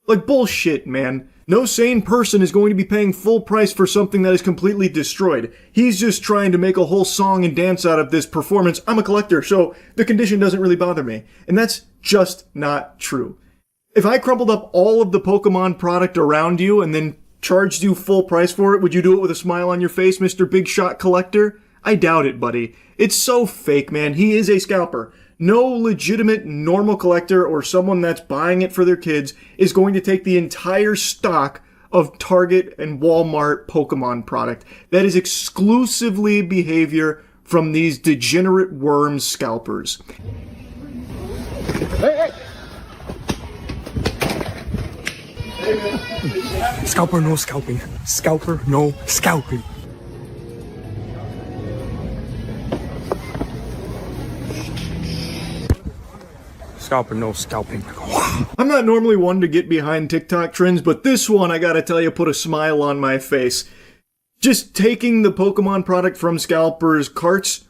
Like, bullshit, man. No sane person is going to be paying full price for something that is completely destroyed. He's just trying to make a whole song and dance out of this performance. I'm a collector, so the condition doesn't really bother me. And that's just not true. If I crumpled up all of the Pokemon product around you and then charged you full price for it, would you do it with a smile on your face, Mr. Big Shot Collector? I doubt it, buddy. It's so fake, man. He is a scalper. No legitimate normal collector or someone that's buying it for their kids is going to take the entire stock of Target and Walmart Pokemon product. That is exclusively behavior from these degenerate worm scalpers. Hey! Scalper, no scalping. Scalper, no scalping. Scalper, no scalping. I'm not normally one to get behind TikTok trends, but this one, I gotta tell you, put a smile on my face. Just taking the Pokemon product from scalpers' carts.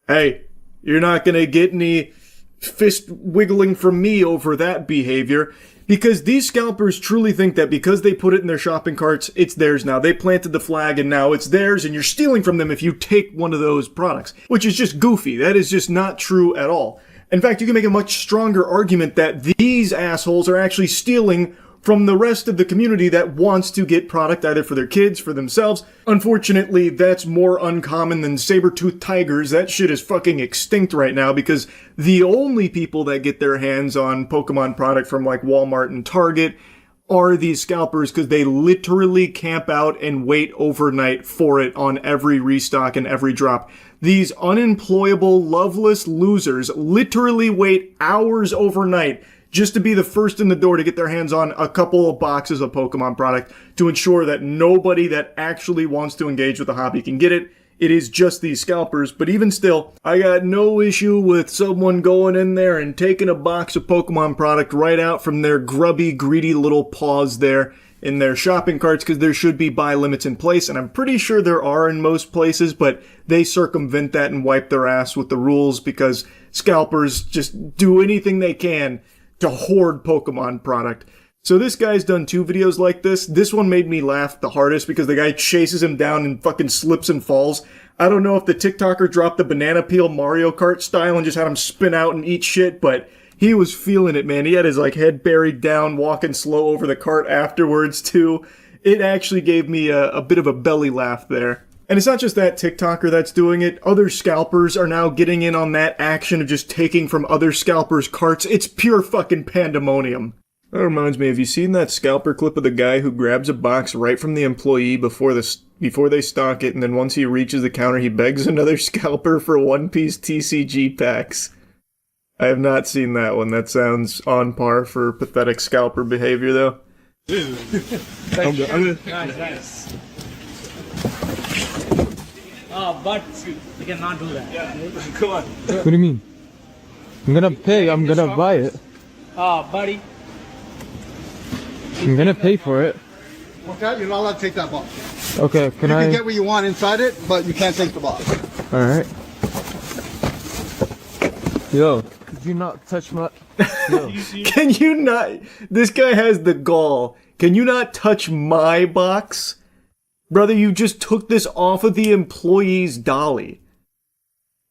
Hey, you're not gonna get any fist wiggling from me over that behavior. Because these scalpers truly think that because they put it in their shopping carts, it's theirs now. They planted the flag and now it's theirs, and you're stealing from them if you take one of those products. Which is just goofy. That is just not true at all. In fact, you can make a much stronger argument that these assholes are actually stealing from the rest of the community that wants to get product either for their kids, for themselves. Unfortunately, that's more uncommon than saber-toothed tigers. That shit is fucking extinct right now because the only people that get their hands on Pokemon product from like Walmart and Target are these scalpers because they literally camp out and wait overnight for it on every restock and every drop. These unemployable, loveless losers literally wait hours overnight just to be the first in the door to get their hands on a couple of boxes of Pokemon product to ensure that nobody that actually wants to engage with the hobby can get it. It is just these scalpers, but even still, I got no issue with someone going in there and taking a box of Pokemon product right out from their grubby, greedy little paws there in their shopping carts because there should be buy limits in place, and I'm pretty sure there are in most places, but they circumvent that and wipe their ass with the rules because scalpers just do anything they can to hoard Pokemon product. So this guy's done 2 videos like this. This one made me laugh the hardest because the guy chases him down and fucking slips and falls. I don't know if the TikToker dropped the banana peel Mario Kart style and just had him spin out and eat shit, but he was feeling it, man. He had his like head buried down, walking slow over the cart afterwards too. It actually gave me a bit of a belly laugh there. And it's not just that TikToker that's doing it. Other scalpers are now getting in on that action of just taking from other scalpers' carts. It's pure fucking pandemonium. That reminds me, have you seen that scalper clip of the guy who grabs a box right from the employee before they stock it, and then once he reaches the counter, he begs another scalper for one-piece TCG packs? I have not seen that one. That sounds on par for pathetic scalper behavior, though. Nice. Oh, but you cannot do that. Yeah. Come on. What do you mean? I'm gonna pay. I'm gonna buy it. Oh, buddy. I'm gonna pay for it. Okay, you're not allowed to take that box. Okay, You can get what you want inside it, but you can't take the box. All right. Yo, could you not touch my? Yo. Can you not? This guy has the gall. Can you not touch my box? Brother, you just took this off of the employee's dolly.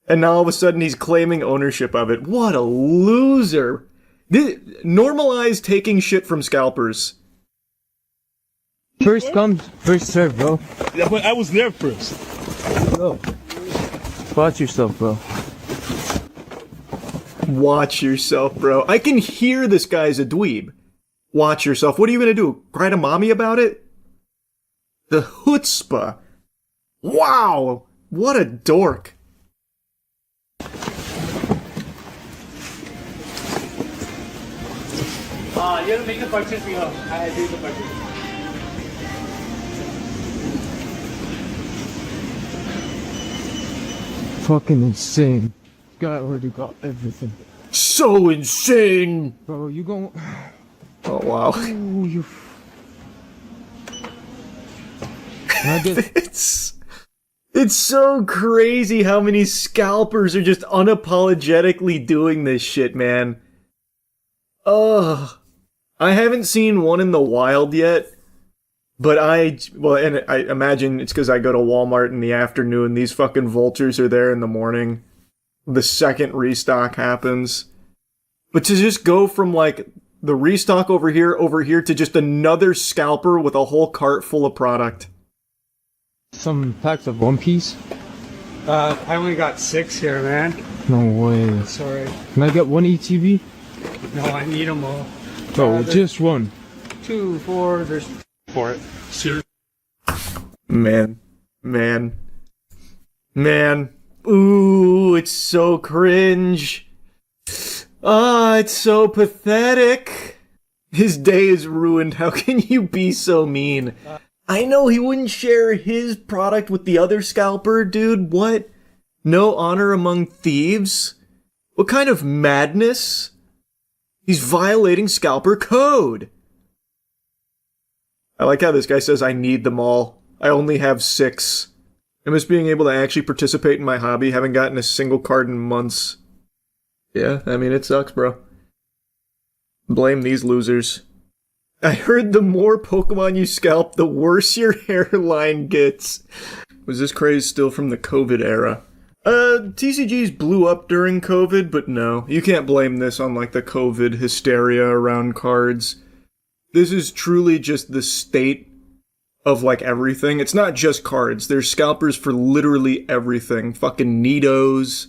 And now all of a sudden he's claiming ownership of it. What a loser. Normalize taking shit from scalpers. First come, first serve, bro. Yeah, but I was there first. Bro. Watch yourself, bro. Watch yourself, bro. I can hear this guy's a dweeb. Watch yourself. What are you gonna do? Cry to mommy about it? The chutzpah. Wow. What a dork. You have to make the purchase here. I do the purchase. Fucking insane. Guy already got everything. So insane. Bro, you gon'... Oh, wow. Ooh, you... It's so crazy how many scalpers are just unapologetically doing this shit, man. Ugh. I haven't seen one in the wild yet, but I imagine it's because I go to Walmart in the afternoon. These fucking vultures are there in the morning. The second restock happens. But to just go from like the restock over here to just another scalper with a whole cart full of product. Some packs of One Piece? I only got 6 here, man. No way. Sorry. Can I get one ETB? No, I need them all. Oh, just one. 2, 4, there's 4. Seriously? Man. Ooh, it's so cringe. It's so pathetic. His day is ruined. How can you be so mean? I know he wouldn't share his product with the other scalper, dude. What? No honor among thieves? What kind of madness? He's violating scalper code. I like how this guy says, I need them all. I only have 6. I miss being able to actually participate in my hobby, haven't gotten a single card in months. Yeah, I mean, it sucks, bro. Blame these losers. I heard the more Pokemon you scalp, the worse your hairline gets. Was this craze still from the COVID era? TCGs blew up during COVID, but no. You can't blame this on, like, the COVID hysteria around cards. This is truly just the state of, like, everything. It's not just cards. There's scalpers for literally everything. Fucking Nitos,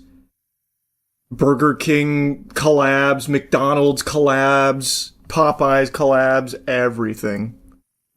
Burger King collabs, McDonald's collabs, Popeyes collabs, everything.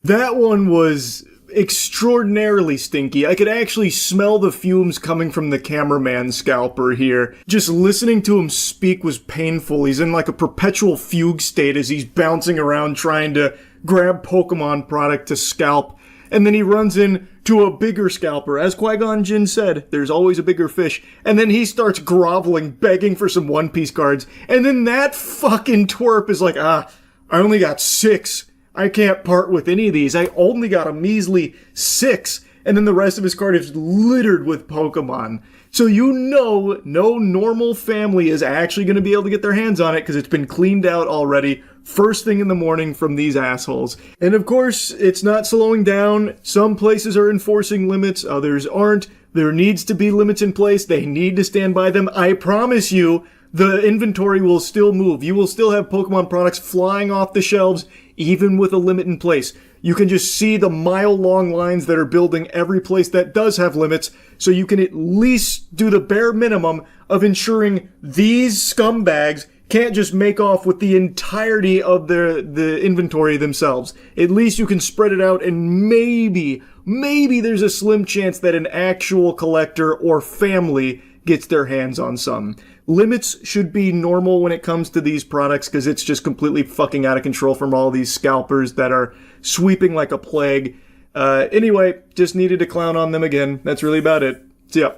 That one was extraordinarily stinky. I could actually smell the fumes coming from the cameraman scalper here. Just listening to him speak was painful. He's in like a perpetual fugue state as he's bouncing around trying to grab Pokemon product to scalp. And then he runs into a bigger scalper. As Qui-Gon Jinn said, there's always a bigger fish. And then he starts groveling, begging for some One Piece cards. And then that fucking twerp is like, I only got 6. I can't part with any of these. I only got a measly 6. And then the rest of his card is littered with Pokemon. So you know no normal family is actually going to be able to get their hands on it because it's been cleaned out already first thing in the morning from these assholes. And of course, it's not slowing down. Some places are enforcing limits, others aren't. There needs to be limits in place. They need to stand by them. I promise you, the inventory will still move. You will still have Pokemon products flying off the shelves, even with a limit in place. You can just see the mile-long lines that are building every place that does have limits, so you can at least do the bare minimum of ensuring these scumbags can't just make off with the entirety of the inventory themselves. At least you can spread it out, and maybe there's a slim chance that an actual collector or family gets their hands on some. limits should be normal when it comes to these products because it's just completely fucking out of control from all these scalpers that are sweeping like a plague. Anyway, just needed to clown on them again. That's really about it. So yeah.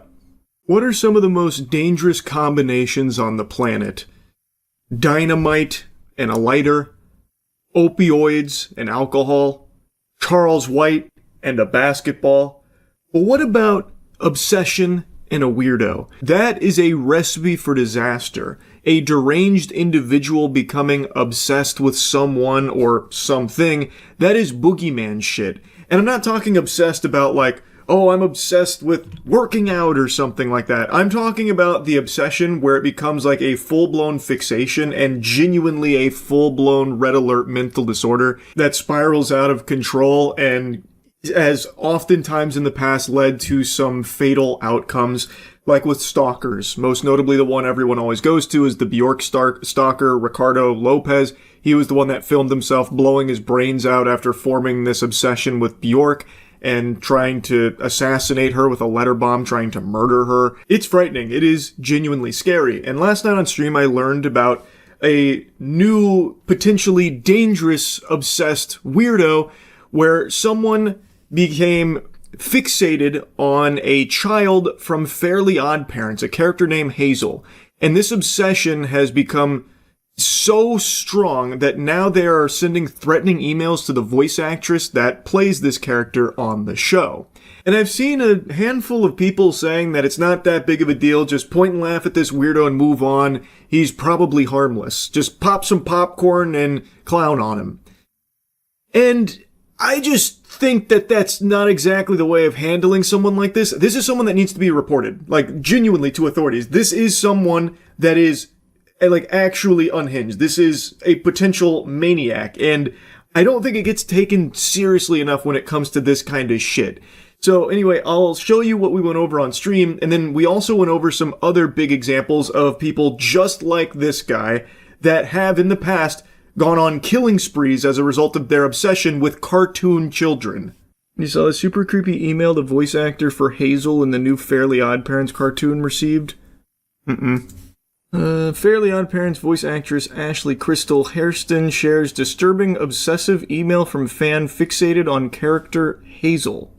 What are some of the most dangerous combinations on the planet? Dynamite and a lighter, opioids and alcohol, Charles White and a basketball. But what about obsession and a weirdo? That is a recipe for disaster. A deranged individual becoming obsessed with someone or something, that is boogeyman shit. And I'm not talking obsessed about like, oh, I'm obsessed with working out or something like that. I'm talking about the obsession where it becomes like a full-blown fixation and genuinely a full-blown red alert mental disorder that spirals out of control and has oftentimes in the past led to some fatal outcomes, like with stalkers. Most notably, the one everyone always goes to is the Bjork stalker, Ricardo Lopez. He was the one that filmed himself blowing his brains out after forming this obsession with Bjork and trying to assassinate her with a letter bomb, trying to murder her. It's frightening. It is genuinely scary. And last night on stream, I learned about a new, potentially dangerous, obsessed weirdo where someone became fixated on a child from Fairly Odd Parents, a character named Hazel. And this obsession has become so strong that now they are sending threatening emails to the voice actress that plays this character on the show. And I've seen a handful of people saying that it's not that big of a deal, just point and laugh at this weirdo and move on. He's probably harmless. Just pop some popcorn and clown on him. And I just think that that's not exactly the way of handling someone like this. This is someone that needs to be reported, like genuinely to authorities. This is someone that is like actually unhinged. This is a potential maniac, and I don't think it gets taken seriously enough when it comes to this kind of shit. So anyway, I'll show you what we went over on stream, and then we also went over some other big examples of people just like this guy that have in the past gone on killing sprees as a result of their obsession with cartoon children. You saw the super creepy email the voice actor for Hazel in the new Fairly Odd Parents cartoon received? Fairly Odd Parents voice actress Ashley Crystal Hairston shares disturbing obsessive email from fan fixated on character Hazel.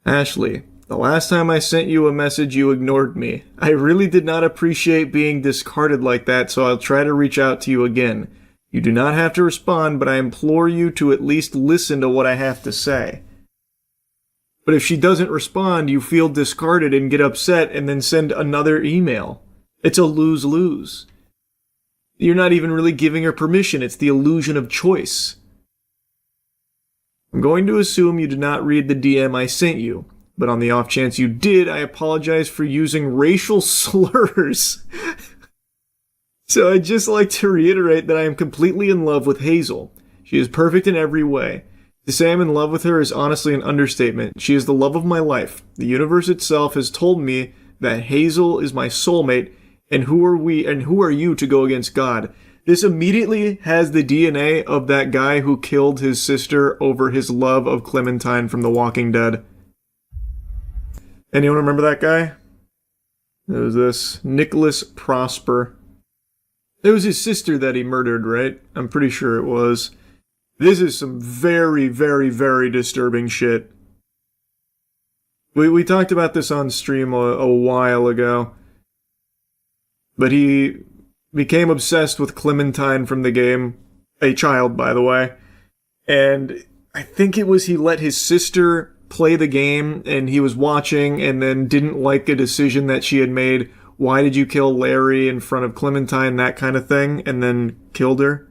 Ashley, the last time I sent you a message you ignored me. I really did not appreciate being discarded like that, so I'll try to reach out to you again. You do not have to respond, but I implore you to at least listen to what I have to say. But if she doesn't respond, you feel discarded and get upset and then send another email. It's a lose-lose. You're not even really giving her permission. It's the illusion of choice. I'm going to assume you did not read the DM I sent you, but on the off chance you did, I apologize for using racial slurs. So I'd just like to reiterate that I am completely in love with Hazel. She is perfect in every way. To say I'm in love with her is honestly an understatement. She is the love of my life. The universe itself has told me that Hazel is my soulmate, and who are you to go against God? This immediately has the DNA of that guy who killed his sister over his love of Clementine from The Walking Dead. Anyone remember that guy? It was this Nicholas Prosper. It was his sister that he murdered, right? I'm pretty sure it was. This is some very, very, very disturbing shit. We talked about this on stream a while ago. But he became obsessed with Clementine from the game. A child, by the way. And I think it was he let his sister play the game, and he was watching and then didn't like a decision that she had made. Why did you kill Larry in front of Clementine? That kind of thing. And then killed her.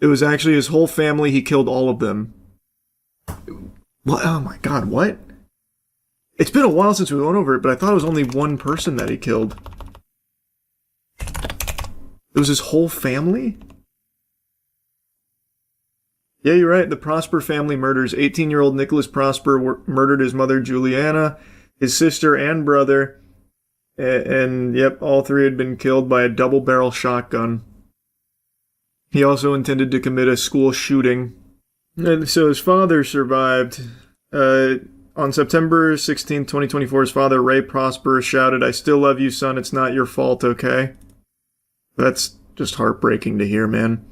It was actually his whole family. He killed all of them. What? Oh my god, what? It's been a while since we went over it, but I thought it was only one person that he killed. It was his whole family? Yeah, you're right. The Prosper family murders. 18-year-old Nicholas Prosper murdered his mother, Juliana, his sister, and brother. And yep, all three had been killed by a double-barrel shotgun. He also intended to commit a school shooting. And so his father survived. On September 16, 2024, his father, Ray Prosper, shouted, "I still love you, son. It's not your fault, okay?" That's just heartbreaking to hear, man.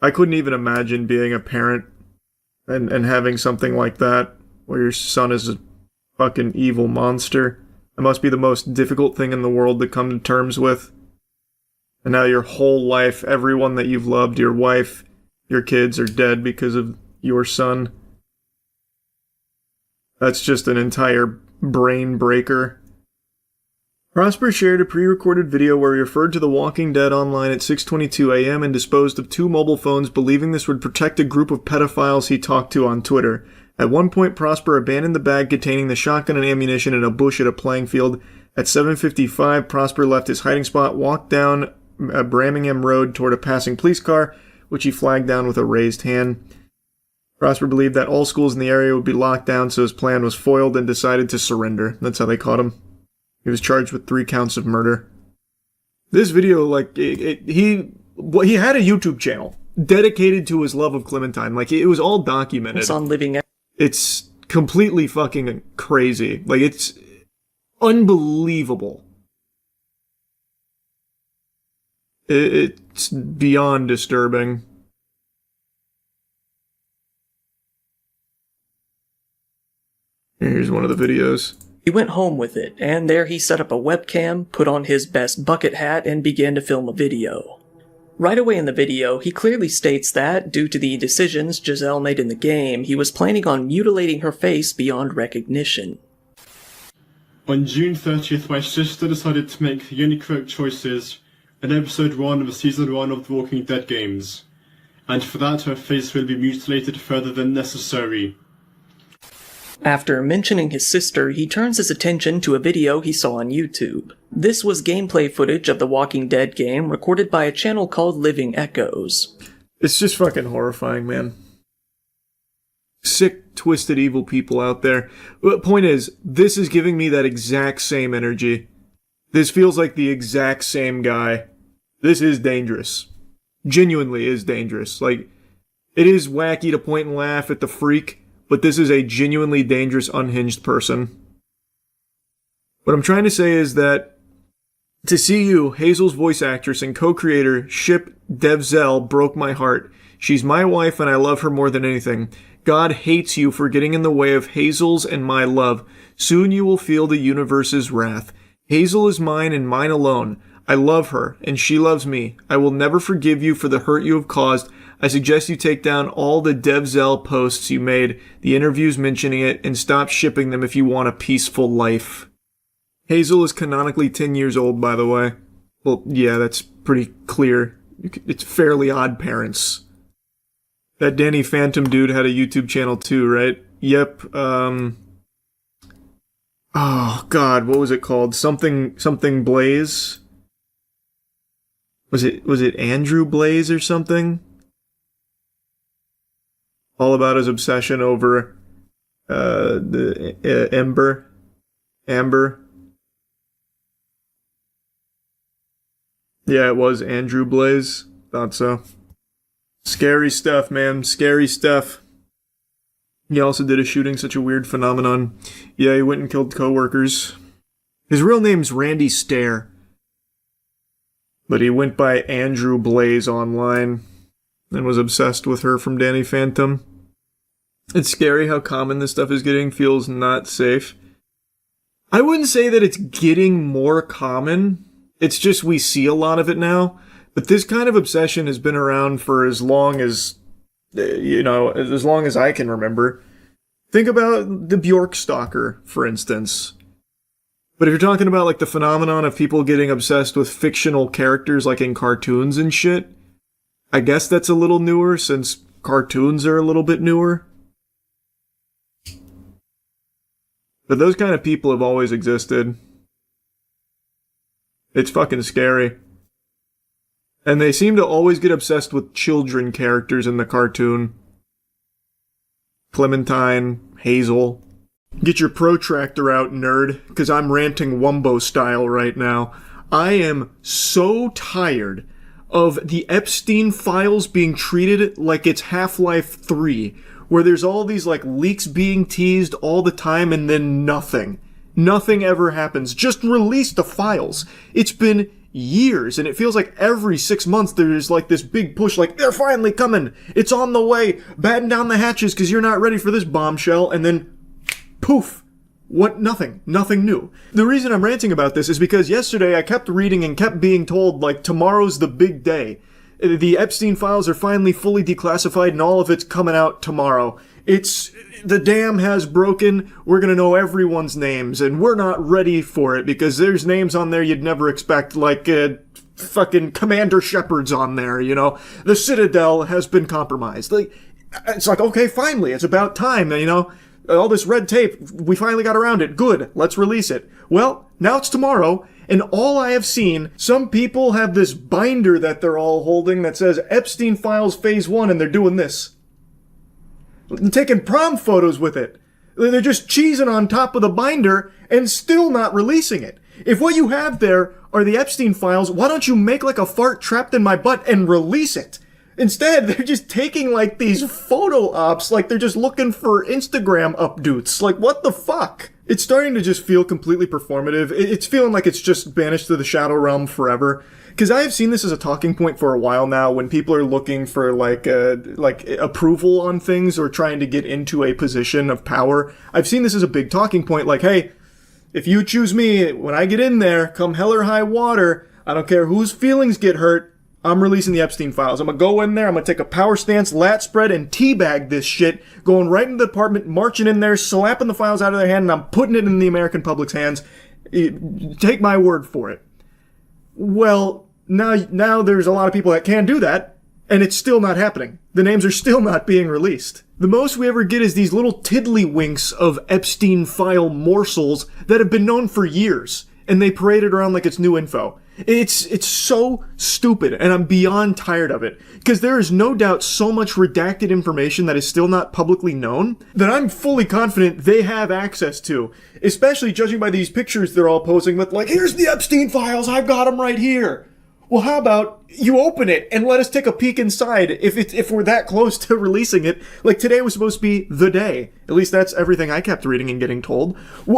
I couldn't even imagine being a parent and having something like that, where your son is a fucking evil monster. It must be the most difficult thing in the world to come to terms with. And now your whole life, everyone that you've loved, your wife, your kids are dead because of your son. That's just an entire brain breaker. Prosper shared a pre-recorded video where he referred to The Walking Dead online at 6:22 a.m. and disposed of 2 mobile phones, believing this would protect a group of pedophiles he talked to on Twitter. At one point, Prosper abandoned the bag containing the shotgun and ammunition in a bush at a playing field. At 7:55, Prosper left his hiding spot, walked down Birmingham Road toward a passing police car, which he flagged down with a raised hand. Prosper believed that all schools in the area would be locked down, so his plan was foiled and decided to surrender. That's how they caught him. He was charged with 3 counts of murder. This video, like, he had a YouTube channel dedicated to his love of Clementine. Like, it was all documented. It's on Living. It's completely fucking crazy. Like, it's unbelievable. It's beyond disturbing. Here's one of the videos. He went home with it, and there he set up a webcam, put on his best bucket hat, and began to film a video. Right away in the video, he clearly states that, due to the decisions Giselle made in the game, he was planning on mutilating her face beyond recognition. On June 30th, my sister decided to make the only correct choices in episode 1 of season 1 of The Walking Dead games, and for that her face will be mutilated further than necessary. After mentioning his sister, he turns his attention to a video he saw on YouTube. This was gameplay footage of the Walking Dead game recorded by a channel called Living Echoes. It's just fucking horrifying, man. Sick, twisted, evil people out there. The point is, this is giving me that exact same energy. This feels like the exact same guy. This is dangerous. Genuinely is dangerous. Like, it is wacky to point and laugh at the freak, but this is a genuinely dangerous, unhinged person. What I'm trying to say is that to see you, Hazel's voice actress and co-creator, ship Devzel broke my heart. She's my wife and I love her more than anything. God hates you for getting in the way of Hazel's and my love. Soon you will feel the universe's wrath. Hazel is mine and mine alone. I love her, and she loves me. I will never forgive you for the hurt you have caused. I suggest you take down all the Devzel posts you made, the interviews mentioning it, and stop shipping them if you want a peaceful life. Hazel is canonically 10 years old, by the way. Well, yeah, that's pretty clear. It's Fairly Odd Parents. That Danny Phantom dude had a YouTube channel too, right? Yep, oh god, what was it called? Something Blaze? Was it Andrew Blaze or something? All about his obsession over the Amber. Yeah, it was Andrew Blaze. Thought so. Scary stuff, man. Scary stuff. He also did a shooting such a weird phenomenon. Yeah, he went and killed coworkers. His real name's Randy Stair. But he went by Andrew Blaze online and was obsessed with her from Danny Phantom. It's scary how common this stuff is getting. Feels not safe. I wouldn't say that it's getting more common. It's just we see a lot of it now. But this kind of obsession has been around for as long as, as long as I can remember. Think about the Bjork stalker, for instance. But if you're talking about like the phenomenon of people getting obsessed with fictional characters like in cartoons and shit, I guess that's a little newer since cartoons are a little bit newer. But those kind of people have always existed. It's fucking scary. And they seem to always get obsessed with children characters in the cartoon. Clementine, Hazel. Get your protractor out, nerd, because I'm ranting Wumbo style right now. I am so tired of the Epstein files being treated like it's Half-Life 3, where there's all these like leaks being teased all the time and then nothing. Nothing ever happens. Just release the files. It's been years, and it feels like every 6 months there's like this big push, like, they're finally coming! It's on the way! Batten down the hatches because you're not ready for this bombshell, and then poof! What? Nothing. Nothing new. The reason I'm ranting about this is because yesterday I kept reading and kept being told, like, tomorrow's the big day. The Epstein files are finally fully declassified and all of it's coming out tomorrow. The dam has broken, we're gonna know everyone's names, and we're not ready for it because there's names on there you'd never expect, like, fucking Commander Shepard's on there, you know? The Citadel has been compromised. Like, it's like, okay, finally, it's about time, you know? All this red tape, we finally got around it. Good, let's release it. Well, now it's tomorrow, and all I have seen, some people have this binder that they're all holding that says Epstein Files Phase 1, and they're doing this. They're taking prom photos with it. They're just cheesing on top of the binder and still not releasing it. If what you have there are the Epstein files, why don't you make like a fart trapped in my butt and release it? Instead, they're just taking, like, these photo ops, like they're just looking for Instagram updates. Like, what the fuck? It's starting to just feel completely performative. It's feeling like it's just banished to the shadow realm forever. Because I have seen this as a talking point for a while now when people are looking for, like approval on things or trying to get into a position of power. I've seen this as a big talking point, like, hey, if you choose me, when I get in there, come hell or high water, I don't care whose feelings get hurt, I'm releasing the Epstein files. I'm gonna go in there, I'm gonna take a power stance, lat spread, and teabag this shit, going right into the department, marching in there, slapping the files out of their hand, and I'm putting it in the American public's hands. Take my word for it. Well, now there's a lot of people that can do that, and it's still not happening. The names are still not being released. The most we ever get is these little tiddlywinks of Epstein file morsels that have been known for years, and they parade it around like it's new info. It's so stupid, and I'm beyond tired of it, because there is no doubt so much redacted information that is still not publicly known that I'm fully confident they have access to, especially judging by these pictures they're all posing with, like, here's the Epstein files, I've got them right here. Well, how about you open it and let us take a peek inside if we're that close to releasing it? Like, today was supposed to be the day. At least that's everything I kept reading and getting told.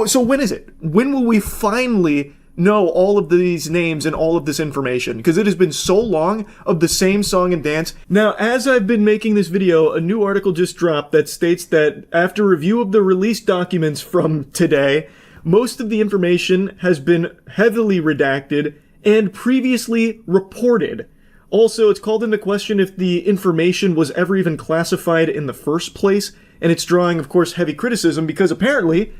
So when is it? When will we finally know all of these names and all of this information? Because it has been so long of the same song and dance. Now, as I've been making this video, a new article just dropped that states that after review of the release documents from today, most of the information has been heavily redacted and previously reported. Also, it's called into question if the information was ever even classified in the first place, and it's drawing, of course, heavy criticism because apparently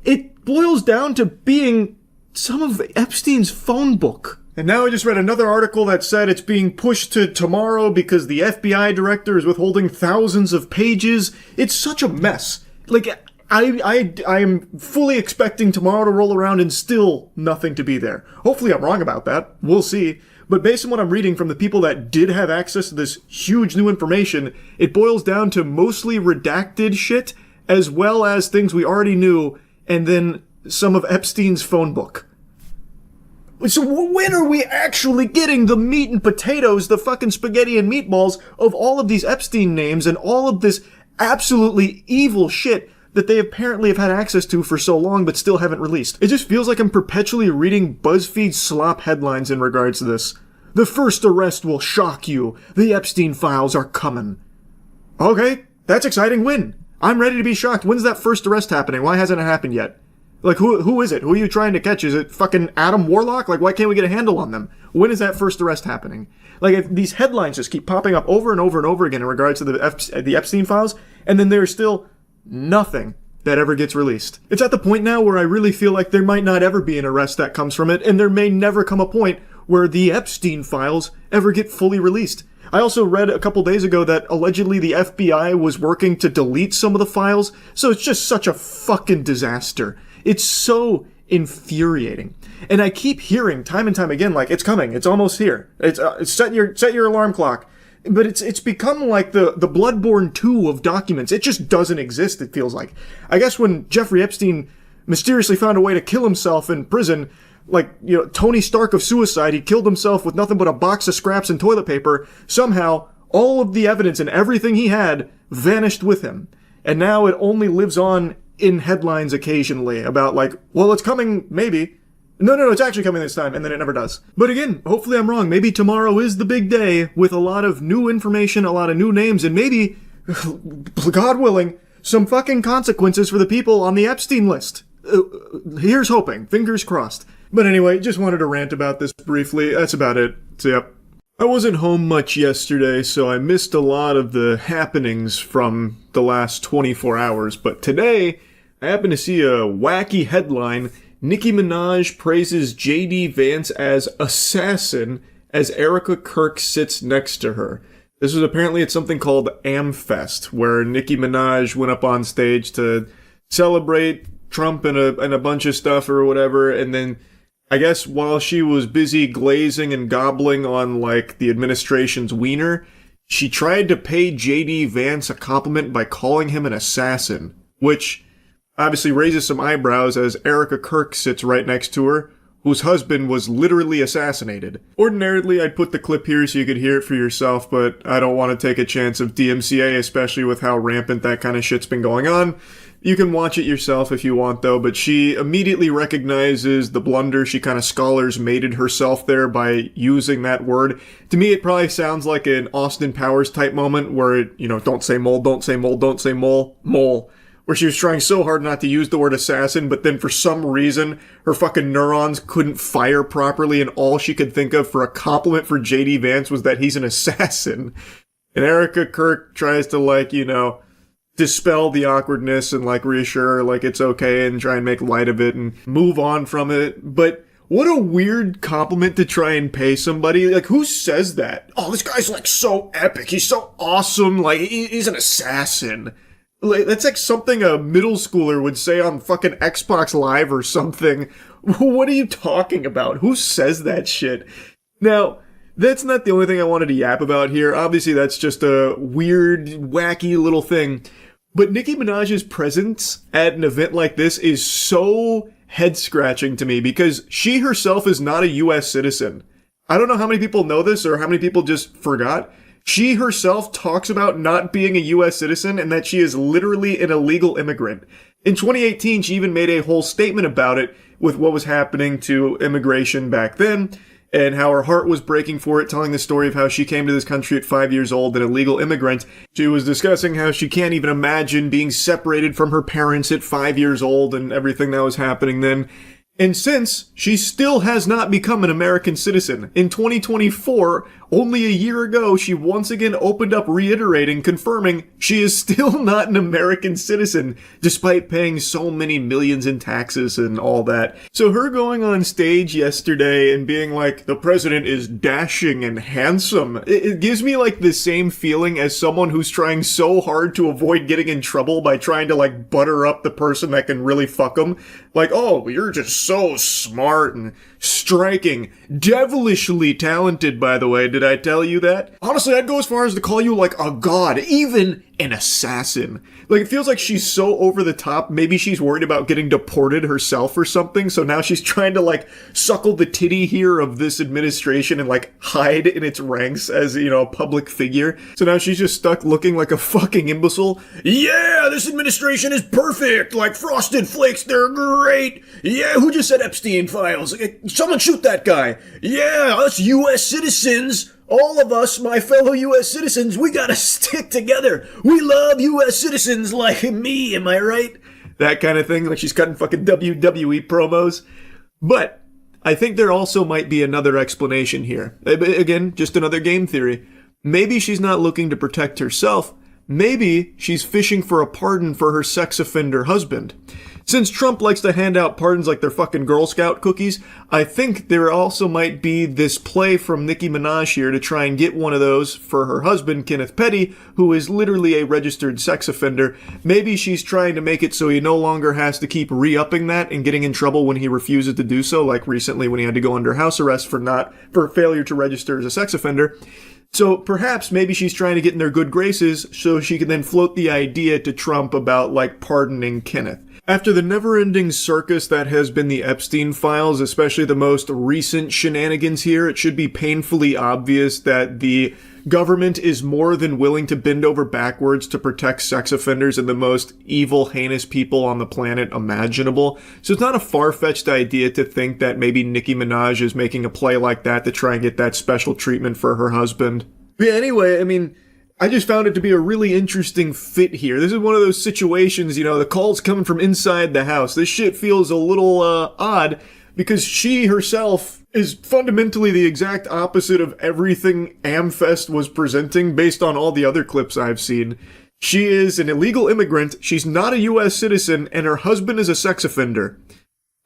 it boils down to being some of Epstein's phone book. And now I just read another article that said it's being pushed to tomorrow because the FBI director is withholding thousands of pages. It's such a mess. Like, I am fully expecting tomorrow to roll around and still nothing to be there. Hopefully I'm wrong about that. We'll see. But based on what I'm reading from the people that did have access to this huge new information, it boils down to mostly redacted shit, as well as things we already knew, and then some of Epstein's phone book. So when are we actually getting the meat and potatoes, the fucking spaghetti and meatballs of all of these Epstein names and all of this absolutely evil shit that they apparently have had access to for so long but still haven't released? It just feels like I'm perpetually reading BuzzFeed slop headlines in regards to this. The first arrest will shock you. The Epstein files are coming. Okay, that's exciting. When? I'm ready to be shocked. When's that first arrest happening? Why hasn't it happened yet? Like, who is it? Who are you trying to catch? Is it fucking Adam Warlock? Like, why can't we get a handle on them? When is that first arrest happening? Like, if these headlines just keep popping up over and over and over again in regards to the Epstein files, and then there's still nothing that ever gets released. It's at the point now where I really feel like there might not ever be an arrest that comes from it, and there may never come a point where the Epstein files ever get fully released. I also read a couple days ago that allegedly the FBI was working to delete some of the files, so it's just such a fucking disaster. It's so infuriating. And I keep hearing time and time again, like, it's coming, it's almost here. It's set your alarm clock. But it's become like the Bloodborne 2 of documents. It just doesn't exist, it feels like. I guess when Jeffrey Epstein mysteriously found a way to kill himself in prison, Tony Stark of suicide, he killed himself with nothing but a box of scraps and toilet paper. Somehow, all of the evidence and everything he had vanished with him. And now it only lives on in headlines occasionally about it's coming, maybe. No, it's actually coming this time, and then it never does. But again, hopefully I'm wrong. Maybe tomorrow is the big day with a lot of new information, a lot of new names, and maybe, God willing, some fucking consequences for the people on the Epstein list. Here's hoping. Fingers crossed. But anyway, just wanted to rant about this briefly. That's about it. So, yep. I wasn't home much yesterday, so I missed a lot of the happenings from the last 24 hours. But today, I happened to see a wacky headline. Nicki Minaj praises J.D. Vance as assassin as Erica Kirk sits next to her. This was apparently at something called AmFest, where Nicki Minaj went up on stage to celebrate Trump and a bunch of stuff or whatever, and then I guess while she was busy glazing and gobbling on the administration's wiener, she tried to pay J.D. Vance a compliment by calling him an assassin, which obviously raises some eyebrows as Erica Kirk sits right next to her, whose husband was literally assassinated. Ordinarily, I'd put the clip here so you could hear it for yourself, but I don't want to take a chance of DMCA, especially with how rampant that kind of shit's been going on. You can watch it yourself if you want, though, but she immediately recognizes the blunder. She kind of scholars mated herself there by using that word. To me, it probably sounds like an Austin Powers type moment where, don't say mole, don't say mole, don't say mole, mole. Where she was trying so hard not to use the word assassin, but then for some reason, her fucking neurons couldn't fire properly, and all she could think of for a compliment for J.D. Vance was that he's an assassin. And Erica Kirk tries to, dispel the awkwardness and, reassure her, it's okay, and try and make light of it and move on from it. But what a weird compliment to try and pay somebody. Who says that? Oh, this guy's, so epic. He's so awesome. He's an assassin. That's something a middle schooler would say on fucking Xbox Live or something. What are you talking about? Who says that shit? Now, that's not the only thing I wanted to yap about here. Obviously, that's just a weird, wacky little thing. But Nicki Minaj's presence at an event like this is so head-scratching to me because she herself is not a U.S. citizen. I don't know how many people know this or how many people just forgot. She herself talks about not being a U.S. citizen and that she is literally an illegal immigrant. In 2018, she even made a whole statement about it with what was happening to immigration back then and how her heart was breaking for it, telling the story of how she came to this country at 5 years old, an illegal immigrant. She was discussing how she can't even imagine being separated from her parents at 5 years old and everything that was happening then. And since, she still has not become an American citizen. In 2024, only a year ago, she once again opened up reiterating, confirming she is still not an American citizen, despite paying so many millions in taxes and all that. So her going on stage yesterday and being like, the president is dashing and handsome, it gives me the same feeling as someone who's trying so hard to avoid getting in trouble by trying to butter up the person that can really fuck them. Oh, you're just so smart and striking. Devilishly talented, by the way. Did I tell you that? Honestly, I'd go as far as to call you a god, even an assassin. It feels like she's so over the top. Maybe she's worried about getting deported herself or something. So now she's trying to suckle the titty here of this administration and hide in its ranks as, a public figure. So now she's just stuck looking like a fucking imbecile. Yeah, this administration is perfect. Frosted Flakes, they're great. Yeah, who just said Epstein files? Someone shoot that guy. Yeah, us U.S. citizens. All of us, my fellow U.S. citizens, we gotta stick together. We love U.S. citizens like me, am I right? That kind of thing, she's cutting fucking WWE promos. But I think there also might be another explanation here. Again, just another game theory. Maybe she's not looking to protect herself. Maybe she's fishing for a pardon for her sex offender husband. Since Trump likes to hand out pardons like they're fucking Girl Scout cookies, I think there also might be this play from Nicki Minaj here to try and get one of those for her husband, Kenneth Petty, who is literally a registered sex offender. Maybe she's trying to make it so he no longer has to keep re-upping that and getting in trouble when he refuses to do so, like recently when he had to go under house arrest for failure to register as a sex offender. So perhaps maybe she's trying to get in their good graces so she can then float the idea to Trump about pardoning Kenneth. After the never-ending circus that has been the Epstein files, especially the most recent shenanigans here, it should be painfully obvious that the government is more than willing to bend over backwards to protect sex offenders and the most evil, heinous people on the planet imaginable. So it's not a far-fetched idea to think that maybe Nicki Minaj is making a play like that to try and get that special treatment for her husband. But yeah, anyway, I mean, I just found it to be a really interesting fit here. This is one of those situations, you know, the call's coming from inside the house. This shit feels a little odd because she herself is fundamentally the exact opposite of everything Amfest was presenting based on all the other clips I've seen. She is an illegal immigrant, she's not a US citizen, and her husband is a sex offender.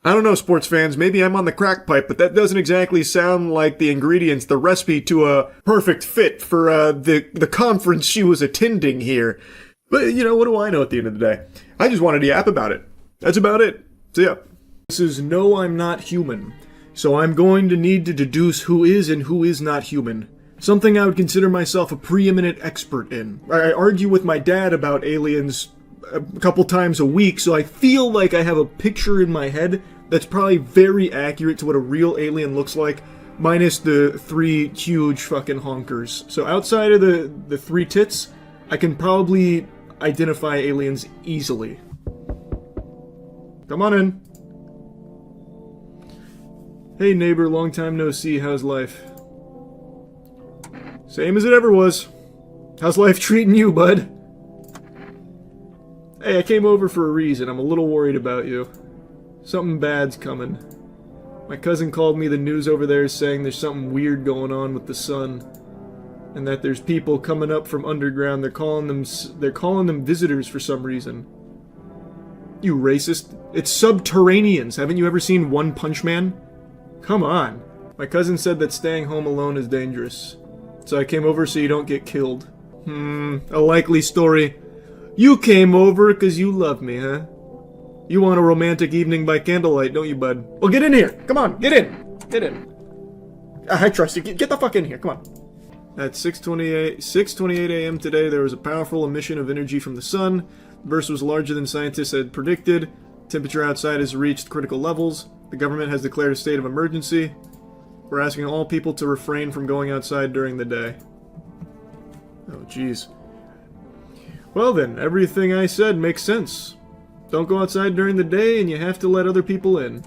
I don't know, sports fans, maybe I'm on the crack pipe, but that doesn't exactly sound like the ingredients, the recipe to a perfect fit for the conference she was attending here. But, you know, what do I know at the end of the day? I just wanted to yap about it. That's about it. So yeah. This is No, I'm Not Human. So I'm going to need to deduce who is and who is not human. Something I would consider myself a preeminent expert in. I argue with my dad about aliens a couple times a week, so I feel like I have a picture in my head that's probably very accurate to what a real alien looks like, minus the 3 huge fucking honkers. So outside of the 3 tits, I can probably identify aliens easily. Come on in. Hey neighbor, long time no see, how's life? Same as it ever was. How's life treating you, bud? Hey, I came over for a reason. I'm a little worried about you. Something bad's coming. My cousin called me the news over there saying there's something weird going on with the sun. And that there's people coming up from underground. They're calling them visitors for some reason. You racist. It's subterraneans. Haven't you ever seen One Punch Man? Come on. My cousin said that staying home alone is dangerous. So I came over so you don't get killed. A likely story. You came over because you love me, huh? You want a romantic evening by candlelight, don't you, bud? Well, get in here. Come on, get in. Get in. I trust you. Get the fuck in here. Come on. At 6:28 a.m. today, there was a powerful emission of energy from the sun. The burst was larger than scientists had predicted. Temperature outside has reached critical levels. The government has declared a state of emergency. We're asking all people to refrain from going outside during the day. Oh, jeez. Well then, everything I said makes sense. Don't go outside during the day, and you have to let other people in.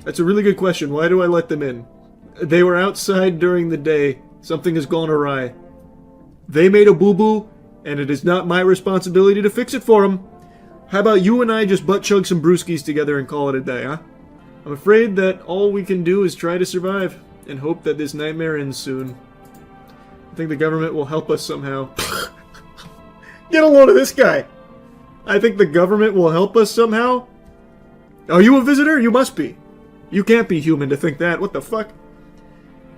That's a really good question. Why do I let them in? They were outside during the day. Something has gone awry. They made a boo-boo, and it is not my responsibility to fix it for them. How about you and I just butt-chug some brewskis together and call it a day, huh? I'm afraid that all we can do is try to survive, and hope that this nightmare ends soon. I think the government will help us somehow. Get a load of this guy! I think the government will help us somehow? Are you a visitor? You must be. You can't be human to think that. What the fuck?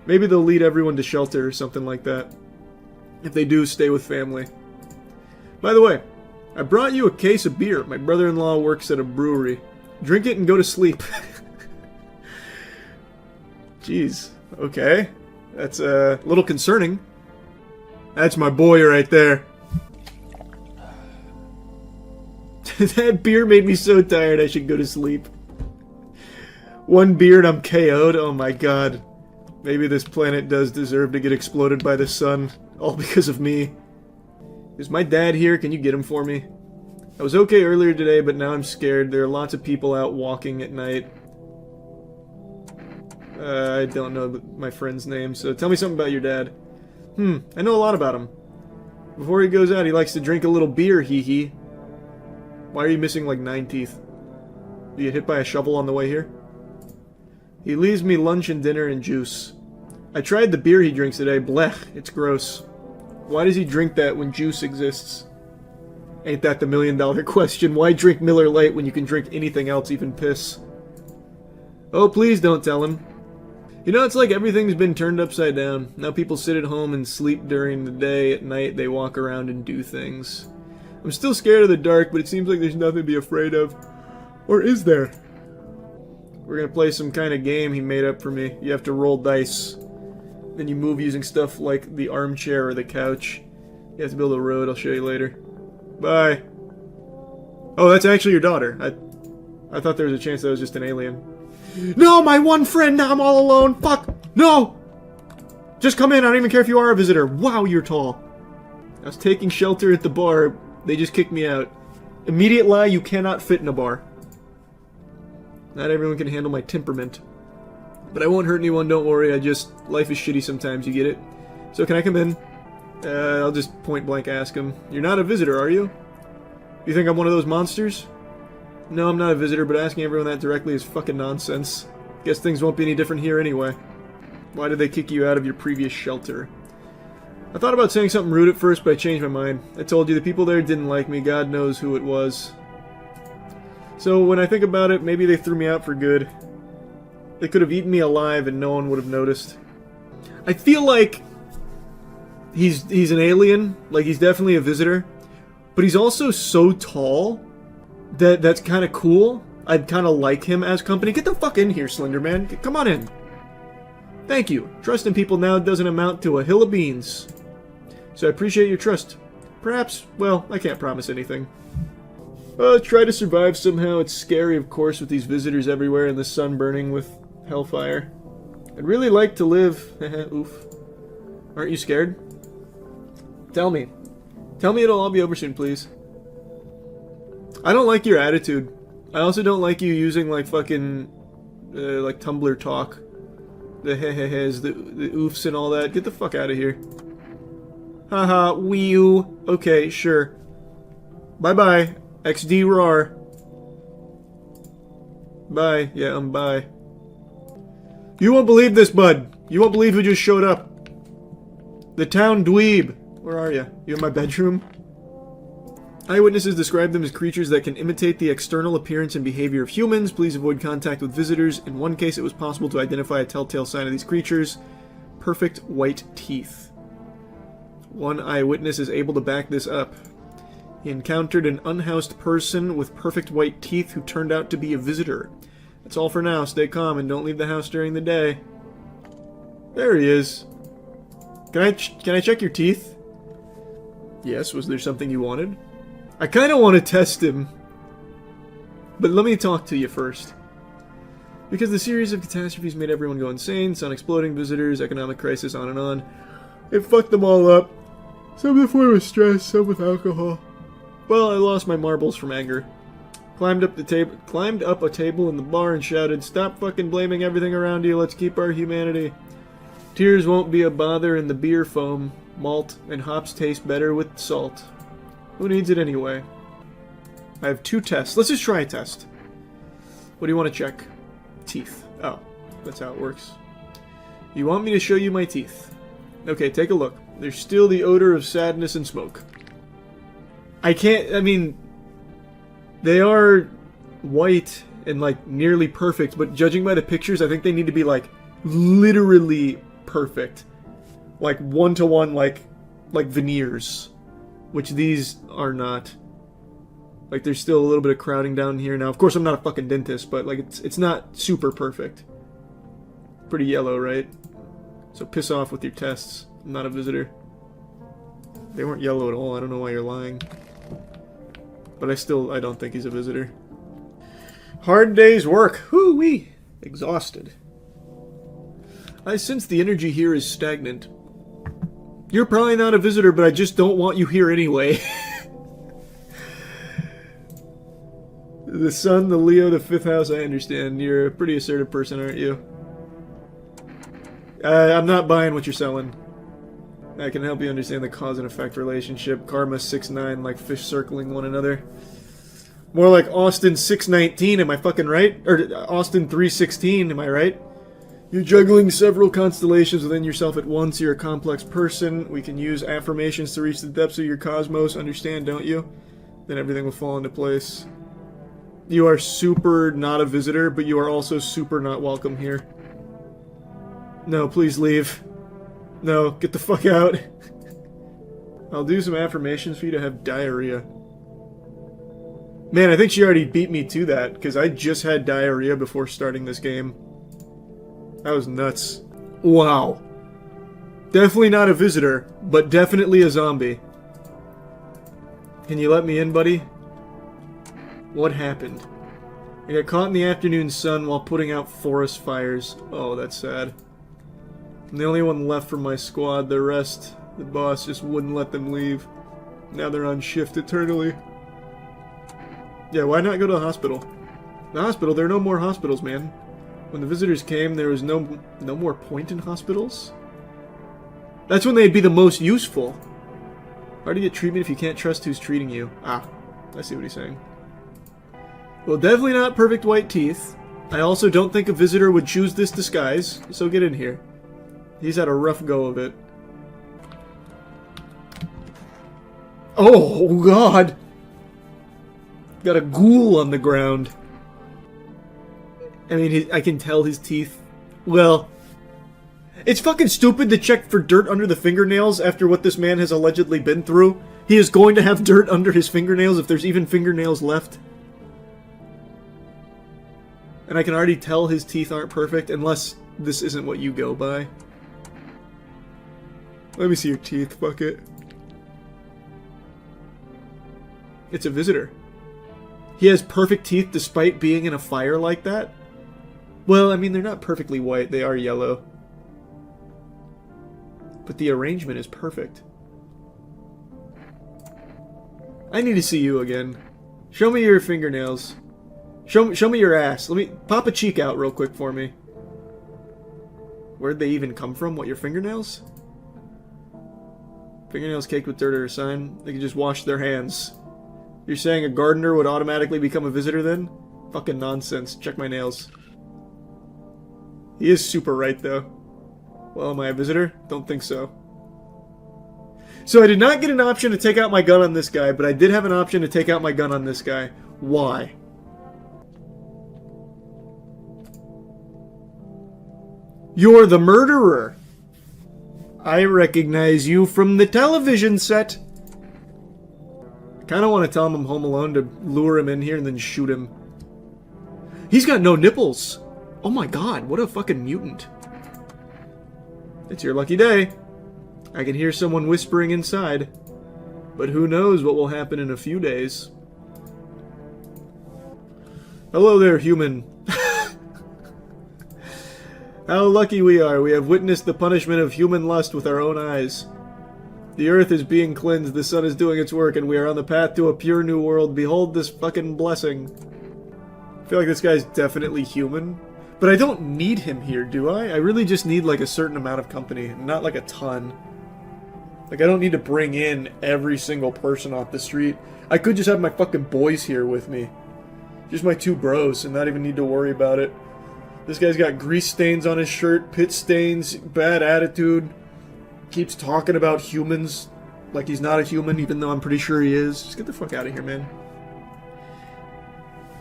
Maybe they'll lead everyone to shelter or something like that. If they do, stay with family. By the way, I brought you a case of beer. My brother-in-law works at a brewery. Drink it and go to sleep. Jeez. Okay. That's a little concerning. That's my boy right there. That beer made me so tired I should go to sleep. One beer and I'm KO'd? Oh my god. Maybe this planet does deserve to get exploded by the sun. All because of me. Is my dad here? Can you get him for me? I was okay earlier today, but now I'm scared. There are lots of people out walking at night. I don't know my friend's name, so tell me something about your dad. I know a lot about him. Before he goes out, he likes to drink a little beer, hee-hee. Why are you missing like 9 teeth? Did you get hit by a shovel on the way here? He leaves me lunch and dinner and juice. I tried the beer he drinks today. Blech, it's gross. Why does he drink that when juice exists? Ain't that the $1,000,000 question? Why drink Miller Lite when you can drink anything else, even piss? Oh, please don't tell him. You know, it's like everything's been turned upside down. Now people sit at home and sleep during the day. At night, they walk around and do things. I'm still scared of the dark, but it seems like there's nothing to be afraid of. Or is there? We're gonna play some kind of game he made up for me. You have to roll dice. Then you move using stuff like the armchair or the couch. You have to build a road, I'll show you later. Bye. Oh, that's actually your daughter. I thought there was a chance that was just an alien. No, my one friend! Now I'm all alone! Fuck! No! Just come in, I don't even care if you are a visitor. Wow, you're tall. I was taking shelter at the bar. They just kicked me out. Immediate lie, you cannot fit in a bar. Not everyone can handle my temperament. But I won't hurt anyone, don't worry. Life is shitty sometimes, you get it? So can I come in? I'll just point blank ask him. You're not a visitor, are you? You think I'm one of those monsters? No, I'm not a visitor, but asking everyone that directly is fucking nonsense. Guess things won't be any different here anyway. Why did they kick you out of your previous shelter? I thought about saying something rude at first, but I changed my mind. I told you the people there didn't like me. God knows who it was. So when I think about it, maybe they threw me out for good. They could have eaten me alive and no one would have noticed. I feel like he's an alien. Like, he's definitely a visitor. But he's also so tall that's kind of cool. I'd kind of like him as company. Get the fuck in here, Slender Man. Come on in. Thank you. Trust in people now doesn't amount to a hill of beans. So I appreciate your trust. Perhaps, well, I can't promise anything. Try to survive somehow. It's scary, of course, with these visitors everywhere and the sun burning with hellfire. I'd really like to live. Oof. Aren't you scared? Tell me. Tell me it'll all be over soon, please. I don't like your attitude. I also don't like you using, like, fucking, like, Tumblr talk. The he-he-hes, the oofs and all that. Get the fuck out of here. Haha, wee-oo. Okay, sure. Bye-bye. XD roar. Bye. Yeah, bye. You won't believe this, bud. You won't believe who just showed up. The town dweeb. Where are you? You in my bedroom? Eyewitnesses describe them as creatures that can imitate the external appearance and behavior of humans. Please avoid contact with visitors. In one case, it was possible to identify a telltale sign of these creatures. Perfect white teeth. One eyewitness is able to back this up. He encountered an unhoused person with perfect white teeth who turned out to be a visitor. That's all for now. Stay calm and don't leave the house during the day. There he is. Can I check your teeth? Yes, was there something you wanted? I kind of want to test him. But let me talk to you first. Because the series of catastrophes made everyone go insane, sun exploding, visitors, economic crisis, on and on. It fucked them all up. Some before with stress, some with alcohol. Well, I lost my marbles from anger. Climbed up a table in the bar and shouted, "Stop fucking blaming everything around you, let's keep our humanity. Tears won't be a bother in the beer foam. Malt and hops taste better with salt. Who needs it anyway?" I have 2 tests. Let's just try a test. What do you want to check? Teeth. Oh, that's how it works. You want me to show you my teeth? Okay, take a look. There's still the odor of sadness and smoke. I mean, they are white and, like, nearly perfect, but judging by the pictures, I think they need to be, like, literally perfect. Like, one-to-one, like veneers. Which these are not. Like, there's still a little bit of crowding down here. Now, of course, I'm not a fucking dentist, but, like, it's not super perfect. Pretty yellow, right? So piss off with your tests. I'm not a visitor. They weren't yellow at all. I don't know why you're lying. But I don't think he's a visitor. Hard day's work. Whoo-wee. Exhausted. I sense the energy here is stagnant. You're probably not a visitor, but I just don't want you here anyway. The sun, the Leo, the 5th house, I understand. You're a pretty assertive person, aren't you? I'm not buying what you're selling. I can help you understand the cause and effect relationship. Karma 6-9, like fish circling one another. More like Austin 6-19, am I fucking right? Or Austin 3-16, am I right? You're juggling several constellations within yourself at once. You're a complex person. We can use affirmations to reach the depths of your cosmos. Understand, don't you? Then everything will fall into place. You are super not a visitor, but you are also super not welcome here. No, please leave. No, get the fuck out. I'll do some affirmations for you to have diarrhea. Man, I think she already beat me to that, because I just had diarrhea before starting this game. That was nuts. Wow. Definitely not a visitor, but definitely a zombie. Can you let me in, buddy? What happened? I got caught in the afternoon sun while putting out forest fires. Oh, that's sad. I'm the only one left from my squad. The rest, the boss just wouldn't let them leave. Now they're on shift eternally. Yeah, why not go to the hospital? The hospital? There are no more hospitals, man. When the visitors came, there was no more point in hospitals? That's when they'd be the most useful. Hard to get treatment if you can't trust who's treating you. Ah, I see what he's saying. Well, definitely not perfect white teeth. I also don't think a visitor would choose this disguise, so get in here. He's had a rough go of it. Oh, God! Got a ghoul on the ground. I mean, I can tell his teeth. Well, it's fucking stupid to check for dirt under the fingernails after what this man has allegedly been through. He is going to have dirt under his fingernails if there's even fingernails left. And I can already tell his teeth aren't perfect unless this isn't what you go by. Let me see your teeth, bucket. It's a visitor. He has perfect teeth despite being in a fire like that? Well, I mean, they're not perfectly white. They are yellow. But the arrangement is perfect. I need to see you again. Show me your fingernails. Show me your ass. Let me pop a cheek out real quick for me. Where'd they even come from? What, your fingernails? Fingernails caked with dirt are a sign. They can just wash their hands. You're saying a gardener would automatically become a visitor then? Fucking nonsense. Check my nails. He is super right, though. Well, am I a visitor? Don't think so. So I did not get an option to take out my gun on this guy, but I did have an option to take out my gun on this guy. Why? You're the murderer. I recognize you from the television set. I kind of want to tell him I'm home alone to lure him in here and then shoot him. He's got no nipples. Oh my god, what a fucking mutant. It's your lucky day. I can hear someone whispering inside. But who knows what will happen in a few days. Hello there, human. How lucky we are. We have witnessed the punishment of human lust with our own eyes. The earth is being cleansed, the sun is doing its work, and we are on the path to a pure new world. Behold this fucking blessing. I feel like this guy's definitely human. But I don't need him here, do I? I really just need like a certain amount of company, not like a ton. Like, I don't need to bring in every single person off the street. I could just have my fucking boys here with me. Just my two bros, and not even need to worry about it. This guy's got grease stains on his shirt, pit stains, bad attitude. Keeps talking about humans like he's not a human, even though I'm pretty sure he is. Just get the fuck out of here, man.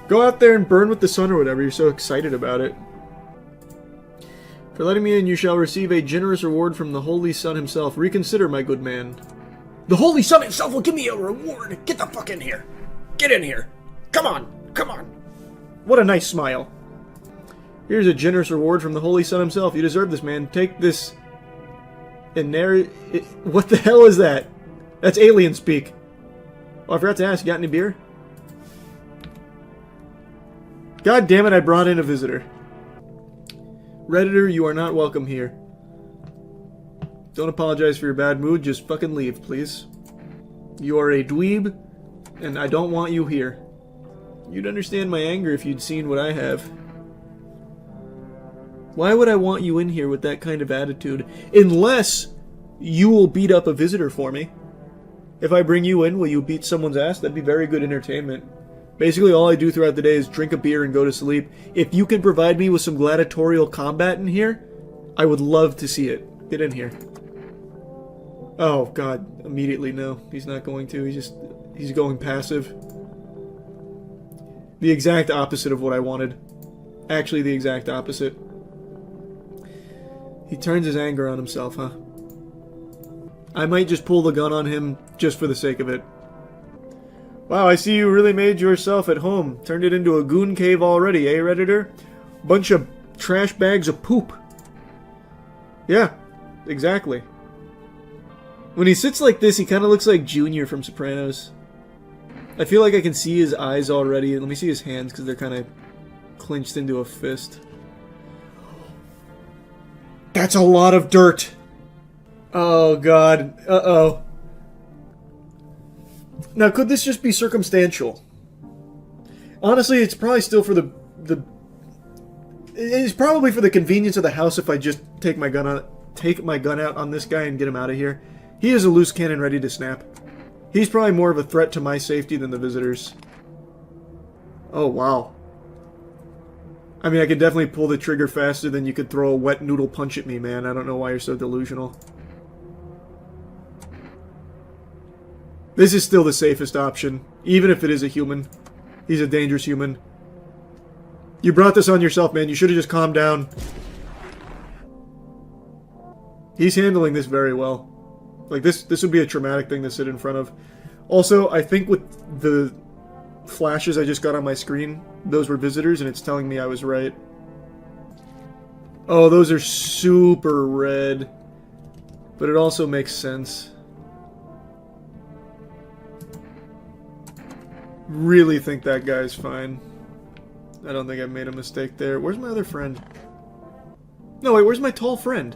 Go out there and burn with the sun or whatever. You're so excited about it. For letting me in, you shall receive a generous reward from the Holy Sun himself. Reconsider, my good man. The Holy Sun himself will give me a reward. Get the fuck in here. Get in here. Come on. Come on. What a nice smile. Here's a generous reward from the Holy Sun himself. You deserve this, man. Take this. What the hell is that? That's alien speak. Oh, I forgot to ask. You got any beer? God damn it, I brought in a visitor. Redditor, you are not welcome here. Don't apologize for your bad mood. Just fucking leave, please. You are a dweeb, and I don't want you here. You'd understand my anger if you'd seen what I have. Why would I want you in here with that kind of attitude? Unless you will beat up a visitor for me. If I bring you in, will you beat someone's ass? That'd be very good entertainment. Basically, all I do throughout the day is drink a beer and go to sleep. If you can provide me with some gladiatorial combat in here, I would love to see it. Get in here. Oh, God. Immediately, no. He's not going to. He's going passive. The exact opposite of what I wanted. Actually, the exact opposite. He turns his anger on himself, huh? I might just pull the gun on him just for the sake of it. Wow, I see you really made yourself at home. Turned it into a goon cave already, eh, Redditor? Bunch of trash bags of poop. Yeah, exactly. When he sits like this, he kind of looks like Junior from Sopranos. I feel like I can see his eyes already. Let me see his hands because they're kind of clinched into a fist. That's a lot of dirt. Oh god. Uh-oh. Now, could this just be circumstantial? Honestly, it's probably still for the it's probably for the convenience of the house if I just take my gun out on this guy and get him out of here. He is a loose cannon ready to snap. He's probably more of a threat to my safety than the visitors. Oh, wow. I mean, I could definitely pull the trigger faster than you could throw a wet noodle punch at me, man. I don't know why you're so delusional. This is still the safest option, even if it is a human. He's a dangerous human. You brought this on yourself, man. You should have just calmed down. He's handling this very well. Like, this would be a traumatic thing to sit in front of. Also, I think with the flashes I just got on my screen, those were visitors, and it's telling me I was right. Oh, those are super red. But it also makes sense. Really think that guy's fine. I don't think I've made a mistake there. Where's my other friend? No, wait, where's my tall friend?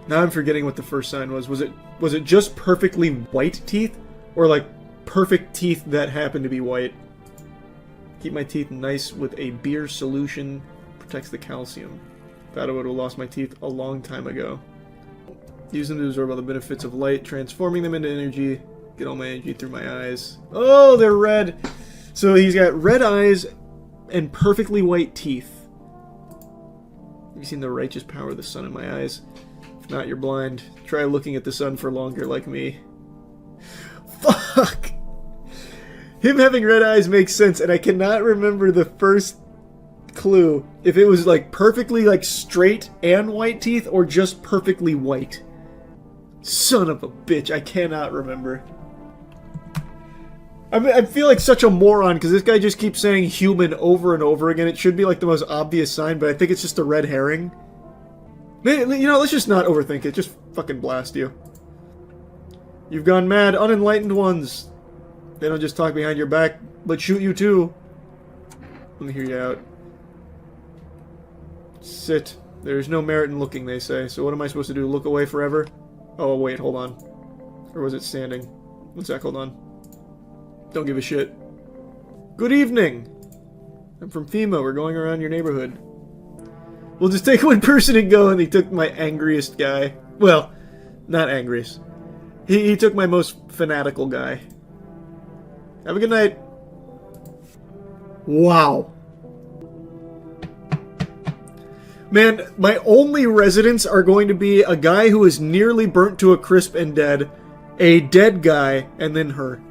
Now I'm forgetting what the first sign was. Was it just perfectly white teeth? Or like perfect teeth that happen to be white? Keep my teeth nice with a beer solution. Protects the calcium. Thought I would have lost my teeth a long time ago. Use them to absorb all the benefits of light, transforming them into energy. Get all my energy through my eyes. Oh, they're red! So he's got red eyes and perfectly white teeth. Have you seen the righteous power of the sun in my eyes? If not, you're blind. Try looking at the sun for longer like me. Fuck! Him having red eyes makes sense, and I cannot remember the first clue. If it was like perfectly like straight and white teeth or just perfectly white. Son of a bitch, I cannot remember. I feel like such a moron because this guy just keeps saying human over and over again. It should be like the most obvious sign, but I think it's just a red herring. You know, let's just not overthink it. Just fucking blast you. You've gone mad, unenlightened ones. They don't just talk behind your back, but shoot you too. Let me hear you out. Sit. There's no merit in looking, they say. So what am I supposed to do? Look away forever? Oh, wait, hold on. Or was it standing? One sec, hold on. Don't give a shit. Good evening! I'm from FEMA. We're going around your neighborhood. We'll just take one person and go, and he took my angriest guy. Well, not angriest. He took my most fanatical guy. Have a good night. Wow. Man, my only residents are going to be a guy who is nearly burnt to a crisp and dead, a dead guy, and then her.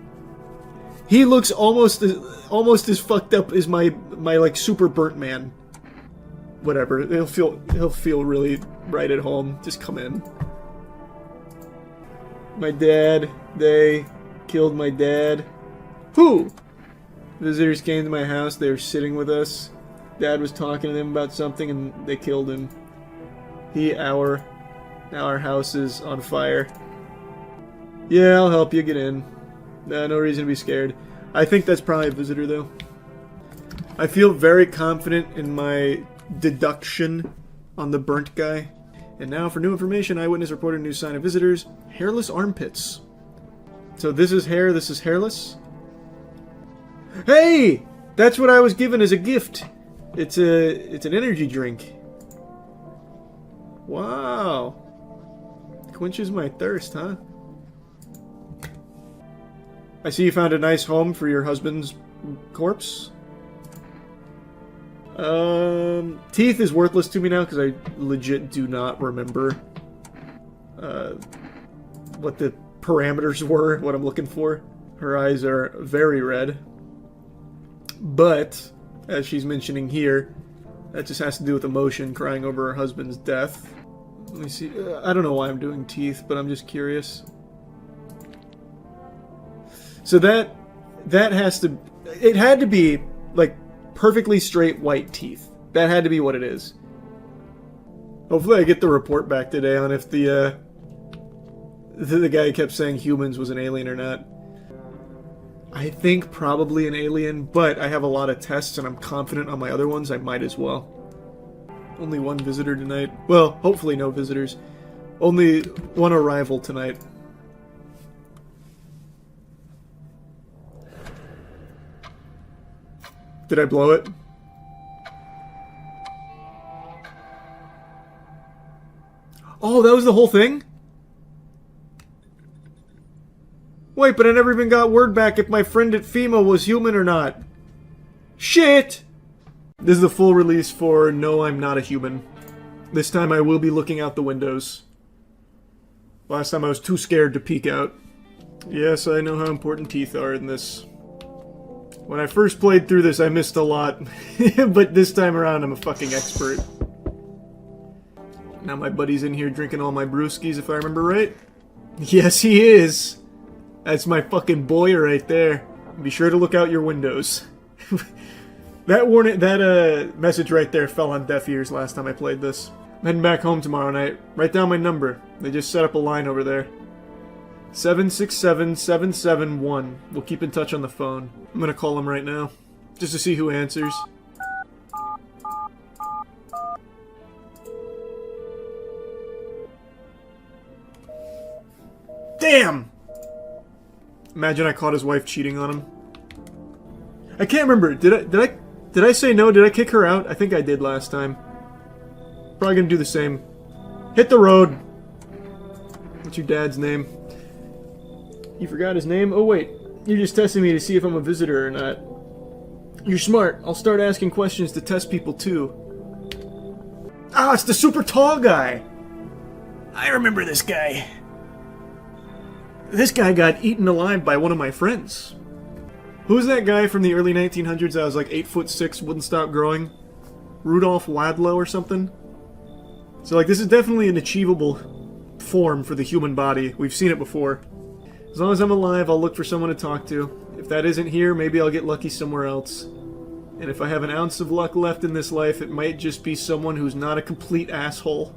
He looks almost as fucked up as my like super burnt man. Whatever, he'll feel really right at home. Just come in. My dad, they killed my dad. Who? Visitors came to my house. They were sitting with us. Dad was talking to them about something and they killed him. Now our house is on fire. Yeah, I'll help you get in. No reason to be scared. I think that's probably a visitor, though. I feel very confident in my deduction on the burnt guy. And now for new information, eyewitness reported a new sign of visitors. Hairless armpits. So this is hair, this is hairless? Hey! That's what I was given as a gift. It's an energy drink. Wow. Quenches my thirst, huh? I see you found a nice home for your husband's corpse. Teeth is worthless to me now because I legit do not remember what the parameters were, what I'm looking for. Her eyes are very red. But, as she's mentioning here, that just has to do with emotion, crying over her husband's death. Let me see. I don't know why I'm doing teeth, but I'm just curious. So that has to... It had to be, like, perfectly straight white teeth. That had to be what it is. Hopefully I get the report back today on if the guy who kept saying humans was an alien or not. I think probably an alien, but I have a lot of tests and I'm confident on my other ones, I might as well. Only one visitor tonight. Well, hopefully no visitors. Only one arrival tonight. Did I blow it? Oh, that was the whole thing? Wait, but I never even got word back if my friend at FEMA was human or not. Shit! This is the full release for No, I'm Not a Human. This time I will be looking out the windows. Last time I was too scared to peek out. Yes, I know how important teeth are in this. When I first played through this, I missed a lot. But this time around, I'm a fucking expert. Now my buddy's in here drinking all my brewskis, if I remember right. Yes, he is! That's my fucking boy right there. Be sure to look out your windows. That message right there fell on deaf ears last time I played this. I'm heading back home tomorrow night. Write down my number. They just set up a line over there. 767-771. We'll keep in touch on the phone. I'm gonna call him right now, just to see who answers. Damn! Imagine I caught his wife cheating on him. I can't remember. Did I say no? Did I kick her out? I think I did last time. Probably gonna do the same. Hit the road. What's your dad's name? You forgot his name? Oh wait, you're just testing me to see if I'm a visitor or not. You're smart. I'll start asking questions to test people too. Ah, it's the super tall guy. I remember this guy. This guy got eaten alive by one of my friends. Who's that guy from the early 1900s that was like 8'6", wouldn't stop growing? Rudolph Wadlow or something? So like this is definitely an achievable form for the human body. We've seen it before. As long as I'm alive, I'll look for someone to talk to. If that isn't here, maybe I'll get lucky somewhere else. And if I have an ounce of luck left in this life, it might just be someone who's not a complete asshole.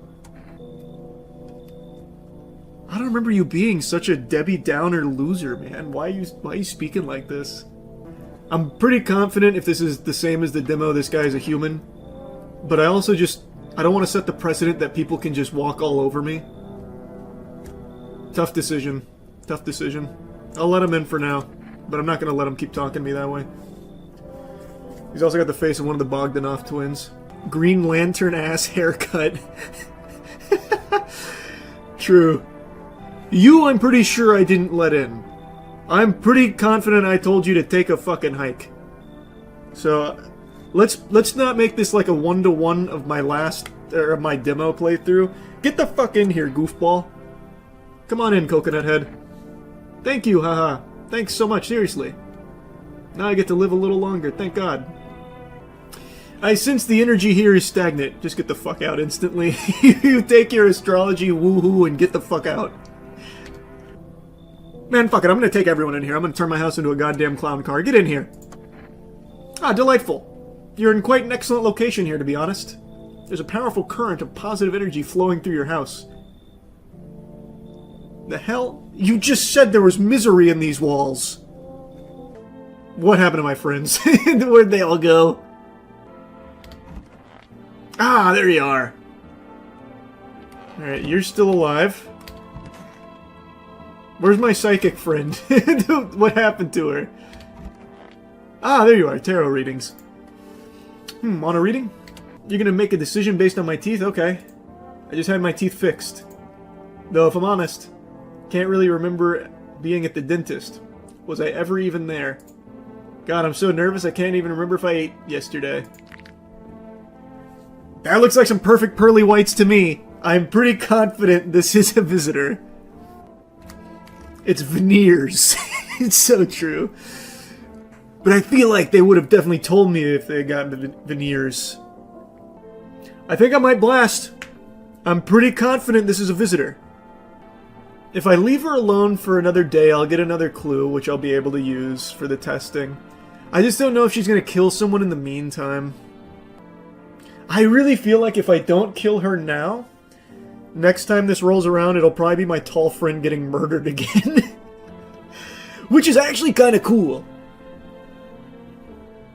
I don't remember you being such a Debbie Downer loser, man. Why are you speaking like this? I'm pretty confident if this is the same as the demo, this guy is a human. But I also I don't want to set the precedent that people can just walk all over me. Tough decision. Tough decision. I'll let him in for now, but I'm not going to let him keep talking to me that way. He's also got the face of one of the Bogdanov twins. Green Lantern ass haircut. True. You, I'm pretty sure I didn't let in. I'm pretty confident I told you to take a fucking hike. So, let's not make this like a 1-to-1 of my of my demo playthrough. Get the fuck in here, goofball. Come on in, Coconut Head. Thank you, haha. Thanks so much, seriously. Now I get to live a little longer, thank God. I sense the energy here is stagnant. Just get the fuck out instantly. You take your astrology woohoo and get the fuck out. Man, fuck it, I'm gonna take everyone in here. I'm gonna turn my house into a goddamn clown car. Get in here. Ah, delightful. You're in quite an excellent location here, to be honest. There's a powerful current of positive energy flowing through your house. The hell? You just said there was misery in these walls. What happened to my friends? Where'd they all go? Ah, there you are. Alright, you're still alive. Where's my psychic friend? What happened to her? Ah, there you are. Tarot readings. Want a reading? You're gonna make a decision based on my teeth? Okay. I just had my teeth fixed. Though, if I'm honest, can't really remember being at the dentist. Was I ever even there? God, I'm so nervous I can't even remember if I ate yesterday. That looks like some perfect pearly whites to me. I'm pretty confident this is a visitor. It's veneers. It's so true. But I feel like they would have definitely told me if they had gotten veneers. I think I might blast. I'm pretty confident this is a visitor. If I leave her alone for another day, I'll get another clue, which I'll be able to use for the testing. I just don't know if she's going to kill someone in the meantime. I really feel like if I don't kill her now, next time this rolls around, it'll probably be my tall friend getting murdered again. which is actually kind of cool.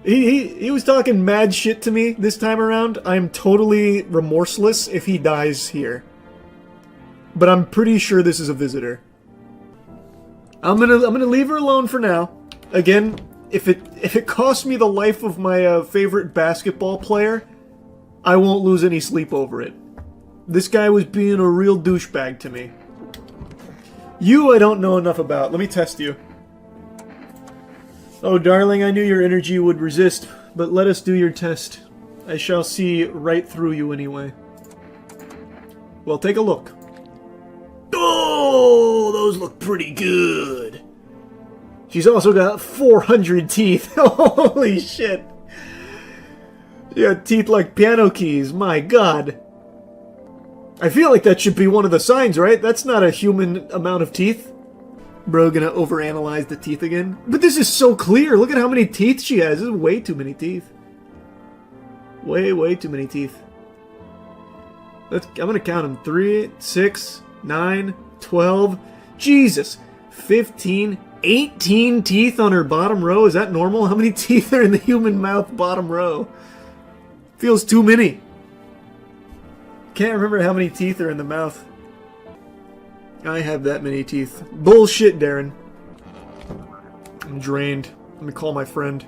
He was talking mad shit to me this time around. I'm totally remorseless if he dies here. But I'm pretty sure this is a visitor. I'm gonna leave her alone for now. Again, if it costs me the life of my favorite basketball player, I won't lose any sleep over it. This guy was being a real douchebag to me. You I don't know enough about. Let me test you. Oh, darling, I knew your energy would resist, but let us do your test. I shall see right through you anyway. Well, take a look. Oh, those look pretty good. She's also got 400 teeth. Holy shit. She got teeth like piano keys. My god. I feel like that should be one of the signs, right? That's not a human amount of teeth. Bro, gonna overanalyze the teeth again? But this is so clear. Look at how many teeth she has. This is way too many teeth. Way too many teeth. I'm gonna count them. 3, 6, 9, 12. Jesus. 15, 18 teeth on her bottom row. Is that normal? How many teeth are in the human mouth bottom row? Feels too many. Can't remember how many teeth are in the mouth. I have that many teeth. Bullshit, Darren. I'm drained. Let me call my friend.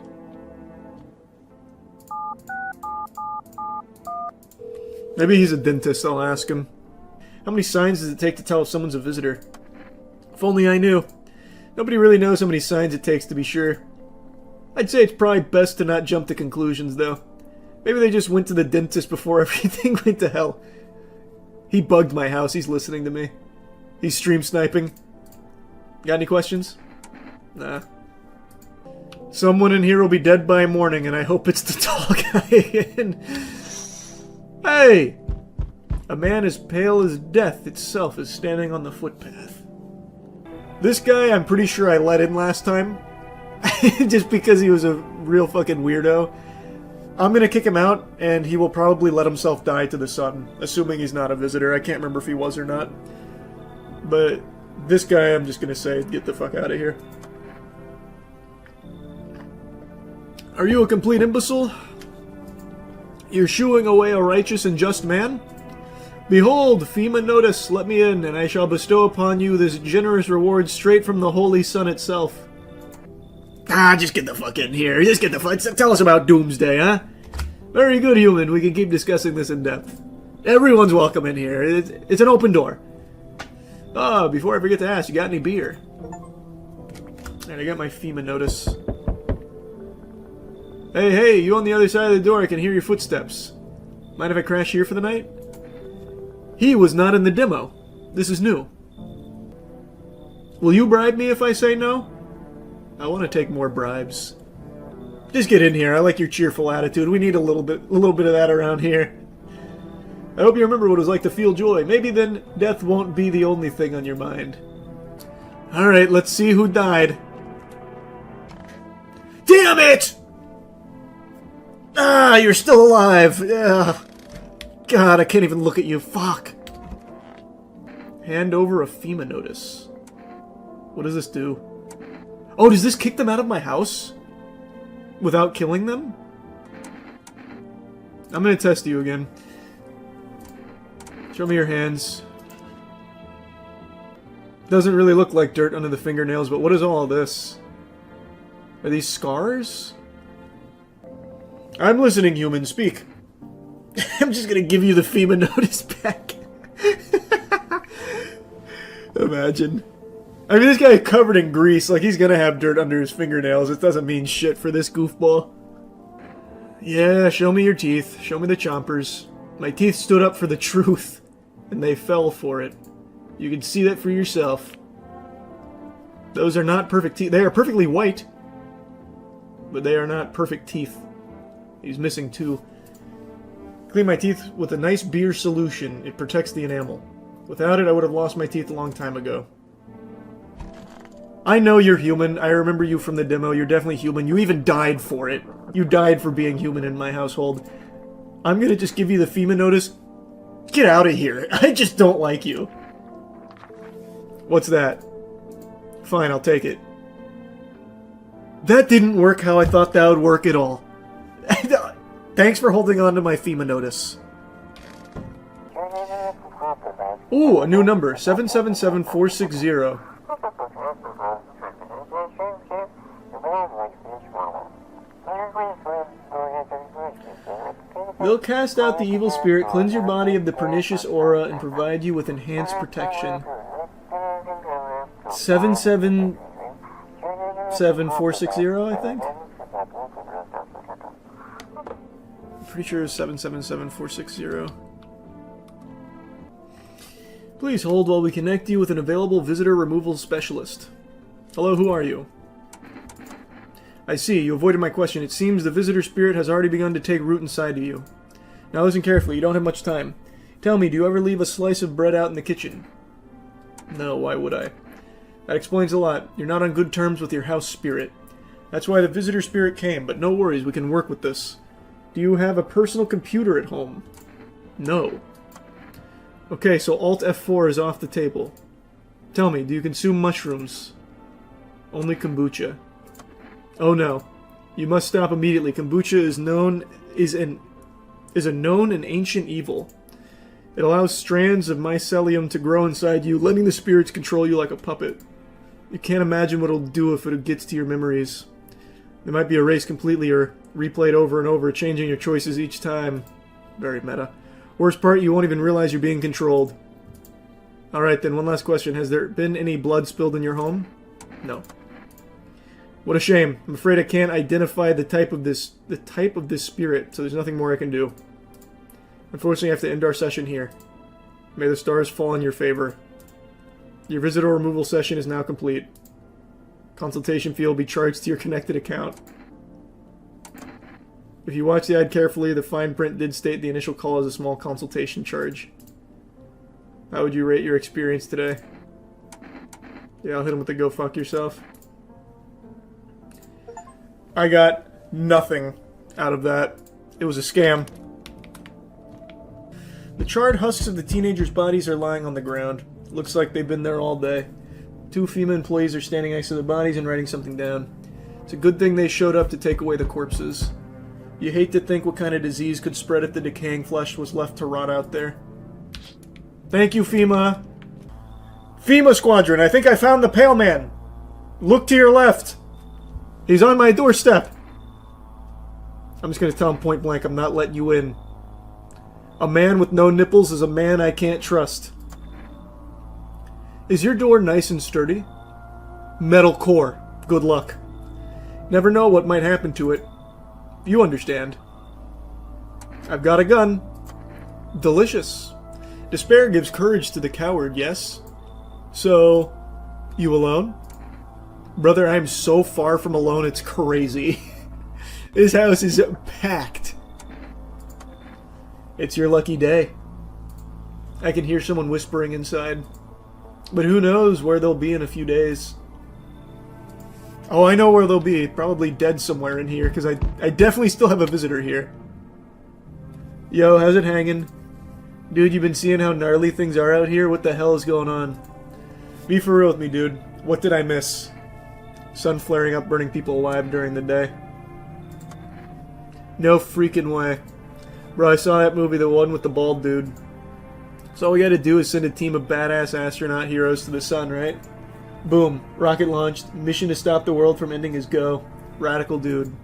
Maybe he's a dentist, I'll ask him. How many signs does it take to tell if someone's a visitor? If only I knew. Nobody really knows how many signs it takes to be sure. I'd say it's probably best to not jump to conclusions, though. Maybe they just went to the dentist before everything went to hell. He bugged my house. He's listening to me. He's stream sniping. Got any questions? Nah. Someone in here will be dead by morning, and I hope it's the tall guy again. Hey! A man as pale as death itself is standing on the footpath. This guy, I'm pretty sure I let in last time. Just because he was a real fucking weirdo. I'm gonna kick him out, and he will probably let himself die to the sun. Assuming he's not a visitor. I can't remember if he was or not. But this guy, I'm just gonna say, get the fuck out of here. Are you a complete imbecile? You're shooing away a righteous and just man? Behold, FEMA notice, let me in, and I shall bestow upon you this generous reward straight from the holy sun itself. Ah, just get the fuck in here. Just get the fuck... Tell us about Doomsday, huh? Very good, human. We can keep discussing this in depth. Everyone's welcome in here. It's an open door. Ah, before I forget to ask, you got any beer? Alright, I got my FEMA notice. Hey, you on the other side of the door. I can hear your footsteps. Mind if I crash here for the night? He was not in the demo. This is new. Will you bribe me if I say no? I want to take more bribes. Just get in here. I like your cheerful attitude. We need a little bit of that around here. I hope you remember what it was like to feel joy. Maybe then death won't be the only thing on your mind. Alright, let's see who died. Damn it! Ah, you're still alive. God, I can't even look at you. Fuck. Hand over a FEMA notice. What does this do? Oh, does this kick them out of my house? Without killing them? I'm gonna test you again. Show me your hands. Doesn't really look like dirt under the fingernails, but what is all this? Are these scars? I'm listening, human. Speak. I'm just gonna give you the FEMA notice back. Imagine. I mean, this guy is covered in grease. Like, he's gonna have dirt under his fingernails. It doesn't mean shit for this goofball. Yeah, show me your teeth. Show me the chompers. My teeth stood up for the truth, and they fell for it. You can see that for yourself. Those are not perfect teeth. They are perfectly white, but they are not perfect teeth. He's missing two. Clean my teeth with a nice beer solution. It protects the enamel. Without it, I would have lost my teeth a long time ago. I know you're human. I remember you from the demo. You're definitely human. You even died for it. You died for being human in my household. I'm gonna just give you the FEMA notice. Get out of here. I just don't like you. What's that? Fine, I'll take it. That didn't work how I thought that would work at all. Thanks for holding on to my FEMA notice. Ooh, a new number. 777460. They'll cast out the evil spirit, cleanse your body of the pernicious aura, and provide you with enhanced protection. 777460, I think? I'm pretty sure it's 777460. Please hold while we connect you with an available visitor removal specialist. Hello, who are you? I see, you avoided my question. It seems the visitor spirit has already begun to take root inside of you. Now listen carefully, you don't have much time. Tell me, do you ever leave a slice of bread out in the kitchen? No, why would I? That explains a lot. You're not on good terms with your house spirit. That's why the visitor spirit came, but no worries, we can work with this. Do you have a personal computer at home? No. Okay, so Alt F4 is off the table. Tell me, do you consume mushrooms? Only kombucha. Oh no. You must stop immediately. Kombucha is a known and ancient evil. It allows strands of mycelium to grow inside you, letting the spirits control you like a puppet. You can't imagine what it'll do if it gets to your memories. They might be erased completely or replayed over and over, changing your choices each time. Very meta. Worst part, you won't even realize you're being controlled. Alright then, one last question. Has there been any blood spilled in your home? No. What a shame. I'm afraid I can't identify the type of this spirit, so there's nothing more I can do. Unfortunately, I have to end our session here. May the stars fall in your favor. Your visitor removal session is now complete. Consultation fee will be charged to your connected account. If you watch the ad carefully, the fine print did state the initial call as a small consultation charge. How would you rate your experience today? Yeah, I'll hit him with the go fuck yourself. I got nothing out of that. It was a scam. The charred husks of the teenagers' bodies are lying on the ground. Looks like they've been there all day. 2 FEMA employees are standing next to the bodies and writing something down. It's a good thing they showed up to take away the corpses. You hate to think what kind of disease could spread if the decaying flesh was left to rot out there. Thank you, FEMA. FEMA Squadron, I think I found the Pale Man. Look to your left. He's on my doorstep. I'm just going to tell him point blank, I'm not letting you in. A man with no nipples is a man I can't trust. Is your door nice and sturdy? Metal core. Good luck. Never know what might happen to it. You understand. I've got a gun. Delicious. Despair gives courage to the coward, yes? So, you alone? Brother, I'm so far from alone, it's crazy. This house is packed. It's your lucky day. I can hear someone whispering inside. But who knows where they'll be in a few days. Oh, I know where they'll be. Probably dead somewhere in here, because I definitely still have a visitor here. Yo, how's it hanging? Dude, you been seeing how gnarly things are out here? What the hell is going on? Be for real with me, dude. What did I miss? Sun flaring up, burning people alive during the day. No freaking way. Bro, I saw that movie, the one with the bald dude. So all we gotta do is send a team of badass astronaut heroes to the sun, right? Boom. Rocket launched. Mission to stop the world from ending is go. Radical dude.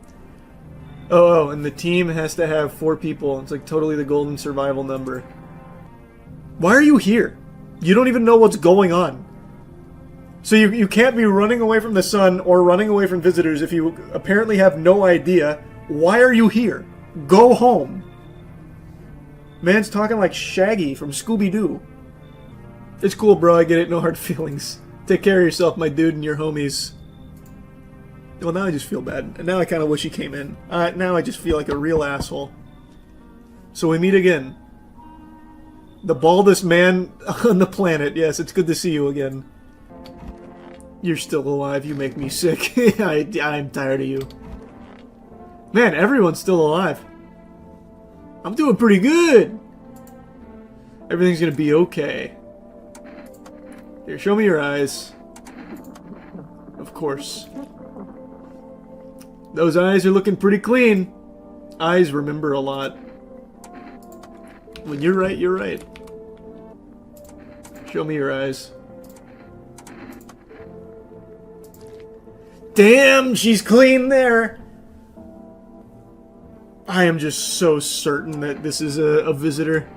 Oh, and the team has to have 4 people. It's like totally the golden survival number. Why are you here? You don't even know what's going on. So you can't be running away from the sun or running away from visitors if you apparently have no idea. Why are you here? Go home. Man's talking like Shaggy from Scooby-Doo. It's cool, bro. I get it. No hard feelings. Take care of yourself, my dude, and your homies. Well, now I just feel bad. And now I kind of wish he came in. Now I just feel like a real asshole. So we meet again. The baldest man on the planet. Yes, it's good to see you again. You're still alive. You make me sick. I'm tired of you. Man, everyone's still alive. I'm doing pretty good. Everything's gonna be okay. Here, show me your eyes. Of course. Those eyes are looking pretty clean. Eyes remember a lot. When you're right, you're right. Show me your eyes. Damn, she's clean there. I am just so certain that this is a visitor.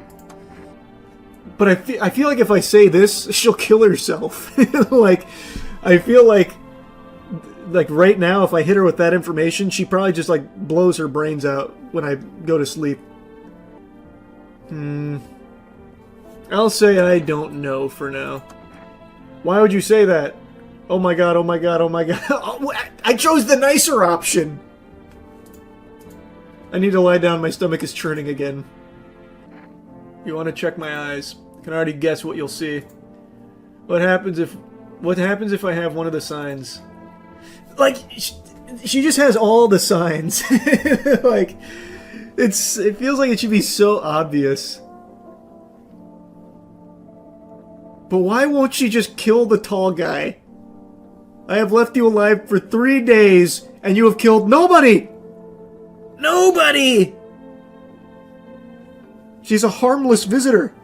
But I feel like if I say this, she'll kill herself. Like, I feel like right now, if I hit her with that information, she probably just like blows her brains out when I go to sleep. I'll say I don't know for now. Why would you say that? Oh my god, oh my god, oh my god. Oh, I chose the nicer option! I need to lie down, my stomach is churning again. You want to check my eyes? I can already guess what you'll see. What happens if I have one of the signs? Like, she just has all the signs. Like, it feels like it should be so obvious. But why won't she just kill the tall guy? I have left you alive for 3 days, and you have killed nobody! Nobody! She's a harmless visitor.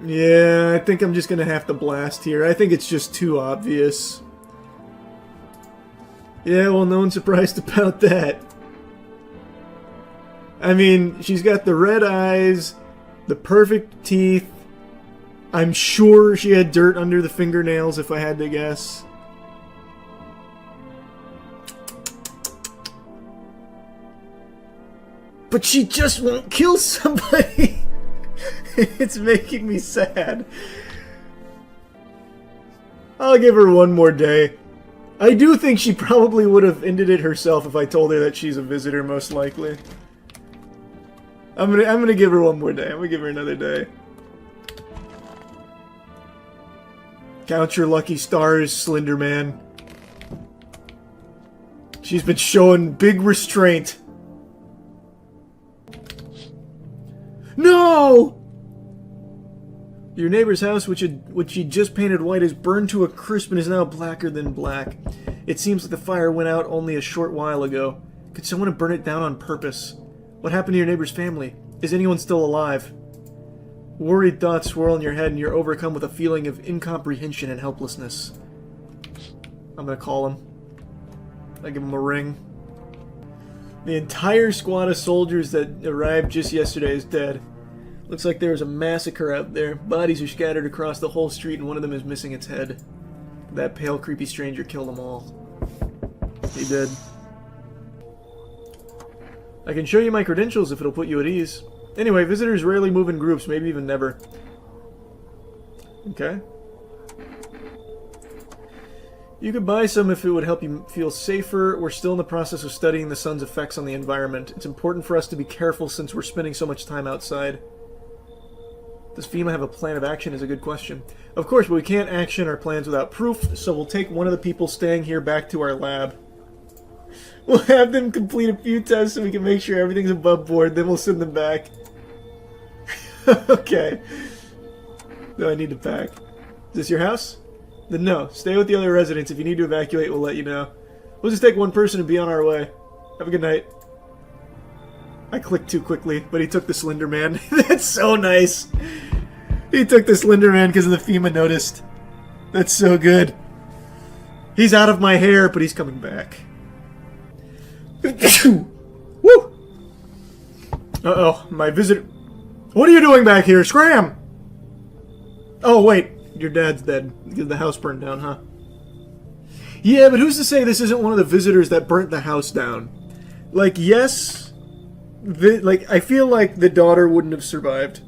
Yeah, I think I'm just gonna have to blast here. I think it's just too obvious. Yeah, well, no one's surprised about that. I mean, she's got the red eyes, the perfect teeth. I'm sure she had dirt under the fingernails, if I had to guess. But she just won't kill somebody. It's making me sad. I'll give her one more day. I do think she probably would have ended it herself if I told her that she's a visitor, most likely. I'm gonna give her one more day. I'm gonna give her another day. Count your lucky stars, Slender Man. She's been showing big restraint. No! Your neighbor's house, which she just painted white, is burned to a crisp and is now blacker than black. It seems like the fire went out only a short while ago. Could someone have burned it down on purpose? What happened to your neighbor's family? Is anyone still alive? Worried thoughts swirl in your head and you're overcome with a feeling of incomprehension and helplessness. I'm gonna call him. I give him a ring. The entire squad of soldiers that arrived just yesterday is dead. Looks like there was a massacre out there. Bodies are scattered across the whole street and one of them is missing its head. That pale, creepy stranger killed them all. He did. I can show you my credentials if it'll put you at ease. Anyway, visitors rarely move in groups, maybe even never. Okay. You could buy some if it would help you feel safer. We're still in the process of studying the sun's effects on the environment. It's important for us to be careful since we're spending so much time outside. Does FEMA have a plan of action is a good question. Of course, but we can't action our plans without proof, so we'll take one of the people staying here back to our lab. We'll have them complete a few tests so we can make sure everything's above board, then we'll send them back. Okay. No, I need to pack. Is this your house? Then no. Stay with the other residents. If you need to evacuate, we'll let you know. We'll just take one person and be on our way. Have a good night. I clicked too quickly, but he took the Slender Man. That's so nice. He took the Slender Man because of the FEMA noticed. That's so good. He's out of my hair, but he's coming back. Woo! Uh-oh, my visitor... What are you doing back here? Scram! Oh, wait. Your dad's dead. Because the house burned down, huh? Yeah, but who's to say this isn't one of the visitors that burnt the house down? Like, yes... I feel like the daughter wouldn't have survived.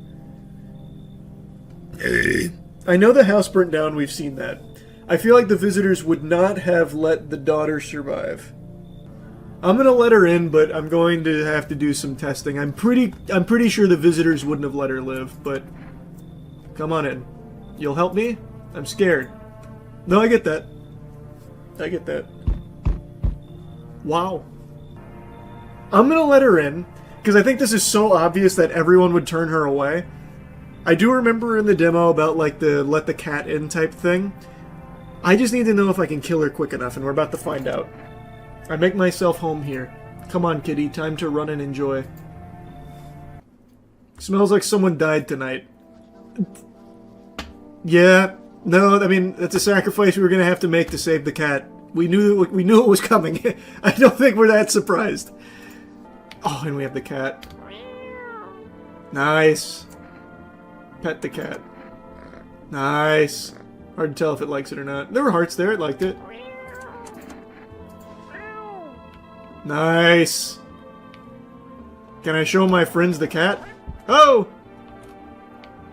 I know the house burnt down, we've seen that. I feel like the visitors would not have let the daughter survive. I'm gonna let her in, but I'm going to have to do some testing. I'm pretty sure the visitors wouldn't have let her live, but... Come on in. You'll help me? I'm scared. No, I get that. I get that. Wow. I'm gonna let her in, because I think this is so obvious that everyone would turn her away. I do remember in the demo about, like, the let the cat in type thing. I just need to know if I can kill her quick enough, and we're about to find out. I make myself home here. Come on, kitty, time to run and enjoy. Smells like someone died tonight. Yeah, no, I mean, that's a sacrifice we were gonna have to make to save the cat. We knew it was coming. I don't think we're that surprised. Oh, and we have the cat. Nice. Pet the cat. Nice. Hard to tell if it likes it or not. There were hearts there, it liked it. Nice. Can I show my friends the cat? Oh!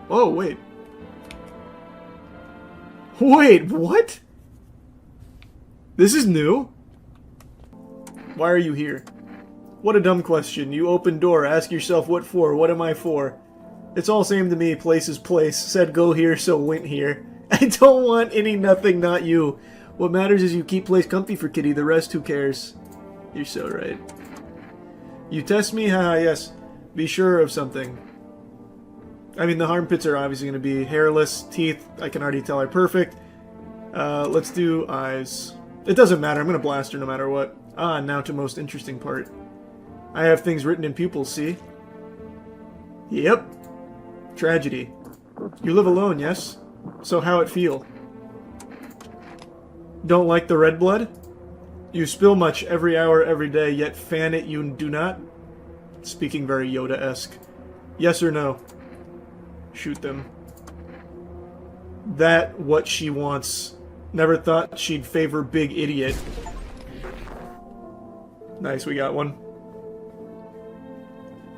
Oh, wait. Wait, what? This is new? Why are you here? What a dumb question. You open door, ask yourself what for, what am I for? It's all same to me, place is place. Said go here, so went here. I don't want any nothing, not you. What matters is you keep place comfy for kitty, the rest who cares? You're so right. You test me? Haha, yes. Be sure of something. I mean, the armpits are obviously going to be hairless. Teeth, I can already tell are perfect. Let's do eyes. It doesn't matter, I'm going to blast her no matter what. Ah, now to most interesting part. I have things written in pupils, see? Yep. Tragedy. You live alone, yes? So how it feel? Don't like the red blood? You spill much every hour, every day, yet fan it you do not? Speaking very Yoda-esque. Yes or no? Shoot them. That what she wants. Never thought she'd favor big idiot. Nice, we got one.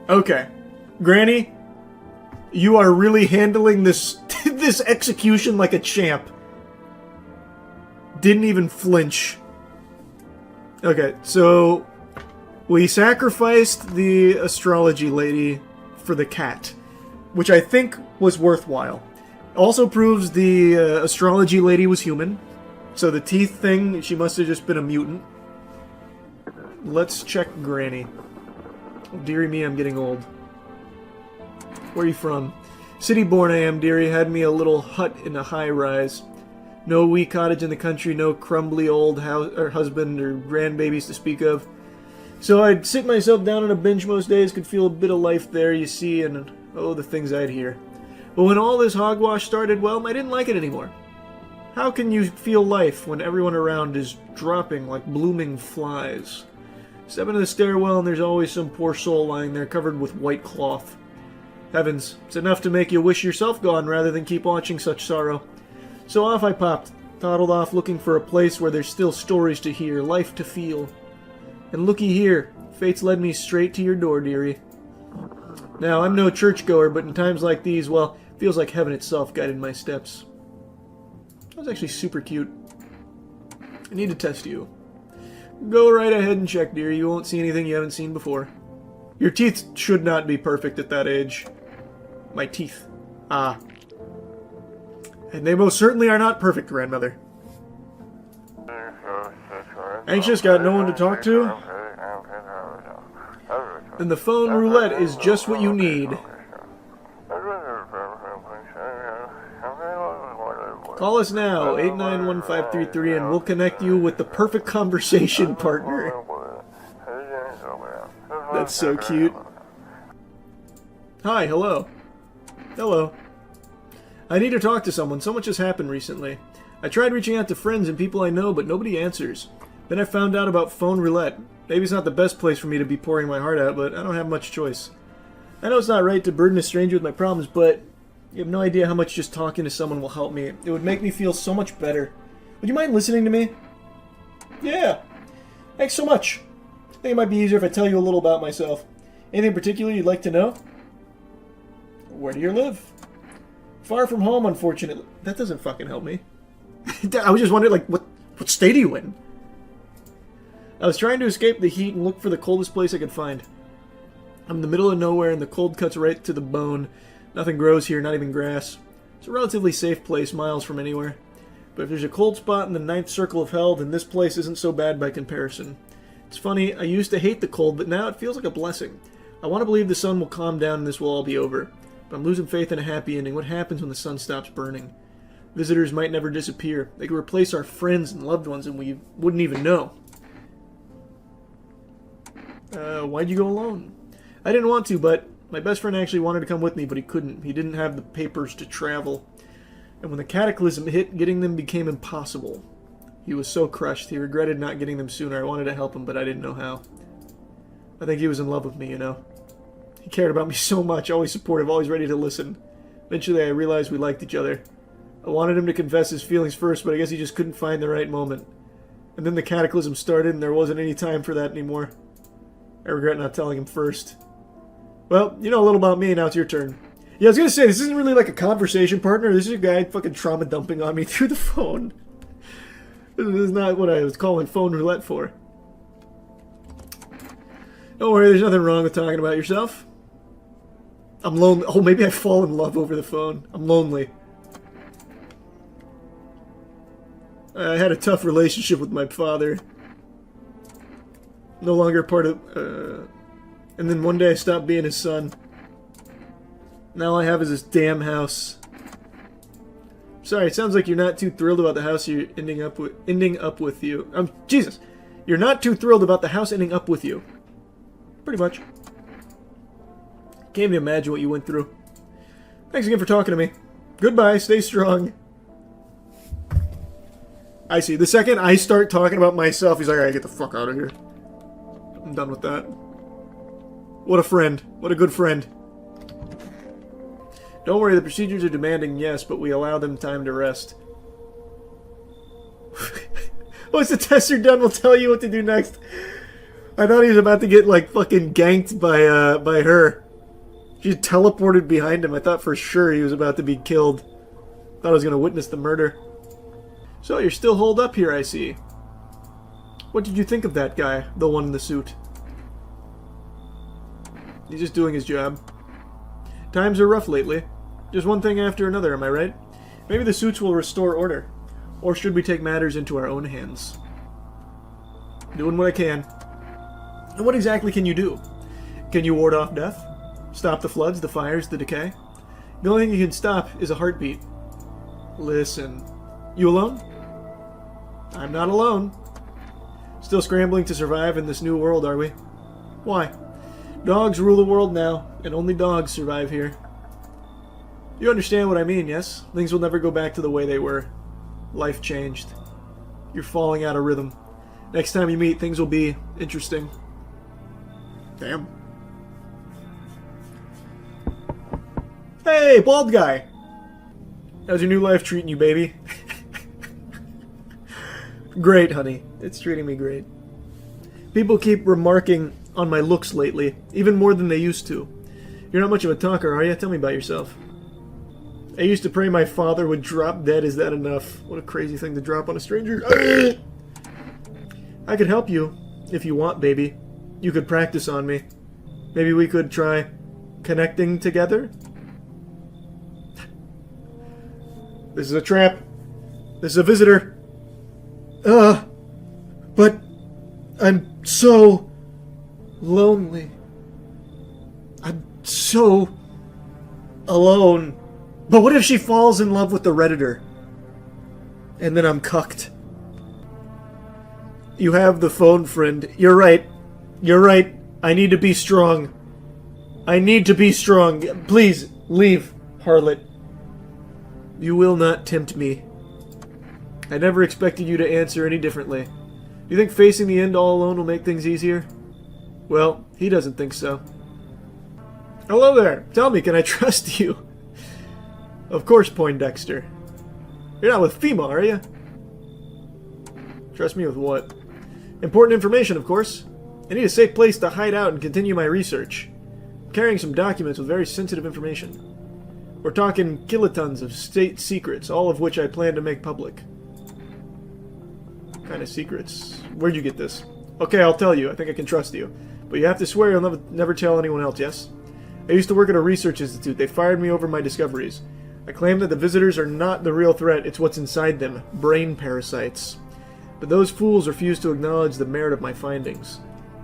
Okay. Granny, you are really handling this this execution like a champ. Didn't even flinch. Okay, so we sacrificed the astrology lady for the cat, which I think was worthwhile. Also proves the astrology lady was human. So the teeth thing, she must have just been a mutant. Let's check Granny. Oh, dearie me, I'm getting old. Where are you from? City born I am, dearie. Had me a little hut in a high-rise. No wee cottage in the country, no crumbly old house or husband or grandbabies to speak of. So I'd sit myself down on a bench most days, could feel a bit of life there, you see, and oh, the things I'd hear. But when all this hogwash started, well, I didn't like it anymore. How can you feel life when everyone around is dropping like blooming flies? Step into the stairwell and there's always some poor soul lying there covered with white cloth. Heavens, it's enough to make you wish yourself gone rather than keep watching such sorrow. So off I popped, toddled off looking for a place where there's still stories to hear, life to feel. And looky here, fate's led me straight to your door, dearie. Now, I'm no churchgoer, but in times like these, well, feels like heaven itself guided my steps. That was actually super cute. I need to test you. Go right ahead and check, dearie. You won't see anything you haven't seen before. Your teeth should not be perfect at that age. My teeth. Ah. And they most certainly are not perfect, grandmother. Anxious, got no one to talk to? Then the phone roulette is just what you need. Call us now, 891-533, and we'll connect you with the perfect conversation partner. That's so cute. Hi, hello. Hello. I need to talk to someone. So much has happened recently. I tried reaching out to friends and people I know, but nobody answers. Then I found out about phone roulette. Maybe it's not the best place for me to be pouring my heart out, but I don't have much choice. I know it's not right to burden a stranger with my problems, but you have no idea how much just talking to someone will help me. It would make me feel so much better. Would you mind listening to me? Yeah. Thanks so much. I think it might be easier if I tell you a little about myself. Anything particular you'd like to know? Where do you live? Far from home, unfortunately. That doesn't fucking help me. I was just wondering, like, what state are you in? I was trying to escape the heat and look for the coldest place I could find. I'm in the middle of nowhere and the cold cuts right to the bone. Nothing grows here, not even grass. It's a relatively safe place, miles from anywhere. But if there's a cold spot in the ninth circle of hell, then this place isn't so bad by comparison. It's funny, I used to hate the cold, but now it feels like a blessing. I want to believe the sun will calm down and this will all be over. But I'm losing faith in a happy ending. What happens when the sun stops burning? Visitors might never disappear. They could replace our friends and loved ones and we wouldn't even know. Why'd you go alone? I didn't want to, but my best friend actually wanted to come with me, but he couldn't. He didn't have the papers to travel. And when the cataclysm hit, getting them became impossible. He was so crushed. He regretted not getting them sooner. I wanted to help him, but I didn't know how. I think he was in love with me, you know. He cared about me so much, always supportive, always ready to listen. Eventually, I realized we liked each other. I wanted him to confess his feelings first, but I guess he just couldn't find the right moment. And then the cataclysm started, and there wasn't any time for that anymore. I regret not telling him first. Well, you know a little about me, now it's your turn. Yeah, I was gonna say, this isn't really like a conversation partner. This is a guy fucking trauma dumping on me through the phone. This is not what I was calling phone roulette for. Don't worry, there's nothing wrong with talking about yourself. I'm lonely. Oh, maybe I fall in love over the phone. I'm lonely. I had a tough relationship with my father. No longer part of... and then one day I stopped being his son. Now all I have is this damn house. Sorry, it sounds like you're not too thrilled about the house you're ending up with you. Jesus! You're not too thrilled about the house ending up with you. Pretty much. Can't even imagine what you went through. Thanks again for talking to me. Goodbye, stay strong. I see. The second I start talking about myself, he's like, alright, get the fuck out of here. I'm done with that. What a friend. What a good friend. Don't worry, the procedures are demanding, yes, but we allow them time to rest. Once the tests are done, we'll tell you what to do next. I thought he was about to get, like, fucking ganked by her. She teleported behind him. I thought for sure he was about to be killed. Thought I was going to witness the murder. So, you're still holed up here, I see. What did you think of that guy? The one in the suit. He's just doing his job. Times are rough lately. Just one thing after another, am I right? Maybe the suits will restore order. Or should we take matters into our own hands? Doing what I can. And what exactly can you do? Can you ward off death? Stop the floods, the fires, the decay? The only thing you can stop is a heartbeat. Listen. You alone? I'm not alone. Still scrambling to survive in this new world, are we? Why? Dogs rule the world now, and only dogs survive here. You understand what I mean, yes? Things will never go back to the way they were. Life changed. You're falling out of rhythm. Next time you meet, things will be interesting. Damn. Hey, bald guy! How's your new life treating you, baby? Great, honey. It's treating me great. People keep remarking on my looks lately, even more than they used to. You're not much of a talker, are you? Tell me about yourself. I used to pray my father would drop dead. Is that enough? What a crazy thing to drop on a stranger. I could help you, if you want, baby. You could practice on me. Maybe we could try connecting together? This is a trap. This is a visitor. But I'm so lonely. I'm so alone. But what if she falls in love with the Redditor? And then I'm cucked. You have the phone, friend. You're right. You're right. I need to be strong. I need to be strong. Please, leave, harlot. You will not tempt me. I never expected you to answer any differently. Do you think facing the end all alone will make things easier? Well, he doesn't think so. Hello there. Tell me, can I trust you? Of course, Poindexter. You're not with FEMA, are you? Trust me with what? Important information, of course. I need a safe place to hide out and continue my research. I'm carrying some documents with very sensitive information. We're talking kilotons of state secrets, all of which I plan to make public. What kind of secrets? Where'd you get this? Okay, I'll tell you. I think I can trust you. But you have to swear you'll never tell anyone else, yes? I used to work at a research institute. They fired me over my discoveries. I claim that the visitors are not the real threat, it's what's inside them. Brain parasites. But those fools refuse to acknowledge the merit of my findings.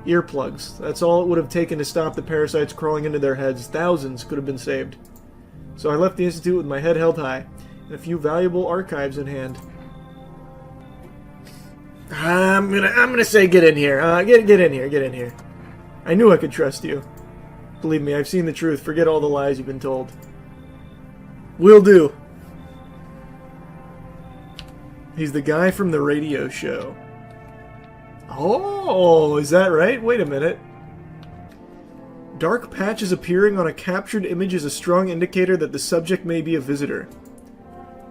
Earplugs. That's all it would have taken to stop the parasites crawling into their heads. Thousands could have been saved. So I left the institute with my head held high, and a few valuable archives in hand. I'm gonna say get in here. Get in here. I knew I could trust you. Believe me, I've seen the truth. Forget all the lies you've been told. Will do. He's the guy from the radio show. Oh, is that right? Wait a minute. Dark patches appearing on a captured image is a strong indicator that the subject may be a visitor.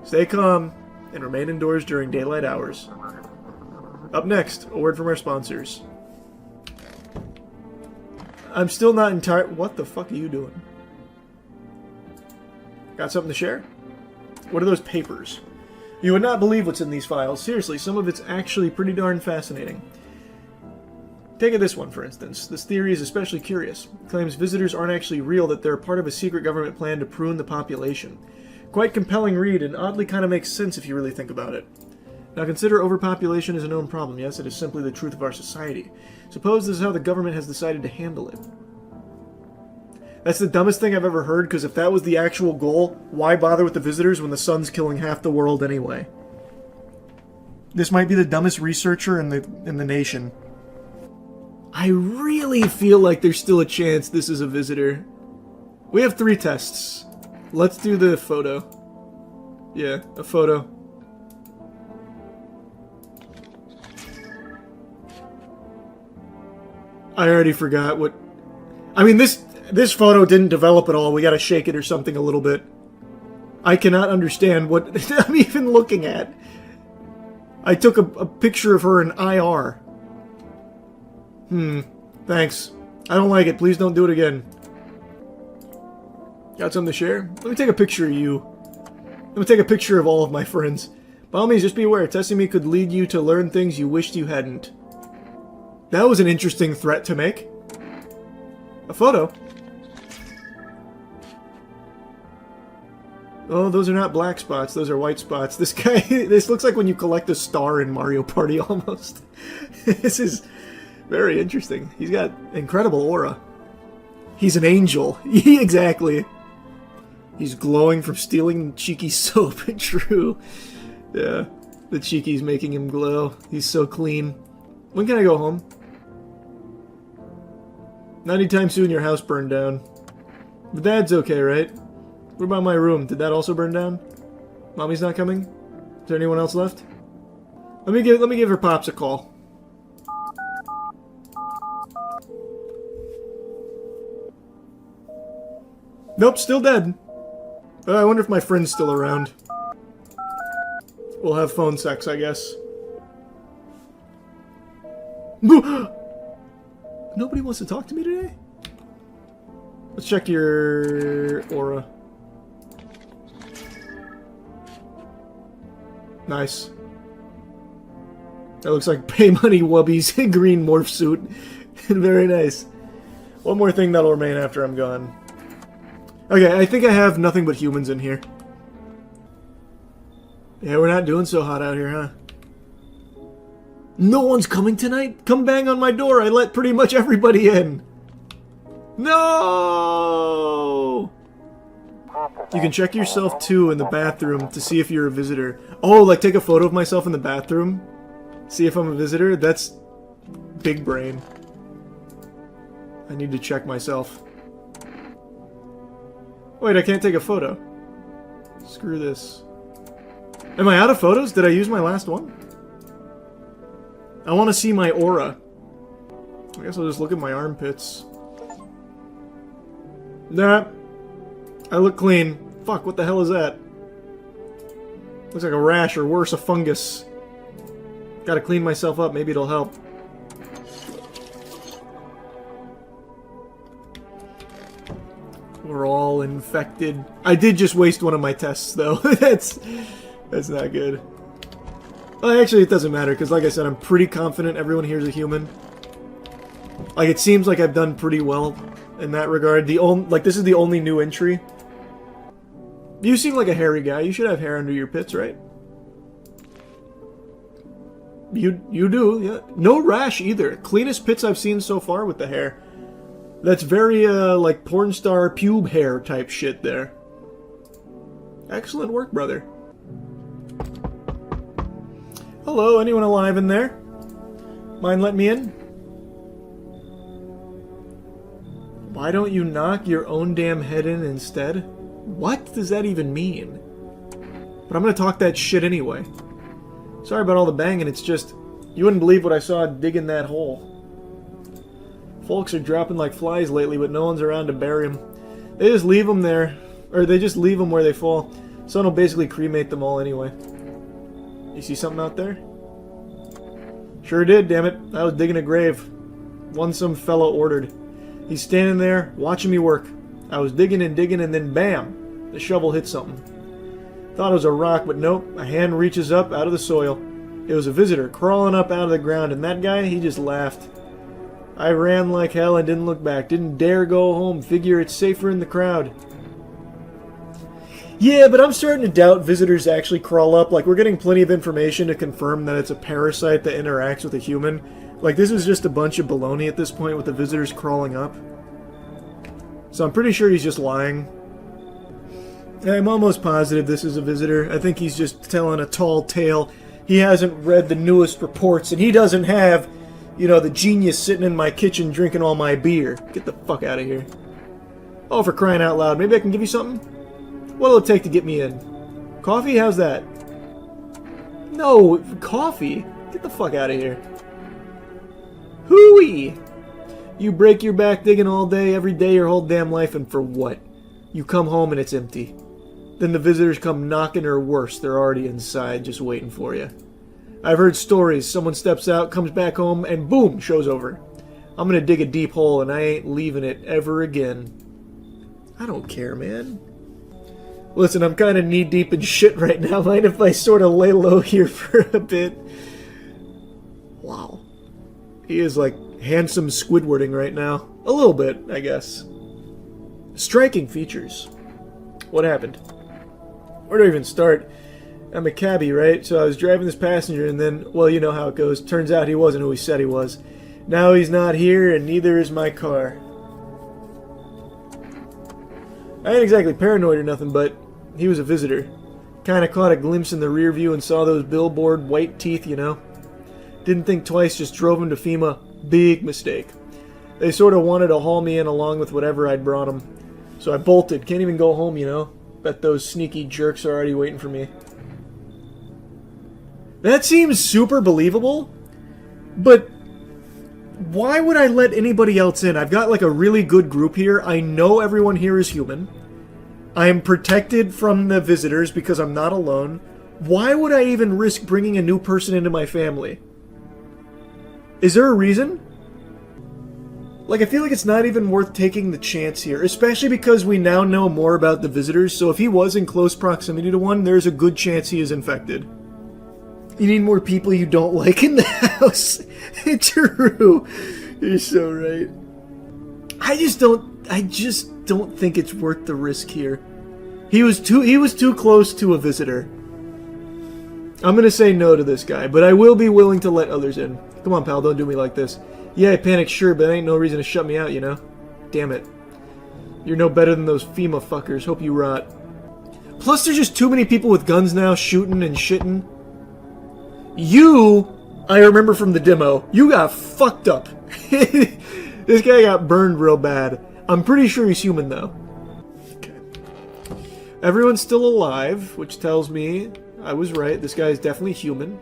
Stay calm and remain indoors during daylight hours. Up next, a word from our sponsors. I'm still not entirely... What the fuck are you doing? Got something to share? What are those papers? You would not believe what's in these files. Seriously, some of it's actually pretty darn fascinating. Take this one, for instance. This theory is especially curious. It claims visitors aren't actually real, that they're part of a secret government plan to prune the population. Quite compelling read, and oddly kind of makes sense if you really think about it. Now consider overpopulation is a known problem. Yes, it is simply the truth of our society. Suppose this is how the government has decided to handle it. That's the dumbest thing I've ever heard, because if that was the actual goal, why bother with the visitors when the sun's killing half the world anyway? This might be the dumbest researcher in the nation. I really feel like there's still a chance this is a visitor. We have 3 tests. Let's do the photo. Yeah, a photo. I already forgot what... I mean, this photo didn't develop at all. We gotta shake it or something a little bit. I cannot understand what I'm even looking at. I took a picture of her in IR. Thanks. I don't like it. Please don't do it again. Got something to share? Let me take a picture of you. Let me take a picture of all of my friends. By all means, just be aware. Testing me could lead you to learn things you wished you hadn't. That was an interesting threat to make. A photo. Oh, those are not black spots. Those are white spots. This guy... This looks like when you collect a star in Mario Party, almost. This is very interesting. He's got incredible aura. He's an angel. Exactly. He's glowing from stealing Cheeky's soap. True. Yeah. The Cheeky's making him glow. He's so clean. When can I go home? Not anytime soon. Your house burned down. But Dad's okay, right? What about my room? Did that also burn down? Mommy's not coming? Is there anyone else left? Let me give her Pops a call. Nope, still dead. I wonder if my friend's still around. We'll have phone sex, I guess. Nobody wants to talk to me today? Let's check your aura. Nice. That looks like Pay Money Wubby's green morph suit. Very nice. One more thing that'll remain after I'm gone. Okay, I think I have nothing but humans in here. Yeah, we're not doing so hot out here, huh? No one's coming tonight? Come bang on my door. I let pretty much everybody in. No! You can check yourself too in the bathroom to see if you're a visitor. Oh, like take a photo of myself in the bathroom? See if I'm a visitor? That's big brain. I need to check myself. Wait, I can't take a photo. Screw this. Am I out of photos? Did I use my last one? I want to see my aura. I guess I'll just look at my armpits. Nah. I look clean. Fuck, what the hell is that? Looks like a rash, or worse, a fungus. Gotta clean myself up, maybe it'll help. We're all infected. I did just waste one of my tests, though. That's not good. Well, actually, it doesn't matter, because like I said, I'm pretty confident everyone here is a human. Like, it seems like I've done pretty well in that regard. This is the only new entry. You seem like a hairy guy. You should have hair under your pits, right? You do, yeah. No rash, either. Cleanest pits I've seen so far with the hair. That's very, like, porn star pube hair type shit there. Excellent work, brother. Hello, anyone alive in there? Mind letting me in? Why don't you knock your own damn head in instead? What does that even mean? But I'm gonna talk that shit anyway. Sorry about all the banging, it's just... You wouldn't believe what I saw digging that hole. Folks are dropping like flies lately, but no one's around to bury them. They just leave them there. Or they just leave them where they fall. Sun will basically cremate them all anyway. You see something out there? Sure did, damn it. I was digging a grave. One some fella ordered. He's standing there, watching me work. I was digging, and then bam! The shovel hit something. Thought it was a rock, but nope. A hand reaches up out of the soil. It was a visitor crawling up out of the ground, and that guy, he just laughed. I ran like hell and didn't look back. Didn't dare go home. Figure it's safer in the crowd. Yeah, but I'm starting to doubt visitors actually crawl up. Like, we're getting plenty of information to confirm that it's a parasite that interacts with a human. Like, this is just a bunch of baloney at this point with the visitors crawling up. So I'm pretty sure he's just lying. I'm almost positive this is a visitor. I think he's just telling a tall tale. He hasn't read the newest reports, and he doesn't have, you know, the genius sitting in my kitchen drinking all my beer. Get the fuck out of here. Oh, for crying out loud. Maybe I can give you something? What'll it take to get me in? Coffee? How's that? No, coffee? Get the fuck out of here. Hooey! You break your back digging all day, every day, your whole damn life, and for what? You come home and it's empty. Then the visitors come knocking, or worse, they're already inside just waiting for you. I've heard stories, someone steps out, comes back home, and boom, show's over. I'm gonna dig a deep hole and I ain't leaving it ever again. I don't care, man. Listen, I'm kinda knee-deep in shit right now. Mind if I sort of lay low here for a bit? Wow. He is like handsome Squidwarding right now. A little bit, I guess. Striking features. What happened? Where do I even start? I'm a cabbie, right? So I was driving this passenger and then, well, you know how it goes. Turns out he wasn't who he said he was. Now he's not here and neither is my car. I ain't exactly paranoid or nothing, but he was a visitor. Kinda caught a glimpse in the rear view and saw those billboard white teeth, you know? Didn't think twice, just drove him to FEMA. Big mistake. They sort of wanted to haul me in along with whatever I'd brought them. So I bolted. Can't even go home, you know? Bet those sneaky jerks are already waiting for me. That seems super believable, but why would I let anybody else in? I've got like a really good group here. I know everyone here is human. I am protected from the visitors because I'm not alone. Why would I even risk bringing a new person into my family? Is there a reason? Like, I feel like it's not even worth taking the chance here, especially because we now know more about the visitors, so if he was in close proximity to one, there's a good chance he is infected. You need more people you don't like in the house. True. You're so right. I just don't think it's worth the risk here. He was too close to a visitor. I'm gonna say no to this guy, but I will be willing to let others in. Come on, pal, don't do me like this. Yeah, I panicked, sure, but that ain't no reason to shut me out, you know? Damn it. You're no better than those FEMA fuckers. Hope you rot. Plus, there's just too many people with guns now shooting and shitting. You, I remember from the demo, you got fucked up. This guy got burned real bad. I'm pretty sure he's human, though. Okay. Everyone's still alive, which tells me I was right. This guy is definitely human.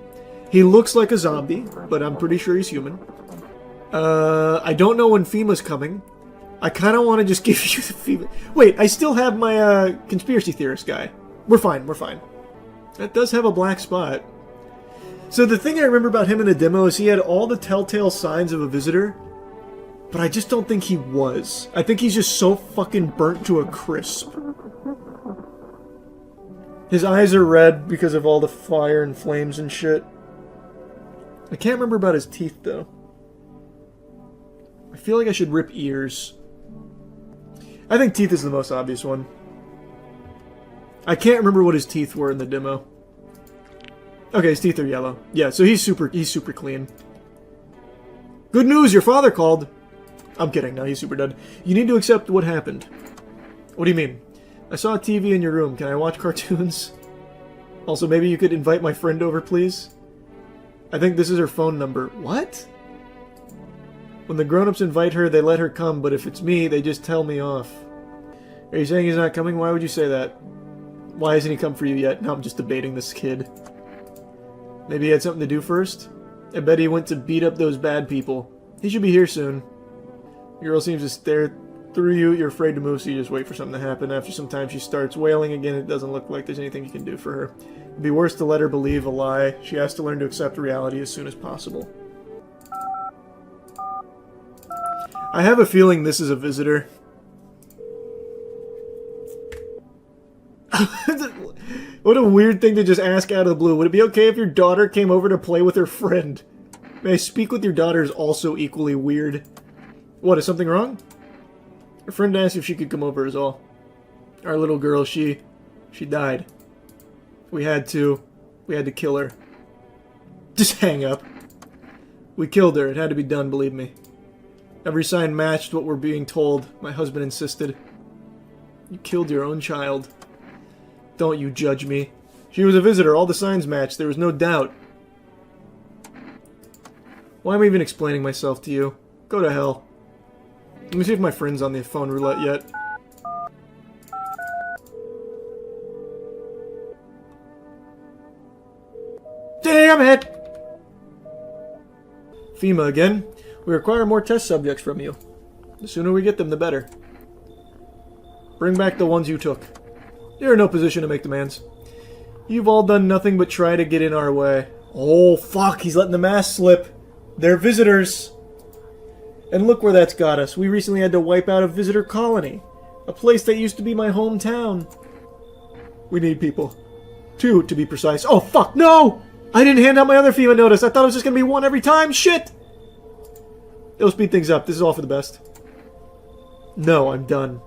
He looks like a zombie, but I'm pretty sure he's human. I don't know when FEMA's coming. I kind of want to just give you the FEMA... Wait, I still have my conspiracy theorist guy. We're fine, we're fine. That does have a black spot. So the thing I remember about him in the demo is he had all the telltale signs of a visitor, but I just don't think he was. I think he's just so fucking burnt to a crisp. His eyes are red because of all the fire and flames and shit. I can't remember about his teeth, though. I feel like I should rip ears. I think teeth is the most obvious one. I can't remember what his teeth were in the demo. Okay, his teeth are yellow. Yeah, so he's super clean. Good news, your father called. I'm kidding, no, he's super dead. You need to accept what happened. What do you mean? I saw a TV in your room. Can I watch cartoons? Also, maybe you could invite my friend over, please? I think this is her phone number. What? When the grown-ups invite her, they let her come, but if it's me, they just tell me off. Are you saying he's not coming? Why would you say that? Why hasn't he come for you yet? Now I'm just debating this kid. Maybe he had something to do first? I bet he went to beat up those bad people. He should be here soon. The girl seems to stare through you. You're afraid to move, so you just wait for something to happen. After some time, she starts wailing again. It doesn't look like there's anything you can do for her. It'd be worse to let her believe a lie. She has to learn to accept reality as soon as possible. I have a feeling this is a visitor. What a weird thing to just ask out of the blue. Would it be okay if your daughter came over to play with her friend? May I speak with your daughter is also equally weird. What, is something wrong? Her friend asked if she could come over is all. Our little girl, she died. We had to kill her. Just hang up. We killed her. It had to be done, believe me. Every sign matched what we're being told. My husband insisted. You killed your own child. Don't you judge me. She was a visitor. All the signs matched. There was no doubt. Why am I even explaining myself to you? Go to hell. Let me see if my friend's on the phone roulette yet. Damn it! FEMA again. We require more test subjects from you. The sooner we get them, the better. Bring back the ones you took. You're in no position to make demands. You've all done nothing but try to get in our way. Oh, fuck, he's letting the mask slip. They're visitors. And look where that's got us. We recently had to wipe out a visitor colony. A place that used to be my hometown. We need people. 2, to be precise. Oh, fuck, no! I didn't hand out my other FEMA notice. I thought it was just going to be 1 every time. Shit! It'll speed things up. This is all for the best. No, I'm done.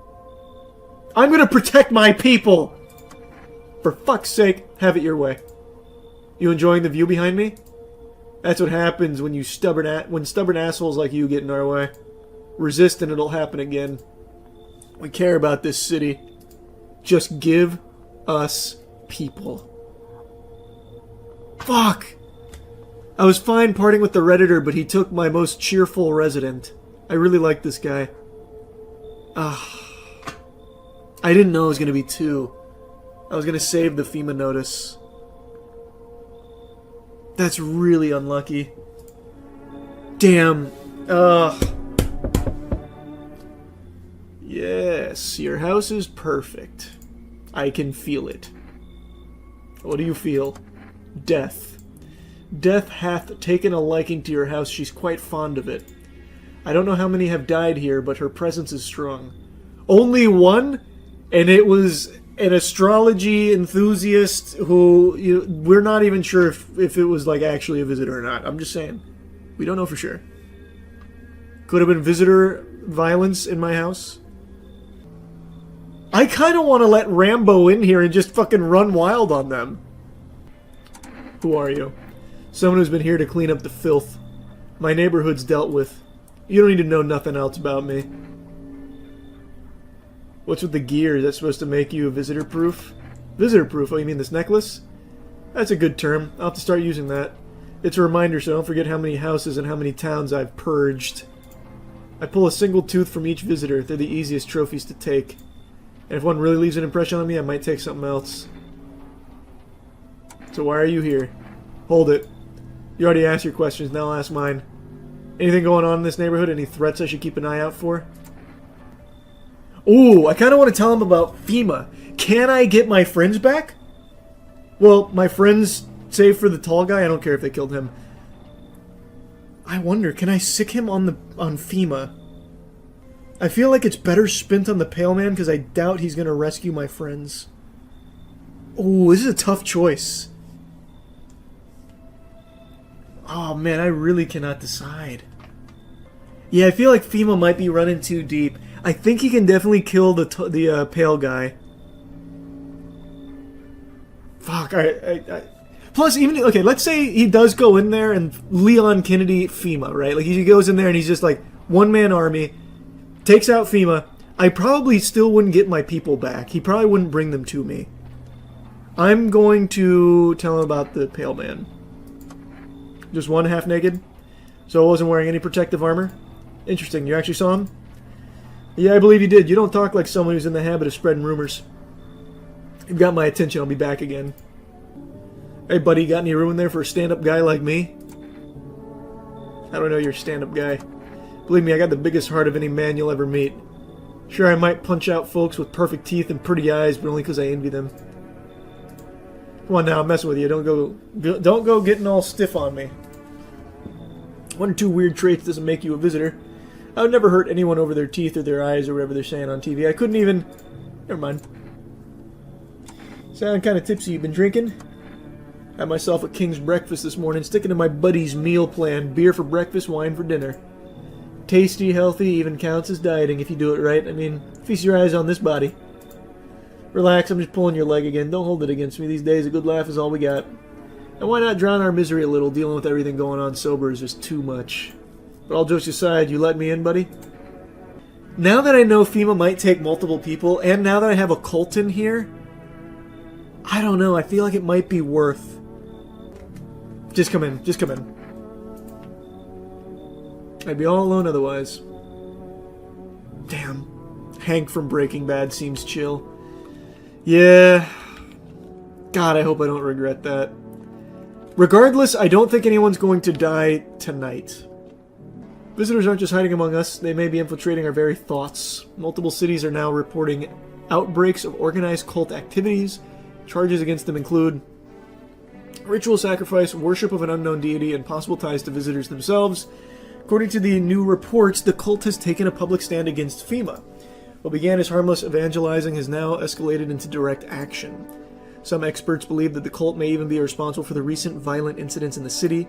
I'm going to protect my people! For fuck's sake, have it your way. You enjoying the view behind me? That's what happens when stubborn assholes like you get in our way. Resist and it'll happen again. We care about this city. Just give us people. Fuck! I was fine parting with the Redditor, but he took my most cheerful resident. I really like this guy. I didn't know it was going to be 2. I was going to save the FEMA notice. That's really unlucky. Damn. Yes, your house is perfect. I can feel it. What do you feel? Death. Death hath taken a liking to your house. She's quite fond of it. I don't know how many have died here, but her presence is strong. Only 1? And it was an astrology enthusiast who... we're not even sure if it was like actually a visitor or not. I'm just saying. We don't know for sure. Could have been visitor violence in my house. I kind of want to let Rambo in here and just fucking run wild on them. Who are you? Someone who's been here to clean up the filth. My neighborhood's dealt with. You don't need to know nothing else about me. What's with the gear? Is that supposed to make you visitor-proof? Visitor-proof? Oh, you mean this necklace? That's a good term. I'll have to start using that. It's a reminder so don't forget how many houses and how many towns I've purged. I pull a single tooth from each visitor. They're the easiest trophies to take. And if one really leaves an impression on me, I might take something else. So why are you here? Hold it. You already asked your questions, now I'll ask mine. Anything going on in this neighborhood? Any threats I should keep an eye out for? Ooh, I kind of want to tell him about FEMA. Can I get my friends back? Well, my friends, save for the tall guy, I don't care if they killed him. I wonder, can I sick him on FEMA? I feel like it's better spent on the Pale Man because I doubt he's going to rescue my friends. Ooh, this is a tough choice. Oh man, I really cannot decide. Yeah, I feel like FEMA might be running too deep. I think he can definitely kill the pale guy. Fuck, plus, even, okay, let's say he does go in there and Leon Kennedy FEMA, right? Like, he goes in there and he's just like, one-man army, takes out FEMA. I probably still wouldn't get my people back. He probably wouldn't bring them to me. I'm going to tell him about the Pale Man. Just one half naked? So I wasn't wearing any protective armor? Interesting. You actually saw him? Yeah, I believe you did. You don't talk like someone who's in the habit of spreading rumors. You've got my attention. I'll be back again. Hey, buddy, got any room in there for a stand-up guy like me? I don't know you're a stand-up guy. Believe me, I got the biggest heart of any man you'll ever meet. Sure, I might punch out folks with perfect teeth and pretty eyes, but only because I envy them. Come on now, I'm messing with you. Don't go getting all stiff on me. 1 or 2 weird traits doesn't make you a visitor. I would never hurt anyone over their teeth or their eyes or whatever they're saying on TV. I couldn't even... Never mind. Sound kind of tipsy. You been drinking? Had myself a king's breakfast this morning, sticking to my buddy's meal plan. Beer for breakfast, wine for dinner. Tasty, healthy, even counts as dieting if you do it right. I mean, feast your eyes on this body. Relax, I'm just pulling your leg again. Don't hold it against me. These days, a good laugh is all we got. And why not drown our misery a little? Dealing with everything going on sober is just too much. But all jokes aside, you let me in, buddy? Now that I know FEMA might take multiple people, and now that I have a cult in here, I don't know, I feel like it might be worth... Just come in, just come in. I'd be all alone otherwise. Damn. Hank from Breaking Bad seems chill. Yeah. God, I hope I don't regret that. Regardless, I don't think anyone's going to die tonight. Visitors aren't just hiding among us, they may be infiltrating our very thoughts. Multiple cities are now reporting outbreaks of organized cult activities. Charges against them include ritual sacrifice, worship of an unknown deity, and possible ties to visitors themselves. According to the new reports, the cult has taken a public stand against FEMA. What began as harmless evangelizing has now escalated into direct action. Some experts believe that the cult may even be responsible for the recent violent incidents in the city.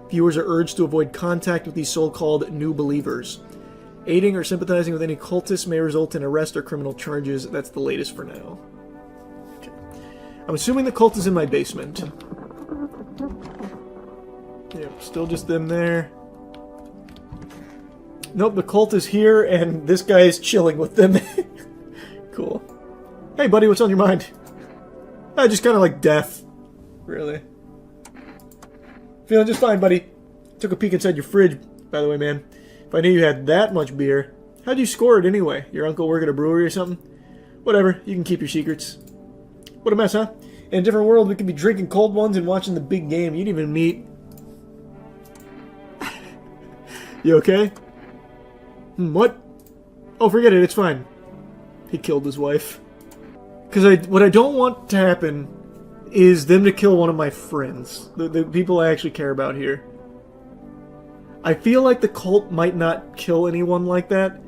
Viewers are urged to avoid contact with these so-called new believers. Aiding or sympathizing with any cultists may result in arrest or criminal charges. That's the latest for now. Okay. I'm assuming the cult is in my basement. Yep, still just them there. Nope, the cult is here, and this guy is chilling with them. Cool. Hey, buddy, what's on your mind? Just kind of like death. Really. Feeling just fine, buddy. Took a peek inside your fridge, by the way, man. If I knew you had that much beer. How'd you score it anyway? Your uncle work at a brewery or something? Whatever, you can keep your secrets. What a mess, huh? In a different world, we could be drinking cold ones and watching the big game. You didn't even meet... You okay? What? Oh, forget it, it's fine. He killed his wife. Because what I don't want to happen is them to kill one of my friends. The people I actually care about here. I feel like the cult might not kill anyone like that.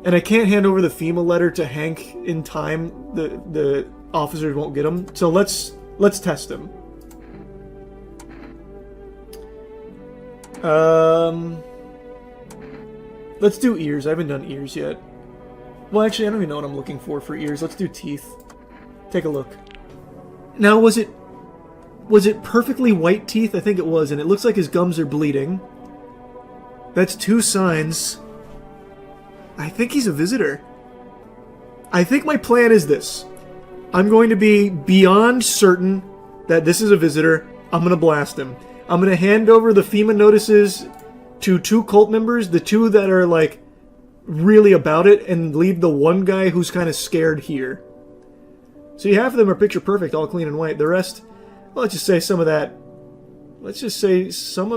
And I can't hand over the FEMA letter to Hank in time. The officers won't get him. So let's test him. Let's do ears. I haven't done ears yet. Well, actually, I don't even know what I'm looking for ears. Let's do teeth. Take a look. Now, was it perfectly white teeth? I think it was, and it looks like his gums are bleeding. That's 2 signs. I think he's a visitor. I think my plan is this. I'm going to be beyond certain that this is a visitor. I'm going to blast him. I'm going to hand over the FEMA notices to 2 cult members, the 2 that are, like, really about it, and leave the one guy who's kind of scared here. See, half of them are picture perfect, all clean and white. The rest, well, let's just say some of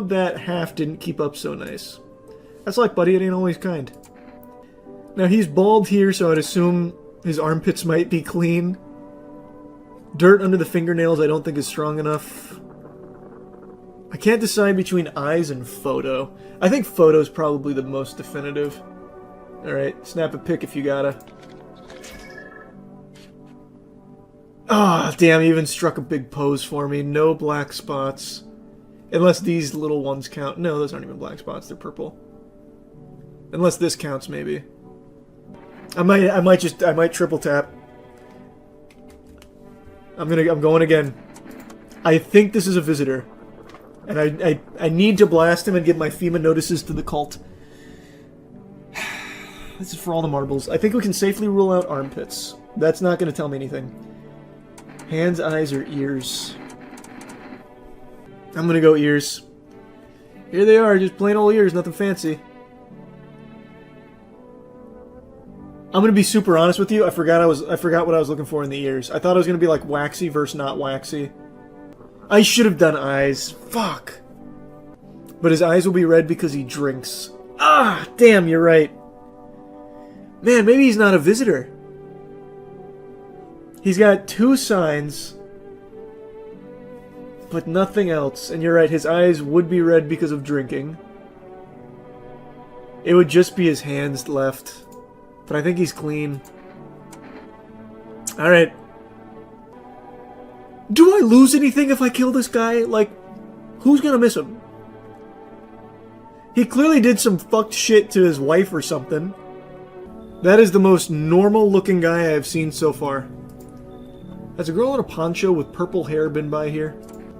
that half didn't keep up so nice. That's like, buddy, it ain't always kind. Now, he's bald here, so I'd assume his armpits might be clean. Dirt under the fingernails I don't think is strong enough. I can't decide between eyes and photo. I think photo's probably the most definitive. Alright, snap a pic if you gotta. Ah, damn, he even struck a big pose for me. No black spots. Unless these little ones count. No, those aren't even black spots, they're purple. Unless this counts, maybe. I might triple tap. I'm going again. I think this is a visitor. And I need to blast him and give my FEMA notices to the cult. This is for all the marbles. I think we can safely rule out armpits. That's not going to tell me anything. Hands, eyes, or ears. I'm going to go ears. Here they are, just plain old ears, nothing fancy. I'm gonna be super honest with you. I forgot what I was looking for in the ears. I thought it was gonna be like waxy versus not waxy. I should have done eyes. Fuck. But his eyes will be red because he drinks. Ah, damn, you're right. Man, maybe he's not a visitor. He's got 2 signs, but nothing else. And you're right, his eyes would be red because of drinking. It would just be his hands left. But I think he's clean. Alright. Do I lose anything if I kill this guy? Like, who's gonna miss him? He clearly did some fucked shit to his wife or something. That is the most normal looking guy I have seen so far. Has a girl in a poncho with purple hair been by here?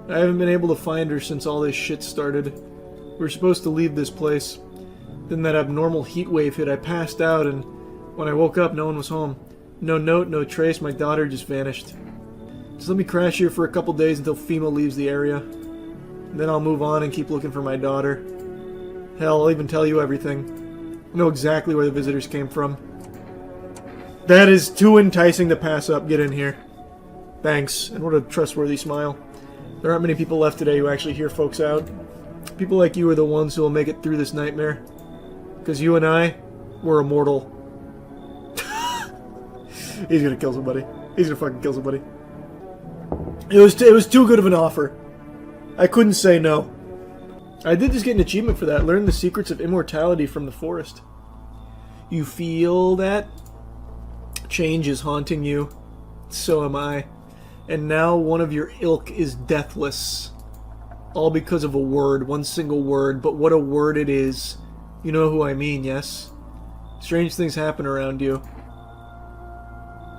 I haven't been able to find her since all this shit started. We were supposed to leave this place. Then that abnormal heat wave hit. I passed out, and when I woke up, no one was home. No note, no trace. My daughter just vanished. Just let me crash here for a couple days until FEMA leaves the area. And then I'll move on and keep looking for my daughter. Hell, I'll even tell you everything. I know exactly where the visitors came from. That is too enticing to pass up. Get in here. Thanks, and what a trustworthy smile. There aren't many people left today who actually hear folks out. People like you are the ones who will make it through this nightmare. Because you and I, we're immortal. He's gonna kill somebody. He's gonna fucking kill somebody. It was too good of an offer. I couldn't say no. I did just get an achievement for that. Learn the secrets of immortality from the forest. You feel that? Change is haunting you. So am I. And now one of your ilk is deathless. All because of a word, one single word, but what a word it is. You know who I mean, yes? Strange things happen around you.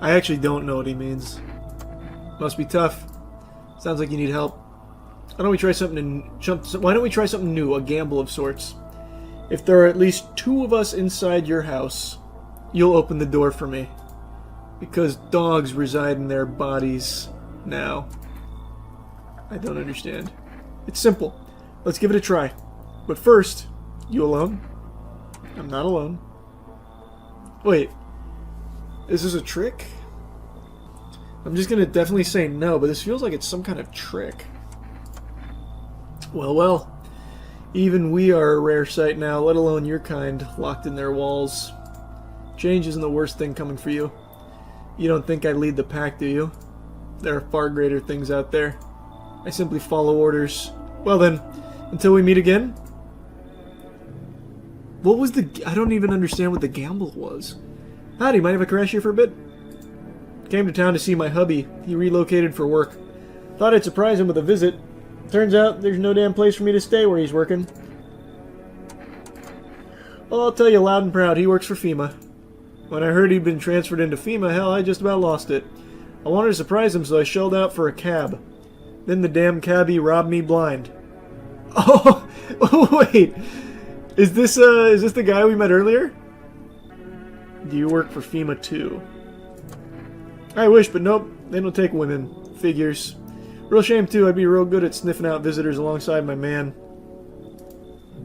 I actually don't know what he means. Must be tough. Sounds like you need help. Why don't we try something new, a gamble of sorts? If there are at least 2 of us inside your house, you'll open the door for me. Because dogs reside in their bodies now. I don't understand. It's simple. Let's give it a try. But first, you alone? I'm not alone. Wait. Is this a trick? I'm just gonna definitely say no, but this feels like it's some kind of trick. Well, well. Even we are a rare sight now, let alone your kind, locked in their walls. Change isn't the worst thing coming for you. You don't think I lead the pack, do you? There are far greater things out there. I simply follow orders. Well then, until we meet again? What was the... I don't even understand what the gamble was. Howdy, mind if I crash here for a bit? Came to town to see my hubby. He relocated for work. Thought I'd surprise him with a visit. Turns out there's no damn place for me to stay where he's working. Well, I'll tell you loud and proud, he works for FEMA. When I heard he'd been transferred into FEMA, hell, I just about lost it. I wanted to surprise him, so I shelled out for a cab. Then the damn cabbie robbed me blind. Oh, wait. Is this the guy we met earlier? Do you work for FEMA too? I wish, but nope. They don't take women. Figures. Real shame too. I'd be real good at sniffing out visitors alongside my man.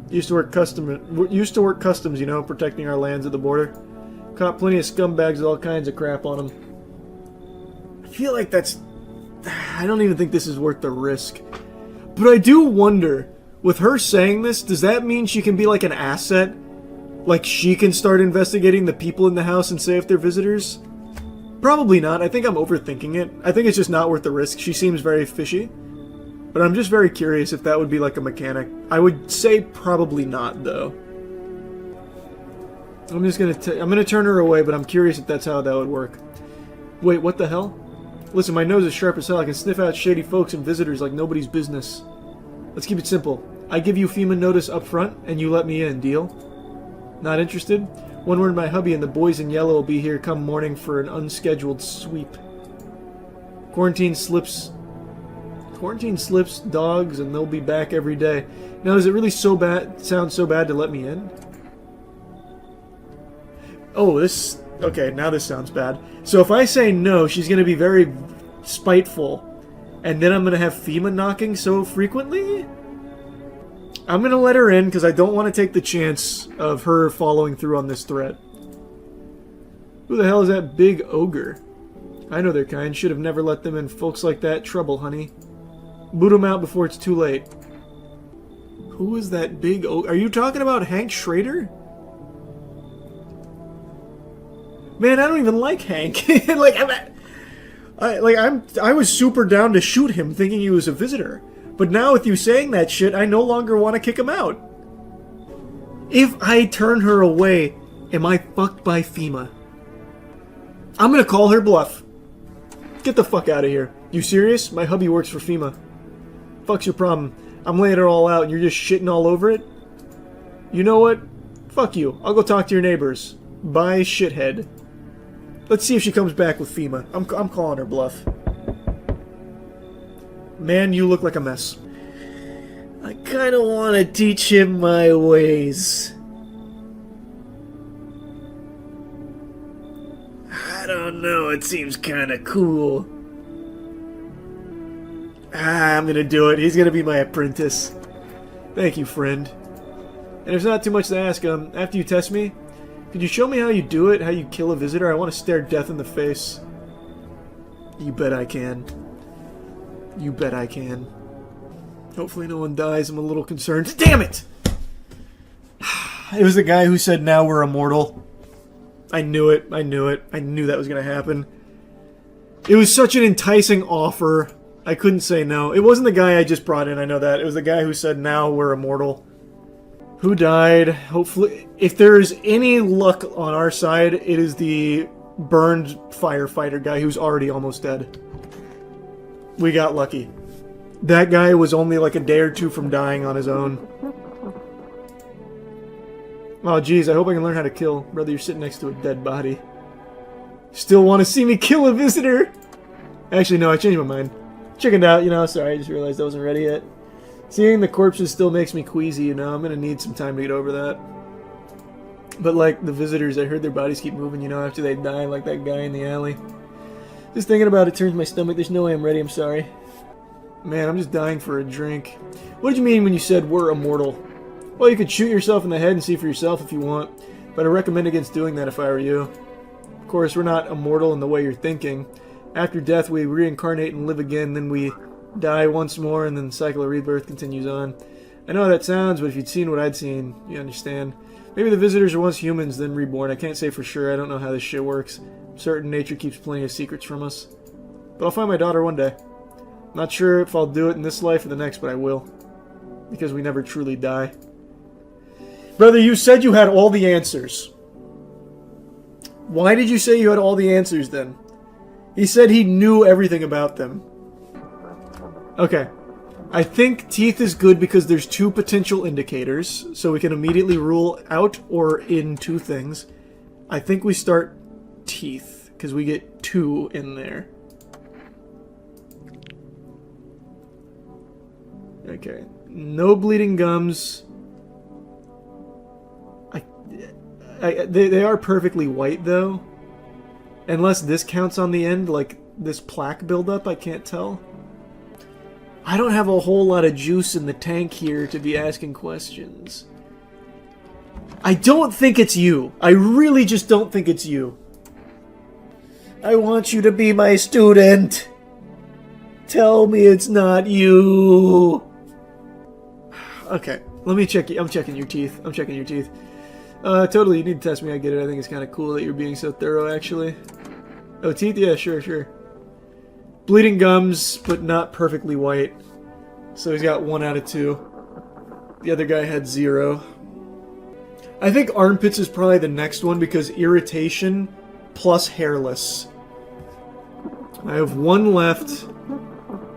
Used to work customs, you know, protecting our lands at the border. Caught plenty of scumbags with all kinds of crap on them. I feel like that's... I don't even think this is worth the risk. But I do wonder, with her saying this, does that mean she can be like an asset? Like she can start investigating the people in the house and say if they're visitors? Probably not. I think I'm overthinking it. I think it's just not worth the risk. She seems very fishy. But I'm just very curious if that would be like a mechanic. I would say probably not, though. I'm just gonna turn her away, but I'm curious if that's how that would work. Wait, what the hell? Listen, my nose is sharp as hell. I can sniff out shady folks and visitors like nobody's business. Let's keep it simple. I give you FEMA notice up front, and you let me in. Deal? Not interested? One word, my hubby and the boys in yellow will be here come morning for an unscheduled sweep. Quarantine slips, dogs, and they'll be back every day. Now, is it really sound so bad to let me in? Oh, okay, now this sounds bad. So if I say no, she's going to be very spiteful. And then I'm going to have FEMA knocking so frequently? I'm going to let her in because I don't want to take the chance of her following through on this threat. Who the hell is that big ogre? I know their kind. Should have never let them in. Folks like that trouble, honey. Boot them out before it's too late. Who is that big ogre? Are you talking about Hank Schrader? Man, I don't even like Hank. I was super down to shoot him thinking he was a visitor. But now with you saying that shit, I no longer want to kick him out. If I turn her away, am I fucked by FEMA? I'm gonna call her bluff. Get the fuck out of here. You serious? My hubby works for FEMA. Fuck's your problem? I'm laying it all out and you're just shitting all over it? You know what? Fuck you. I'll go talk to your neighbors. Bye, shithead. Let's see if she comes back with FEMA. I'm calling her bluff. Man, you look like a mess. I kinda wanna teach him my ways. I don't know, it seems kinda cool. I'm gonna do it. He's gonna be my apprentice. Thank you, friend. And it's not too much to ask, after you test me, could you show me how you do it, how you kill a visitor? I want to stare death in the face. You bet I can. You bet I can. Hopefully no one dies. I'm a little concerned. Damn it! It was the guy who said, now we're immortal. I knew it. I knew it. I knew that was going to happen. It was such an enticing offer. I couldn't say no. It wasn't the guy I just brought in, I know that. It was the guy who said, now we're immortal. Who died? Hopefully, if there's any luck on our side, it is the burned firefighter guy who's already almost dead. We got lucky. That guy was only like a day or two from dying on his own. Oh geez, I hope I can learn how to kill. Brother, you're sitting next to a dead body. Still want to see me kill a visitor? Actually, no, I changed my mind. Chickened out, you know, sorry, I just realized I wasn't ready yet. Seeing the corpses still makes me queasy, you know, I'm gonna need some time to get over that. But like, the visitors, I heard their bodies keep moving, you know, after they die, like that guy in the alley. Just thinking about it turns my stomach, there's no way I'm ready, I'm sorry. Man, I'm just dying for a drink. What did you mean when you said we're immortal? Well, you could shoot yourself in the head and see for yourself if you want, but I recommend against doing that if I were you. Of course, we're not immortal in the way you're thinking. After death, we reincarnate and live again, then we die once more, and then the cycle of rebirth continues on. I know how that sounds, but if you'd seen what I'd seen, you understand. Maybe the visitors are once humans, then reborn. I can't say for sure. I don't know how this shit works. I'm certain nature keeps plenty of secrets from us. But I'll find my daughter one day. Not sure if I'll do it in this life or the next, but I will. Because we never truly die. Brother, you said you had all the answers. Why did you say you had all the answers then? He said he knew everything about them. Okay. I think teeth is good because there's two potential indicators, so we can immediately rule out or in two things. I think we start teeth, because we get 2 in there. Okay. No bleeding gums. They are perfectly white, though. Unless this counts on the end, like this plaque buildup, I can't tell. I don't have a whole lot of juice in the tank here to be asking questions. I don't think it's you. I really just don't think it's you. I want you to be my student. Tell me it's not you. Okay, let me check. I'm checking your teeth. I'm checking your teeth. Totally, you need to test me. I get it. I think it's kind of cool that you're being so thorough, actually. Oh, teeth? Yeah, sure. Bleeding gums, but not perfectly white. So he's got 1 out of 2. The other guy had 0. I think armpits is probably the next one because irritation plus hairless. I have 1 left.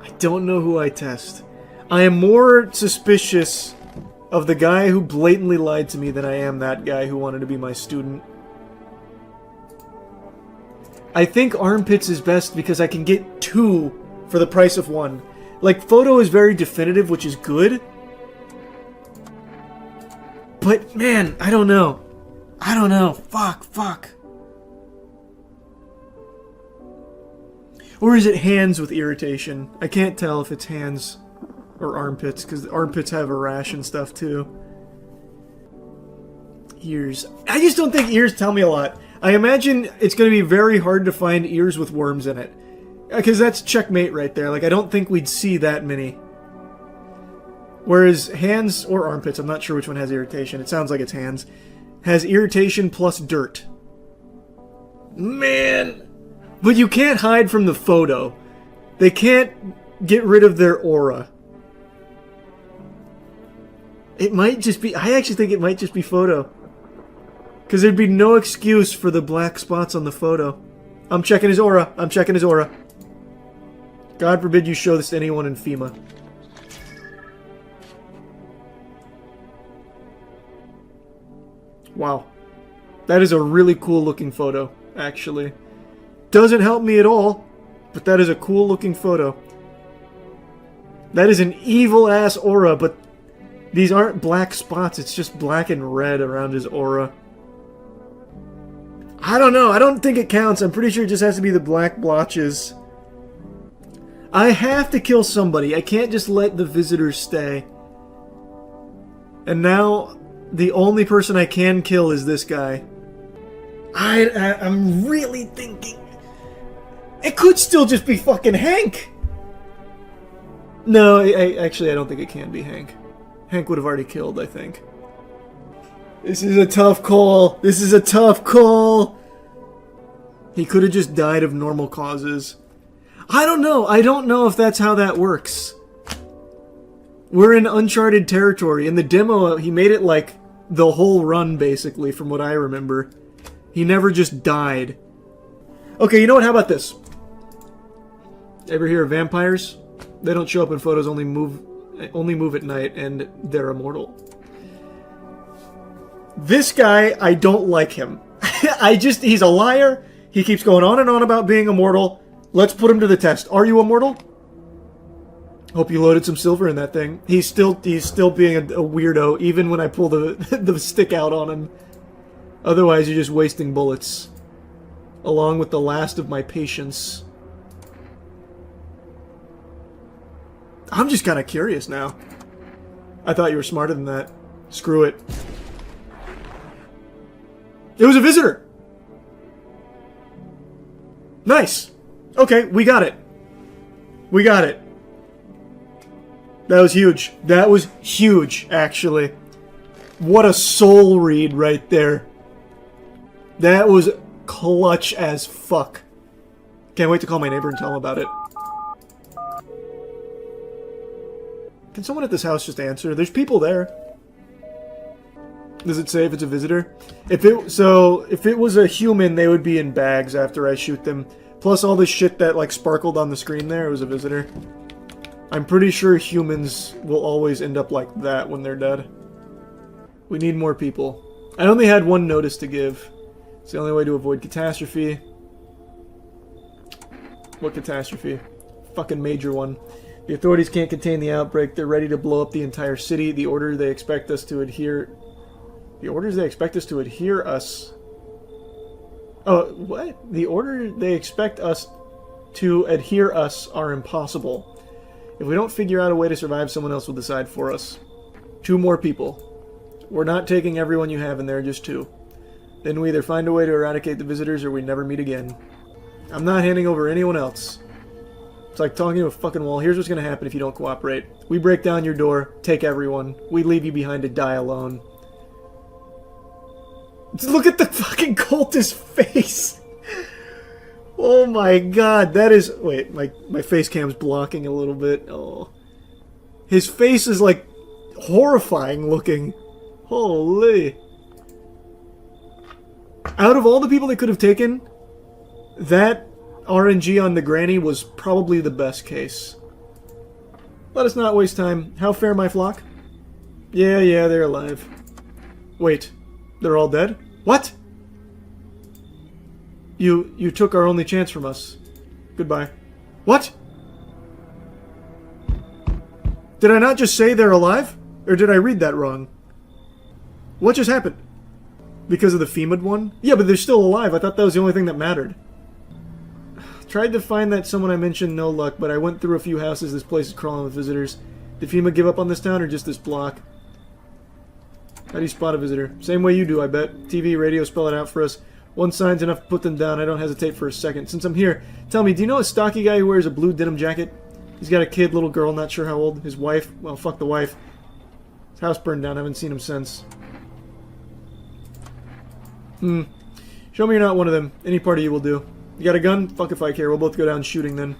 I don't know who I test. I am more suspicious of the guy who blatantly lied to me than I am that guy who wanted to be my student. I think armpits is best because I can get 2 for the price of 1. Like, photo is very definitive, which is good. But, man, I don't know. I don't know. Fuck. Or is it hands with irritation? I can't tell if it's hands or armpits, because armpits have a rash and stuff, too. Ears. I just don't think ears tell me a lot. I imagine it's going to be very hard to find ears with worms in it. Because that's checkmate right there. Like, I don't think we'd see that many. Whereas hands or armpits, I'm not sure which one has irritation. It sounds like it's hands. Has irritation plus dirt. Man! But you can't hide from the photo. They can't get rid of their aura. It might just be... I actually think it might just be photo. Because there'd be no excuse for the black spots on the photo. I'm checking his aura. I'm checking his aura. God forbid you show this to anyone in FEMA. Wow. That is a really cool looking photo, actually. Doesn't help me at all, but that is a cool looking photo. That is an evil ass aura, but these aren't black spots, it's just black and red around his aura. I don't know, I don't think it counts. I'm pretty sure it just has to be the black blotches. I have to kill somebody. I can't just let the visitors stay. And now, the only person I can kill is this guy. I'm really thinking... It could still just be fucking Hank! No, actually I don't think it can be Hank. Hank would have already killed, I think. This is a tough call. This is a tough call. He could have just died of normal causes. I don't know. I don't know if that's how that works. We're in uncharted territory. In the demo, he made it like the whole run, basically, from what I remember. He never just died. Okay, you know what? How about this? Ever hear of vampires? They don't show up in photos, only move at night, and they're immortal. This guy, I don't like him. He's a liar. He keeps going on and on about being immortal. Let's put him to the test. Are you immortal? Hope you loaded some silver in that thing. He's still being a weirdo, even when I pull the stick out on him. Otherwise, you're just wasting bullets. Along with the last of my patience. I'm just kind of curious now. I thought you were smarter than that. Screw it. It was a visitor! Nice! Okay, we got it. We got it. That was huge. That was huge, actually. What a soul read right there. That was clutch as fuck. Can't wait to call my neighbor and tell him about it. Can someone at this house just answer? There's people there. Does it say if it's a visitor? If it was a human, they would be in bags after I shoot them. Plus all the shit that like sparkled on the screen there, it was a visitor. I'm pretty sure humans will always end up like that when they're dead. We need more people. I only had one notice to give. It's the only way to avoid catastrophe. What catastrophe? Fucking major one. The authorities can't contain the outbreak. They're ready to blow up the entire city. The orders they expect us to adhere... The orders they expect us to adhere us... Oh, what? The order they expect us to adhere us are impossible. If we don't figure out a way to survive, someone else will decide for us. 2 more people. We're not taking everyone you have in there, just 2. Then we either find a way to eradicate the visitors or we never meet again. I'm not handing over anyone else. It's like talking to a fucking wall. Here's what's going to happen if you don't cooperate. We break down your door, take everyone. We leave you behind to die alone. Look at the fucking cultist face! Oh my god, that is... Wait, my face cam's blocking a little bit. Oh. His face is like horrifying looking. Holy. Out of all the people they could have taken, that RNG on the granny was probably the best case. Let us not waste time. How fare my flock? Yeah, they're alive. Wait, they're all dead? What? You took our only chance from us. Goodbye. What? Did I not just say they're alive? Or did I read that wrong? What just happened? Because of the FEMA one? Yeah, but they're still alive. I thought that was the only thing that mattered. Tried to find that someone I mentioned, no luck, but I went through a few houses. This place is crawling with visitors. Did FEMA give up on this town or just this block? How do you spot a visitor? Same way you do, I bet. TV, radio, spell it out for us. One sign's enough to put them down. I don't hesitate for a second. Since I'm here, tell me, do you know a stocky guy who wears a blue denim jacket? He's got a kid, little girl, not sure how old. His wife, well, fuck the wife. His house burned down. I haven't seen him since. Show me you're not one of them. Any part of you will do. You got a gun? Fuck if I care. We'll both go down shooting then.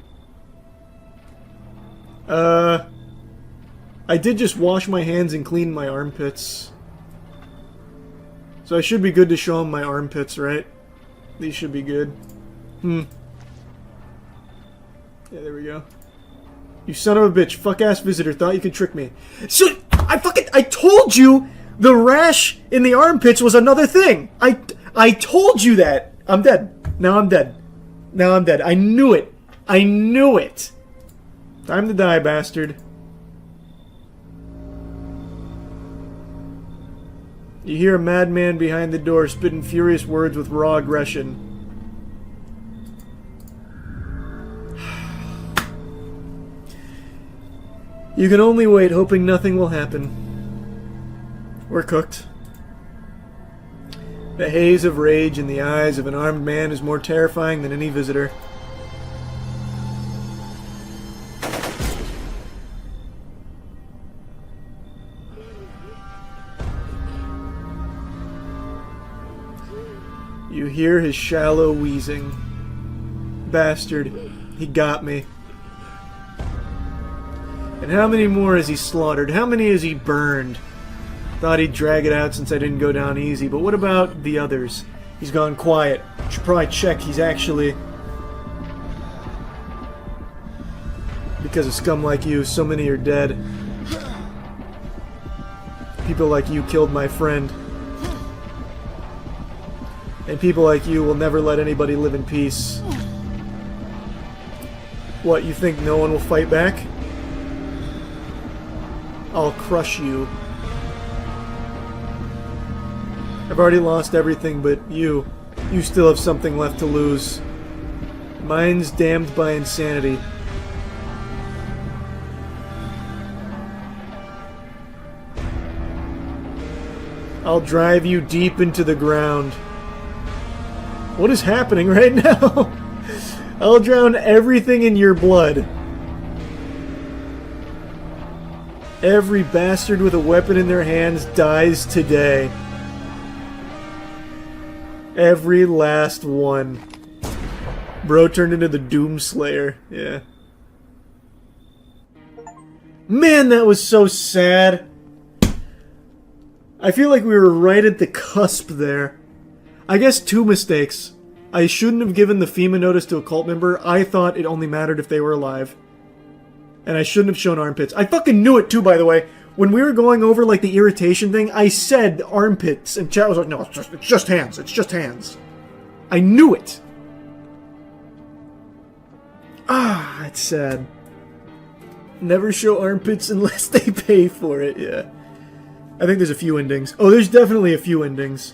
I did just wash my hands and clean my armpits. So I should be good to show him my armpits, right? These should be good. Yeah, there we go. You son of a bitch. Fuck-ass visitor. Thought you could trick me. So, I told you the rash in the armpits was another thing. I told you that. I'm dead. Now I'm dead. Now I'm dead. I knew it. I knew it. Time to die, bastard. You hear a madman behind the door spitting furious words with raw aggression. You can only wait, hoping nothing will happen. We're cooked. The haze of rage in the eyes of an armed man is more terrifying than any visitor. You hear his shallow wheezing. Bastard. He got me. And how many more has he slaughtered? How many has he burned? Thought he'd drag it out since I didn't go down easy, but what about the others? He's gone quiet. Should probably check he's actually... Because of scum like you, so many are dead. People like you killed my friend. And people like you will never let anybody live in peace. What, you think no one will fight back? I'll crush you. I've already lost everything, but you still have something left to lose. Mine's damned by insanity. I'll drive you deep into the ground. What is happening right now? I'll drown everything in your blood. Every bastard with a weapon in their hands dies today. Every last one. Bro turned into the Doomslayer. Yeah. Man, that was so sad. I feel like we were right at the cusp there. I guess two mistakes. I shouldn't have given the FEMA notice to a cult member. I thought it only mattered if they were alive. And I shouldn't have shown armpits. I fucking knew it too, by the way. When we were going over like the irritation thing, I said armpits, and chat was like, no, it's just hands. It's just hands. I knew it. Ah, it's sad. Never show armpits unless they pay for it, yeah. I think there's a few endings. Oh, there's definitely a few endings.